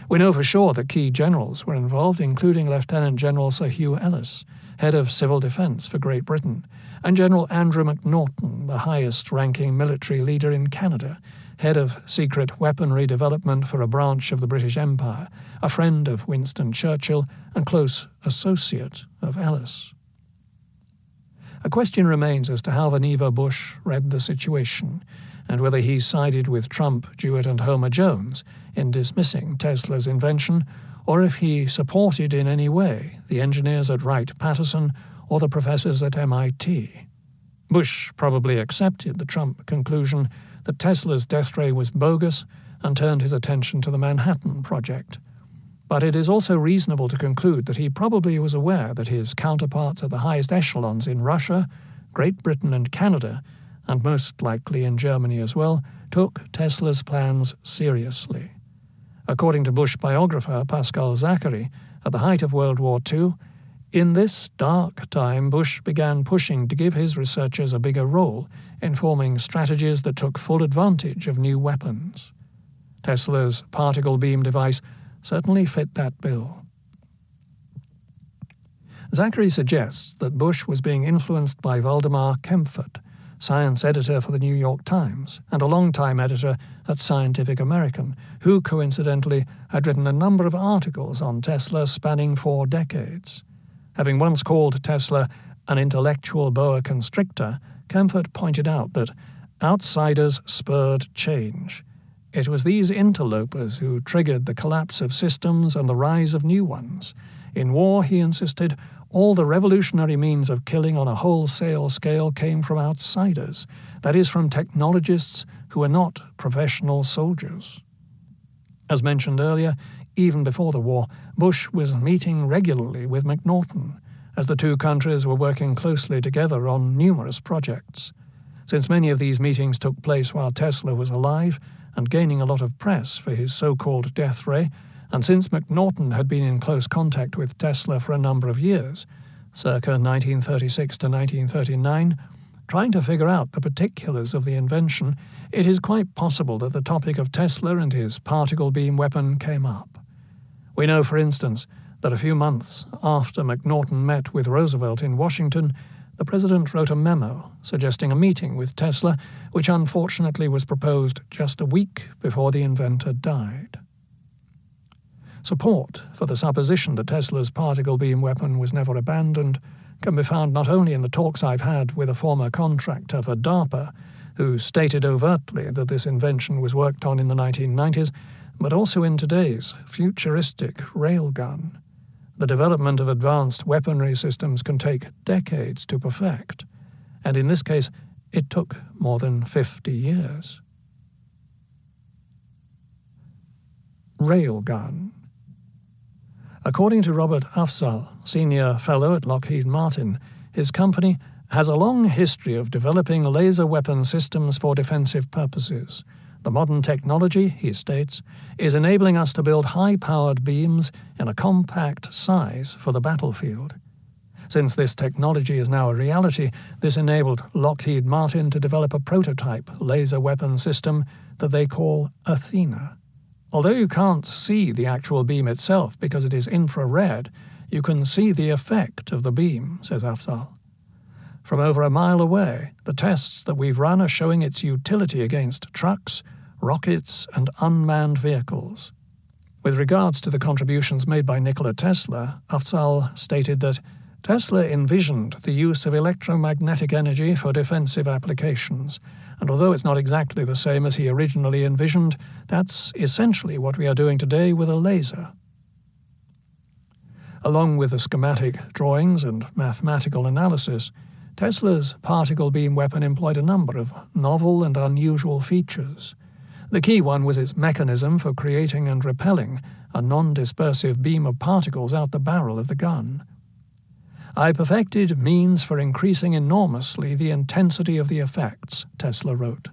We know for sure that key generals were involved, including Lieutenant General Sir Hugh Ellis, head of Civil Defence for Great Britain, and General Andrew McNaughton, the highest-ranking military leader in Canada, head of secret weaponry development for a branch of the British Empire, a friend of Winston Churchill and close associate of Ellis. A question remains as to how Vannevar Bush read the situation, and whether he sided with Trump, Jewett and Homer Jones in dismissing Tesla's invention, or if he supported in any way the engineers at Wright-Patterson or the professors at MIT. Bush probably accepted the Trump conclusion that Tesla's death ray was bogus and turned his attention to the Manhattan Project. But it is also reasonable to conclude that he probably was aware that his counterparts at the highest echelons in Russia, Great Britain and Canada, and most likely in Germany as well, took Tesla's plans seriously. According to Bush biographer Pascal Zachary, at the height of World War II, in this dark time Bush began pushing to give his researchers a bigger role in forming strategies that took full advantage of new weapons. Tesla's particle beam device certainly fit that bill. Zachary suggests that Bush was being influenced by Waldemar Kempfert, science editor for the New York Times and a long-time editor at Scientific American, who coincidentally had written a number of articles on Tesla spanning 4 decades. Having once called Tesla an intellectual boa constrictor, Kempfert pointed out that outsiders spurred change. It was these interlopers who triggered the collapse of systems and the rise of new ones. In war, he insisted, all the revolutionary means of killing on a wholesale scale came from outsiders, that is, from technologists who were not professional soldiers. As mentioned earlier, even before the war, Bush was meeting regularly with McNaughton, as the two countries were working closely together on numerous projects. Since many of these meetings took place while Tesla was alive and gaining a lot of press for his so-called death ray, and since McNaughton had been in close contact with Tesla for a number of years, circa 1936 to 1939, trying to figure out the particulars of the invention, it is quite possible that the topic of Tesla and his particle beam weapon came up. We know, for instance, that a few months after McNaughton met with Roosevelt in Washington, the president wrote a memo suggesting a meeting with Tesla, which unfortunately was proposed just a week before the inventor died. Support for the supposition that Tesla's particle beam weapon was never abandoned can be found not only in the talks I've had with a former contractor for DARPA, who stated overtly that this invention was worked on in the 1990s, but also in today's futuristic railgun. The development of advanced weaponry systems can take decades to perfect, and in this case, it took more than 50 years. Railgun. According to Robert Afzal, senior fellow at Lockheed Martin, his company has a long history of developing laser weapon systems for defensive purposes. The modern technology, he states, is enabling us to build high-powered beams in a compact size for the battlefield. Since this technology is now a reality, this enabled Lockheed Martin to develop a prototype laser weapon system that they call Athena. Although you can't see the actual beam itself because it is infrared, you can see the effect of the beam, says Afzal. From over a mile away, the tests that we've run are showing its utility against trucks, rockets, and unmanned vehicles. With regards to the contributions made by Nikola Tesla, Afzal stated that Tesla envisioned the use of electromagnetic energy for defensive applications, and although it's not exactly the same as he originally envisioned, that's essentially what we are doing today with a laser. Along with the schematic drawings and mathematical analysis, Tesla's particle beam weapon employed a number of novel and unusual features. The key one was its mechanism for creating and repelling a non-dispersive beam of particles out the barrel of the gun. I perfected means for increasing enormously the intensity of the effects, Tesla wrote,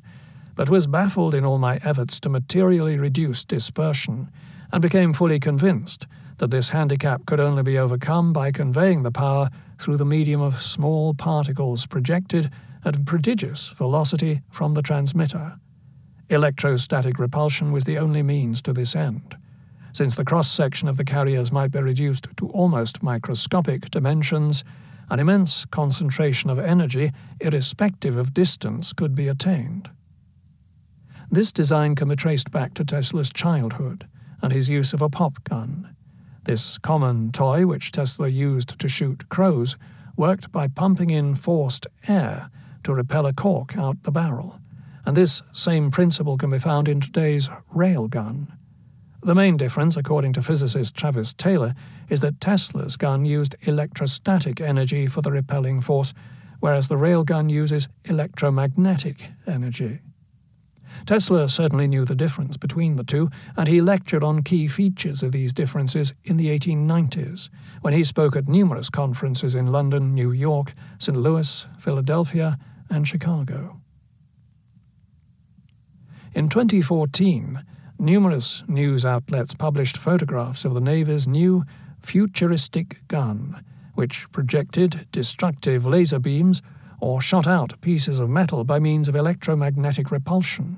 but was baffled in all my efforts to materially reduce dispersion, and became fully convinced that this handicap could only be overcome by conveying the power through the medium of small particles projected at prodigious velocity from the transmitter. Electrostatic repulsion was the only means to this end. Since the cross-section of the carriers might be reduced to almost microscopic dimensions, an immense concentration of energy, irrespective of distance, could be attained. This design can be traced back to Tesla's childhood and his use of a pop gun. This common toy, which Tesla used to shoot crows, worked by pumping in forced air to repel a cork out the barrel, and this same principle can be found in today's railgun. The main difference, according to physicist Travis Taylor, is that Tesla's gun used electrostatic energy for the repelling force, whereas the railgun uses electromagnetic energy. Tesla certainly knew the difference between the two, and he lectured on key features of these differences in the 1890s, when he spoke at numerous conferences in London, New York, St. Louis, Philadelphia, and Chicago. In 2014, numerous news outlets published photographs of the Navy's new futuristic gun, which projected destructive laser beams or shot out pieces of metal by means of electromagnetic repulsion.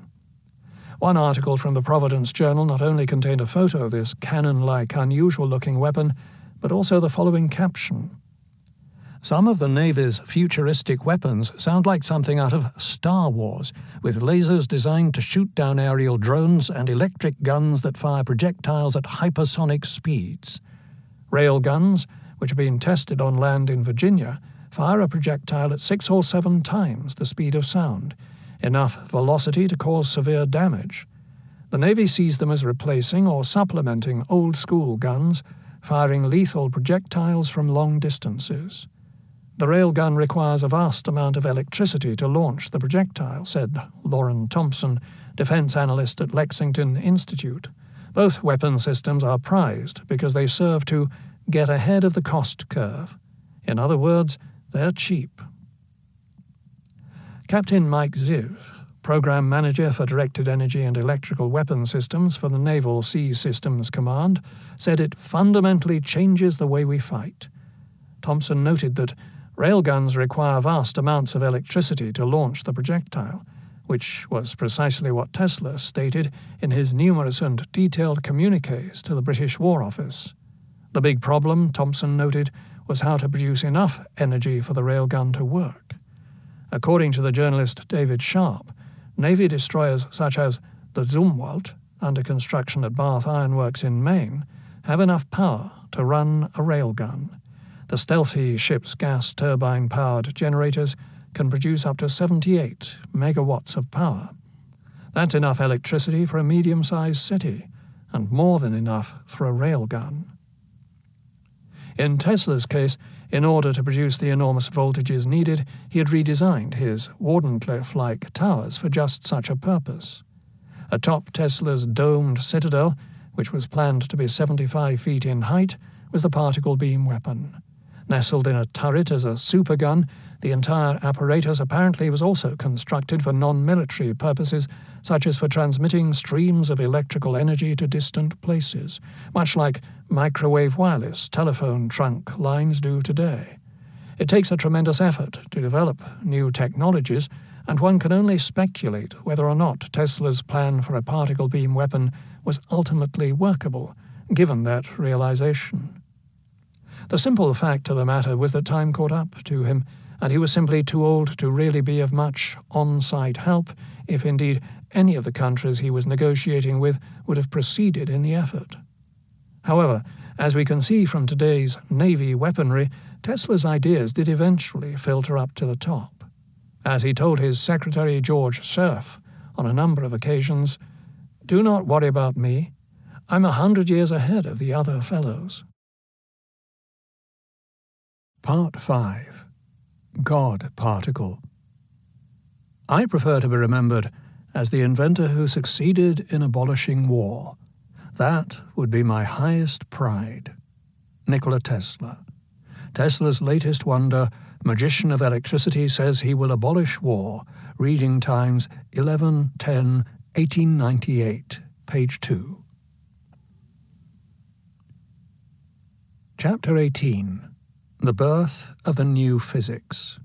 One article from the Providence Journal not only contained a photo of this cannon-like, unusual-looking weapon, but also the following caption: "Some of the Navy's futuristic weapons sound like something out of Star Wars, with lasers designed to shoot down aerial drones and electric guns that fire projectiles at hypersonic speeds. Rail guns, which are being tested on land in Virginia, fire a projectile at 6 or 7 times the speed of sound, enough velocity to cause severe damage. The Navy sees them as replacing or supplementing old-school guns, firing lethal projectiles from long distances. The railgun requires a vast amount of electricity to launch the projectile," said Lauren Thompson, defense analyst at Lexington Institute. "Both weapon systems are prized because they serve to get ahead of the cost curve. In other words, they're cheap." Captain Marc J, Program Manager for Directed Energy and Electrical Weapon Systems for the Naval Sea Systems Command, said it fundamentally changes the way we fight. Thompson noted that railguns require vast amounts of electricity to launch the projectile, which was precisely what Tesla stated in his numerous and detailed communiques to the British War Office. The big problem, Thompson noted, was how to produce enough energy for the railgun to work. According to the journalist David Sharp, Navy destroyers such as the Zumwalt, under construction at Bath Iron Works in Maine, have enough power to run a railgun. The stealthy ship's gas turbine-powered generators can produce up to 78 megawatts of power. That's enough electricity for a medium-sized city, and more than enough for a railgun. In Tesla's case, in order to produce the enormous voltages needed, he had redesigned his Wardenclyffe-like towers for just such a purpose. Atop Tesla's domed citadel, which was planned to be 75 feet in height, was the particle beam weapon. Nestled in a turret as a supergun, the entire apparatus apparently was also constructed for non-military purposes, such as for transmitting streams of electrical energy to distant places, much like microwave wireless telephone trunk lines do today. It takes a tremendous effort to develop new technologies, and one can only speculate whether or not Tesla's plan for a particle beam weapon was ultimately workable, given that realization. The simple fact of the matter was that time caught up to him, and he was simply too old to really be of much on-site help, if indeed any of the countries he was negotiating with would have proceeded in the effort. However, as we can see from today's Navy weaponry, Tesla's ideas did eventually filter up to the top. As he told his secretary George Cerf on a number of occasions, "Do not worry about me. I'm 100 years ahead of the other fellows." Part 5. God Particle. I prefer to be remembered as the inventor who succeeded in abolishing war. That would be my highest pride. Nikola Tesla. Tesla's latest wonder, magician of electricity, says he will abolish war. Reading Times, 11/10/1898, page 2. Chapter 18. The Birth of the New Physics.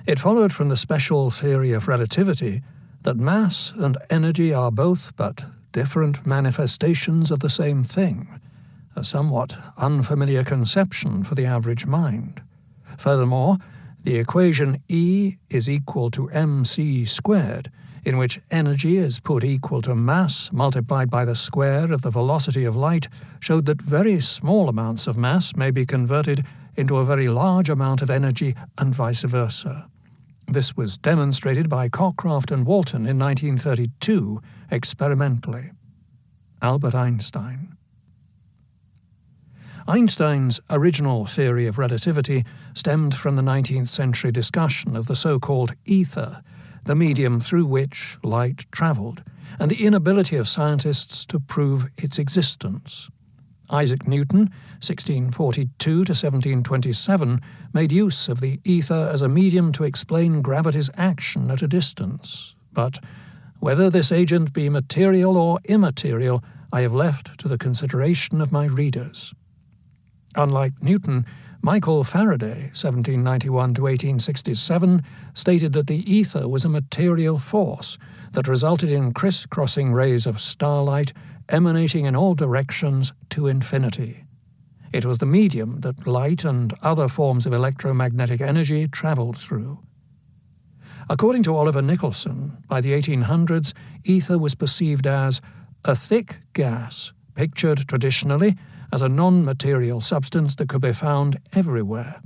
It followed from the special theory of relativity that mass and energy are both but different manifestations of the same thing, a somewhat unfamiliar conception for the average mind. Furthermore, the equation E is equal to mc squared, in which energy is put equal to mass multiplied by the square of the velocity of light, showed that very small amounts of mass may be converted into a very large amount of energy and vice versa. This was demonstrated by Cockcroft and Walton in 1932 experimentally. Albert Einstein. Einstein's original theory of relativity stemmed from the 19th century discussion of the so-called ether, the medium through which light travelled, and the inability of scientists to prove its existence. Isaac Newton, 1642 to 1727, made use of the ether as a medium to explain gravity's action at a distance. But whether this agent be material or immaterial, I have left to the consideration of my readers. Unlike Newton, Michael Faraday, 1791 to 1867, stated that the ether was a material force that resulted in criss-crossing rays of starlight emanating in all directions to infinity. It was the medium that light and other forms of electromagnetic energy travelled through. According to Oliver Nicholson, by the 1800s, ether was perceived as a thick gas, pictured traditionally as a non-material substance that could be found everywhere.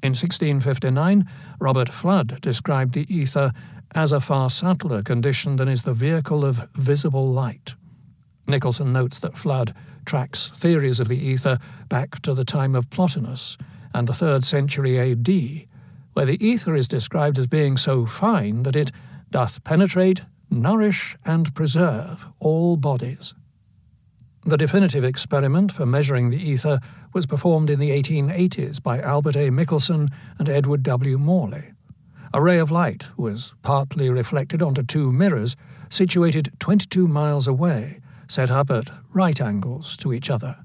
In 1659, Robert Flood described the ether as a far subtler condition than is the vehicle of visible light. Nicholson notes that Flood tracks theories of the ether back to the time of Plotinus and the 3rd century AD, where the ether is described as being so fine that it doth penetrate, nourish, and preserve all bodies. The definitive experiment for measuring the ether was performed in the 1880s by Albert A. Michelson and Edward W. Morley. A ray of light was partly reflected onto two mirrors situated 22 miles away, set up at right angles to each other.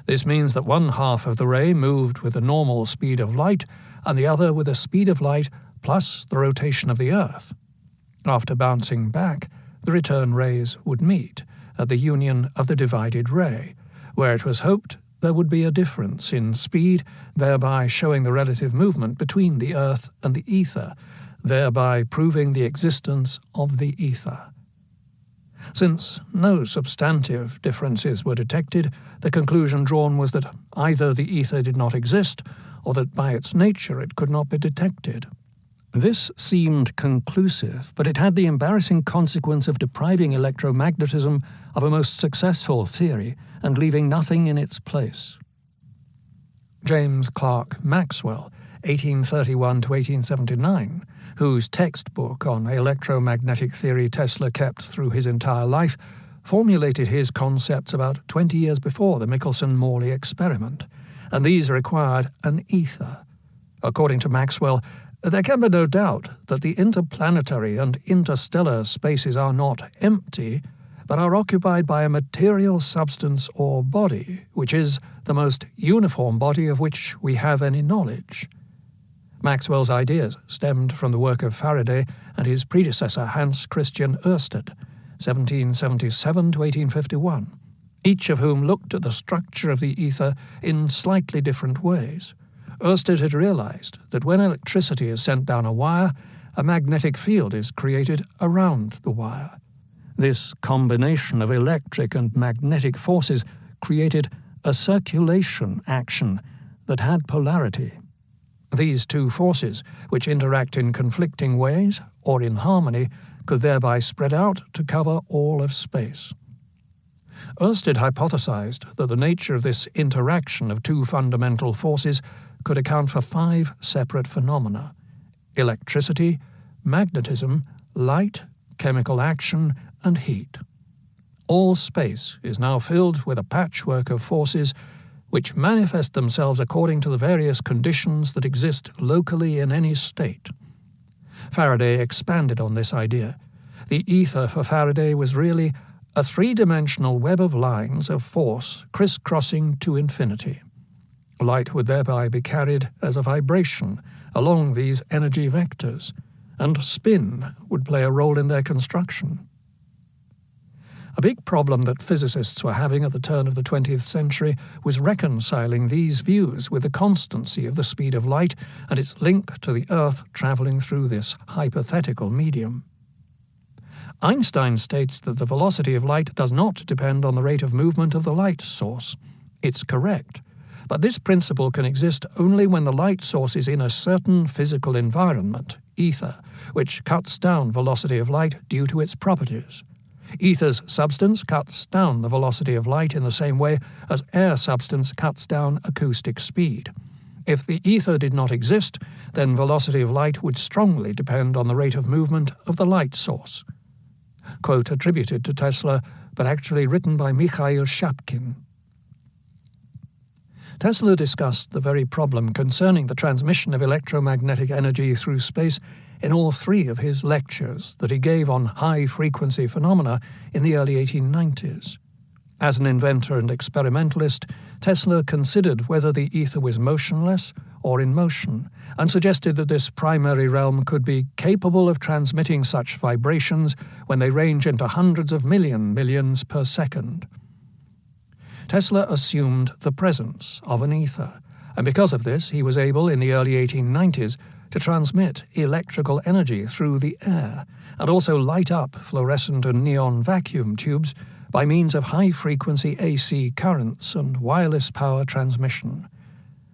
This means that one half of the ray moved with the normal speed of light and the other with the speed of light plus the rotation of the Earth. After bouncing back, the return rays would meet at the union of the divided ray, where it was hoped there would be a difference in speed, thereby showing the relative movement between the Earth and the ether, thereby proving the existence of the ether. Since no substantive differences were detected, the conclusion drawn was that either the ether did not exist, or that by its nature it could not be detected. This seemed conclusive, but it had the embarrassing consequence of depriving electromagnetism of a most successful theory and leaving nothing in its place. James Clerk Maxwell, 1831 to 1879, whose textbook on electromagnetic theory Tesla kept through his entire life, formulated his concepts about 20 years before the Michelson-Morley experiment, and these required an ether. According to Maxwell, there can be no doubt that the interplanetary and interstellar spaces are not empty, but are occupied by a material substance or body, which is the most uniform body of which we have any knowledge. Maxwell's ideas stemmed from the work of Faraday and his predecessor Hans Christian Ørsted, 1777 to 1851, each of whom looked at the structure of the ether in slightly different ways. Ørsted had realized that when electricity is sent down a wire, a magnetic field is created around the wire. This combination of electric and magnetic forces created a circulation action that had polarity. These two forces, which interact in conflicting ways or in harmony, could thereby spread out to cover all of space. Ørsted hypothesized that the nature of this interaction of two fundamental forces could account for 5 separate phenomena: electricity, magnetism, light, chemical action, and heat. All space is now filled with a patchwork of forces which manifest themselves according to the various conditions that exist locally in any state. Faraday expanded on this idea. The ether for Faraday was really a 3-dimensional web of lines of force crisscrossing to infinity. Light would thereby be carried as a vibration along these energy vectors, and spin would play a role in their construction. A big problem that physicists were having at the turn of the 20th century was reconciling these views with the constancy of the speed of light and its link to the Earth travelling through this hypothetical medium. Einstein states that the velocity of light does not depend on the rate of movement of the light source. It's correct, but this principle can exist only when the light source is in a certain physical environment, ether, which cuts down velocity of light due to its properties. Ether's substance cuts down the velocity of light in the same way as air substance cuts down acoustic speed. If the ether did not exist, then velocity of light would strongly depend on the rate of movement of the light source. Quote attributed to Tesla, but actually written by Mikhail Shapkin. Tesla discussed the very problem concerning the transmission of electromagnetic energy through space in all three of his lectures that he gave on high-frequency phenomena in the early 1890s. As an inventor and experimentalist, Tesla considered whether the ether was motionless or in motion, and suggested that this primary realm could be capable of transmitting such vibrations when they range into hundreds of millions per second. Tesla assumed the presence of an ether, and because of this he was able in the early 1890s to transmit electrical energy through the air and also light up fluorescent and neon vacuum tubes by means of high-frequency AC currents and wireless power transmission.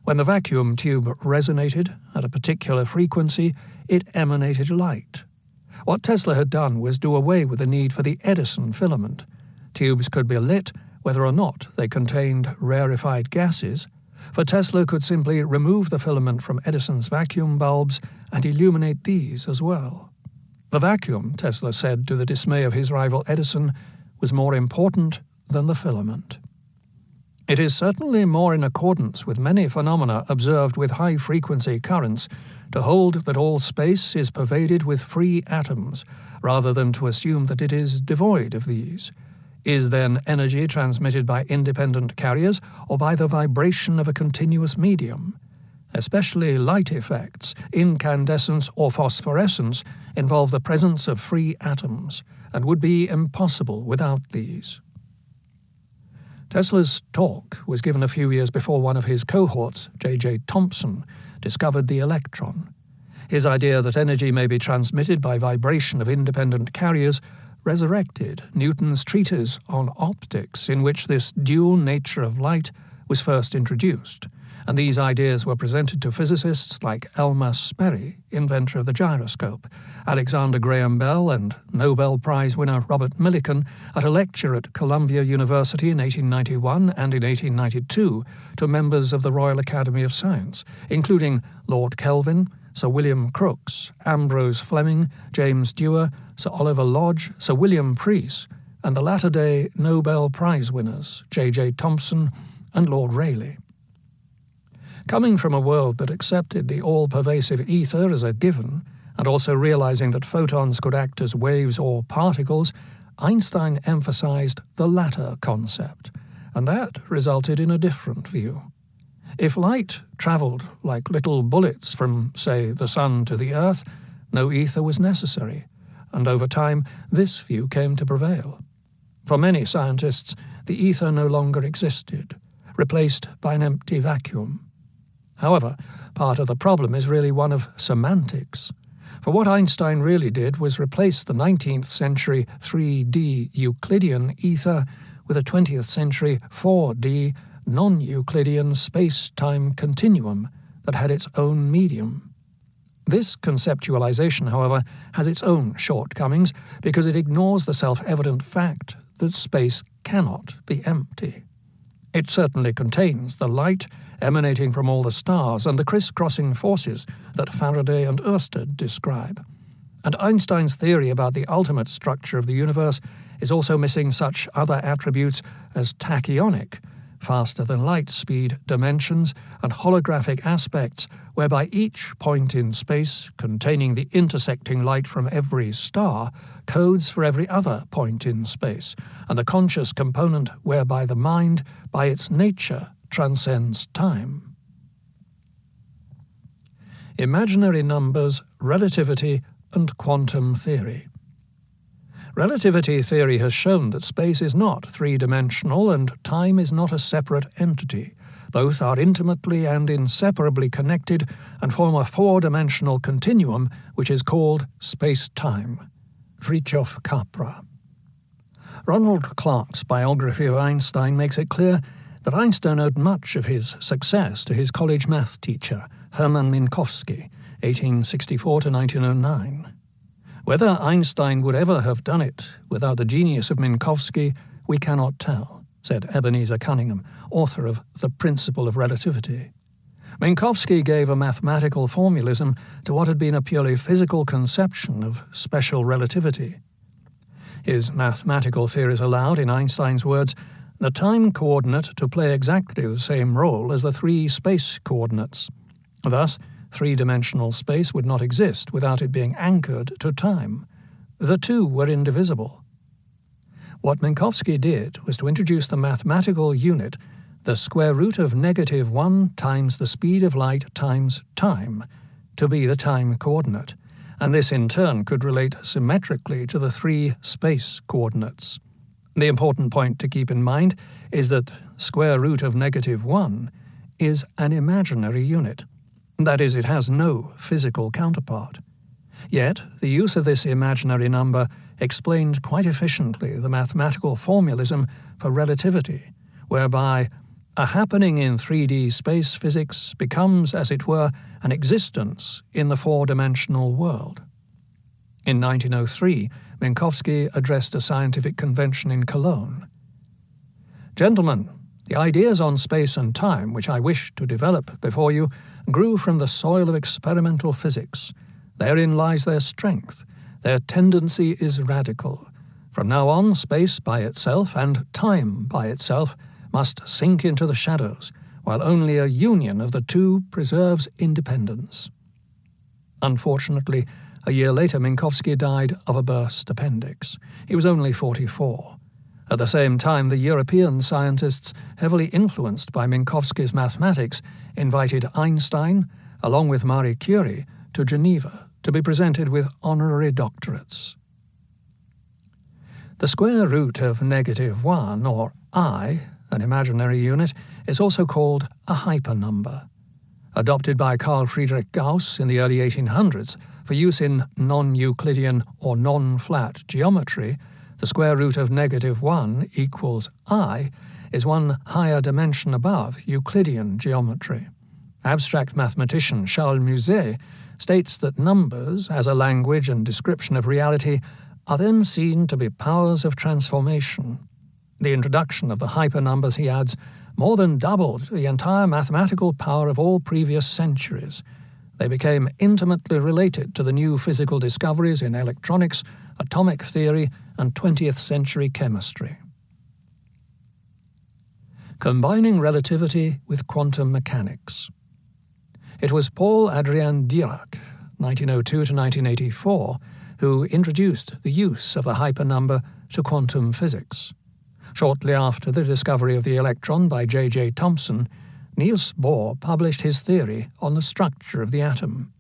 When the vacuum tube resonated at a particular frequency, it emanated light. What Tesla had done was do away with the need for the Edison filament. Tubes could be lit whether or not they contained rarefied gases, for Tesla could simply remove the filament from Edison's vacuum bulbs and illuminate these as well. The vacuum, Tesla said to the dismay of his rival Edison, was more important than the filament. It is certainly more in accordance with many phenomena observed with high-frequency currents to hold that all space is pervaded with free atoms, rather than to assume that it is devoid of these. Is then energy transmitted by independent carriers or by the vibration of a continuous medium? Especially light effects, incandescence or phosphorescence, involve the presence of free atoms and would be impossible without these. Tesla's talk was given a few years before one of his cohorts, J. Thomson, discovered the electron. His idea that energy may be transmitted by vibration of independent carriers resurrected Newton's treatise on optics, in which this dual nature of light was first introduced, and these ideas were presented to physicists like Elmer Sperry, inventor of the gyroscope, Alexander Graham Bell, and Nobel Prize winner Robert Millikan at a lecture at Columbia University in 1891 and in 1892 to members of the Royal Academy of Science, including Lord Kelvin, Sir William Crookes, Ambrose Fleming, James Dewar, Sir Oliver Lodge, Sir William Preece, and the latter-day Nobel Prize winners, J. Thomson and Lord Rayleigh. Coming from a world that accepted the all-pervasive ether as a given, and also realizing that photons could act as waves or particles, Einstein emphasized the latter concept, and that resulted in a different view. If light traveled like little bullets from, say, the sun to the Earth, no ether was necessary, and over time this view came to prevail. For many scientists, the ether no longer existed, replaced by an empty vacuum. However, part of the problem is really one of semantics. For what Einstein really did was replace the 19th century 3D Euclidean ether with a 20th century 4D non-Euclidean space-time continuum that had its own medium. This conceptualization, however, has its own shortcomings because it ignores the self-evident fact that space cannot be empty. It certainly contains the light emanating from all the stars and the criss-crossing forces that Faraday and Ørsted describe. And Einstein's theory about the ultimate structure of the universe is also missing such other attributes as tachyonic, faster-than-light speed dimensions, and holographic aspects, whereby each point in space containing the intersecting light from every star codes for every other point in space, and the conscious component whereby the mind, by its nature, transcends time. Imaginary numbers, relativity, and quantum theory. Relativity theory has shown that space is not three-dimensional and time is not a separate entity. Both are intimately and inseparably connected and form a four-dimensional continuum which is called space-time. Fritjof Capra. Ronald Clark's biography of Einstein makes it clear that Einstein owed much of his success to his college math teacher, Hermann Minkowski, 1864 to 1909. Whether Einstein would ever have done it without the genius of Minkowski, we cannot tell, said Ebenezer Cunningham, author of The Principle of Relativity. Minkowski gave a mathematical formalism to what had been a purely physical conception of special relativity. His mathematical theories allowed, in Einstein's words, the time coordinate to play exactly the same role as the three space coordinates. Thus, three-dimensional space would not exist without it being anchored to time. The two were indivisible. What Minkowski did was to introduce the mathematical unit, the square root of -1 times the speed of light times time, to be the time coordinate, and this in turn could relate symmetrically to the three space coordinates. The important point to keep in mind is that square root of -1 is an imaginary unit. That is, it has no physical counterpart. Yet, the use of this imaginary number explained quite efficiently the mathematical formalism for relativity, whereby a happening in 3D space physics becomes, as it were, an existence in the four-dimensional world. In 1903, Minkowski addressed a scientific convention in Cologne. "Gentlemen, the ideas on space and time which I wish to develop before you grew from the soil of experimental physics. Therein lies their strength. Their tendency is radical. From now on, space by itself and time by itself must sink into the shadows, while only a union of the two preserves independence." Unfortunately, a year later Minkowski died of a burst appendix. He was only 44. At the same time, the European scientists, heavily influenced by Minkowski's mathematics, invited Einstein, along with Marie Curie, to Geneva to be presented with honorary doctorates. The square root of -1, or I, an imaginary unit, is also called a hypernumber. Adopted by Carl Friedrich Gauss in the early 1800s for use in non-Euclidean or non-flat geometry, the square root of -1 equals I is one higher dimension above Euclidean geometry. Abstract mathematician Charles Musset states that numbers, as a language and description of reality, are then seen to be powers of transformation. The introduction of the hypernumbers, he adds, more than doubled the entire mathematical power of all previous centuries. They became intimately related to the new physical discoveries in electronics, atomic theory, and 20th century chemistry. Combining relativity with quantum mechanics. It was Paul Adrien Dirac, 1902 to 1984, who introduced the use of the hypernumber to quantum physics. Shortly after the discovery of the electron by J.J. Thomson, Niels Bohr published his theory on the structure of the atom.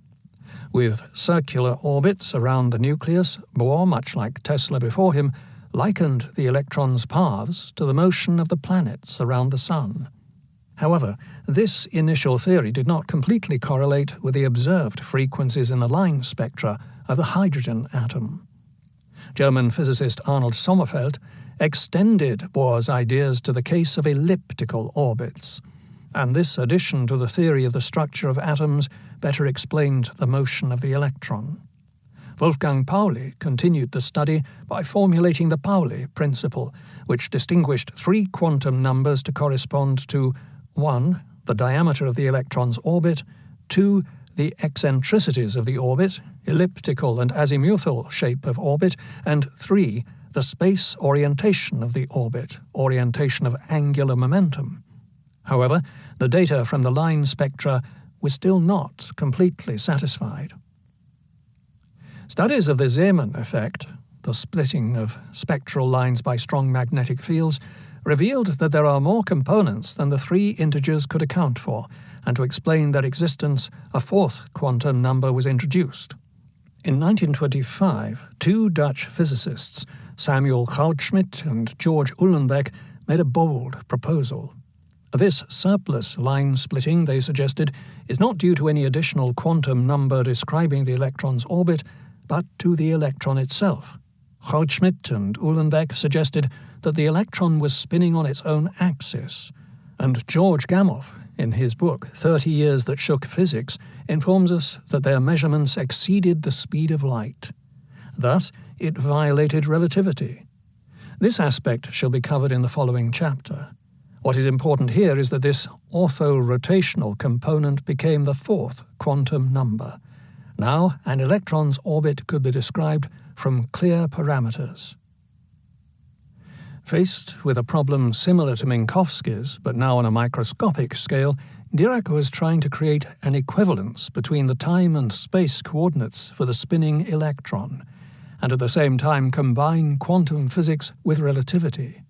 With circular orbits around the nucleus, Bohr, much like Tesla before him, likened the electron's paths to the motion of the planets around the Sun. However, this initial theory did not completely correlate with the observed frequencies in the line spectra of the hydrogen atom. German physicist Arnold Sommerfeld extended Bohr's ideas to the case of elliptical orbits, and this addition to the theory of the structure of atoms better explained the motion of the electron. Wolfgang Pauli continued the study by formulating the Pauli principle, which distinguished three quantum numbers to correspond to 1. The diameter of the electron's orbit, 2. The eccentricities of the orbit, elliptical and azimuthal shape of orbit, and 3. The space orientation of the orbit, orientation of angular momentum. However, the data from the line spectra was still not completely satisfied. Studies of the Zeeman effect, the splitting of spectral lines by strong magnetic fields, revealed that there are more components than the three integers could account for, and to explain their existence, a fourth quantum number was introduced. In 1925, two Dutch physicists, Samuel Goudsmit and George Uhlenbeck, made a bold proposal. This surplus line splitting, they suggested, is not due to any additional quantum number describing the electron's orbit, but to the electron itself. Goudsmit and Uhlenbeck suggested that the electron was spinning on its own axis, and George Gamow, in his book 30 Years That Shook Physics, informs us that their measurements exceeded the speed of light. Thus, it violated relativity. This aspect shall be covered in the following chapter. What is important here is that this orthorotational component became the fourth quantum number. Now, an electron's orbit could be described from clear parameters. Faced with a problem similar to Minkowski's, but now on a microscopic scale, Dirac was trying to create an equivalence between the time and space coordinates for the spinning electron, and at the same time combine quantum physics with relativity.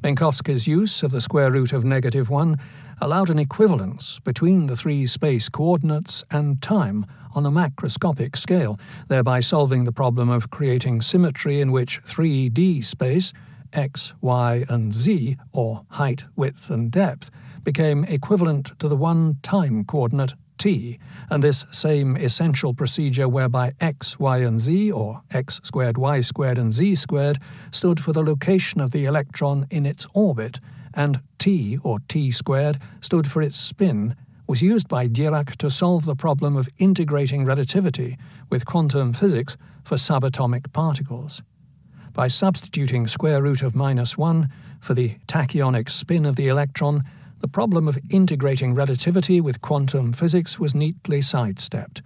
Minkowski's use of the square root of -1 allowed an equivalence between the three space coordinates and time on a macroscopic scale, thereby solving the problem of creating symmetry in which 3D space, x, y, and z, or height, width, and depth, became equivalent to the one time coordinate t, and this same essential procedure whereby x, y, and z, or x squared, y squared, and z squared, stood for the location of the electron in its orbit, and t, or t squared, stood for its spin, was used by Dirac to solve the problem of integrating relativity with quantum physics for subatomic particles. By substituting square root of -1 for the tachyonic spin of the electron, the problem of integrating relativity with quantum physics was neatly sidestepped,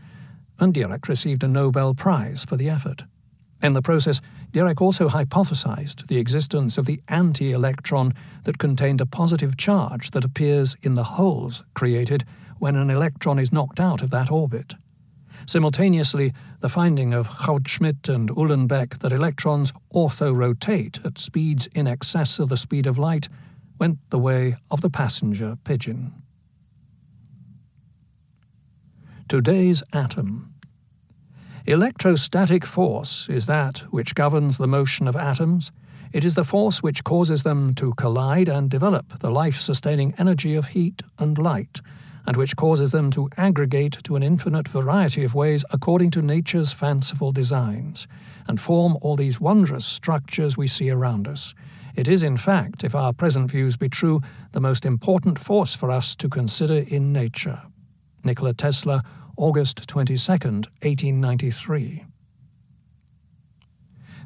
and Dirac received a Nobel Prize for the effort. In the process, Dirac also hypothesized the existence of the anti-electron that contained a positive charge that appears in the holes created when an electron is knocked out of that orbit. Simultaneously, the finding of Goudsmit and Uhlenbeck that electrons orthorotate at speeds in excess of the speed of light went the way of the passenger pigeon. Today's atom. Electrostatic force is that which governs the motion of atoms. It is the force which causes them to collide and develop the life-sustaining energy of heat and light, and which causes them to aggregate to an infinite variety of ways according to nature's fanciful designs, and form all these wondrous structures we see around us. It is, in fact, if our present views be true, the most important force for us to consider in nature. Nikola Tesla, August 22nd, 1893.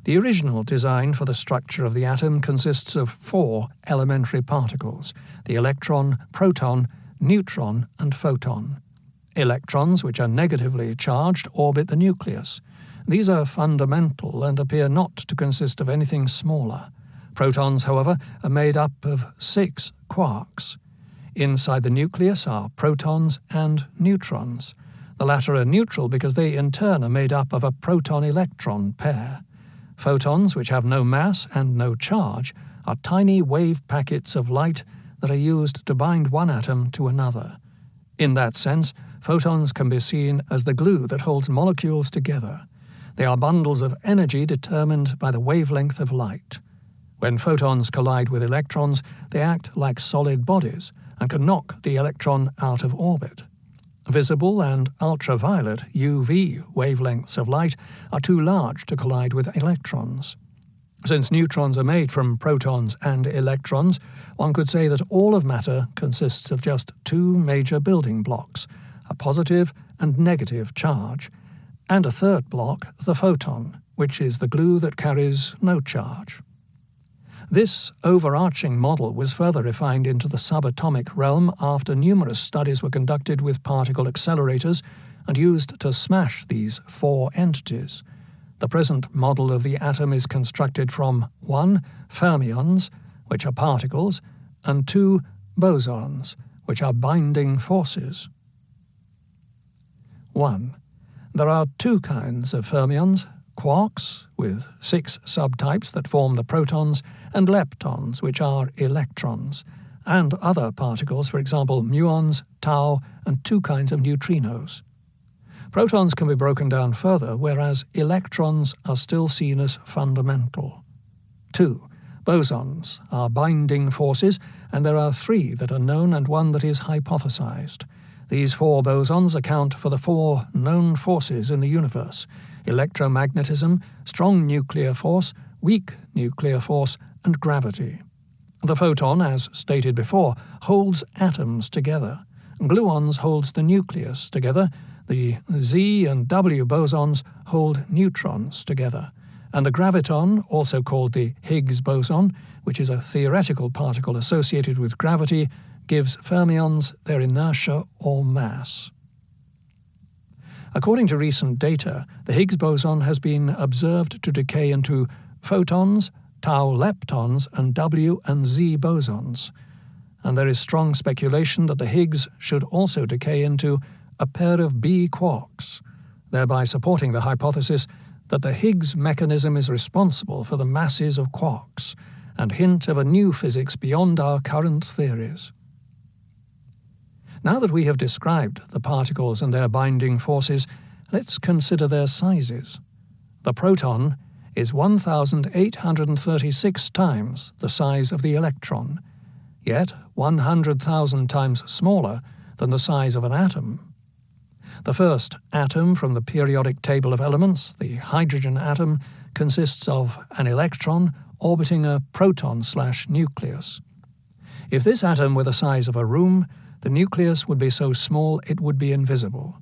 The original design for the structure of the atom consists of 4 elementary particles: the electron, proton, neutron, and photon. Electrons, which are negatively charged, orbit the nucleus. These are fundamental and appear not to consist of anything smaller. Protons, however, are made up of 6 quarks. Inside the nucleus are protons and neutrons. The latter are neutral because they in turn are made up of a proton-electron pair. Photons, which have no mass and no charge, are tiny wave packets of light that are used to bind one atom to another. In that sense, photons can be seen as the glue that holds molecules together. They are bundles of energy determined by the wavelength of light. When photons collide with electrons, they act like solid bodies and can knock the electron out of orbit. Visible and ultraviolet UV wavelengths of light are too large to collide with electrons. Since neutrons are made from protons and electrons, one could say that all of matter consists of just 2 major building blocks, a positive and negative charge, and a third block, the photon, which is the glue that carries no charge. This overarching model was further refined into the subatomic realm after numerous studies were conducted with particle accelerators and used to smash these 4 entities. The present model of the atom is constructed from 1. Fermions, which are particles, and 2. Bosons, which are binding forces. 1. There are 2 kinds of fermions: quarks, with 6 subtypes that form the protons, and leptons, which are electrons, and other particles, for example muons, tau, and 2 kinds of neutrinos. Protons can be broken down further, whereas electrons are still seen as fundamental. 2. Bosons are binding forces, and there are 3 that are known and 1 that is hypothesized. These 4 bosons account for the 4 known forces in the universe: electromagnetism, strong nuclear force, weak nuclear force, and gravity. The photon, as stated before, holds atoms together. Gluons holds the nucleus together. The Z and W bosons hold neutrons together, and the graviton, also called the Higgs boson, which is a theoretical particle associated with gravity, gives fermions their inertia or mass. According to recent data, the Higgs boson has been observed to decay into photons, tau leptons, and W and Z bosons, and there is strong speculation that the Higgs should also decay into a pair of B quarks, thereby supporting the hypothesis that the Higgs mechanism is responsible for the masses of quarks, and hint of a new physics beyond our current theories. Now that we have described the particles and their binding forces, let's consider their sizes. The proton is 1,836 times the size of the electron, yet 100,000 times smaller than the size of an atom. The first atom from the periodic table of elements, the hydrogen atom, consists of an electron orbiting a proton/nucleus. If this atom were the size of a room, the nucleus would be so small it would be invisible.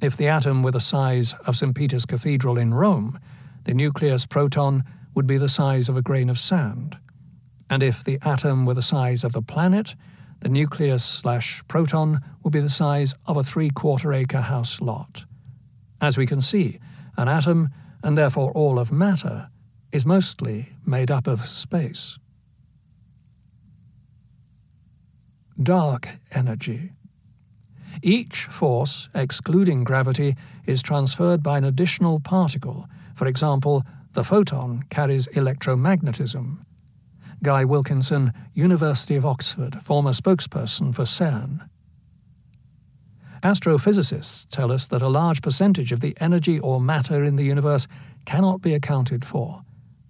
If the atom were the size of St. Peter's Cathedral in Rome, the nucleus proton would be the size of a grain of sand. And if the atom were the size of the planet, the nucleus/proton would be the size of a 3/4-acre house lot. As we can see, an atom, and therefore all of matter, is mostly made up of space. Dark energy. Each force, excluding gravity, is transferred by an additional particle. For example, the photon carries electromagnetism. Guy Wilkinson, University of Oxford, former spokesperson for CERN. Astrophysicists tell us that a large percentage of the energy or matter in the universe cannot be accounted for.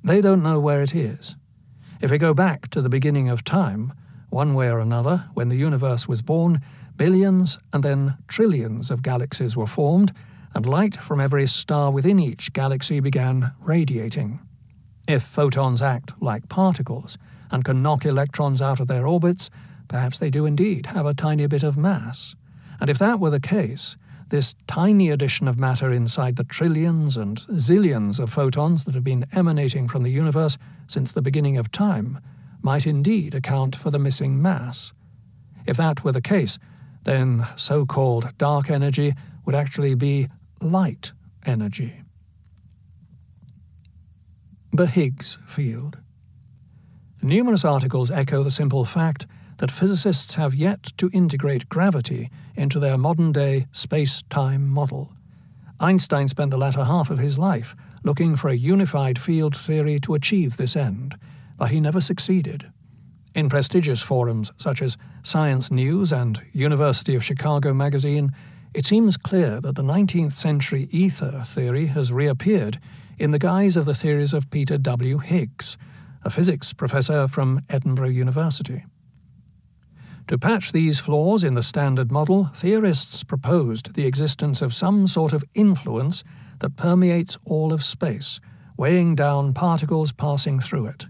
They don't know where it is. If we go back to the beginning of time, one way or another, when the universe was born, billions and then trillions of galaxies were formed, and light from every star within each galaxy began radiating. If photons act like particles and can knock electrons out of their orbits, perhaps they do indeed have a tiny bit of mass. And if that were the case, this tiny addition of matter inside the trillions and zillions of photons that have been emanating from the universe since the beginning of time might indeed account for the missing mass. If that were the case, then so-called dark energy would actually be light energy. The Higgs field. Numerous articles echo the simple fact that physicists have yet to integrate gravity into their modern-day space-time model. Einstein spent the latter half of his life looking for a unified field theory to achieve this end, but he never succeeded. In prestigious forums such as Science News and University of Chicago magazine, it seems clear that the 19th century ether theory has reappeared in the guise of the theories of Peter W. Higgs, a physics professor from Edinburgh University. To patch these flaws in the standard model, theorists proposed the existence of some sort of influence that permeates all of space, weighing down particles passing through it.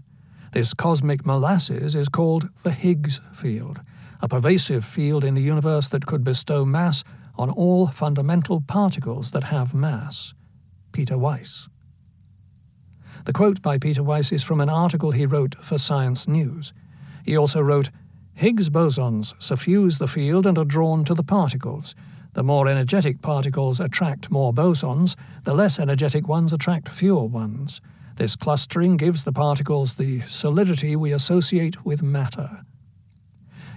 This cosmic molasses is called the Higgs field, a pervasive field in the universe that could bestow mass on all fundamental particles that have mass. Peter Weiss. The quote by Peter Weiss is from an article he wrote for Science News. He also wrote, "Higgs bosons suffuse the field and are drawn to the particles. The more energetic particles attract more bosons, the less energetic ones attract fewer ones. This clustering gives the particles the solidity we associate with matter."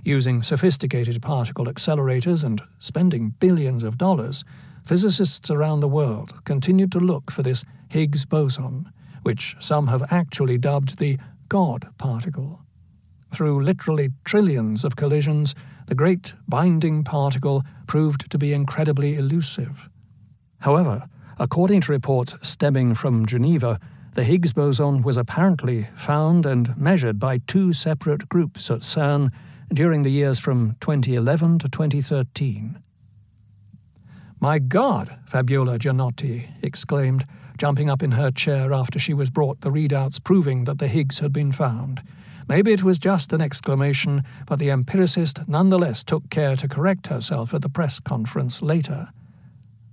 Using sophisticated particle accelerators and spending billions of dollars, physicists around the world continued to look for this Higgs boson, which some have actually dubbed the God particle. Through literally trillions of collisions, the great binding particle proved to be incredibly elusive. However, according to reports stemming from Geneva, the Higgs boson was apparently found and measured by two separate groups at CERN during the years from 2011 to 2013. "My God!" Fabiola Gianotti exclaimed, jumping up in her chair after she was brought the readouts proving that the Higgs had been found. Maybe it was just an exclamation, but the empiricist nonetheless took care to correct herself at the press conference later.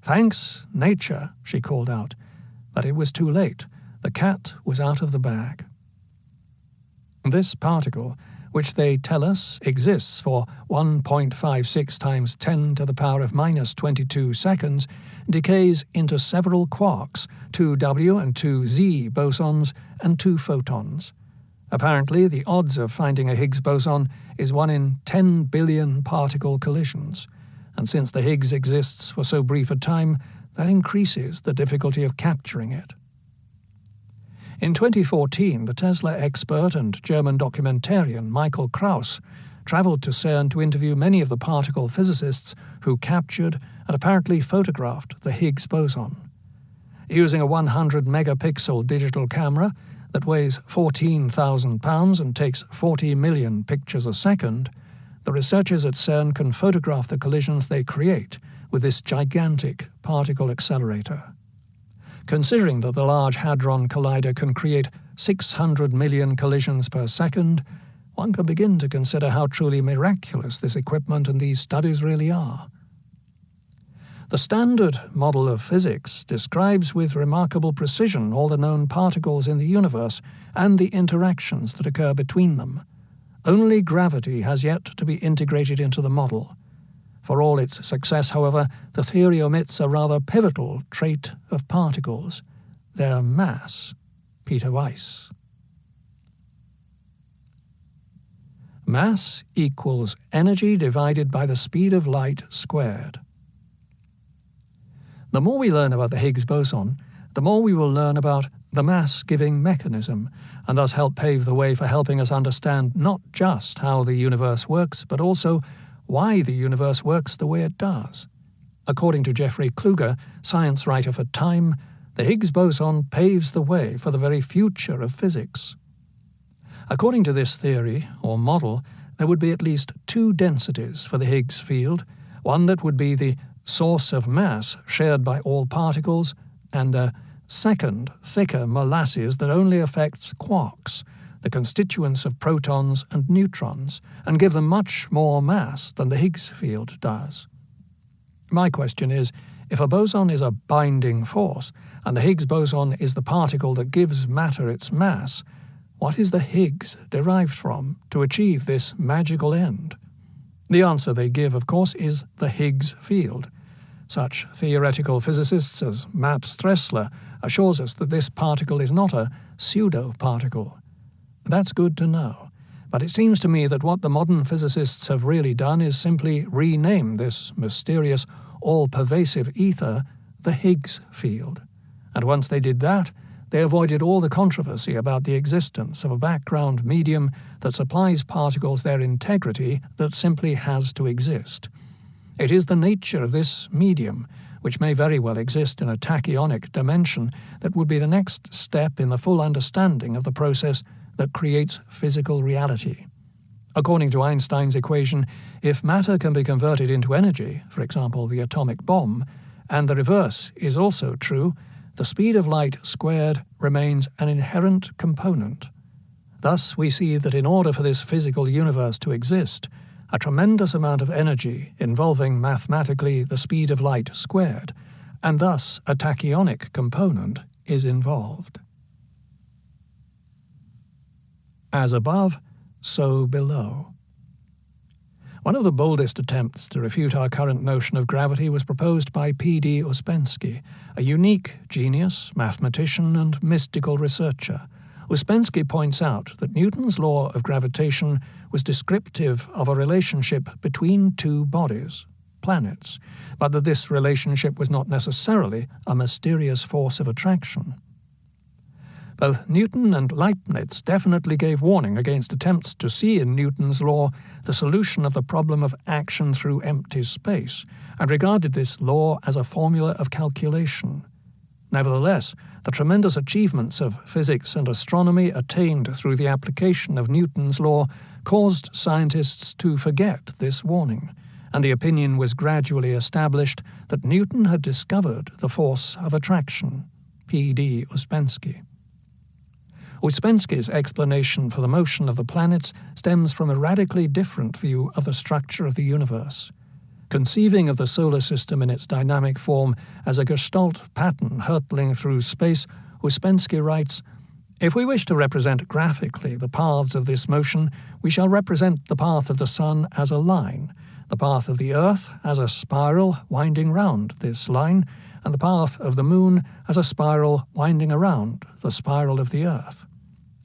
"Thanks, nature," she called out. But it was too late. The cat was out of the bag. This particle, which they tell us exists for 1.56 times 10 to the power of minus 22 seconds, decays into several quarks, 2 W and 2 Z bosons, and 2 photons. Apparently, the odds of finding a Higgs boson is 1 in 10 billion particle collisions, and since the Higgs exists for so brief a time, that increases the difficulty of capturing it. In 2014, the Tesla expert and German documentarian Michael Krauss travelled to CERN to interview many of the particle physicists who captured and apparently photographed the Higgs boson. Using a 100-megapixel digital camera that weighs 14,000 pounds and takes 40 million pictures a second, the researchers at CERN can photograph the collisions they create with this gigantic particle accelerator. Considering that the Large Hadron Collider can create 600 million collisions per second, one can begin to consider how truly miraculous this equipment and these studies really are. The Standard Model of Physics describes with remarkable precision all the known particles in the universe and the interactions that occur between them. Only gravity has yet to be integrated into the model. For all its success, however, the theory omits a rather pivotal trait of particles, their mass. Peter Weiss. Mass equals energy divided by the speed of light squared. The more we learn about the Higgs boson, the more we will learn about the mass-giving mechanism, and thus help pave the way for helping us understand not just how the universe works, but also why the universe works the way it does. According to Jeffrey Kluger, science writer for Time, the Higgs boson paves the way for the very future of physics. According to this theory, or model, there would be at least 2 densities for the Higgs field, one that would be the source of mass shared by all particles, and a second, thicker molasses that only affects quarks, the constituents of protons and neutrons, and give them much more mass than the Higgs field does. My question is, if a boson is a binding force, and the Higgs boson is the particle that gives matter its mass, what is the Higgs derived from to achieve this magical end? The answer they give, of course, is the Higgs field. Such theoretical physicists as Matt Stressler assures us that this particle is not a pseudo-particle. That's good to know, but it seems to me that what the modern physicists have really done is simply rename this mysterious, all-pervasive ether the Higgs field. And once they did that, they avoided all the controversy about the existence of a background medium that supplies particles their integrity that simply has to exist. It is the nature of this medium, which may very well exist in a tachyonic dimension, that would be the next step in the full understanding of the process that creates physical reality. According to Einstein's equation, if matter can be converted into energy, for example the atomic bomb, and the reverse is also true, the speed of light squared remains an inherent component. Thus we see that in order for this physical universe to exist, a tremendous amount of energy involving mathematically the speed of light squared, and thus a tachyonic component, is involved. As above, so below. One of the boldest attempts to refute our current notion of gravity was proposed by P.D. Ouspensky, a unique genius, mathematician, and mystical researcher. Ouspensky points out that Newton's law of gravitation was descriptive of a relationship between 2 bodies, planets, but that this relationship was not necessarily a mysterious force of attraction. Both Newton and Leibniz definitely gave warning against attempts to see in Newton's law the solution of the problem of action through empty space, and regarded this law as a formula of calculation. Nevertheless, the tremendous achievements of physics and astronomy attained through the application of Newton's law caused scientists to forget this warning, and the opinion was gradually established that Newton had discovered the force of attraction. P.D. Ouspensky. Ouspensky's explanation for the motion of the planets stems from a radically different view of the structure of the universe. Conceiving of the solar system in its dynamic form as a gestalt pattern hurtling through space, Ouspensky writes, "If we wish to represent graphically the paths of this motion, we shall represent the path of the Sun as a line, the path of the Earth as a spiral winding round this line, and the path of the Moon as a spiral winding around the spiral of the Earth.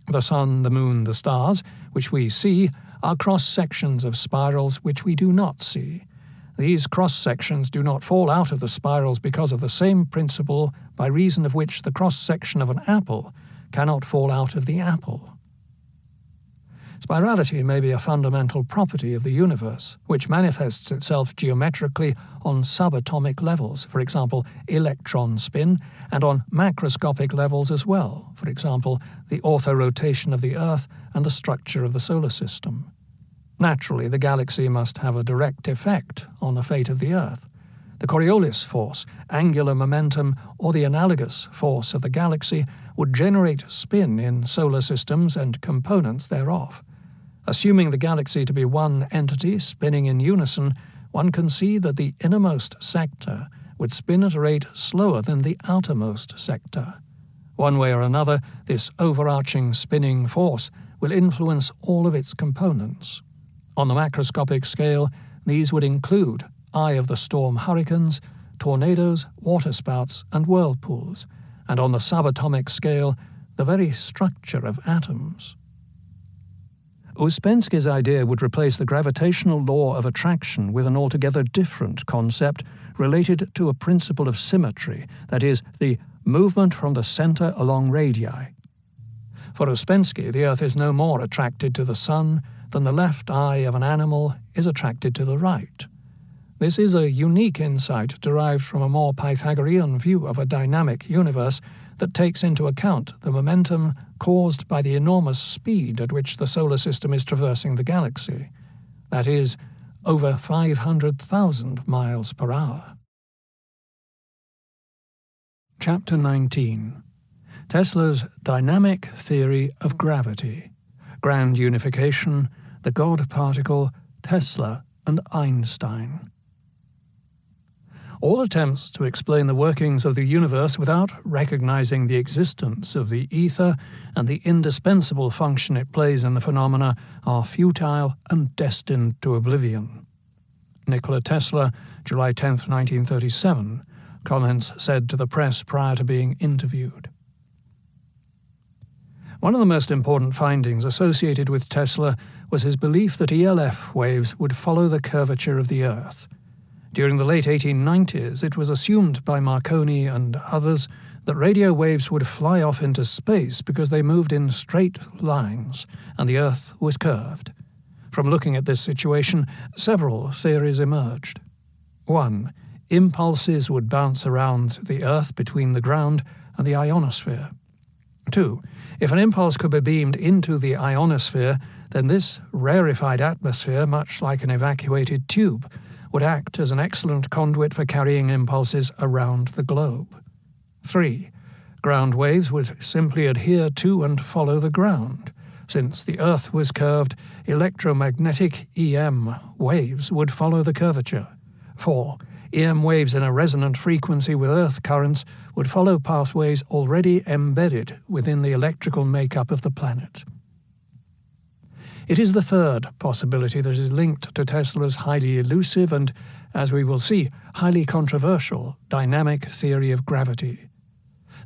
The Sun, the Moon, the stars, which we see, are cross-sections of spirals which we do not see. These cross-sections do not fall out of the spirals because of the same principle by reason of which the cross-section of an apple cannot fall out of the apple." Spirality may be a fundamental property of the universe, which manifests itself geometrically on subatomic levels, for example, electron spin, and on macroscopic levels as well, for example, the orthorotation of the Earth and the structure of the solar system. Naturally, the galaxy must have a direct effect on the fate of the Earth. The Coriolis force, angular momentum, or the analogous force of the galaxy would generate spin in solar systems and components thereof. Assuming the galaxy to be one entity spinning in unison, one can see that the innermost sector would spin at a rate slower than the outermost sector. One way or another, this overarching spinning force will influence all of its components. On the macroscopic scale, these would include eye-of-the-storm hurricanes, tornadoes, waterspouts, and whirlpools, and on the subatomic scale, the very structure of atoms. Ouspensky's idea would replace the gravitational law of attraction with an altogether different concept related to a principle of symmetry, that is, the movement from the center along radii. For Ouspensky, the Earth is no more attracted to the Sun than the left eye of an animal is attracted to the right. This is a unique insight derived from a more Pythagorean view of a dynamic universe that takes into account the momentum caused by the enormous speed at which the solar system is traversing the galaxy, that is, over 500,000 miles per hour. Chapter 19. Tesla's Dynamic Theory of Gravity, Grand Unification, the God Particle, Tesla, and Einstein. All attempts to explain the workings of the universe without recognizing the existence of the ether and the indispensable function it plays in the phenomena are futile and destined to oblivion. Nikola Tesla, July 10, 1937, comments said to the press prior to being interviewed. One of the most important findings associated with Tesla was his belief that ELF waves would follow the curvature of the Earth. During the late 1890s, it was assumed by Marconi and others that radio waves would fly off into space because they moved in straight lines and the Earth was curved. From looking at this situation, several theories emerged. 1. Impulses would bounce around the Earth between the ground and the ionosphere. 2. If an impulse could be beamed into the ionosphere, then this rarefied atmosphere, much like an evacuated tube, would act as an excellent conduit for carrying impulses around the globe. 3. Ground waves would simply adhere to and follow the ground. Since the Earth was curved, electromagnetic EM waves would follow the curvature. 4. EM waves in a resonant frequency with Earth currents would follow pathways already embedded within the electrical makeup of the planet. It is the third possibility that is linked to Tesla's highly elusive and, as we will see, highly controversial dynamic theory of gravity.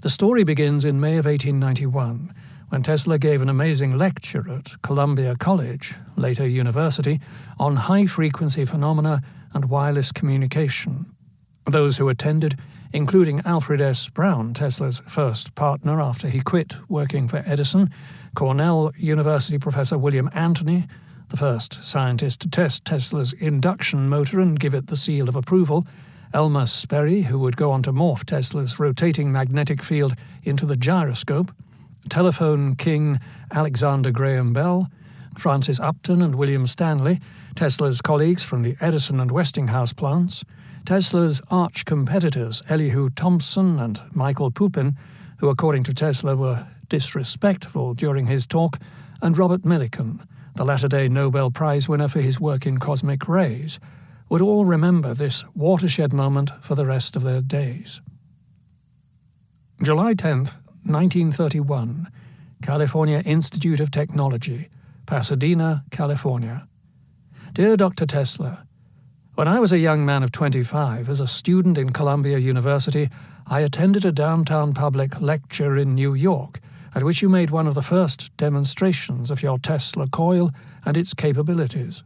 The story begins in May of 1891, when Tesla gave an amazing lecture at Columbia College, later university, on high-frequency phenomena and wireless communication. Those who attended, including Alfred S. Brown, Tesla's first partner after he quit working for Edison, Cornell University professor William Anthony, the first scientist to test Tesla's induction motor and give it the seal of approval, Elmer Sperry, who would go on to morph Tesla's rotating magnetic field into the gyroscope, telephone king Alexander Graham Bell, Francis Upton and William Stanley, Tesla's colleagues from the Edison and Westinghouse plants, Tesla's arch competitors Elihu Thomson and Michael Pupin, who according to Tesla were disrespectful during his talk, and Robert Millikan, the latter-day Nobel Prize winner for his work in cosmic rays, would all remember this watershed moment for the rest of their days. July 10th, 1931, California Institute of Technology, Pasadena, California. Dear Dr. Tesla, when I was a young man of 25, as a student in Columbia University, I attended a downtown public lecture in New York, at which you made one of the first demonstrations of your Tesla coil and its capabilities.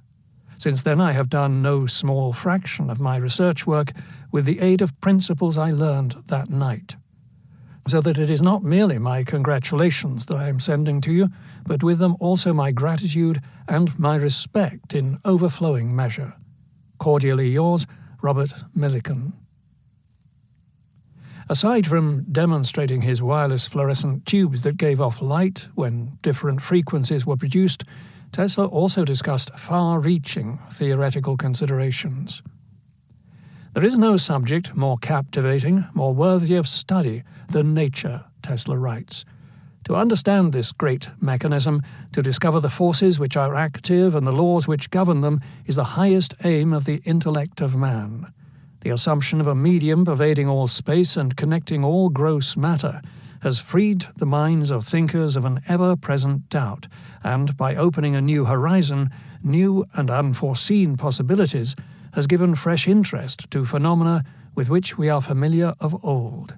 Since then I have done no small fraction of my research work with the aid of principles I learned that night. So that it is not merely my congratulations that I am sending to you, but with them also my gratitude and my respect in overflowing measure. Cordially yours, Robert Millikan. Aside from demonstrating his wireless fluorescent tubes that gave off light when different frequencies were produced, Tesla also discussed far-reaching theoretical considerations. There is no subject more captivating, more worthy of study than nature, Tesla writes. To understand this great mechanism, to discover the forces which are active and the laws which govern them, is the highest aim of the intellect of man. The assumption of a medium pervading all space and connecting all gross matter has freed the minds of thinkers of an ever-present doubt, and by opening a new horizon, new and unforeseen possibilities, has given fresh interest to phenomena with which we are familiar of old.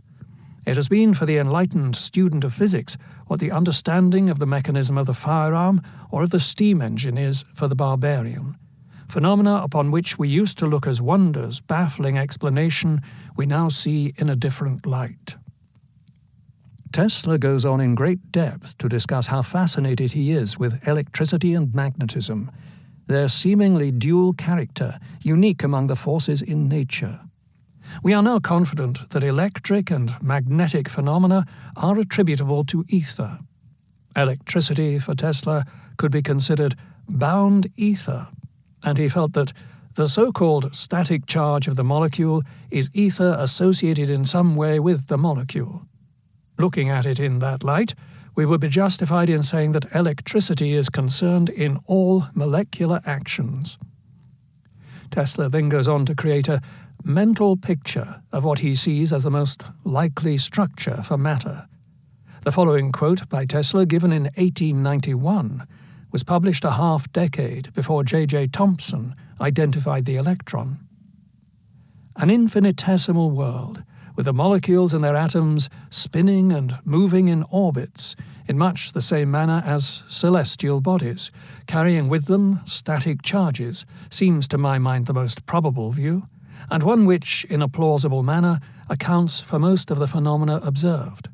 It has been for the enlightened student of physics what the understanding of the mechanism of the firearm or of the steam engine is for the barbarian. Phenomena upon which we used to look as wonders, baffling explanation, we now see in a different light. Tesla goes on in great depth to discuss how fascinated he is with electricity and magnetism, their seemingly dual character, unique among the forces in nature. We are now confident that electric and magnetic phenomena are attributable to ether. Electricity, for Tesla, could be considered bound ether, and he felt that the so-called static charge of the molecule is ether associated in some way with the molecule. Looking at it in that light, we would be justified in saying that electricity is concerned in all molecular actions. Tesla then goes on to create a mental picture of what he sees as the most likely structure for matter. The following quote by Tesla, given in 1891, was published a half-decade before J.J. Thomson identified the electron. An infinitesimal world, with the molecules and their atoms spinning and moving in orbits in much the same manner as celestial bodies, carrying with them static charges, seems to my mind the most probable view, and one which, in a plausible manner, accounts for most of the phenomena observed.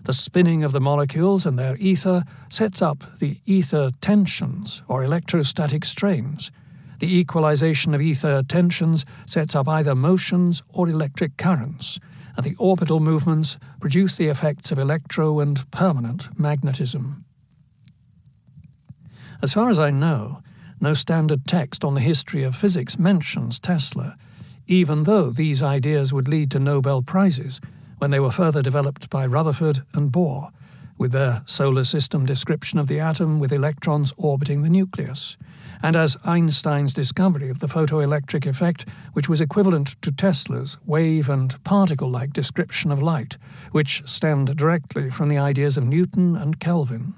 The spinning of the molecules and their ether sets up the ether tensions, or electrostatic strains. The equalization of ether tensions sets up either motions or electric currents, and the orbital movements produce the effects of electro and permanent magnetism. As far as I know, no standard text on the history of physics mentions Tesla, even though these ideas would lead to Nobel Prizes when they were further developed by Rutherford and Bohr, with their solar system description of the atom with electrons orbiting the nucleus, and as Einstein's discovery of the photoelectric effect, which was equivalent to Tesla's wave and particle-like description of light, which stemmed directly from the ideas of Newton and Kelvin.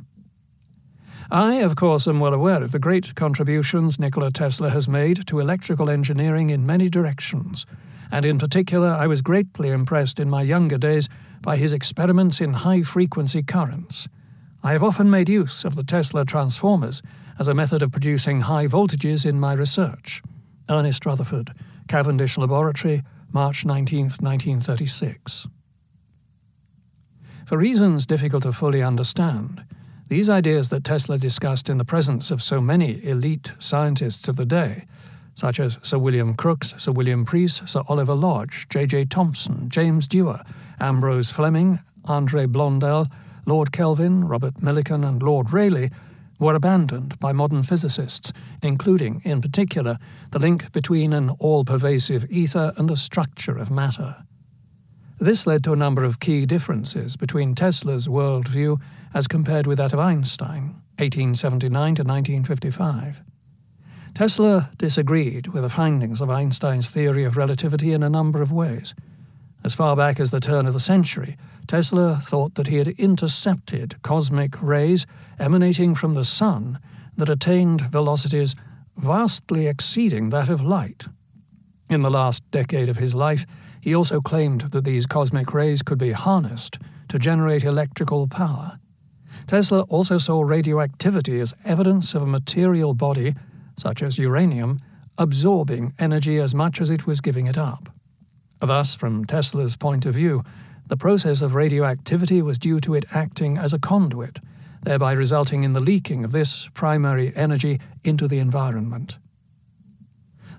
I, of course, am well aware of the great contributions Nikola Tesla has made to electrical engineering in many directions, and in particular I was greatly impressed in my younger days by his experiments in high-frequency currents. I have often made use of the Tesla transformers as a method of producing high voltages in my research. Ernest Rutherford, Cavendish Laboratory, March 19, 1936. For reasons difficult to fully understand, these ideas that Tesla discussed in the presence of so many elite scientists of the day, such as Sir William Crookes, Sir William Preece, Sir Oliver Lodge, J.J. Thomson, James Dewar, Ambrose Fleming, André Blondel, Lord Kelvin, Robert Millikan, and Lord Rayleigh, were abandoned by modern physicists, including, in particular, the link between an all-pervasive ether and the structure of matter. This led to a number of key differences between Tesla's worldview as compared with that of Einstein, 1879 to 1955. Tesla disagreed with the findings of Einstein's theory of relativity in a number of ways. As far back as the turn of the century, Tesla thought that he had intercepted cosmic rays emanating from the sun that attained velocities vastly exceeding that of light. In the last decade of his life, he also claimed that these cosmic rays could be harnessed to generate electrical power. Tesla also saw radioactivity as evidence of a material body, such as uranium, absorbing energy as much as it was giving it up. Thus, from Tesla's point of view, the process of radioactivity was due to it acting as a conduit, thereby resulting in the leaking of this primary energy into the environment.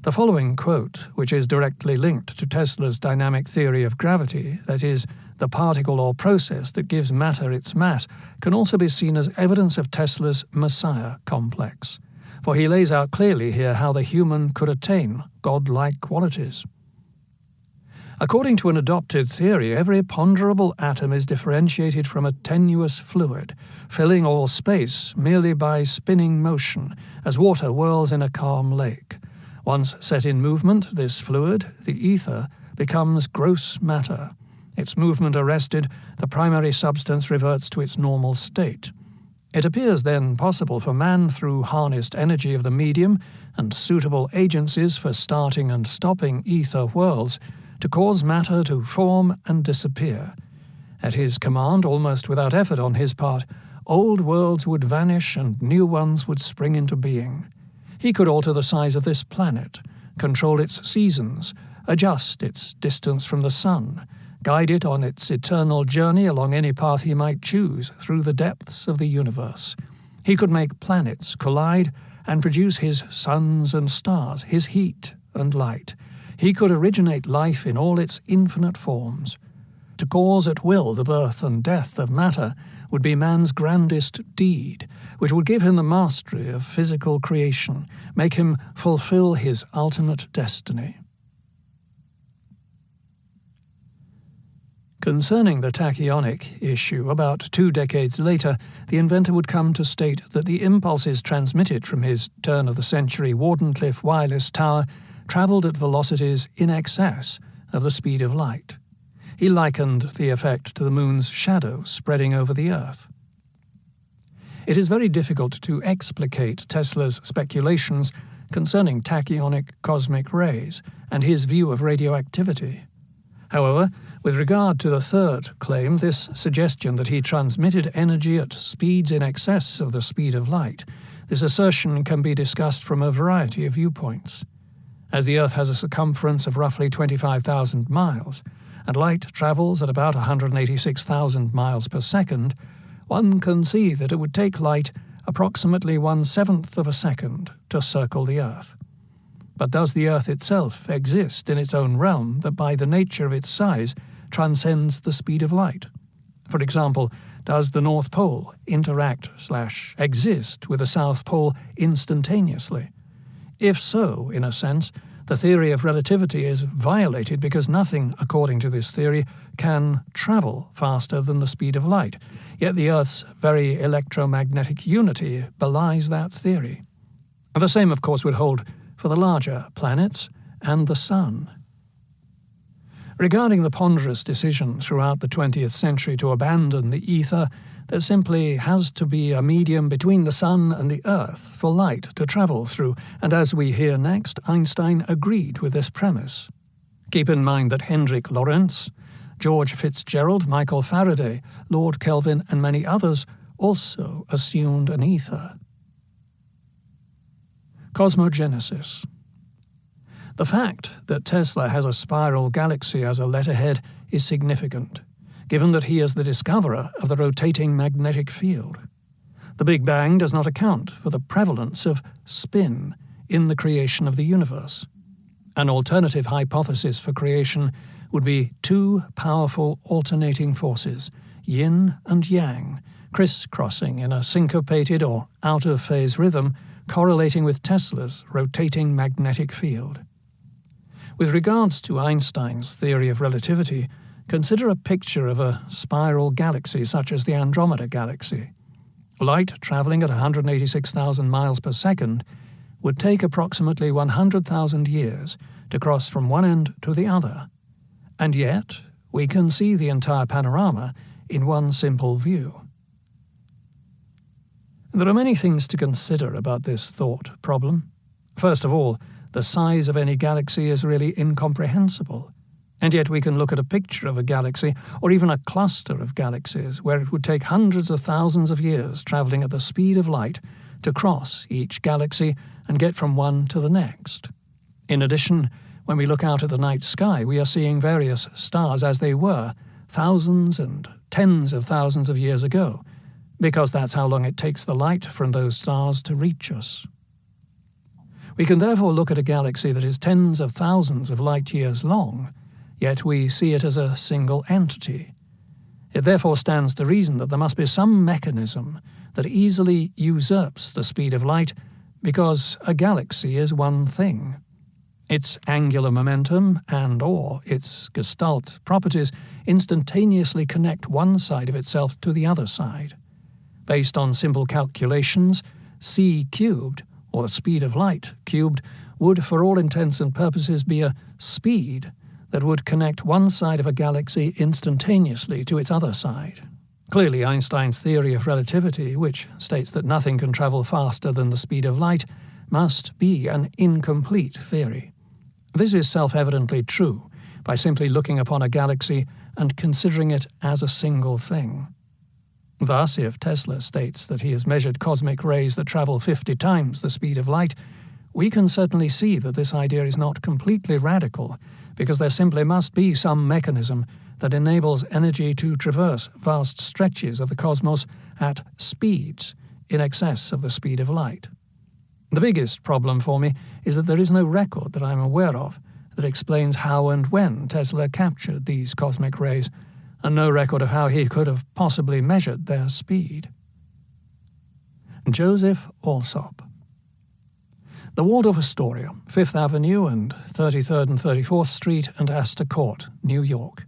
The following quote, which is directly linked to Tesla's dynamic theory of gravity, that is, the particle or process that gives matter its mass, can also be seen as evidence of Tesla's Messiah complex, for he lays out clearly here how the human could attain godlike qualities. According to an adopted theory, every ponderable atom is differentiated from a tenuous fluid, filling all space merely by spinning motion, as water whirls in a calm lake. Once set in movement, this fluid, the ether, becomes gross matter. Its movement arrested, the primary substance reverts to its normal state. It appears then possible for man, through harnessed energy of the medium and suitable agencies for starting and stopping ether whirls, to cause matter to form and disappear. At his command, almost without effort on his part, old worlds would vanish and new ones would spring into being. He could alter the size of this planet, control its seasons, adjust its distance from the sun, guide it on its eternal journey along any path he might choose through the depths of the universe. He could make planets collide and produce his suns and stars, his heat and light. He could originate life in all its infinite forms. To cause at will the birth and death of matter would be man's grandest deed, which would give him the mastery of physical creation, make him fulfill his ultimate destiny. Concerning the tachyonic issue, about 2 decades later, the inventor would come to state that the impulses transmitted from his turn-of-the-century Wardenclyffe wireless tower travelled at velocities in excess of the speed of light. He likened the effect to the moon's shadow spreading over the Earth. It is very difficult to explicate Tesla's speculations concerning tachyonic cosmic rays and his view of radioactivity. However, with regard to the third claim, this suggestion that he transmitted energy at speeds in excess of the speed of light, this assertion can be discussed from a variety of viewpoints. As the Earth has a circumference of roughly 25,000 miles, and light travels at about 186,000 miles per second, one can see that it would take light approximately 1/7 of a second to circle the Earth. But does the Earth itself exist in its own realm that by the nature of its size transcends the speed of light? For example, does the North Pole interact/exist with the South Pole instantaneously? If so, in a sense, the theory of relativity is violated because nothing, according to this theory, can travel faster than the speed of light, yet the Earth's very electromagnetic unity belies that theory. The same, of course, would hold for the larger planets and the Sun. Regarding the ponderous decision throughout the 20th century to abandon the ether, there simply has to be a medium between the Sun and the Earth for light to travel through, and as we hear next, Einstein agreed with this premise. Keep in mind that Hendrik Lorentz, George Fitzgerald, Michael Faraday, Lord Kelvin, and many others also assumed an ether. Cosmogenesis. The fact that Tesla has a spiral galaxy as a letterhead is significant, given that he is the discoverer of the rotating magnetic field. The Big Bang does not account for the prevalence of spin in the creation of the universe. An alternative hypothesis for creation would be 2 powerful alternating forces, yin and yang, crisscrossing in a syncopated or out-of-phase rhythm correlating with Tesla's rotating magnetic field. With regards to Einstein's theory of relativity, consider a picture of a spiral galaxy such as the Andromeda Galaxy. Light travelling at 186,000 miles per second would take approximately 100,000 years to cross from one end to the other, and yet we can see the entire panorama in one simple view. There are many things to consider about this thought problem. First of all, the size of any galaxy is really incomprehensible, and yet we can look at a picture of a galaxy, or even a cluster of galaxies, where it would take hundreds of thousands of years travelling at the speed of light to cross each galaxy and get from one to the next. In addition, when we look out at the night sky, we are seeing various stars as they were thousands and tens of thousands of years ago, because that's how long it takes the light from those stars to reach us. We can therefore look at a galaxy that is tens of thousands of light years long, yet we see it as a single entity. It therefore stands to reason that there must be some mechanism that easily usurps the speed of light, because a galaxy is one thing. Its angular momentum and/or its gestalt properties instantaneously connect one side of itself to the other side. Based on simple calculations, c cubed, or the speed of light cubed, would for all intents and purposes be a speed that would connect one side of a galaxy instantaneously to its other side. Clearly, Einstein's theory of relativity, which states that nothing can travel faster than the speed of light, must be an incomplete theory. This is self-evidently true by simply looking upon a galaxy and considering it as a single thing. Thus, if Tesla states that he has measured cosmic rays that travel 50 times the speed of light, we can certainly see that this idea is not completely radical, because there simply must be some mechanism that enables energy to traverse vast stretches of the cosmos at speeds in excess of the speed of light. The biggest problem for me is that there is no record that I'm aware of that explains how and when Tesla captured these cosmic rays, and no record of how he could have possibly measured their speed. Joseph Alsop. The Waldorf Astoria, 5th Avenue and 33rd and 34th Street and Astor Court, New York.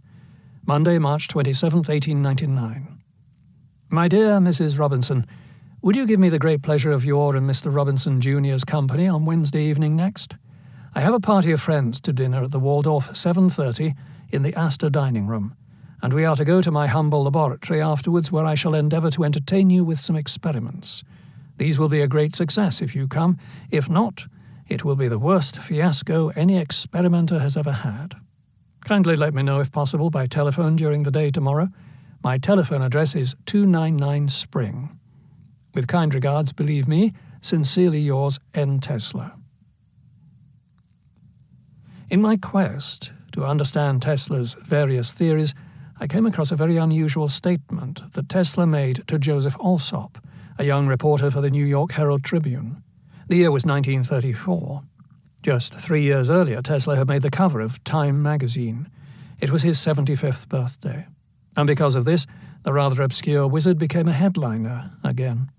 Monday, March 27, 1899. My dear Mrs. Robinson, would you give me the great pleasure of your and Mr. Robinson Jr.'s company on Wednesday evening next? I have a party of friends to dinner at the Waldorf, 7:30, in the Astor dining room, and we are to go to my humble laboratory afterwards, where I shall endeavour to entertain you with some experiments. These will be a great success if you come. If not, it will be the worst fiasco any experimenter has ever had. Kindly let me know if possible by telephone during the day tomorrow. My telephone address is 299 Spring. With kind regards, believe me, sincerely yours, N. Tesla. In my quest to understand Tesla's various theories, I came across a very unusual statement that Tesla made to Joseph Alsop, a young reporter for the New York Herald Tribune. The year was 1934. Just 3 years earlier, Tesla had made the cover of Time magazine. It was his 75th birthday, and because of this, the rather obscure wizard became a headliner again.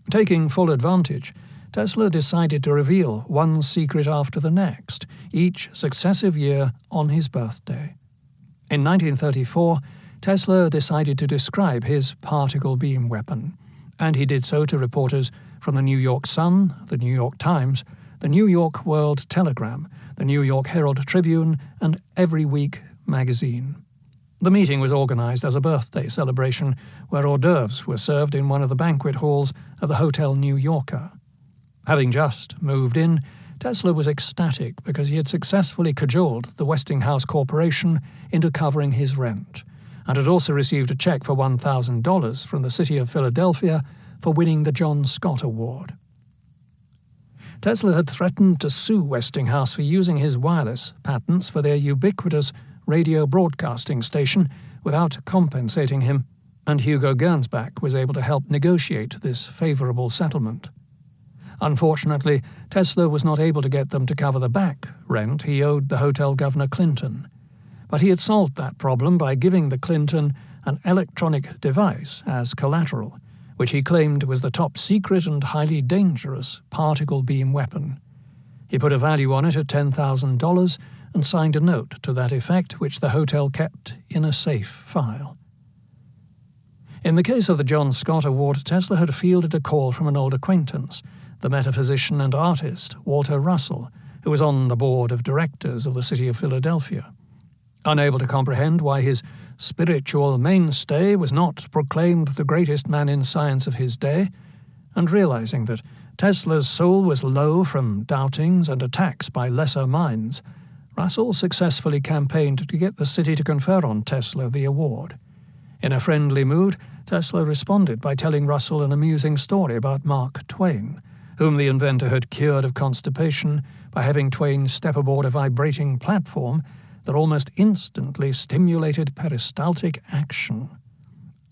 Taking full advantage, Tesla decided to reveal one secret after the next, each successive year on his birthday. In 1934, Tesla decided to describe his particle beam weapon, and he did so to reporters from the New York Sun, the New York Times, the New York World Telegram, the New York Herald Tribune, and Every Week magazine. The meeting was organized as a birthday celebration, where hors d'oeuvres were served in one of the banquet halls of the Hotel New Yorker. Having just moved in, Tesla was ecstatic because he had successfully cajoled the Westinghouse Corporation into covering his rent, and had also received a check for $1,000 from the city of Philadelphia for winning the John Scott Award. Tesla had threatened to sue Westinghouse for using his wireless patents for their ubiquitous radio broadcasting station without compensating him, and Hugo Gernsback was able to help negotiate this favorable settlement. Unfortunately, Tesla was not able to get them to cover the back rent he owed the Hotel Governor Clinton, but he had solved that problem by giving the Clinton an electronic device as collateral, which he claimed was the top secret and highly dangerous particle beam weapon. He put a value on it at $10,000 and signed a note to that effect, which the hotel kept in a safe file. In the case of the John Scott Award, Tesla had fielded a call from an old acquaintance, the metaphysician and artist Walter Russell, who was on the board of directors of the city of Philadelphia. Unable to comprehend why his spiritual mainstay was not proclaimed the greatest man in science of his day, and realizing that Tesla's soul was low from doubtings and attacks by lesser minds, Russell successfully campaigned to get the city to confer on Tesla the award. In a friendly mood, Tesla responded by telling Russell an amusing story about Mark Twain, whom the inventor had cured of constipation by having Twain step aboard a vibrating platform that almost instantly stimulated peristaltic action.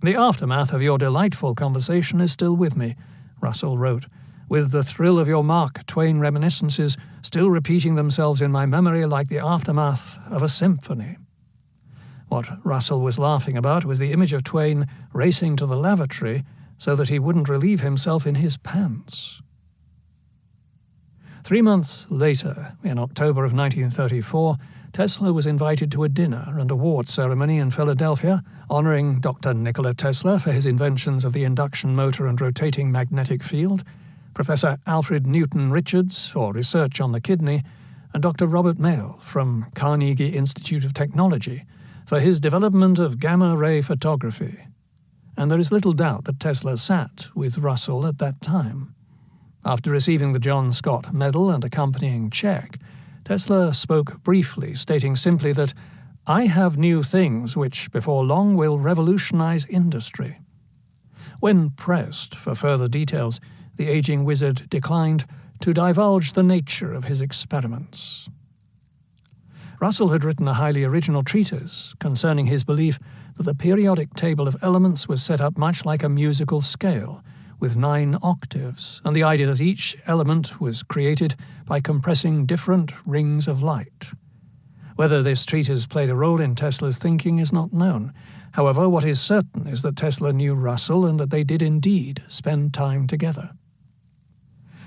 "The aftermath of your delightful conversation is still with me," Russell wrote, "with the thrill of your Mark Twain reminiscences still repeating themselves in my memory like the aftermath of a symphony." What Russell was laughing about was the image of Twain racing to the lavatory so that he wouldn't relieve himself in his pants. 3 months later, in October of 1934, Tesla was invited to a dinner and award ceremony in Philadelphia, honoring Dr. Nikola Tesla for his inventions of the induction motor and rotating magnetic field, Professor Alfred Newton Richards for research on the kidney, and Dr. Robert Mayle from Carnegie Institute of Technology for his development of gamma-ray photography. And there is little doubt that Tesla sat with Russell at that time. After receiving the John Scott Medal and accompanying check, Tesla spoke briefly, stating simply that, "I have new things which before long will revolutionize industry." When pressed for further details, the aging wizard declined to divulge the nature of his experiments. Russell had written a highly original treatise concerning his belief that the periodic table of elements was set up much like a musical scale, with 9 octaves, and the idea that each element was created by compressing different rings of light. Whether this treatise played a role in Tesla's thinking is not known. However, what is certain is that Tesla knew Russell and that they did indeed spend time together.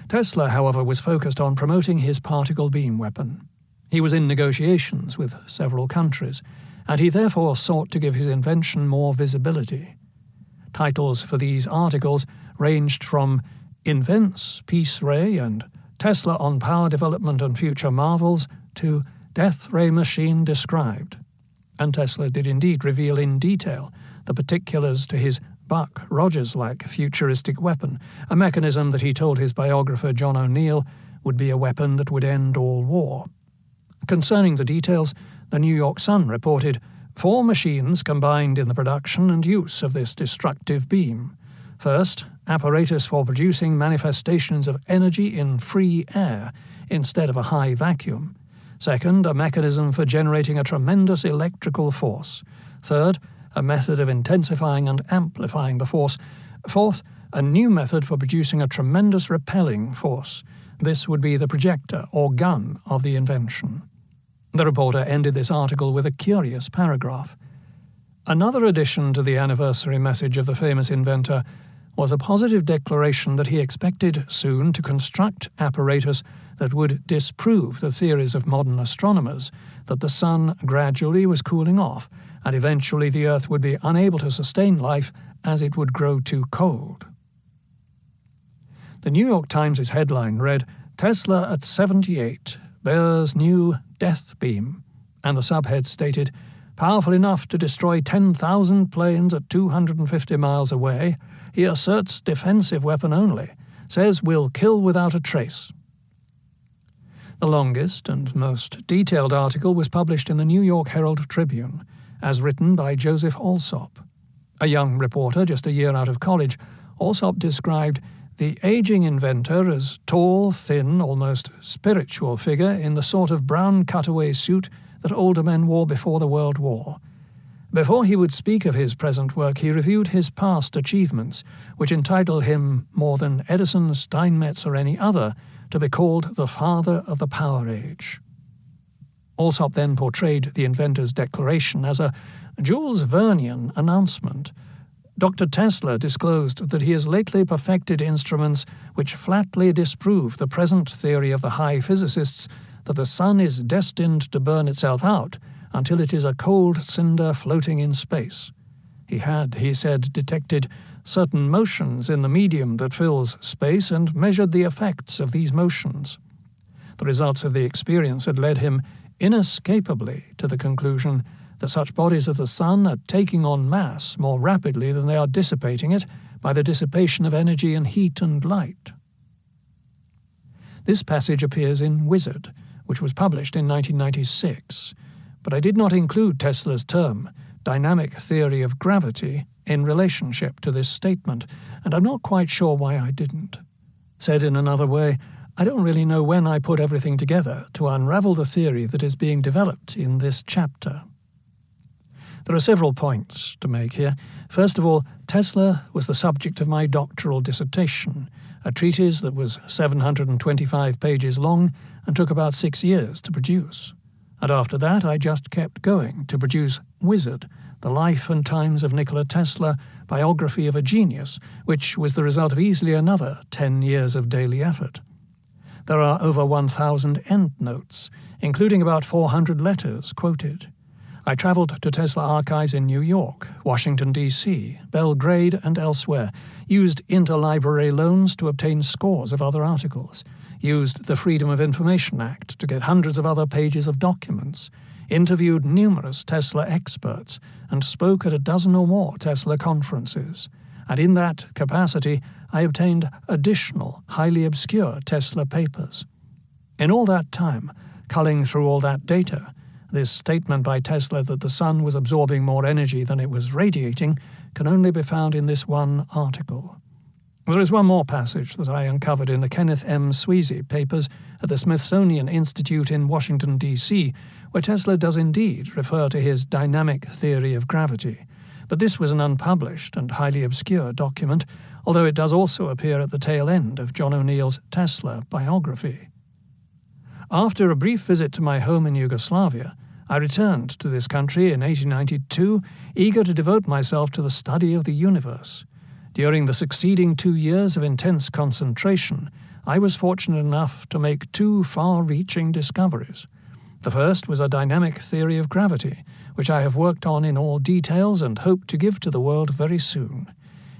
Tesla, however, was focused on promoting his particle beam weapon. He was in negotiations with several countries, and he therefore sought to give his invention more visibility. Titles for these articles ranged from Invents Peace Ray and Tesla on Power Development and Future Marvels to Death Ray Machine Described. And Tesla did indeed reveal in detail the particulars to his Buck Rogers-like futuristic weapon, a mechanism that he told his biographer John O'Neill would be a weapon that would end all war. Concerning the details, the New York Sun reported 4 machines combined in the production and use of this destructive beam. First, apparatus for producing manifestations of energy in free air instead of a high vacuum. Second, a mechanism for generating a tremendous electrical force. Third, a method of intensifying and amplifying the force. Fourth, a new method for producing a tremendous repelling force. This would be the projector or gun of the invention. The reporter ended this article with a curious paragraph. Another addition to the anniversary message of the famous inventor was a positive declaration that he expected soon to construct apparatus that would disprove the theories of modern astronomers that the sun gradually was cooling off and eventually the Earth would be unable to sustain life as it would grow too cold. The New York Times' headline read, "Tesla at 78 bears new death beam," and the subhead stated, "Powerful enough to destroy 10,000 planes at 250 miles away, he asserts defensive weapon only, says will kill without a trace." The longest and most detailed article was published in the New York Herald Tribune, as written by Joseph Alsop. A young reporter just a year out of college, Alsop described the aging inventor as tall, thin, almost spiritual figure in the sort of brown cutaway suit that older men wore before the World War. Before he would speak of his present work, he reviewed his past achievements, which entitled him, more than Edison, Steinmetz, or any other, to be called the father of the power age. Alsop then portrayed the inventor's declaration as a Jules Vernian announcement. Dr. Tesla disclosed that he has lately perfected instruments which flatly disprove the present theory of the high physicists that the sun is destined to burn itself out until it is a cold cinder floating in space. He had, he said, detected certain motions in the medium that fills space and measured the effects of these motions. The results of the experience had led him inescapably to the conclusion that such bodies as the Sun are taking on mass more rapidly than they are dissipating it by the dissipation of energy and heat and light. This passage appears in Wizard, which was published in 1996, but I did not include Tesla's term, dynamic theory of gravity, in relationship to this statement, and I'm not quite sure why I didn't. Said in another way, I don't really know when I put everything together to unravel the theory that is being developed in this chapter. There are several points to make here. First of all, Tesla was the subject of my doctoral dissertation, a treatise that was 725 pages long and took about 6 years to produce. And after that, I just kept going to produce Wizard, The Life and Times of Nikola Tesla, Biography of a Genius, which was the result of easily another 10 years of daily effort. There are over 1,000 endnotes, including about 400 letters quoted. I travelled to Tesla archives in New York, Washington, D.C., Belgrade, and elsewhere, used interlibrary loans to obtain scores of other articles, used the Freedom of Information Act to get hundreds of other pages of documents, interviewed numerous Tesla experts, and spoke at a dozen or more Tesla conferences. And in that capacity, I obtained additional, highly obscure Tesla papers. In all that time, culling through all that data, this statement by Tesla that the Sun was absorbing more energy than it was radiating can only be found in this one article. There is one more passage that I uncovered in the Kenneth M. Sweezy papers at the Smithsonian Institute in Washington, D.C., where Tesla does indeed refer to his dynamic theory of gravity. But this was an unpublished and highly obscure document, although it does also appear at the tail end of John O'Neill's Tesla biography. After a brief visit to my home in Yugoslavia, I returned to this country in 1892, eager to devote myself to the study of the universe. During the succeeding 2 years of intense concentration, I was fortunate enough to make 2 far-reaching discoveries. The first was a dynamic theory of gravity, which I have worked on in all details and hope to give to the world very soon.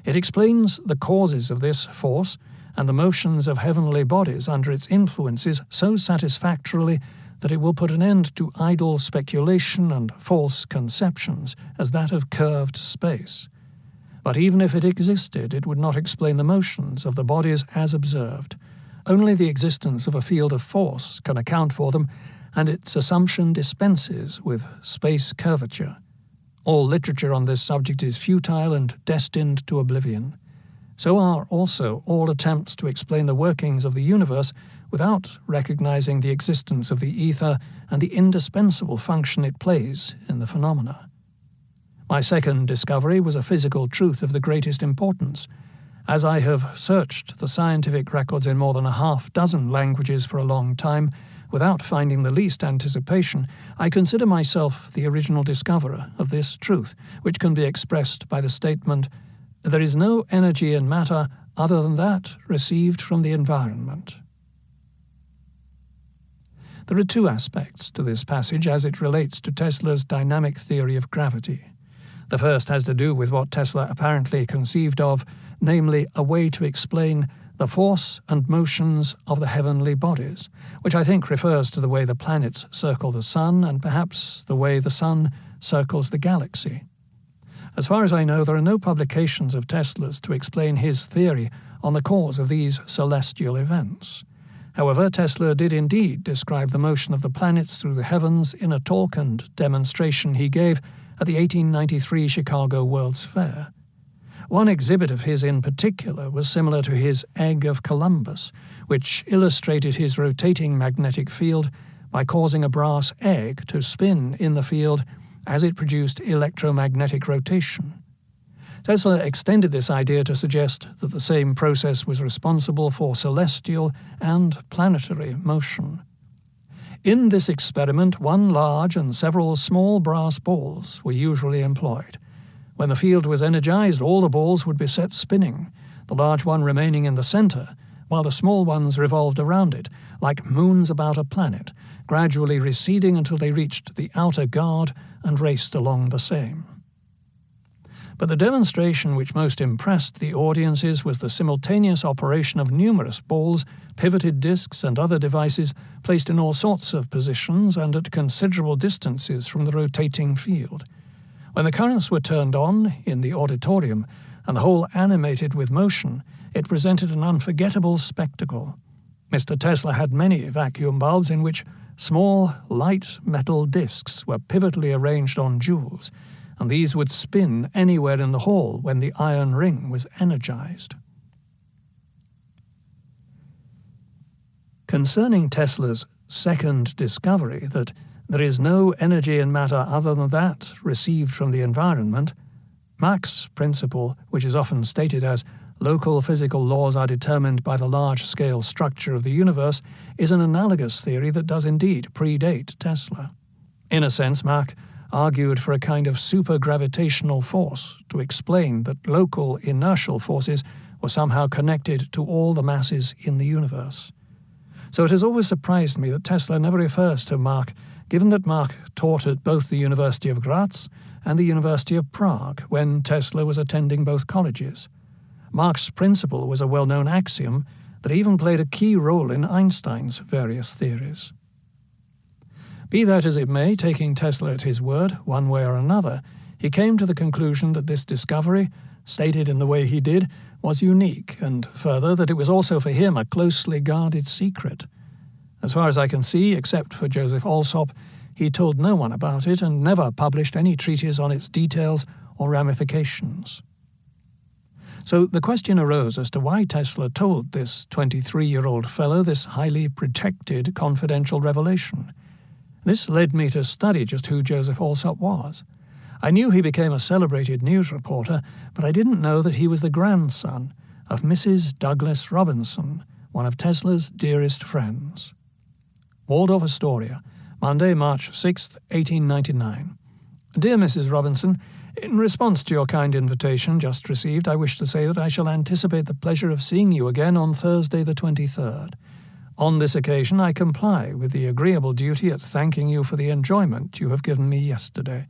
It explains the causes of this force and the motions of heavenly bodies under its influences so satisfactorily that it will put an end to idle speculation and false conceptions as that of curved space. But even if it existed, it would not explain the motions of the bodies as observed. Only the existence of a field of force can account for them, and its assumption dispenses with space curvature. All literature on this subject is futile and destined to oblivion. So are also all attempts to explain the workings of the universe without recognizing the existence of the ether and the indispensable function it plays in the phenomena. My second discovery was a physical truth of the greatest importance. As I have searched the scientific records in more than a half-dozen languages for a long time, without finding the least anticipation, I consider myself the original discoverer of this truth, which can be expressed by the statement, "There is no energy in matter other than that received from the environment." There are 2 aspects to this passage as it relates to Tesla's dynamic theory of gravity. The first has to do with what Tesla apparently conceived of, namely a way to explain the force and motions of the heavenly bodies, which I think refers to the way the planets circle the Sun and perhaps the way the Sun circles the galaxy. As far as I know, there are no publications of Tesla's to explain his theory on the cause of these celestial events. However, Tesla did indeed describe the motion of the planets through the heavens in a talk and demonstration he gave at the 1893 Chicago World's Fair. One exhibit of his in particular was similar to his Egg of Columbus, which illustrated his rotating magnetic field by causing a brass egg to spin in the field as it produced electromagnetic rotation. Tesla extended this idea to suggest that the same process was responsible for celestial and planetary motion. In this experiment, 1 large and several small brass balls were usually employed. When the field was energized, all the balls would be set spinning, the large one remaining in the center, while the small ones revolved around it, like moons about a planet, gradually receding until they reached the outer guard and raced along the same. But the demonstration which most impressed the audiences was the simultaneous operation of numerous balls, pivoted discs, and other devices placed in all sorts of positions and at considerable distances from the rotating field. When the currents were turned on in the auditorium and the whole animated with motion, it presented an unforgettable spectacle. Mr. Tesla had many vacuum bulbs in which small, light metal discs were pivotally arranged on jewels, and these would spin anywhere in the hall when the iron ring was energized. Concerning Tesla's second discovery, that there is no energy in matter other than that received from the environment, Mach's principle, which is often stated as local physical laws are determined by the large-scale structure of the universe, is an analogous theory that does indeed predate Tesla. In a sense, Mach argued for a kind of supergravitational force to explain that local inertial forces were somehow connected to all the masses in the universe. So it has always surprised me that Tesla never refers to Mach, given that Mach taught at both the University of Graz and the University of Prague when Tesla was attending both colleges. Mach's principle was a well-known axiom that even played a key role in Einstein's various theories. Be that as it may, taking Tesla at his word, one way or another, he came to the conclusion that this discovery, stated in the way he did, was unique, and further that it was also for him a closely guarded secret. As far as I can see, except for Joseph Alsop, he told no one about it and never published any treatise on its details or ramifications. So the question arose as to why Tesla told this 23-year-old fellow this highly protected confidential revelation. This led me to study just who Joseph Alsop was. I knew he became a celebrated news reporter, but I didn't know that he was the grandson of Mrs. Douglas Robinson, one of Tesla's dearest friends. Waldorf Astoria, Monday, March 6, 1899. Dear Mrs. Robinson, in response to your kind invitation just received, I wish to say that I shall anticipate the pleasure of seeing you again on Thursday the 23rd. On this occasion I comply with the agreeable duty at thanking you for the enjoyment you have given me yesterday.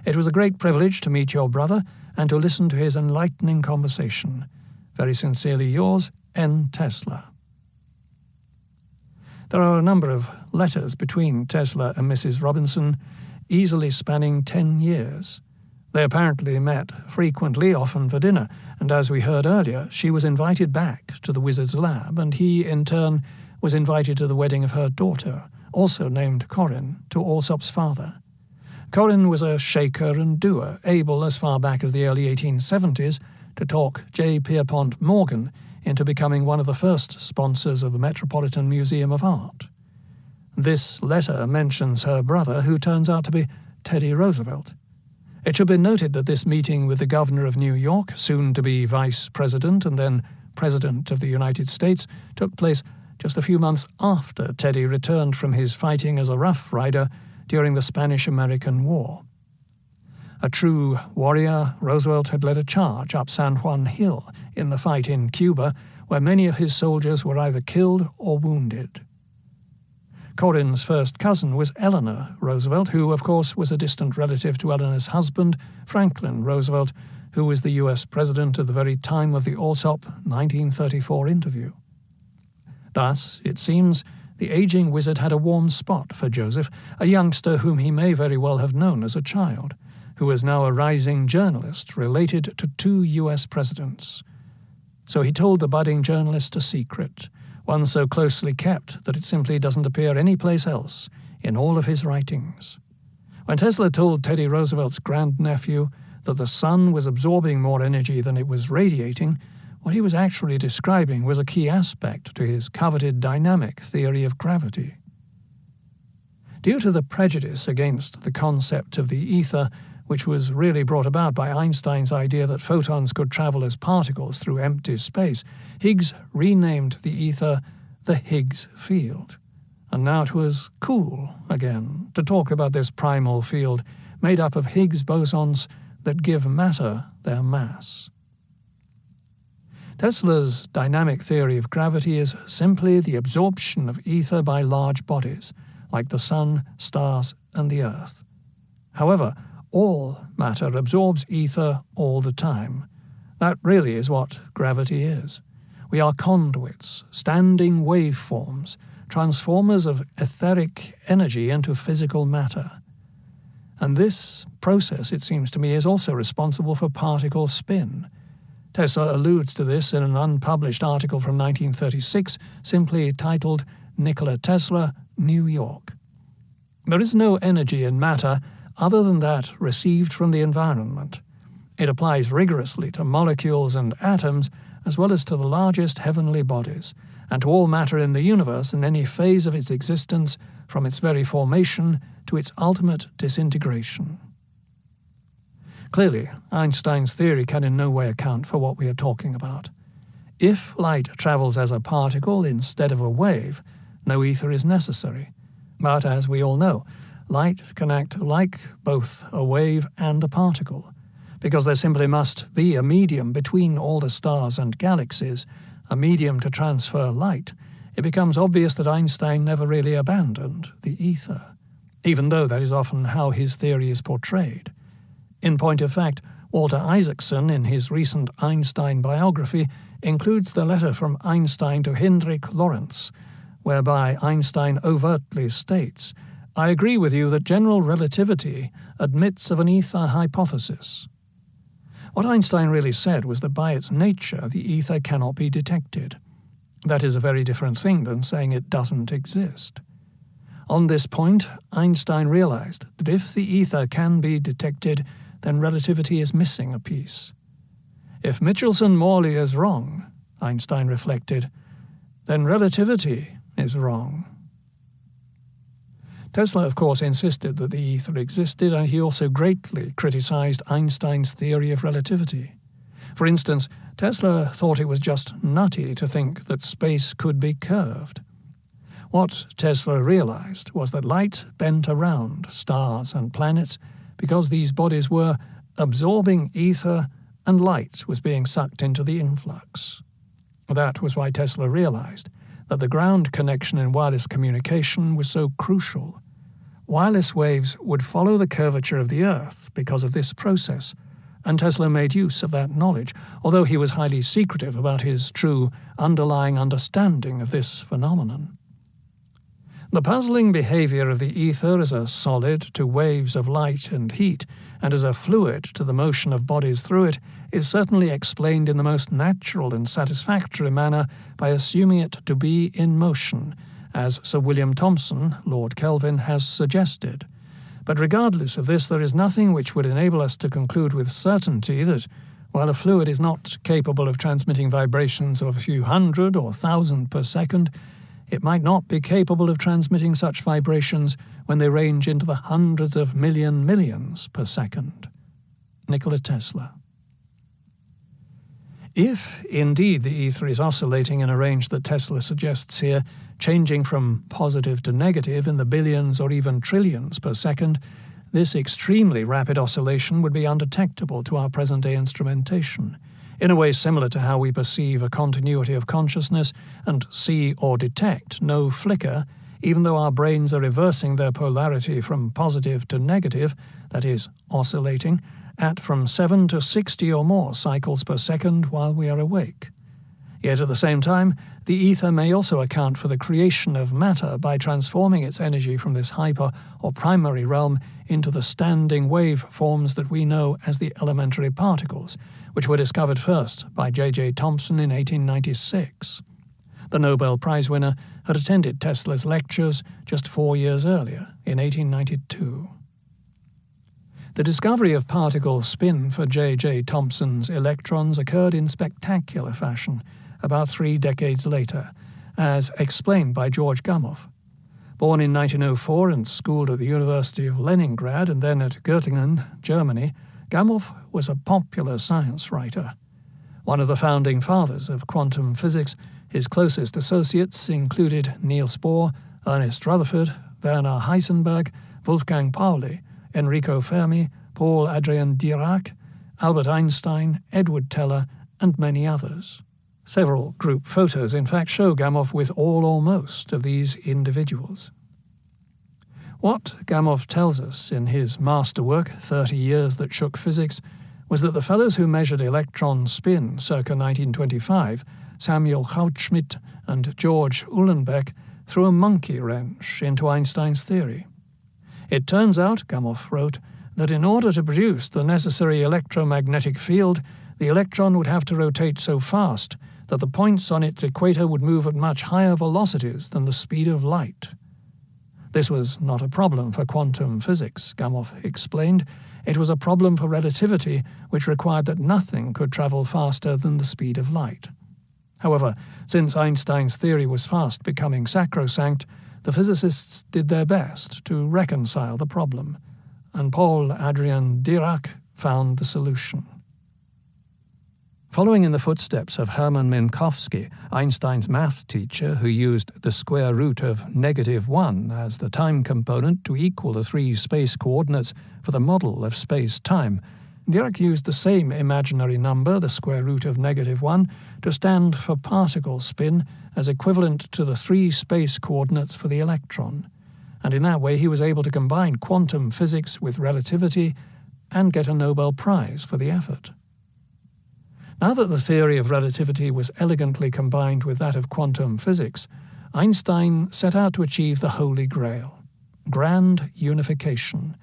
It was a great privilege to meet your brother and to listen to his enlightening conversation. Very sincerely yours, N. Tesla. There are a number of letters between Tesla and Mrs. Robinson, easily spanning 10 years. They apparently met frequently, often for dinner, and as we heard earlier, she was invited back to the wizard's lab, and he, in turn, was invited to the wedding of her daughter, also named Corinne, to Alsop's father. Corinne was a shaker and doer, able, as far back as the early 1870s, to talk J. Pierpont Morgan into becoming one of the first sponsors of the Metropolitan Museum of Art. This letter mentions her brother, who turns out to be Teddy Roosevelt. It should be noted that this meeting with the governor of New York, soon to be vice president and then president of the United States, took place just a few months after Teddy returned from his fighting as a Rough Rider during the Spanish-American War. A true warrior, Roosevelt had led a charge up San Juan Hill in the fight in Cuba, where many of his soldiers were either killed or wounded. Corinne's first cousin was Eleanor Roosevelt, who, of course, was a distant relative to Eleanor's husband, Franklin Roosevelt, who was the U.S. president at the very time of the Alsop 1934 interview. Thus, it seems, the aging wizard had a warm spot for Joseph, a youngster whom he may very well have known as a child, who is now a rising journalist related to 2 U.S. presidents. So he told the budding journalist a secret, one so closely kept that it simply doesn't appear anyplace else in all of his writings. When Tesla told Teddy Roosevelt's grandnephew that the sun was absorbing more energy than it was radiating, what he was actually describing was a key aspect to his coveted dynamic theory of gravity. Due to the prejudice against the concept of the ether, which was really brought about by Einstein's idea that photons could travel as particles through empty space, Higgs renamed the ether the Higgs field. And now it was cool again to talk about this primal field made up of Higgs bosons that give matter their mass. Tesla's dynamic theory of gravity is simply the absorption of ether by large bodies, like the sun, stars, and the Earth. However, all matter absorbs ether all the time. That really is what gravity is. We are conduits, standing waveforms, transformers of etheric energy into physical matter. And this process, it seems to me, is also responsible for particle spin. Tesla alludes to this in an unpublished article from 1936, simply titled Nikola Tesla, New York. There is no energy in matter other than that received from the environment. It applies rigorously to molecules and atoms, as well as to the largest heavenly bodies, and to all matter in the universe in any phase of its existence, from its very formation to its ultimate disintegration. Clearly, Einstein's theory can in no way account for what we are talking about. If light travels as a particle instead of a wave, no ether is necessary. But as we all know, light can act like both a wave and a particle. Because there simply must be a medium between all the stars and galaxies, a medium to transfer light, it becomes obvious that Einstein never really abandoned the ether, even though that is often how his theory is portrayed. In point of fact, Walter Isaacson, in his recent Einstein biography, includes the letter from Einstein to Hendrik Lorentz, whereby Einstein overtly states, "I agree with you that general relativity admits of an ether hypothesis." What Einstein really said was that by its nature the ether cannot be detected. That is a very different thing than saying it doesn't exist. On this point, Einstein realized that if the ether can be detected, then relativity is missing a piece. If Michelson-Morley is wrong, Einstein reflected, then relativity is wrong. Tesla, of course, insisted that the ether existed, and he also greatly criticized Einstein's theory of relativity. For instance, Tesla thought it was just nutty to think that space could be curved. What Tesla realized was that light bent around stars and planets because these bodies were absorbing ether and light was being sucked into the influx. That was why Tesla realized that the ground connection in wireless communication was so crucial. Wireless waves would follow the curvature of the Earth because of this process, and Tesla made use of that knowledge, although he was highly secretive about his true underlying understanding of this phenomenon. The puzzling behavior of the ether as a solid to waves of light and heat, and as a fluid to the motion of bodies through it, is certainly explained in the most natural and satisfactory manner by assuming it to be in motion, as Sir William Thomson, Lord Kelvin, has suggested. But regardless of this, there is nothing which would enable us to conclude with certainty that, while a fluid is not capable of transmitting vibrations of a few hundred or thousand per second, it might not be capable of transmitting such vibrations when they range into the hundreds of millions per second. Nikola Tesla. If, indeed, the ether is oscillating in a range that Tesla suggests here, changing from positive to negative in the billions or even trillions per second, this extremely rapid oscillation would be undetectable to our present-day instrumentation, in a way similar to how we perceive a continuity of consciousness and see or detect no flicker, even though our brains are reversing their polarity from positive to negative, that is, oscillating, at from 7 to 60 or more cycles per second while we are awake. Yet at the same time, the ether may also account for the creation of matter by transforming its energy from this hyper or primary realm into the standing wave forms that we know as the elementary particles, which were discovered first by J. Thomson in 1896. The Nobel Prize winner had attended Tesla's lectures just 4 years earlier, in 1892. The discovery of particle spin for J. Thomson's electrons occurred in spectacular fashion about 3 decades later, as explained by George Gamow. Born in 1904 and schooled at the University of Leningrad and then at Göttingen, Germany, Gamow was a popular science writer. One of the founding fathers of quantum physics, his closest associates included Niels Bohr, Ernest Rutherford, Werner Heisenberg, Wolfgang Pauli, Enrico Fermi, Paul Adrien Dirac, Albert Einstein, Edward Teller, and many others. Several group photos, in fact, show Gamow with all or most of these individuals. What Gamow tells us in his masterwork, 30 Years That Shook Physics, was that the fellows who measured electron spin circa 1925, Samuel Goudsmit and George Uhlenbeck, threw a monkey wrench into Einstein's theory. It turns out, Gamow wrote, that in order to produce the necessary electromagnetic field, the electron would have to rotate so fast that the points on its equator would move at much higher velocities than the speed of light. This was not a problem for quantum physics, Gamow explained. It was a problem for relativity, which required that nothing could travel faster than the speed of light. However, since Einstein's theory was fast becoming sacrosanct, the physicists did their best to reconcile the problem, and Paul Adrien Dirac found the solution. Following in the footsteps of Hermann Minkowski, Einstein's math teacher who used the square root of -1 as the time component to equal the 3 space coordinates for the model of space-time, Dirac used the same imaginary number, the square root of -1, to stand for particle spin as equivalent to the 3 space coordinates for the electron, and in that way he was able to combine quantum physics with relativity and get a Nobel Prize for the effort. Now that the theory of relativity was elegantly combined with that of quantum physics, Einstein set out to achieve the Holy Grail, grand unification,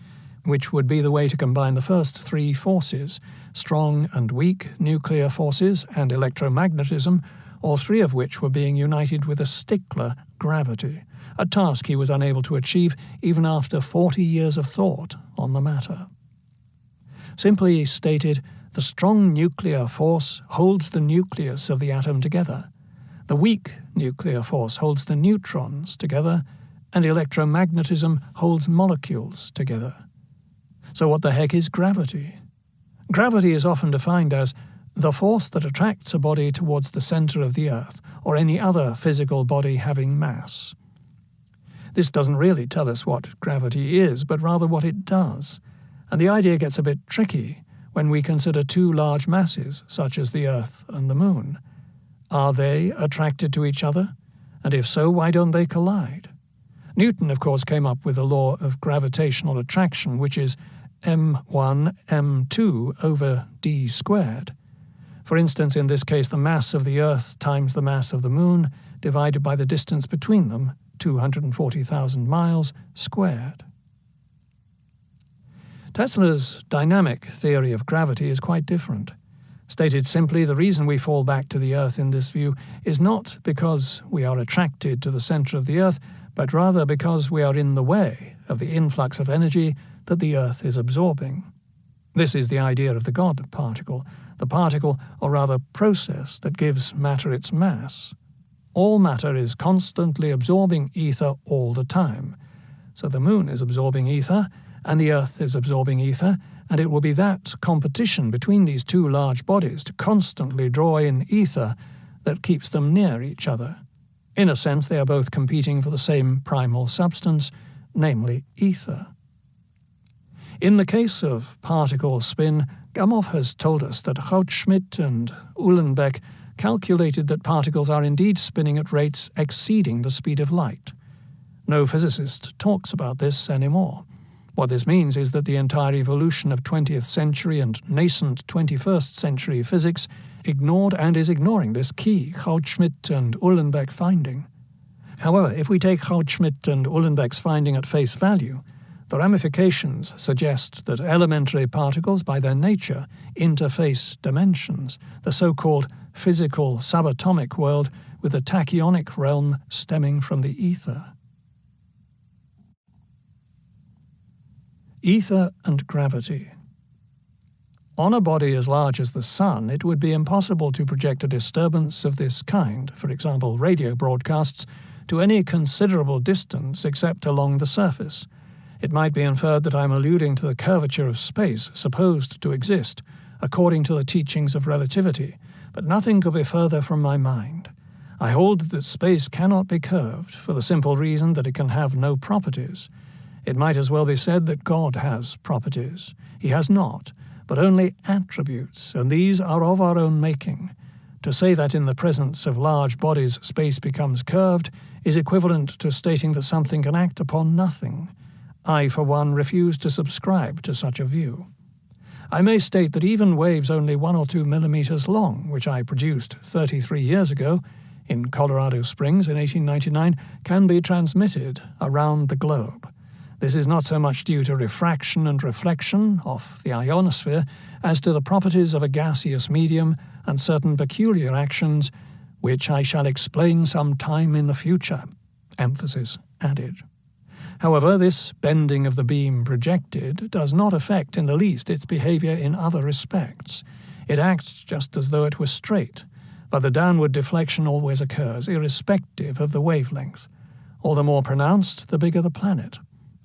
which would be the way to combine the first 3 forces, strong and weak nuclear forces and electromagnetism, all 3 of which were being united with a stickler, gravity, a task he was unable to achieve even after 40 years of thought on the matter. Simply stated, the strong nuclear force holds the nucleus of the atom together. The weak nuclear force holds the neutrons together, and electromagnetism holds molecules together. So what the heck is gravity? Gravity is often defined as the force that attracts a body towards the center of the Earth, or any other physical body having mass. This doesn't really tell us what gravity is, but rather what it does. And the idea gets a bit tricky when we consider 2 large masses, such as the Earth and the Moon. Are they attracted to each other? And if so, why don't they collide? Newton, of course, came up with the law of gravitational attraction, which is m1 m2 over d squared. For instance, in this case, the mass of the Earth times the mass of the Moon divided by the distance between them, 240,000 miles squared. Tesla's dynamic theory of gravity is quite different. Stated simply, the reason we fall back to the Earth in this view is not because we are attracted to the center of the Earth, but rather because we are in the way of the influx of energy that the Earth is absorbing. This is the idea of the God particle, the particle, or rather process, that gives matter its mass. All matter is constantly absorbing ether all the time. So the Moon is absorbing ether, and the Earth is absorbing ether, and it will be that competition between these 2 large bodies to constantly draw in ether that keeps them near each other. In a sense, they are both competing for the same primal substance, namely ether. In the case of particle spin, Gamow has told us that Goudsmit and Uhlenbeck calculated that particles are indeed spinning at rates exceeding the speed of light. No physicist talks about this anymore. What this means is that the entire evolution of 20th century and nascent 21st century physics ignored and is ignoring this key Goudsmit and Uhlenbeck finding. However, if we take Goudsmit and Uhlenbeck's finding at face value, the ramifications suggest that elementary particles by their nature interface dimensions, the so-called physical subatomic world with the tachyonic realm stemming from the ether. Ether and gravity. On a body as large as the Sun, it would be impossible to project a disturbance of this kind, for example radio broadcasts, to any considerable distance except along the surface. It might be inferred that I am alluding to the curvature of space supposed to exist, according to the teachings of relativity, but nothing could be further from my mind. I hold that space cannot be curved, for the simple reason that it can have no properties. It might as well be said that God has properties. He has not, but only attributes, and these are of our own making. To say that in the presence of large bodies space becomes curved is equivalent to stating that something can act upon nothing. I, for one, refuse to subscribe to such a view. I may state that even waves only 1 or 2 millimeters long, which I produced 33 years ago in Colorado Springs in 1899, can be transmitted around the globe. This is not so much due to refraction and reflection of the ionosphere as to the properties of a gaseous medium and certain peculiar actions, which I shall explain some time in the future. Emphasis added. However, this bending of the beam projected does not affect in the least its behavior in other respects. It acts just as though it were straight, but the downward deflection always occurs, irrespective of the wavelength. All the more pronounced, the bigger the planet.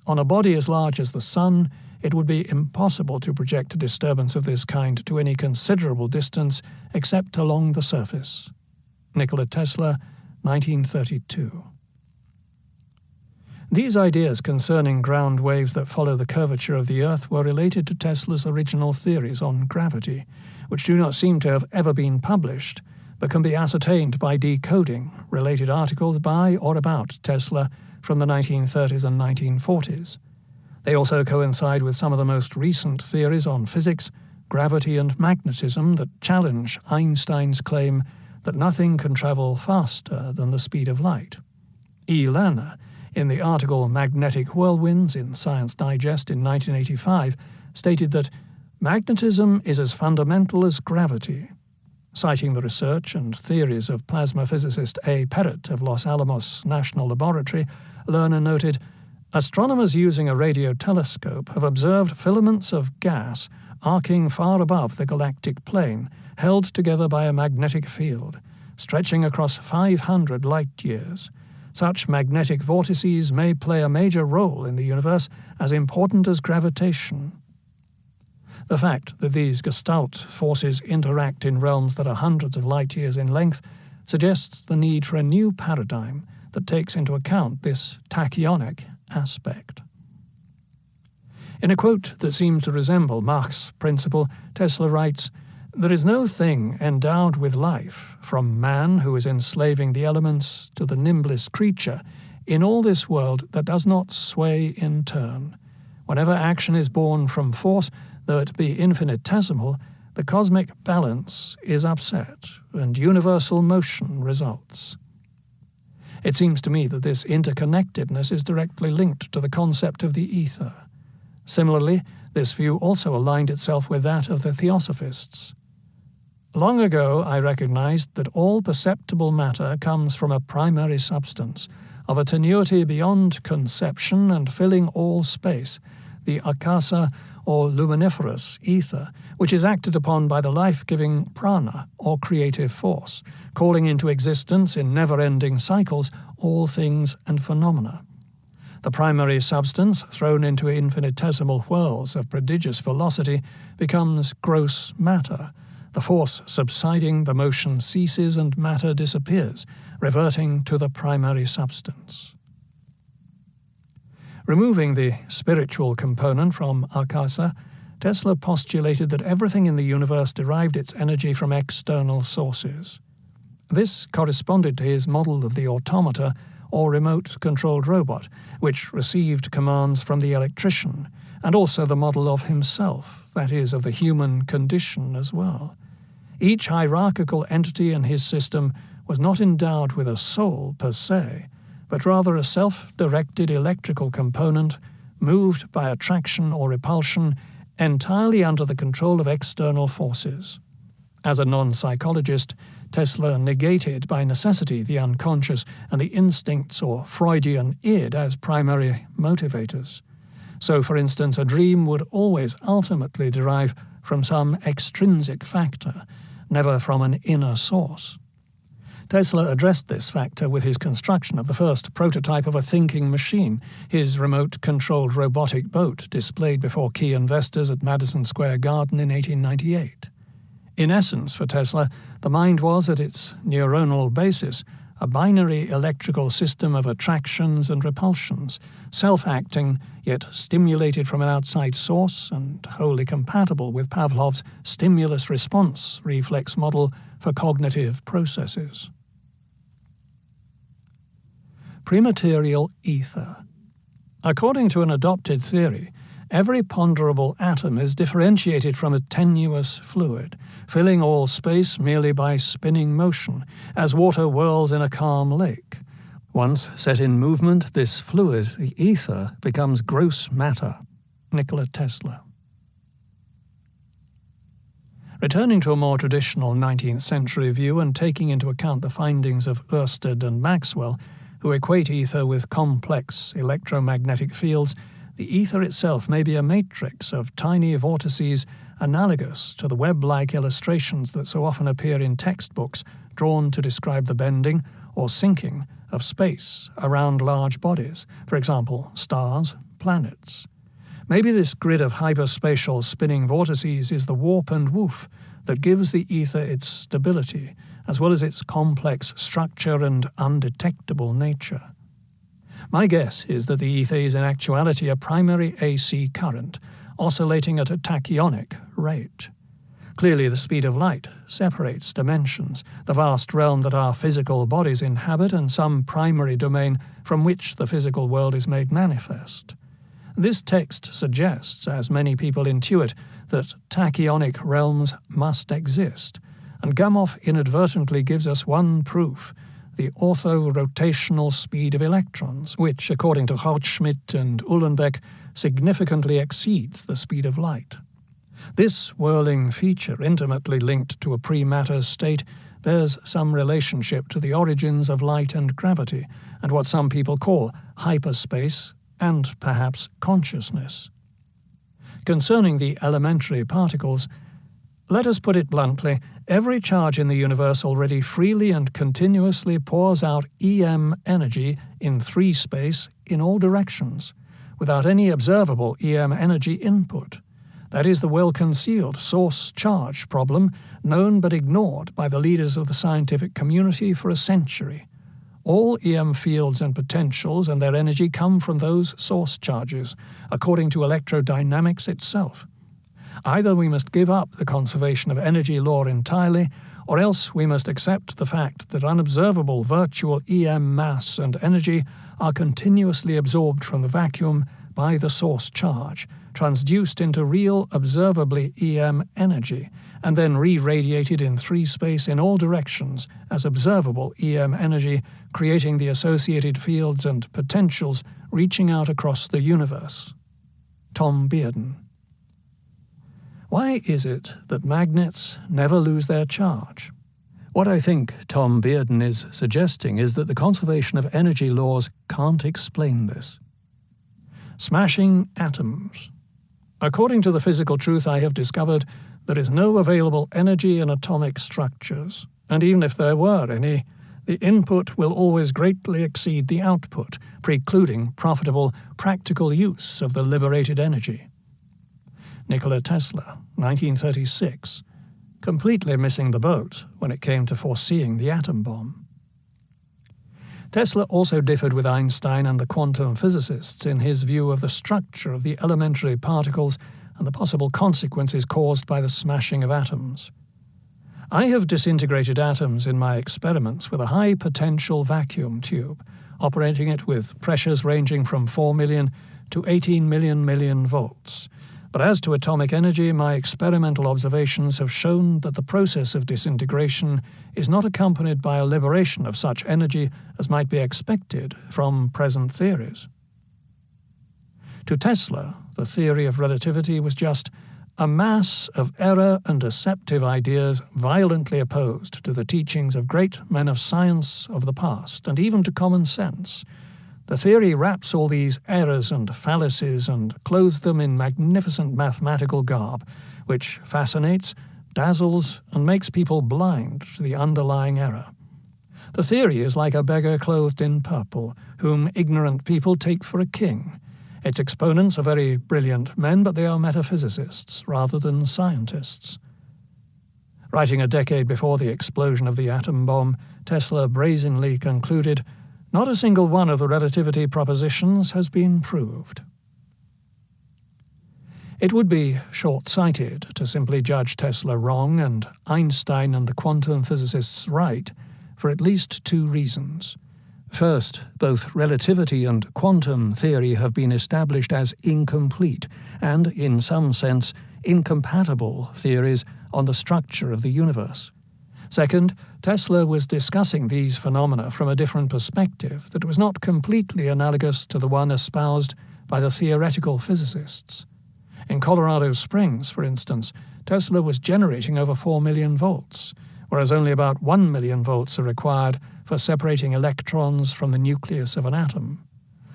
On a body as large as the Sun, it would be impossible to project a disturbance of this kind to any considerable distance except along the surface. Nikola Tesla, 1932. These ideas concerning ground waves that follow the curvature of the Earth were related to Tesla's original theories on gravity, which do not seem to have ever been published, but can be ascertained by decoding related articles by or about Tesla from the 1930s and 1940s. They also coincide with some of the most recent theories on physics, gravity, and magnetism that challenge Einstein's claim that nothing can travel faster than the speed of light. E. Lanner, in the article Magnetic Whirlwinds in Science Digest in 1985, stated that magnetism is as fundamental as gravity. Citing the research and theories of plasma physicist A. Perrott of Los Alamos National Laboratory, Lerner noted, "Astronomers using a radio telescope have observed filaments of gas arcing far above the galactic plane, held together by a magnetic field, stretching across 500 light-years. Such magnetic vortices may play a major role in the universe, as important as gravitation." The fact that these gestalt forces interact in realms that are hundreds of light-years in length suggests the need for a new paradigm that takes into account this tachyonic aspect. In a quote that seems to resemble Mach's principle, Tesla writes, "There is no thing endowed with life, from man who is enslaving the elements to the nimblest creature, in all this world that does not sway in turn. Whenever action is born from force, though it be infinitesimal, the cosmic balance is upset, and universal motion results." It seems to me that this interconnectedness is directly linked to the concept of the ether. Similarly, this view also aligned itself with that of the Theosophists. Long ago I recognized that all perceptible matter comes from a primary substance, of a tenuity beyond conception and filling all space, the akasa or luminiferous ether, which is acted upon by the life-giving prana or creative force, calling into existence in never-ending cycles all things and phenomena. The primary substance, thrown into infinitesimal whirls of prodigious velocity, becomes gross matter. The force subsiding, the motion ceases and matter disappears, reverting to the primary substance. Removing the spiritual component from akasa, Tesla postulated that everything in the universe derived its energy from external sources. This corresponded to his model of the automata or remote-controlled robot, which received commands from the electrician, and also the model of himself, that is, of the human condition as well. Each hierarchical entity in his system was not endowed with a soul per se, but rather a self-directed electrical component moved by attraction or repulsion entirely under the control of external forces. As a non-psychologist, Tesla negated by necessity the unconscious and the instincts or Freudian id as primary motivators. So, for instance, a dream would always ultimately derive from some extrinsic factor, never from an inner source. Tesla addressed this factor with his construction of the first prototype of a thinking machine, his remote-controlled robotic boat displayed before key investors at Madison Square Garden in 1898. In essence, for Tesla, the mind was, at its neuronal basis, a binary electrical system of attractions and repulsions, self-acting, yet stimulated from an outside source and wholly compatible with Pavlov's stimulus-response reflex model for cognitive processes. Prematerial ether. According to an adopted theory, every ponderable atom is differentiated from a tenuous fluid, filling all space merely by spinning motion, as water whirls in a calm lake. Once set in movement, this fluid, the ether, becomes gross matter. Nikola Tesla. Returning to a more traditional 19th century view and taking into account the findings of Ørsted and Maxwell, who equate ether with complex electromagnetic fields, the ether itself may be a matrix of tiny vortices analogous to the web-like illustrations that so often appear in textbooks drawn to describe the bending or sinking of space around large bodies, for example, stars, planets. Maybe this grid of hyperspatial spinning vortices is the warp and woof that gives the ether its stability, as well as its complex structure and undetectable nature. My guess is that the ether is in actuality a primary AC current, oscillating at a tachyonic rate. Clearly, the speed of light separates dimensions, the vast realm that our physical bodies inhabit and some primary domain from which the physical world is made manifest. This text suggests, as many people intuit, that tachyonic realms must exist, and Gamow inadvertently gives us one proof, the orthorotational speed of electrons, which, according to Haupt-Schmidt and Uhlenbeck, significantly exceeds the speed of light. This whirling feature, intimately linked to a pre-matter state, bears some relationship to the origins of light and gravity, and what some people call hyperspace, and perhaps consciousness. Concerning the elementary particles, let us put it bluntly, every charge in the universe already freely and continuously pours out EM energy in 3-space in all directions, without any observable EM energy input. That is the well-concealed source charge problem, known but ignored by the leaders of the scientific community for a century. All EM fields and potentials and their energy come from those source charges, according to electrodynamics itself. Either we must give up the conservation of energy law entirely, or else we must accept the fact that unobservable virtual EM mass and energy are continuously absorbed from the vacuum by the source charge, transduced into real observably EM energy, and then re-radiated in 3-space in all directions as observable EM energy, creating the associated fields and potentials reaching out across the universe. Tom Bearden. Why is it that magnets never lose their charge? What I think Tom Bearden is suggesting is that the conservation of energy laws can't explain this. Smashing atoms. According to the physical truth I have discovered, there is no available energy in atomic structures, and even if there were any, the input will always greatly exceed the output, precluding profitable, practical use of the liberated energy. Nikola Tesla, 1936, completely missing the boat when it came to foreseeing the atom bomb. Tesla also differed with Einstein and the quantum physicists in his view of the structure of the elementary particles and the possible consequences caused by the smashing of atoms. I have disintegrated atoms in my experiments with a high-potential vacuum tube, operating it with pressures ranging from 4 million to 18 million volts. But as to atomic energy, my experimental observations have shown that the process of disintegration is not accompanied by a liberation of such energy as might be expected from present theories. To Tesla, the theory of relativity was just a mass of error and deceptive ideas violently opposed to the teachings of great men of science of the past, and even to common sense. The theory wraps all these errors and fallacies and clothes them in magnificent mathematical garb, which fascinates, dazzles, and makes people blind to the underlying error. The theory is like a beggar clothed in purple, whom ignorant people take for a king. Its exponents are very brilliant men, but they are metaphysicists rather than scientists. Writing a decade before the explosion of the atom bomb, Tesla brazenly concluded, "Not a single one of the relativity propositions has been proved." It would be short-sighted to simply judge Tesla wrong and Einstein and the quantum physicists right for at least 2 reasons. First, both relativity and quantum theory have been established as incomplete and, in some sense, incompatible theories on the structure of the universe. Second, Tesla was discussing these phenomena from a different perspective that was not completely analogous to the one espoused by the theoretical physicists. In Colorado Springs, for instance, Tesla was generating over 4 million volts, whereas only about 1 million volts are required for separating electrons from the nucleus of an atom.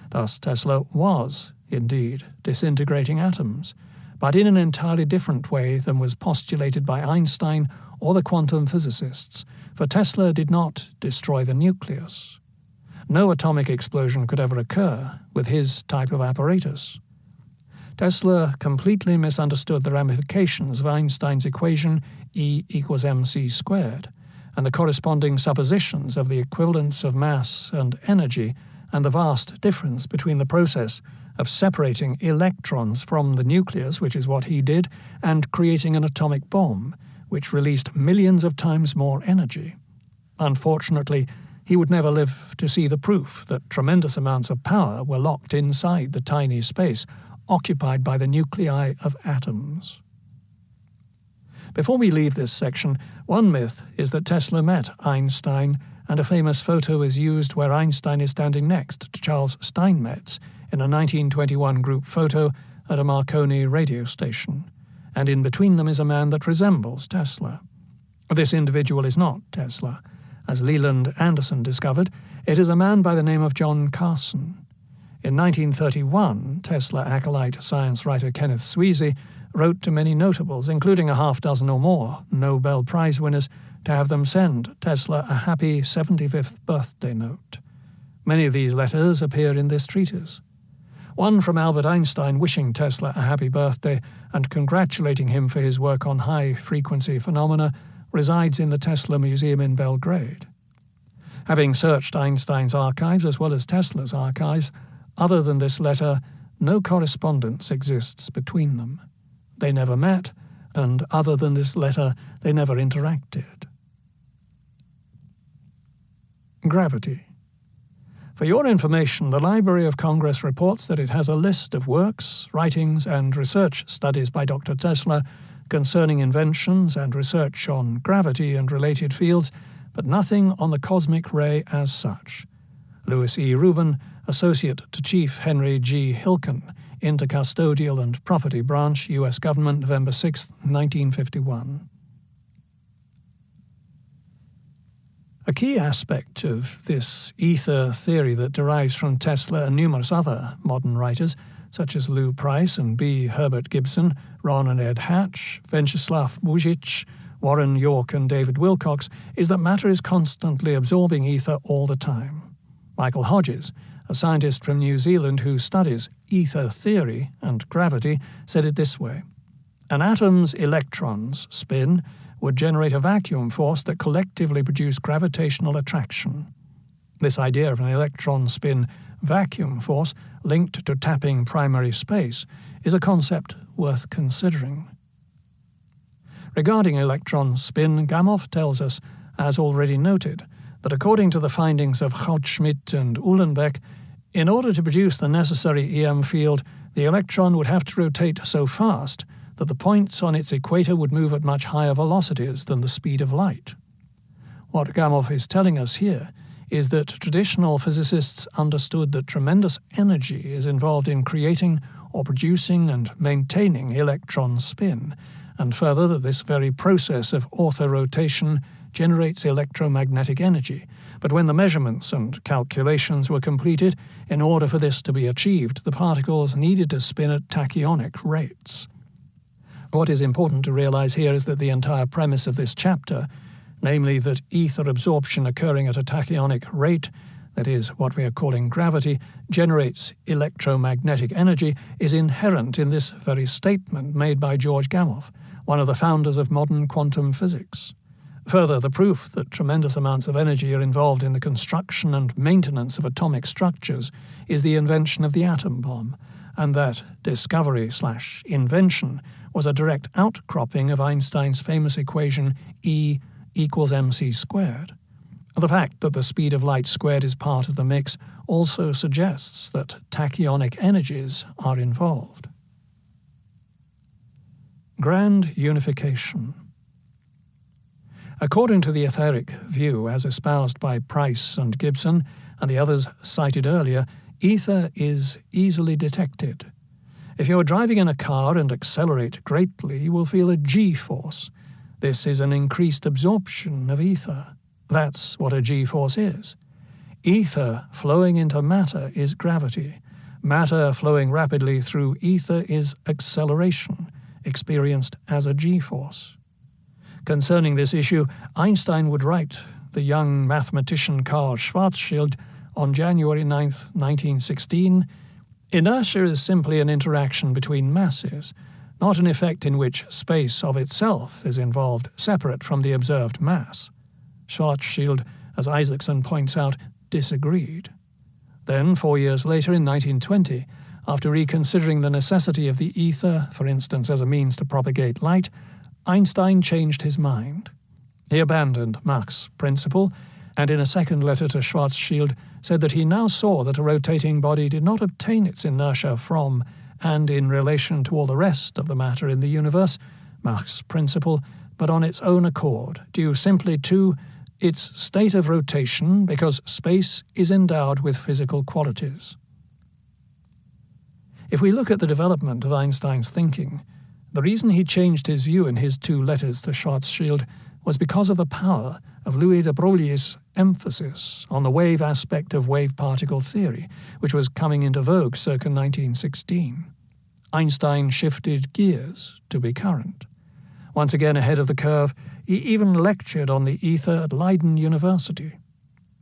Thus, Tesla was, indeed, disintegrating atoms, but in an entirely different way than was postulated by Einstein or the quantum physicists, for Tesla did not destroy the nucleus. No atomic explosion could ever occur with his type of apparatus. Tesla completely misunderstood the ramifications of Einstein's equation E equals mc squared, and the corresponding suppositions of the equivalence of mass and energy, and the vast difference between the process of separating electrons from the nucleus, which is what he did, and creating an atomic bomb, which released millions of times more energy. Unfortunately, he would never live to see the proof that tremendous amounts of power were locked inside the tiny space occupied by the nuclei of atoms. Before we leave this section, one myth is that Tesla met Einstein, and a famous photo is used where Einstein is standing next to Charles Steinmetz in a 1921 group photo at a Marconi radio station, and in between them is a man that resembles Tesla. This individual is not Tesla. As Leland Anderson discovered, it is a man by the name of John Carson. In 1931, Tesla acolyte science writer Kenneth Sweezy wrote to many notables, including a half dozen or more Nobel Prize winners, to have them send Tesla a happy 75th birthday note. Many of these letters appear in this treatise. One from Albert Einstein wishing Tesla a happy birthday and congratulating him for his work on high-frequency phenomena resides in the Tesla Museum in Belgrade. Having searched Einstein's archives as well as Tesla's archives, other than this letter, no correspondence exists between them. They never met, and other than this letter, they never interacted. Gravity. For your information, the Library of Congress reports that it has a list of works, writings, and research studies by Dr. Tesla concerning inventions and research on gravity and related fields, but nothing on the cosmic ray as such. Louis E. Rubin, Associate to Chief Henry G. Hilken, Intercustodial and Property Branch, U.S. Government, November 6, 1951. A key aspect of this ether theory that derives from Tesla and numerous other modern writers, such as Lou Price and B. Herbert Gibson, Ron and Ed Hatch, Venceslav Mujic, Warren York and David Wilcox, is that matter is constantly absorbing ether all the time. Michael Hodges, a scientist from New Zealand who studies ether theory and gravity, said it this way: an atom's electrons spin would generate a vacuum force that collectively produce gravitational attraction. This idea of an electron spin vacuum force linked to tapping primary space is a concept worth considering. Regarding electron spin, Gamow tells us, as already noted, that according to the findings of Gaudsmit and Uhlenbeck, in order to produce the necessary EM field, the electron would have to rotate so fast that the points on its equator would move at much higher velocities than the speed of light. What Gamow is telling us here is that traditional physicists understood that tremendous energy is involved in creating or producing and maintaining electron spin, and further that this very process of orthorotation generates electromagnetic energy. But when the measurements and calculations were completed, in order for this to be achieved, the particles needed to spin at tachyonic rates. What is important to realize here is that the entire premise of this chapter, namely that ether absorption occurring at a tachyonic rate, that is, what we are calling gravity, generates electromagnetic energy, is inherent in this very statement made by George Gamow, one of the founders of modern quantum physics. Further, the proof that tremendous amounts of energy are involved in the construction and maintenance of atomic structures is the invention of the atom bomb, and that discovery/invention was a direct outcropping of Einstein's famous equation E equals mc squared. The fact that the speed of light squared is part of the mix also suggests that tachyonic energies are involved. Grand unification. According to the etheric view as espoused by Price and Gibson and the others cited earlier, ether is easily detected. If you are driving in a car and accelerate greatly, you will feel a G-force. This is an increased absorption of ether. That's what a G-force is. Ether flowing into matter is gravity. Matter flowing rapidly through ether is acceleration, experienced as a G-force. Concerning this issue, Einstein would write the young mathematician Karl Schwarzschild on January 9, 1916, "Inertia is simply an interaction between masses, not an effect in which space of itself is involved separate from the observed mass." Schwarzschild, as Isaacson points out, disagreed. Then, 4 years later, in 1920, after reconsidering the necessity of the ether, for instance as a means to propagate light, Einstein changed his mind. He abandoned Mach's principle, and in a second letter to Schwarzschild said that he now saw that a rotating body did not obtain its inertia from and in relation to all the rest of the matter in the universe, Mach's principle, but on its own accord, due simply to its state of rotation because space is endowed with physical qualities. If we look at the development of Einstein's thinking, the reason he changed his view in his 2 letters to Schwarzschild was because of the power of Louis de Broglie's emphasis on the wave aspect of wave-particle theory, which was coming into vogue circa 1916. Einstein shifted gears to be current. Once again ahead of the curve, he even lectured on the ether at Leiden University.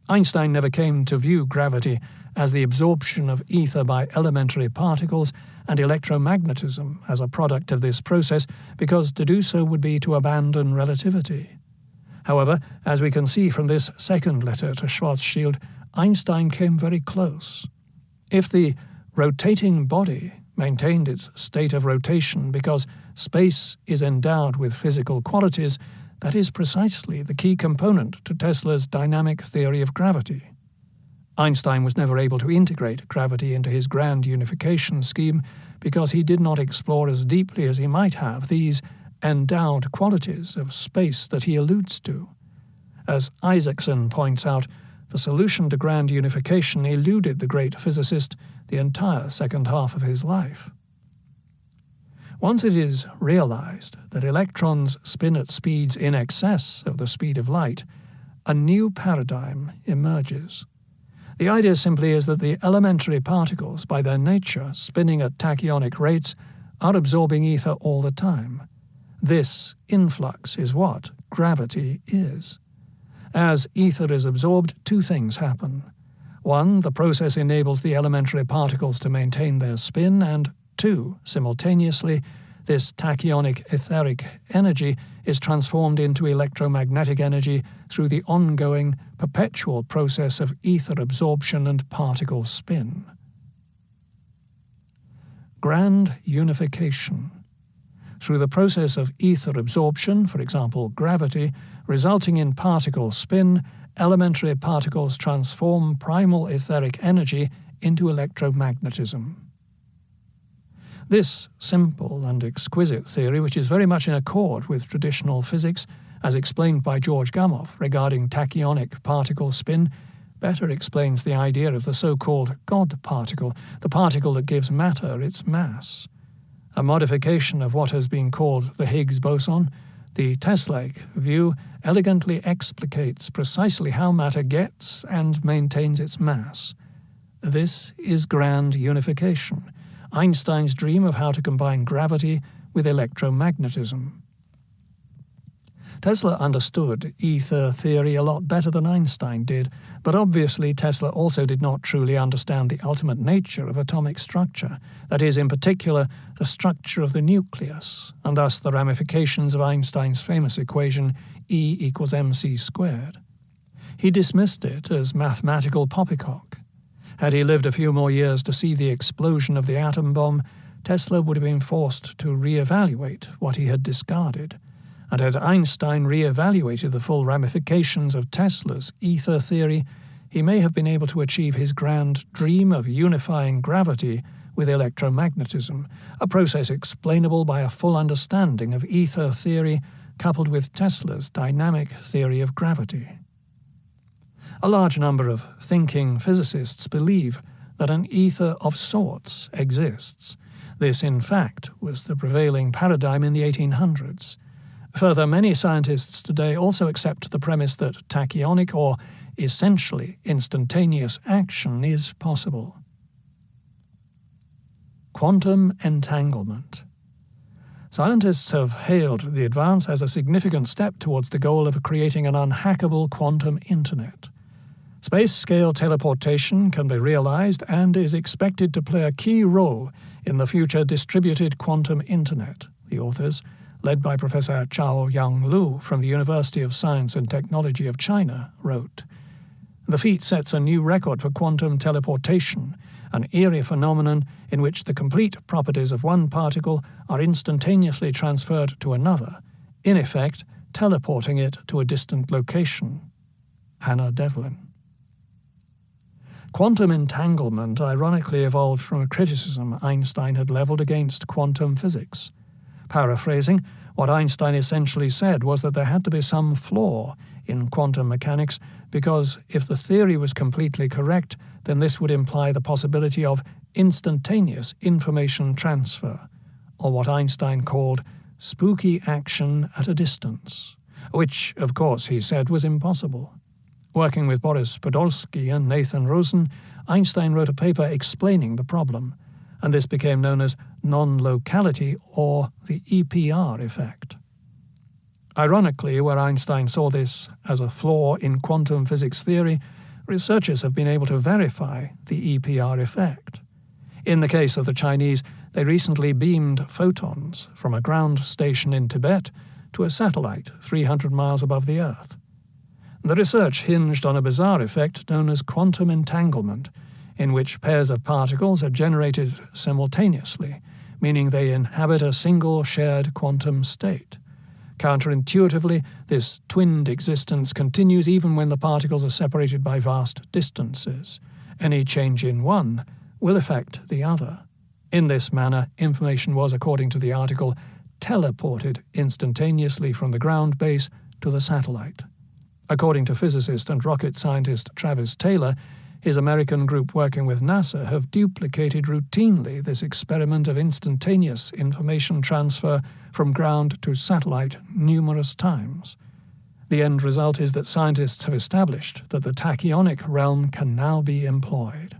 Einstein never came to view gravity as the absorption of ether by elementary particles and electromagnetism as a product of this process, because to do so would be to abandon relativity. However, as we can see from this second letter to Schwarzschild, Einstein came very close. If the rotating body maintained its state of rotation because space is endowed with physical qualities, that is precisely the key component to Tesla's dynamic theory of gravity. Einstein was never able to integrate gravity into his grand unification scheme because he did not explore as deeply as he might have these endowed qualities of space that he alludes to. As Isaacson points out, the solution to grand unification eluded the great physicist the entire second half of his life. Once it is realized that electrons spin at speeds in excess of the speed of light, a new paradigm emerges. The idea simply is that the elementary particles, by their nature spinning at tachyonic rates, are absorbing ether all the time. This influx is what gravity is. As ether is absorbed, 2 things happen. 1, the process enables the elementary particles to maintain their spin, and 2, simultaneously, this tachyonic etheric energy is transformed into electromagnetic energy through the ongoing, perpetual process of ether absorption and particle spin. Grand unification. Through the process of ether absorption, for example gravity, resulting in particle spin, elementary particles transform primal etheric energy into electromagnetism. This simple and exquisite theory, which is very much in accord with traditional physics, as explained by George Gamow regarding tachyonic particle spin, better explains the idea of the so-called God particle, the particle that gives matter its mass. A modification of what has been called the Higgs boson, the Teslaic view elegantly explicates precisely how matter gets and maintains its mass. This is grand unification, Einstein's dream of how to combine gravity with electromagnetism. Tesla understood ether theory a lot better than Einstein did, but obviously Tesla also did not truly understand the ultimate nature of atomic structure, that is, in particular, the structure of the nucleus, and thus the ramifications of Einstein's famous equation E equals mc squared. He dismissed it as mathematical poppycock. Had he lived a few more years to see the explosion of the atom bomb, Tesla would have been forced to re-evaluate what he had discarded. and had Einstein re-evaluated the full ramifications of Tesla's ether theory, he may have been able to achieve his grand dream of unifying gravity with electromagnetism, a process explainable by a full understanding of ether theory coupled with Tesla's dynamic theory of gravity. A large number of thinking physicists believe that an ether of sorts exists. This, in fact, was the prevailing paradigm in the 1800s. Further, many scientists today also accept the premise that tachyonic or essentially instantaneous action is possible. Quantum entanglement. Scientists have hailed the advance as a significant step towards the goal of creating an unhackable quantum internet. Space-scale teleportation can be realized and is expected to play a key role in the future distributed quantum internet, the authors, led by Professor Chao-Yang Lu from the University of Science and Technology of China, wrote. The feat sets a new record for quantum teleportation, an eerie phenomenon in which the complete properties of one particle are instantaneously transferred to another, in effect teleporting it to a distant location. Hannah Devlin. Quantum entanglement ironically evolved from a criticism Einstein had leveled against quantum physics. Paraphrasing, what Einstein essentially said was that there had to be some flaw in quantum mechanics because if the theory was completely correct, then this would imply the possibility of instantaneous information transfer, or what Einstein called spooky action at a distance, which, of course, he said was impossible. Working with Boris Podolsky and Nathan Rosen, Einstein wrote a paper explaining the problem, and this became known as non-locality or the EPR effect. Ironically, where Einstein saw this as a flaw in quantum physics theory, researchers have been able to verify the EPR effect. In the case of the Chinese, they recently beamed photons from a ground station in Tibet to a satellite 300 miles above the Earth. The research hinged on a bizarre effect known as quantum entanglement, in which pairs of particles are generated simultaneously, meaning they inhabit a single shared quantum state. Counterintuitively, this twinned existence continues even when the particles are separated by vast distances. Any change in one will affect the other. In this manner, information was, according to the article, teleported instantaneously from the ground base to the satellite. According to physicist and rocket scientist Travis Taylor, his American group working with NASA have duplicated routinely this experiment of instantaneous information transfer from ground to satellite numerous times. The end result is that scientists have established that the tachyonic realm can now be employed.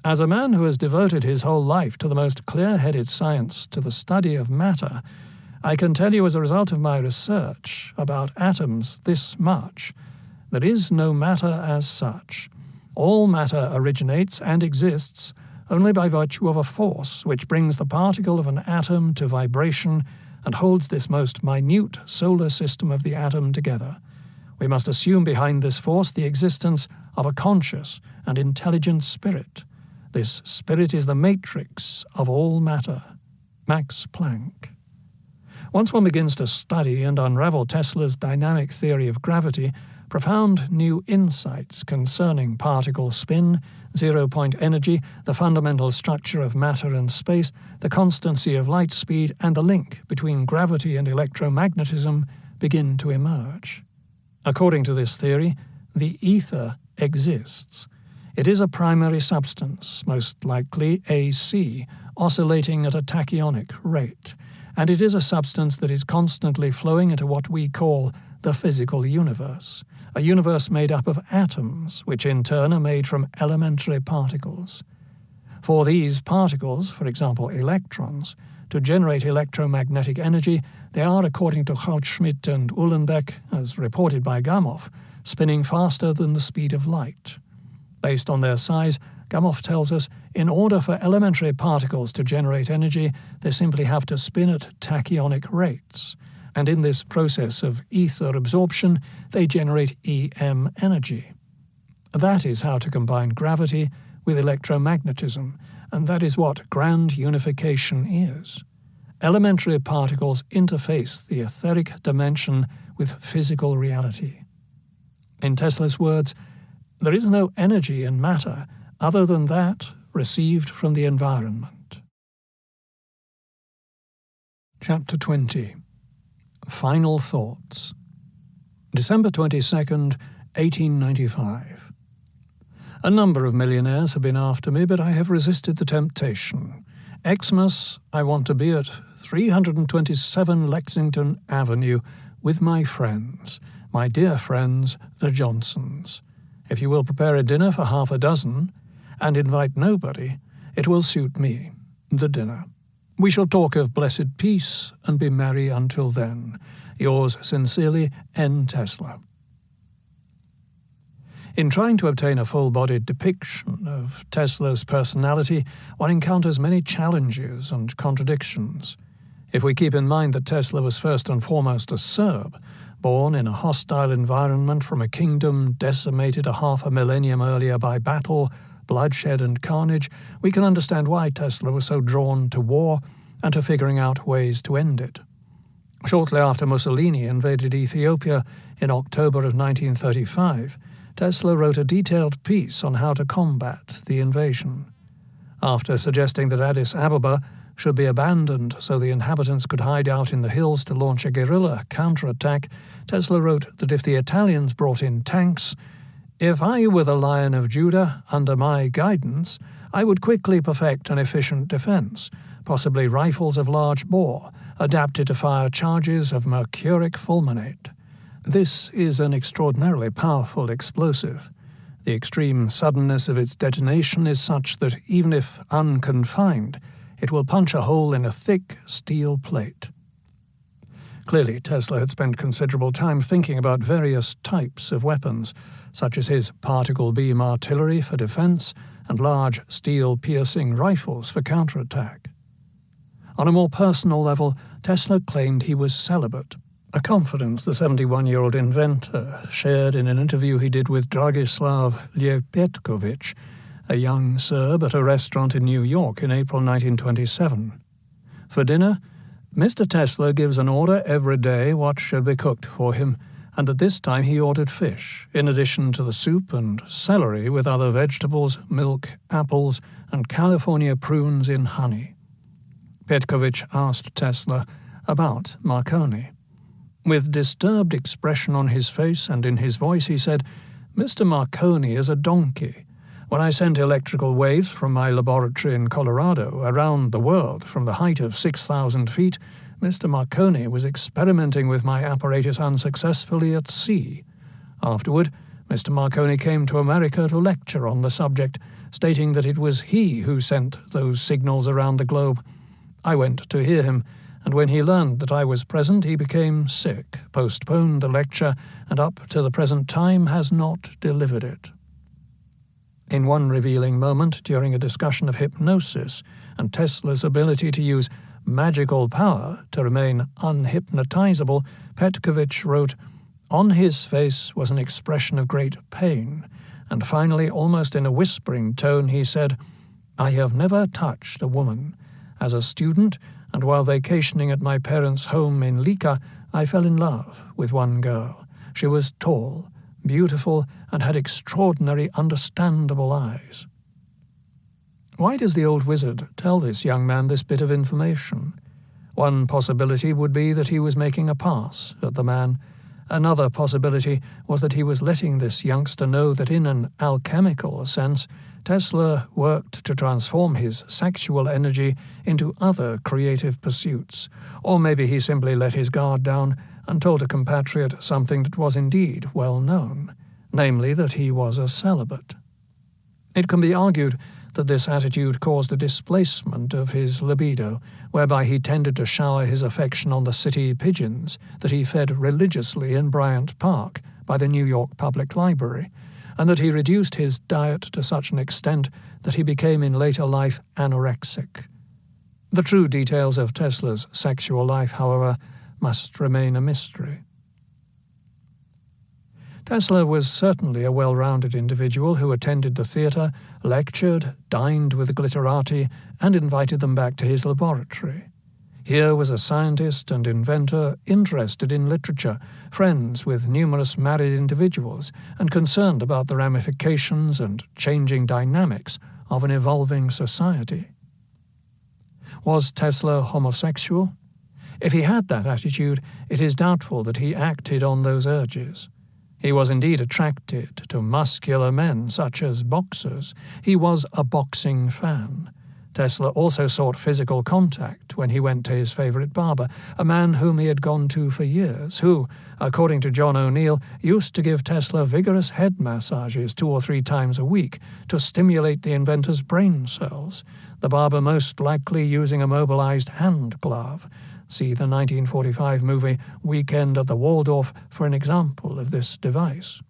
As a man who has devoted his whole life to the most clear-headed science, to the study of matter, I can tell you as a result of my research about atoms this much. There is no matter as such. All matter originates and exists only by virtue of a force which brings the particle of an atom to vibration and holds this most minute solar system of the atom together. We must assume behind this force the existence of a conscious and intelligent spirit. This spirit is the matrix of all matter. Max Planck. Once one begins to study and unravel Tesla's dynamic theory of gravity, profound new insights concerning particle spin, zero-point energy, the fundamental structure of matter and space, the constancy of light speed, and the link between gravity and electromagnetism begin to emerge. According to this theory, the ether exists. It is a primary substance, most likely AC, oscillating at a tachyonic rate, and it is a substance that is constantly flowing into what we call the physical universe, a universe made up of atoms, which in turn are made from elementary particles. For these particles, for example electrons, to generate electromagnetic energy, they are, according to Haupt-Schmidt and Uhlenbeck, as reported by Gamow, spinning faster than the speed of light. Based on their size, Gamow tells us, in order for elementary particles to generate energy, they simply have to spin at tachyonic rates, and in this process of ether absorption, they generate EM energy. That is how to combine gravity with electromagnetism, and that is what grand unification is. elementary particles interface the etheric dimension with physical reality. In Tesla's words, there is no energy in matter other than that received from the environment. Chapter 20. Final Thoughts. December 22nd, 1895. A number of millionaires have been after me, but I have resisted the temptation. Xmas, I want to be at 327 Lexington Avenue with my friends, my dear friends, the Johnsons. If you will prepare a dinner for half a dozen, and invite nobody, it will suit me, the dinner. We shall talk of blessed peace and be merry until then. Yours sincerely, N. Tesla. In trying to obtain a full-bodied depiction of Tesla's personality, one encounters many challenges and contradictions. If we keep in mind that Tesla was first and foremost a Serb, born in a hostile environment from a kingdom decimated a half a millennium earlier by battle, bloodshed and carnage, we can understand why Tesla was so drawn to war and to figuring out ways to end it. Shortly after Mussolini invaded Ethiopia in October of 1935, Tesla wrote a detailed piece on how to combat the invasion. After suggesting that Addis Ababa should be abandoned so the inhabitants could hide out in the hills to launch a guerrilla counterattack, Tesla wrote that if the Italians brought in tanks, "If I were the Lion of Judah, under my guidance, I would quickly perfect an efficient defense, possibly rifles of large bore, adapted to fire charges of mercuric fulminate. This is an extraordinarily powerful explosive. The extreme suddenness of its detonation is such that even if unconfined, it will punch a hole in a thick steel plate." Clearly, Tesla had spent considerable time thinking about various types of weapons, such as his particle beam artillery for defense and large steel-piercing rifles for counterattack. On a more personal level, Tesla claimed he was celibate, a confidence the 71-year-old inventor shared in an interview he did with Dragislav Ljepetkovic, a young Serb at a restaurant in New York in April 1927. For dinner, Mr. Tesla gives an order every day what should be cooked for him, and at this time he ordered fish, in addition to the soup and celery with other vegetables, milk, apples, and California prunes in honey. Petkovic asked Tesla about Marconi. With disturbed expression on his face and in his voice, he said, "Mr. Marconi is a donkey. When I sent electrical waves from my laboratory in Colorado around the world from the height of 6,000 feet, Mr. Marconi was experimenting with my apparatus unsuccessfully at sea. Afterward, Mr. Marconi came to America to lecture on the subject, stating that it was he who sent those signals around the globe. I went to hear him, and when he learned that I was present, he became sick, postponed the lecture, and up to the present time has not delivered it." In one revealing moment during a discussion of hypnosis and Tesla's ability to use magical power to remain unhypnotizable, Petkovic wrote, "On his face was an expression of great pain, and finally, almost in a whispering tone, he said, 'I have never touched a woman. As a student, and while vacationing at my parents' home in Lika, I fell in love with one girl. She was tall, beautiful, and had extraordinary understandable eyes.'" Why does the old wizard tell this young man this bit of information? One possibility would be that he was making a pass at the man. Another possibility was that he was letting this youngster know that in an alchemical sense, Tesla worked to transform his sexual energy into other creative pursuits. Or maybe he simply let his guard down and told a compatriot something that was indeed well known, namely that he was a celibate. It can be argued that this attitude caused a displacement of his libido, whereby he tended to shower his affection on the city pigeons that he fed religiously in Bryant Park by the New York Public Library, and that he reduced his diet to such an extent that he became in later life anorexic. The true details of Tesla's sexual life, however, must remain a mystery. Tesla was certainly a well-rounded individual who attended the theatre, lectured, dined with the glitterati, and invited them back to his laboratory. Here was a scientist and inventor interested in literature, friends with numerous married individuals, and concerned about the ramifications and changing dynamics of an evolving society. Was Tesla homosexual? If he had that attitude, it is doubtful that he acted on those urges. He was indeed attracted to muscular men such as boxers. He was a boxing fan. Tesla also sought physical contact when he went to his favorite barber, a man whom he had gone to for years, who, according to John O'Neill, used to give Tesla vigorous head massages 2 or 3 times a week to stimulate the inventor's brain cells, the barber most likely using a mobilized hand glove. See the 1945 movie Weekend at the Waldorf for an example of this device.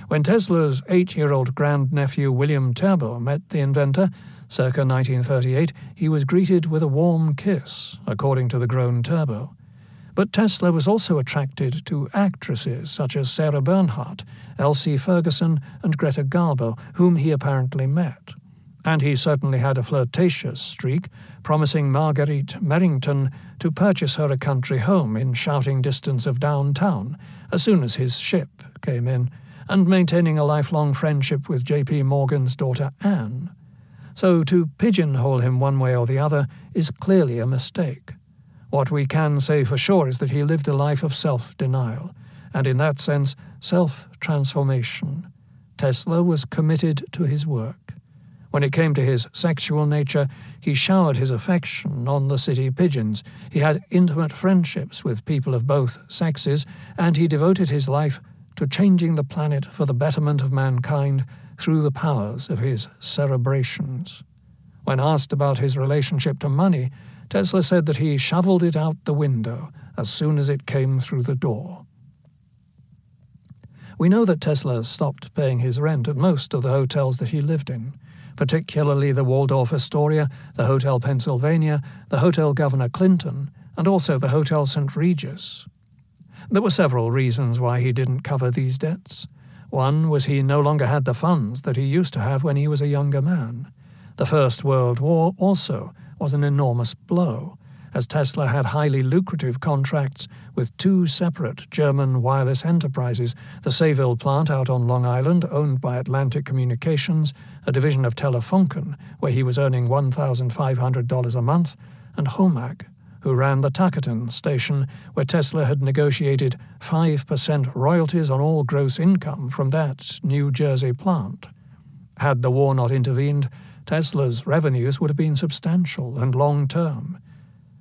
When Tesla's 8-year-old grandnephew William Turbo met the inventor, circa 1938, he was greeted with a warm kiss, according to the grown Turbo. But Tesla was also attracted to actresses such as Sarah Bernhardt, Elsie Ferguson, and Greta Garbo, whom he apparently met. And he certainly had a flirtatious streak, promising Marguerite Merrington to purchase her a country home in shouting distance of downtown as soon as his ship came in, and maintaining a lifelong friendship with J.P. Morgan's daughter Anne. So to pigeonhole him one way or the other is clearly a mistake. What we can say for sure is that he lived a life of self-denial, and in that sense, self-transformation. Tesla was committed to his work. When it came to his sexual nature, he showered his affection on the city pigeons. He had intimate friendships with people of both sexes, and he devoted his life to changing the planet for the betterment of mankind through the powers of his cerebrations. When asked about his relationship to money, Tesla said that he shoveled it out the window as soon as it came through the door. We know that Tesla stopped paying his rent at most of the hotels that he lived in, particularly the Waldorf Astoria, the Hotel Pennsylvania, the Hotel Governor Clinton, and also the Hotel St. Regis. There were several reasons why he didn't cover these debts. One was he no longer had the funds that he used to have when he was a younger man. The First World War also was an enormous blow, as Tesla had highly lucrative contracts with 2 separate German wireless enterprises, the Sayville plant out on Long Island, owned by Atlantic Communications, a division of Telefunken, where he was earning $1,500 a month, and Homag, who ran the Tuckerton station, where Tesla had negotiated 5% royalties on all gross income from that New Jersey plant. Had the war not intervened, Tesla's revenues would have been substantial and long-term.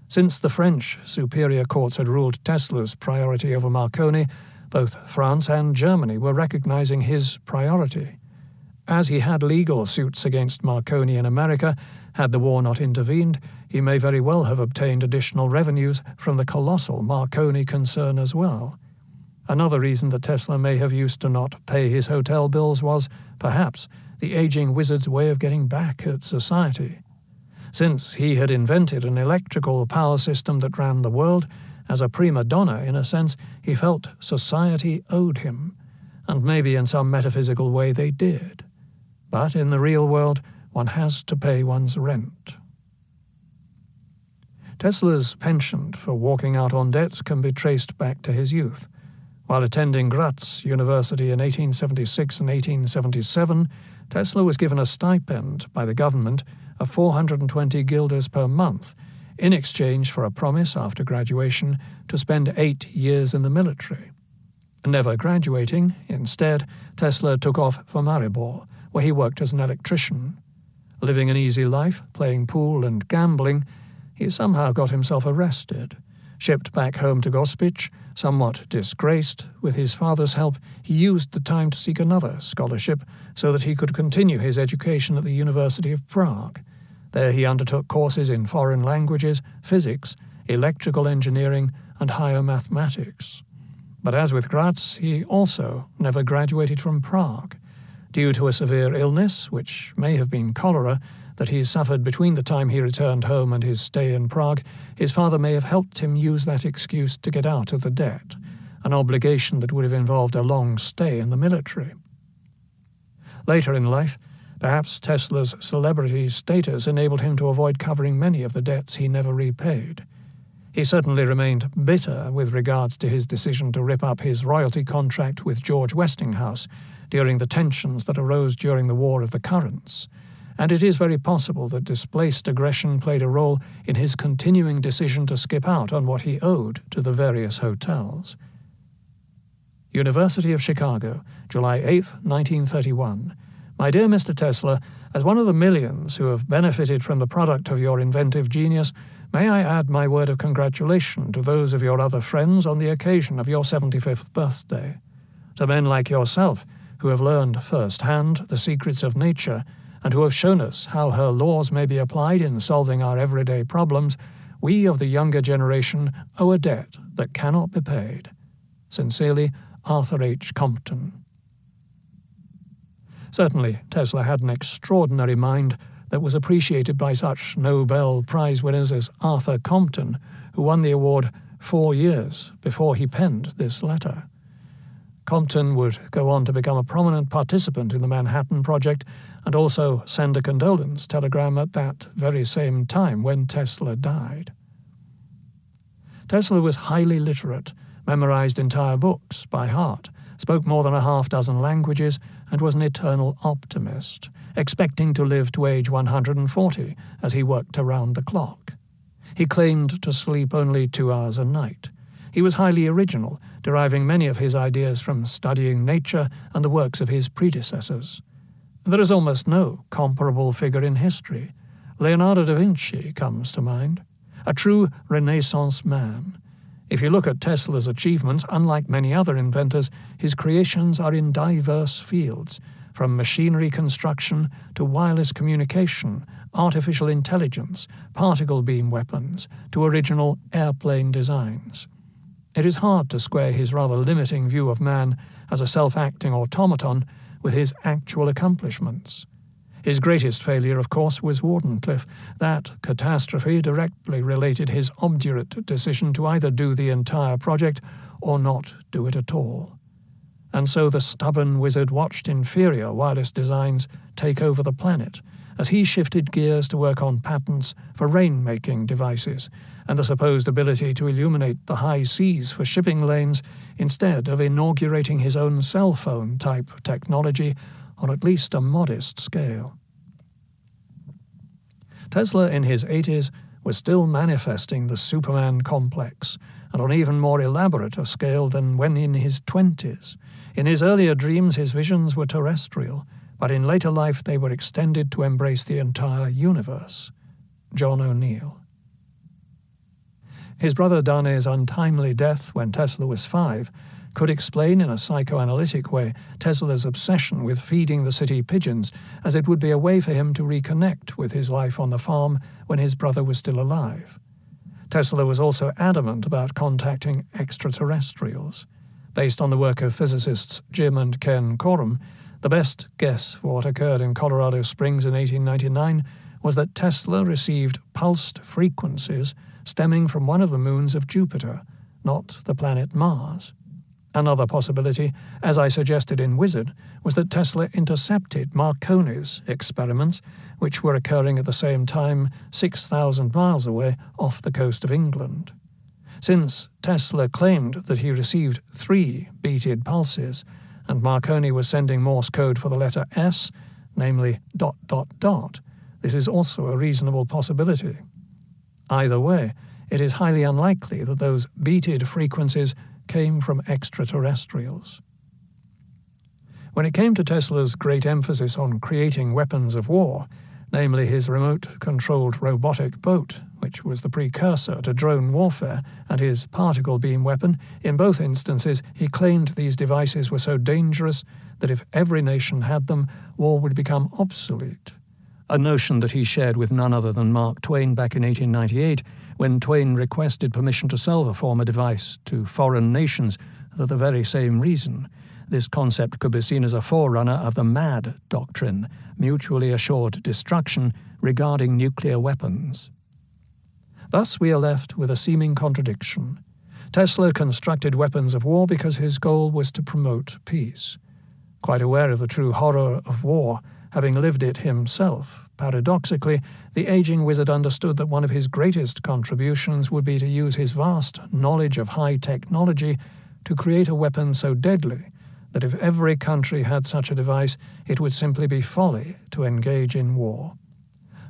Since the French superior courts had ruled Tesla's priority over Marconi, both France and Germany were recognizing his priority. As he had legal suits against Marconi in America, had the war not intervened, he may very well have obtained additional revenues from the colossal Marconi concern as well. Another reason that Tesla may have used to not pay his hotel bills was, perhaps, the aging wizard's way of getting back at society. Since he had invented an electrical power system that ran the world, as a prima donna, in a sense, he felt society owed him, and maybe in some metaphysical way they did. But in the real world, one has to pay one's rent. Tesla's penchant for walking out on debts can be traced back to his youth. While attending Graz University in 1876 and 1877, Tesla was given a stipend by the government of 420 guilders per month, in exchange for a promise after graduation to spend 8 years in the military. Never graduating, instead, Tesla took off for Maribor, where he worked as an electrician. Living an easy life, playing pool and gambling, he somehow got himself arrested. Shipped back home to Gospic, somewhat disgraced, with his father's help, he used the time to seek another scholarship so that he could continue his education at the University of Prague. There he undertook courses in foreign languages, physics, electrical engineering, and higher mathematics. But as with Graz, he also never graduated from Prague. Due to a severe illness, which may have been cholera, that he suffered between the time he returned home and his stay in Prague, his father may have helped him use that excuse to get out of the debt, an obligation that would have involved a long stay in the military. Later in life, perhaps Tesla's celebrity status enabled him to avoid covering many of the debts he never repaid. He certainly remained bitter with regards to his decision to rip up his royalty contract with George Westinghouse during the tensions that arose during the War of the Currents, and it is very possible that displaced aggression played a role in his continuing decision to skip out on what he owed to the various hotels. University of Chicago, July 8, 1931. My dear Mr. Tesla, as one of the millions who have benefited from the product of your inventive genius, may I add my word of congratulation to those of your other friends on the occasion of your 75th birthday. To men like yourself, who have learned firsthand the secrets of nature and who have shown us how her laws may be applied in solving our everyday problems, we of the younger generation owe a debt that cannot be paid. Sincerely, Arthur H. Compton. Certainly, Tesla had an extraordinary mind that was appreciated by such Nobel Prize winners as Arthur Compton, who won the award 4 years before he penned this letter. Compton would go on to become a prominent participant in the Manhattan Project and also send a condolence telegram at that very same time when Tesla died. Tesla was highly literate, memorized entire books by heart, spoke more than a half-dozen languages, and was an eternal optimist, expecting to live to age 140 as he worked around the clock. He claimed to sleep only 2 hours a night. He was highly original, deriving many of his ideas from studying nature and the works of his predecessors. There is almost no comparable figure in history. Leonardo da Vinci comes to mind, a true Renaissance man. If you look at Tesla's achievements, unlike many other inventors, his creations are in diverse fields, from machinery construction to wireless communication, artificial intelligence, particle beam weapons, to original airplane designs. It is hard to square his rather limiting view of man as a self-acting automaton with his actual accomplishments. His greatest failure, of course, was Wardenclyffe. That catastrophe directly related his obdurate decision to either do the entire project or not do it at all. And so the stubborn wizard watched inferior wireless designs take over the planet as he shifted gears to work on patents for rain-making devices and the supposed ability to illuminate the high seas for shipping lanes instead of inaugurating his own cell phone-type technology on at least a modest scale. Tesla in his 80s was still manifesting the Superman complex, and on even more elaborate a scale than when in his 20s. In his earlier dreams his visions were terrestrial, but in later life they were extended to embrace the entire universe. John O'Neill. His brother Dane's untimely death when Tesla was 5 could explain in a psychoanalytic way Tesla's obsession with feeding the city pigeons, as it would be a way for him to reconnect with his life on the farm when his brother was still alive. Tesla was also adamant about contacting extraterrestrials. Based on the work of physicists Jim and Ken Corum, the best guess for what occurred in Colorado Springs in 1899 was that Tesla received pulsed frequencies stemming from one of the moons of Jupiter, not the planet Mars. Another possibility, as I suggested in Wizard, was that Tesla intercepted Marconi's experiments, which were occurring at the same time 6,000 miles away off the coast of England. Since Tesla claimed that he received 3 beated pulses, and Marconi was sending Morse code for the letter S, namely ... this is also a reasonable possibility. Either way, it is highly unlikely that those beated frequencies came from extraterrestrials. When it came to Tesla's great emphasis on creating weapons of war, namely his remote-controlled robotic boat, which was the precursor to drone warfare, and his particle beam weapon, in both instances he claimed these devices were so dangerous that if every nation had them, war would become obsolete. A notion that he shared with none other than Mark Twain back in 1898, when Twain requested permission to sell the former device to foreign nations for the very same reason. This concept could be seen as a forerunner of the MAD doctrine, mutually assured destruction, regarding nuclear weapons. Thus we are left with a seeming contradiction. Tesla constructed weapons of war because his goal was to promote peace. Quite aware of the true horror of war, Having lived it himself, paradoxically, the aging wizard understood that one of his greatest contributions would be to use his vast knowledge of high technology to create a weapon so deadly that if every country had such a device, it would simply be folly to engage in war.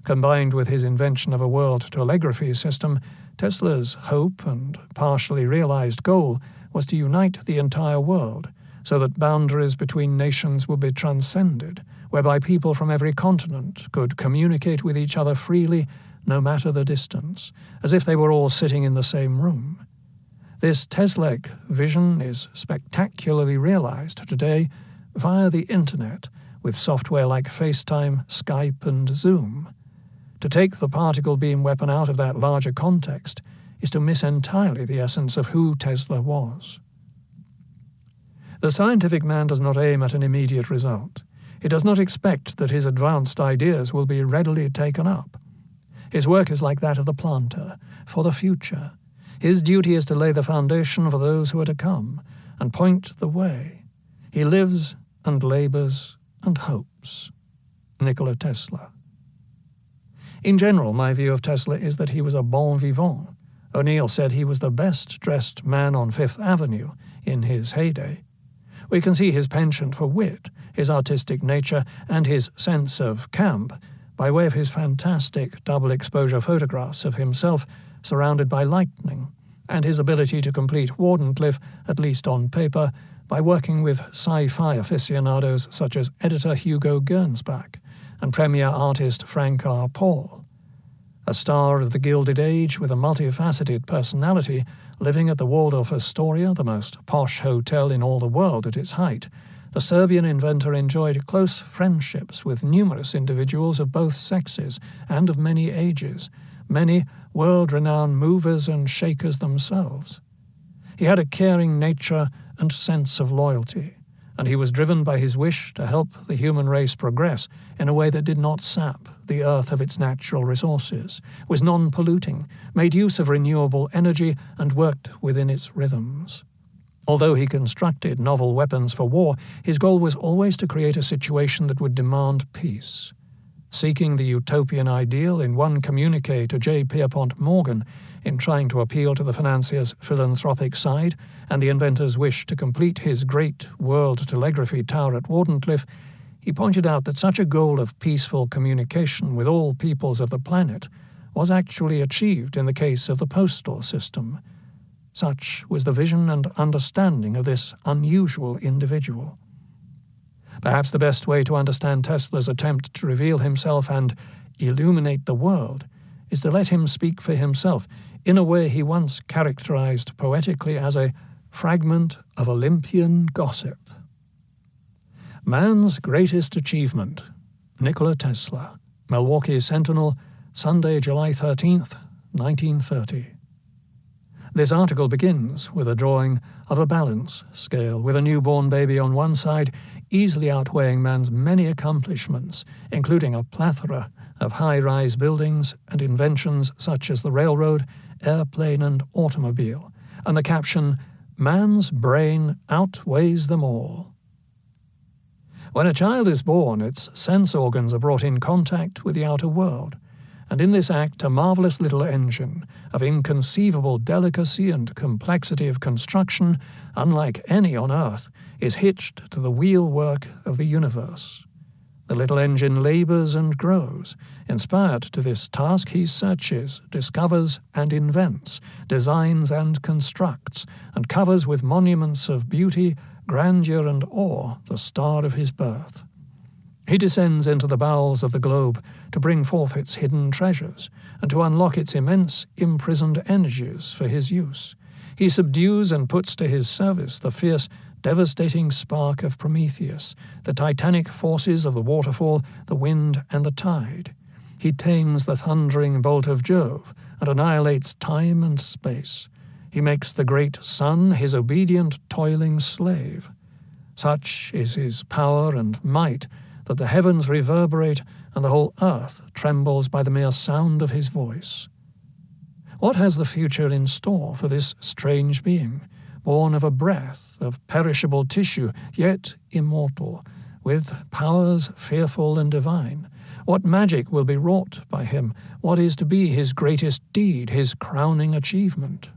Combined with his invention of a world telegraphy system, Tesla's hope and partially realized goal was to unite the entire world so that boundaries between nations would be transcended, whereby people from every continent could communicate with each other freely, no matter the distance, as if they were all sitting in the same room. This Teslaic vision is spectacularly realized today via the internet with software like FaceTime, Skype, and Zoom. To take the particle beam weapon out of that larger context is to miss entirely the essence of who Tesla was. The scientific man does not aim at an immediate result. He does not expect that his advanced ideas will be readily taken up. His work is like that of the planter, for the future. His duty is to lay the foundation for those who are to come, and point the way. He lives and labors and hopes. Nikola Tesla. In general, my view of Tesla is that he was a bon vivant. O'Neill said he was the best-dressed man on Fifth Avenue in his heyday. We can see his penchant for wit, his artistic nature, and his sense of camp by way of his fantastic double-exposure photographs of himself surrounded by lightning, and his ability to complete Wardenclyffe, at least on paper, by working with sci-fi aficionados such as editor Hugo Gernsback and premier artist Frank R. Paul. A star of the Gilded Age with a multifaceted personality, living at the Waldorf Astoria, the most posh hotel in all the world at its height, the Serbian inventor enjoyed close friendships with numerous individuals of both sexes and of many ages, many world-renowned movers and shakers themselves. He had a caring nature and sense of loyalty, and he was driven by his wish to help the human race progress in a way that did not sap the earth of its natural resources, was non-polluting, made use of renewable energy, and worked within its rhythms. Although he constructed novel weapons for war, his goal was always to create a situation that would demand peace. Seeking the utopian ideal in one communiqué to J. Pierpont Morgan, in trying to appeal to the financier's philanthropic side and the inventor's wish to complete his great world telegraphy tower at Wardenclyffe, he pointed out that such a goal of peaceful communication with all peoples of the planet was actually achieved in the case of the postal system. Such was the vision and understanding of this unusual individual. Perhaps the best way to understand Tesla's attempt to reveal himself and illuminate the world is to let him speak for himself in a way he once characterized poetically as a fragment of Olympian gossip. Man's greatest achievement, Nikola Tesla, Milwaukee Sentinel, Sunday, July 13th, 1930. This article begins with a drawing of a balance scale with a newborn baby on one side, easily outweighing man's many accomplishments, including a plethora of high-rise buildings and inventions such as the railroad, airplane, and automobile, and the caption, "Man's brain outweighs them all." When a child is born, its sense organs are brought in contact with the outer world, and in this act a marvelous little engine of inconceivable delicacy and complexity of construction, unlike any on Earth, is hitched to the wheelwork of the universe. The little engine labors and grows. Inspired to this task, he searches, discovers and invents, designs and constructs, and covers with monuments of beauty, grandeur, and awe the star of his birth. He descends into the bowels of the globe to bring forth its hidden treasures and to unlock its immense imprisoned energies for his use. He subdues and puts to his service the fierce, devastating spark of Prometheus, the titanic forces of the waterfall, the wind, and the tide. He tames the thundering bolt of Jove and annihilates time and space. He makes the great sun his obedient, toiling slave. Such is his power and might that the heavens reverberate and the whole earth trembles by the mere sound of his voice. What has the future in store for this strange being, born of a breath, of perishable tissue, yet immortal, with powers fearful and divine. What magic will be wrought by him? What is to be his greatest deed, his crowning achievement?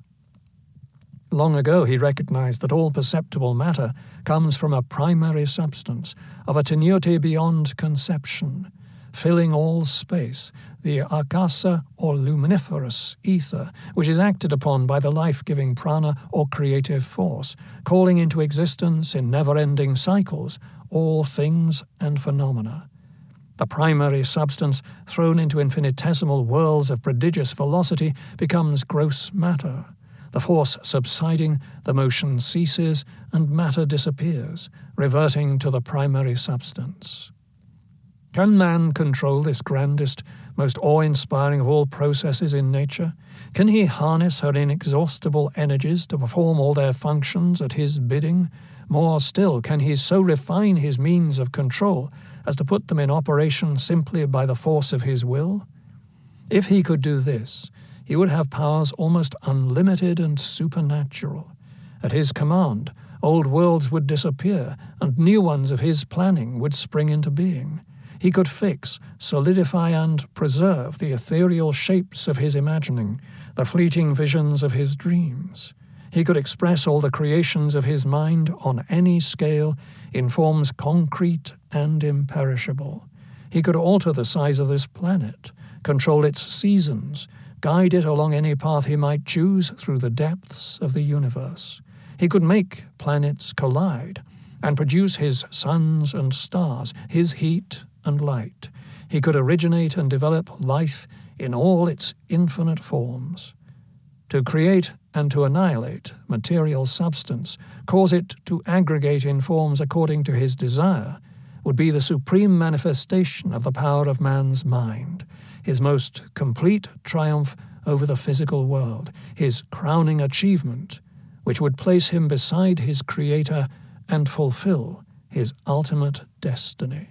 Long ago he recognized that all perceptible matter comes from a primary substance, of a tenuity beyond conception, filling all space, the akasa or luminiferous ether, which is acted upon by the life-giving prana or creative force, calling into existence in never-ending cycles all things and phenomena. The primary substance, thrown into infinitesimal whirls of prodigious velocity, becomes gross matter. The force subsiding, the motion ceases, and matter disappears, reverting to the primary substance. Can man control this grandest, most awe-inspiring of all processes in nature? Can he harness her inexhaustible energies to perform all their functions at his bidding? More still, can he so refine his means of control as to put them in operation simply by the force of his will? If he could do this, he would have powers almost unlimited and supernatural. At his command, old worlds would disappear, and new ones of his planning would spring into being. He could fix, solidify, and preserve the ethereal shapes of his imagining, the fleeting visions of his dreams. He could express all the creations of his mind on any scale in forms concrete and imperishable. He could alter the size of this planet, control its seasons, guide it along any path he might choose through the depths of the universe. He could make planets collide and produce his suns and stars, his heat and light. He could originate and develop life in all its infinite forms. To create and to annihilate material substance, cause it to aggregate in forms according to his desire, would be the supreme manifestation of the power of man's mind, his most complete triumph over the physical world, his crowning achievement, which would place him beside his Creator and fulfill his ultimate destiny.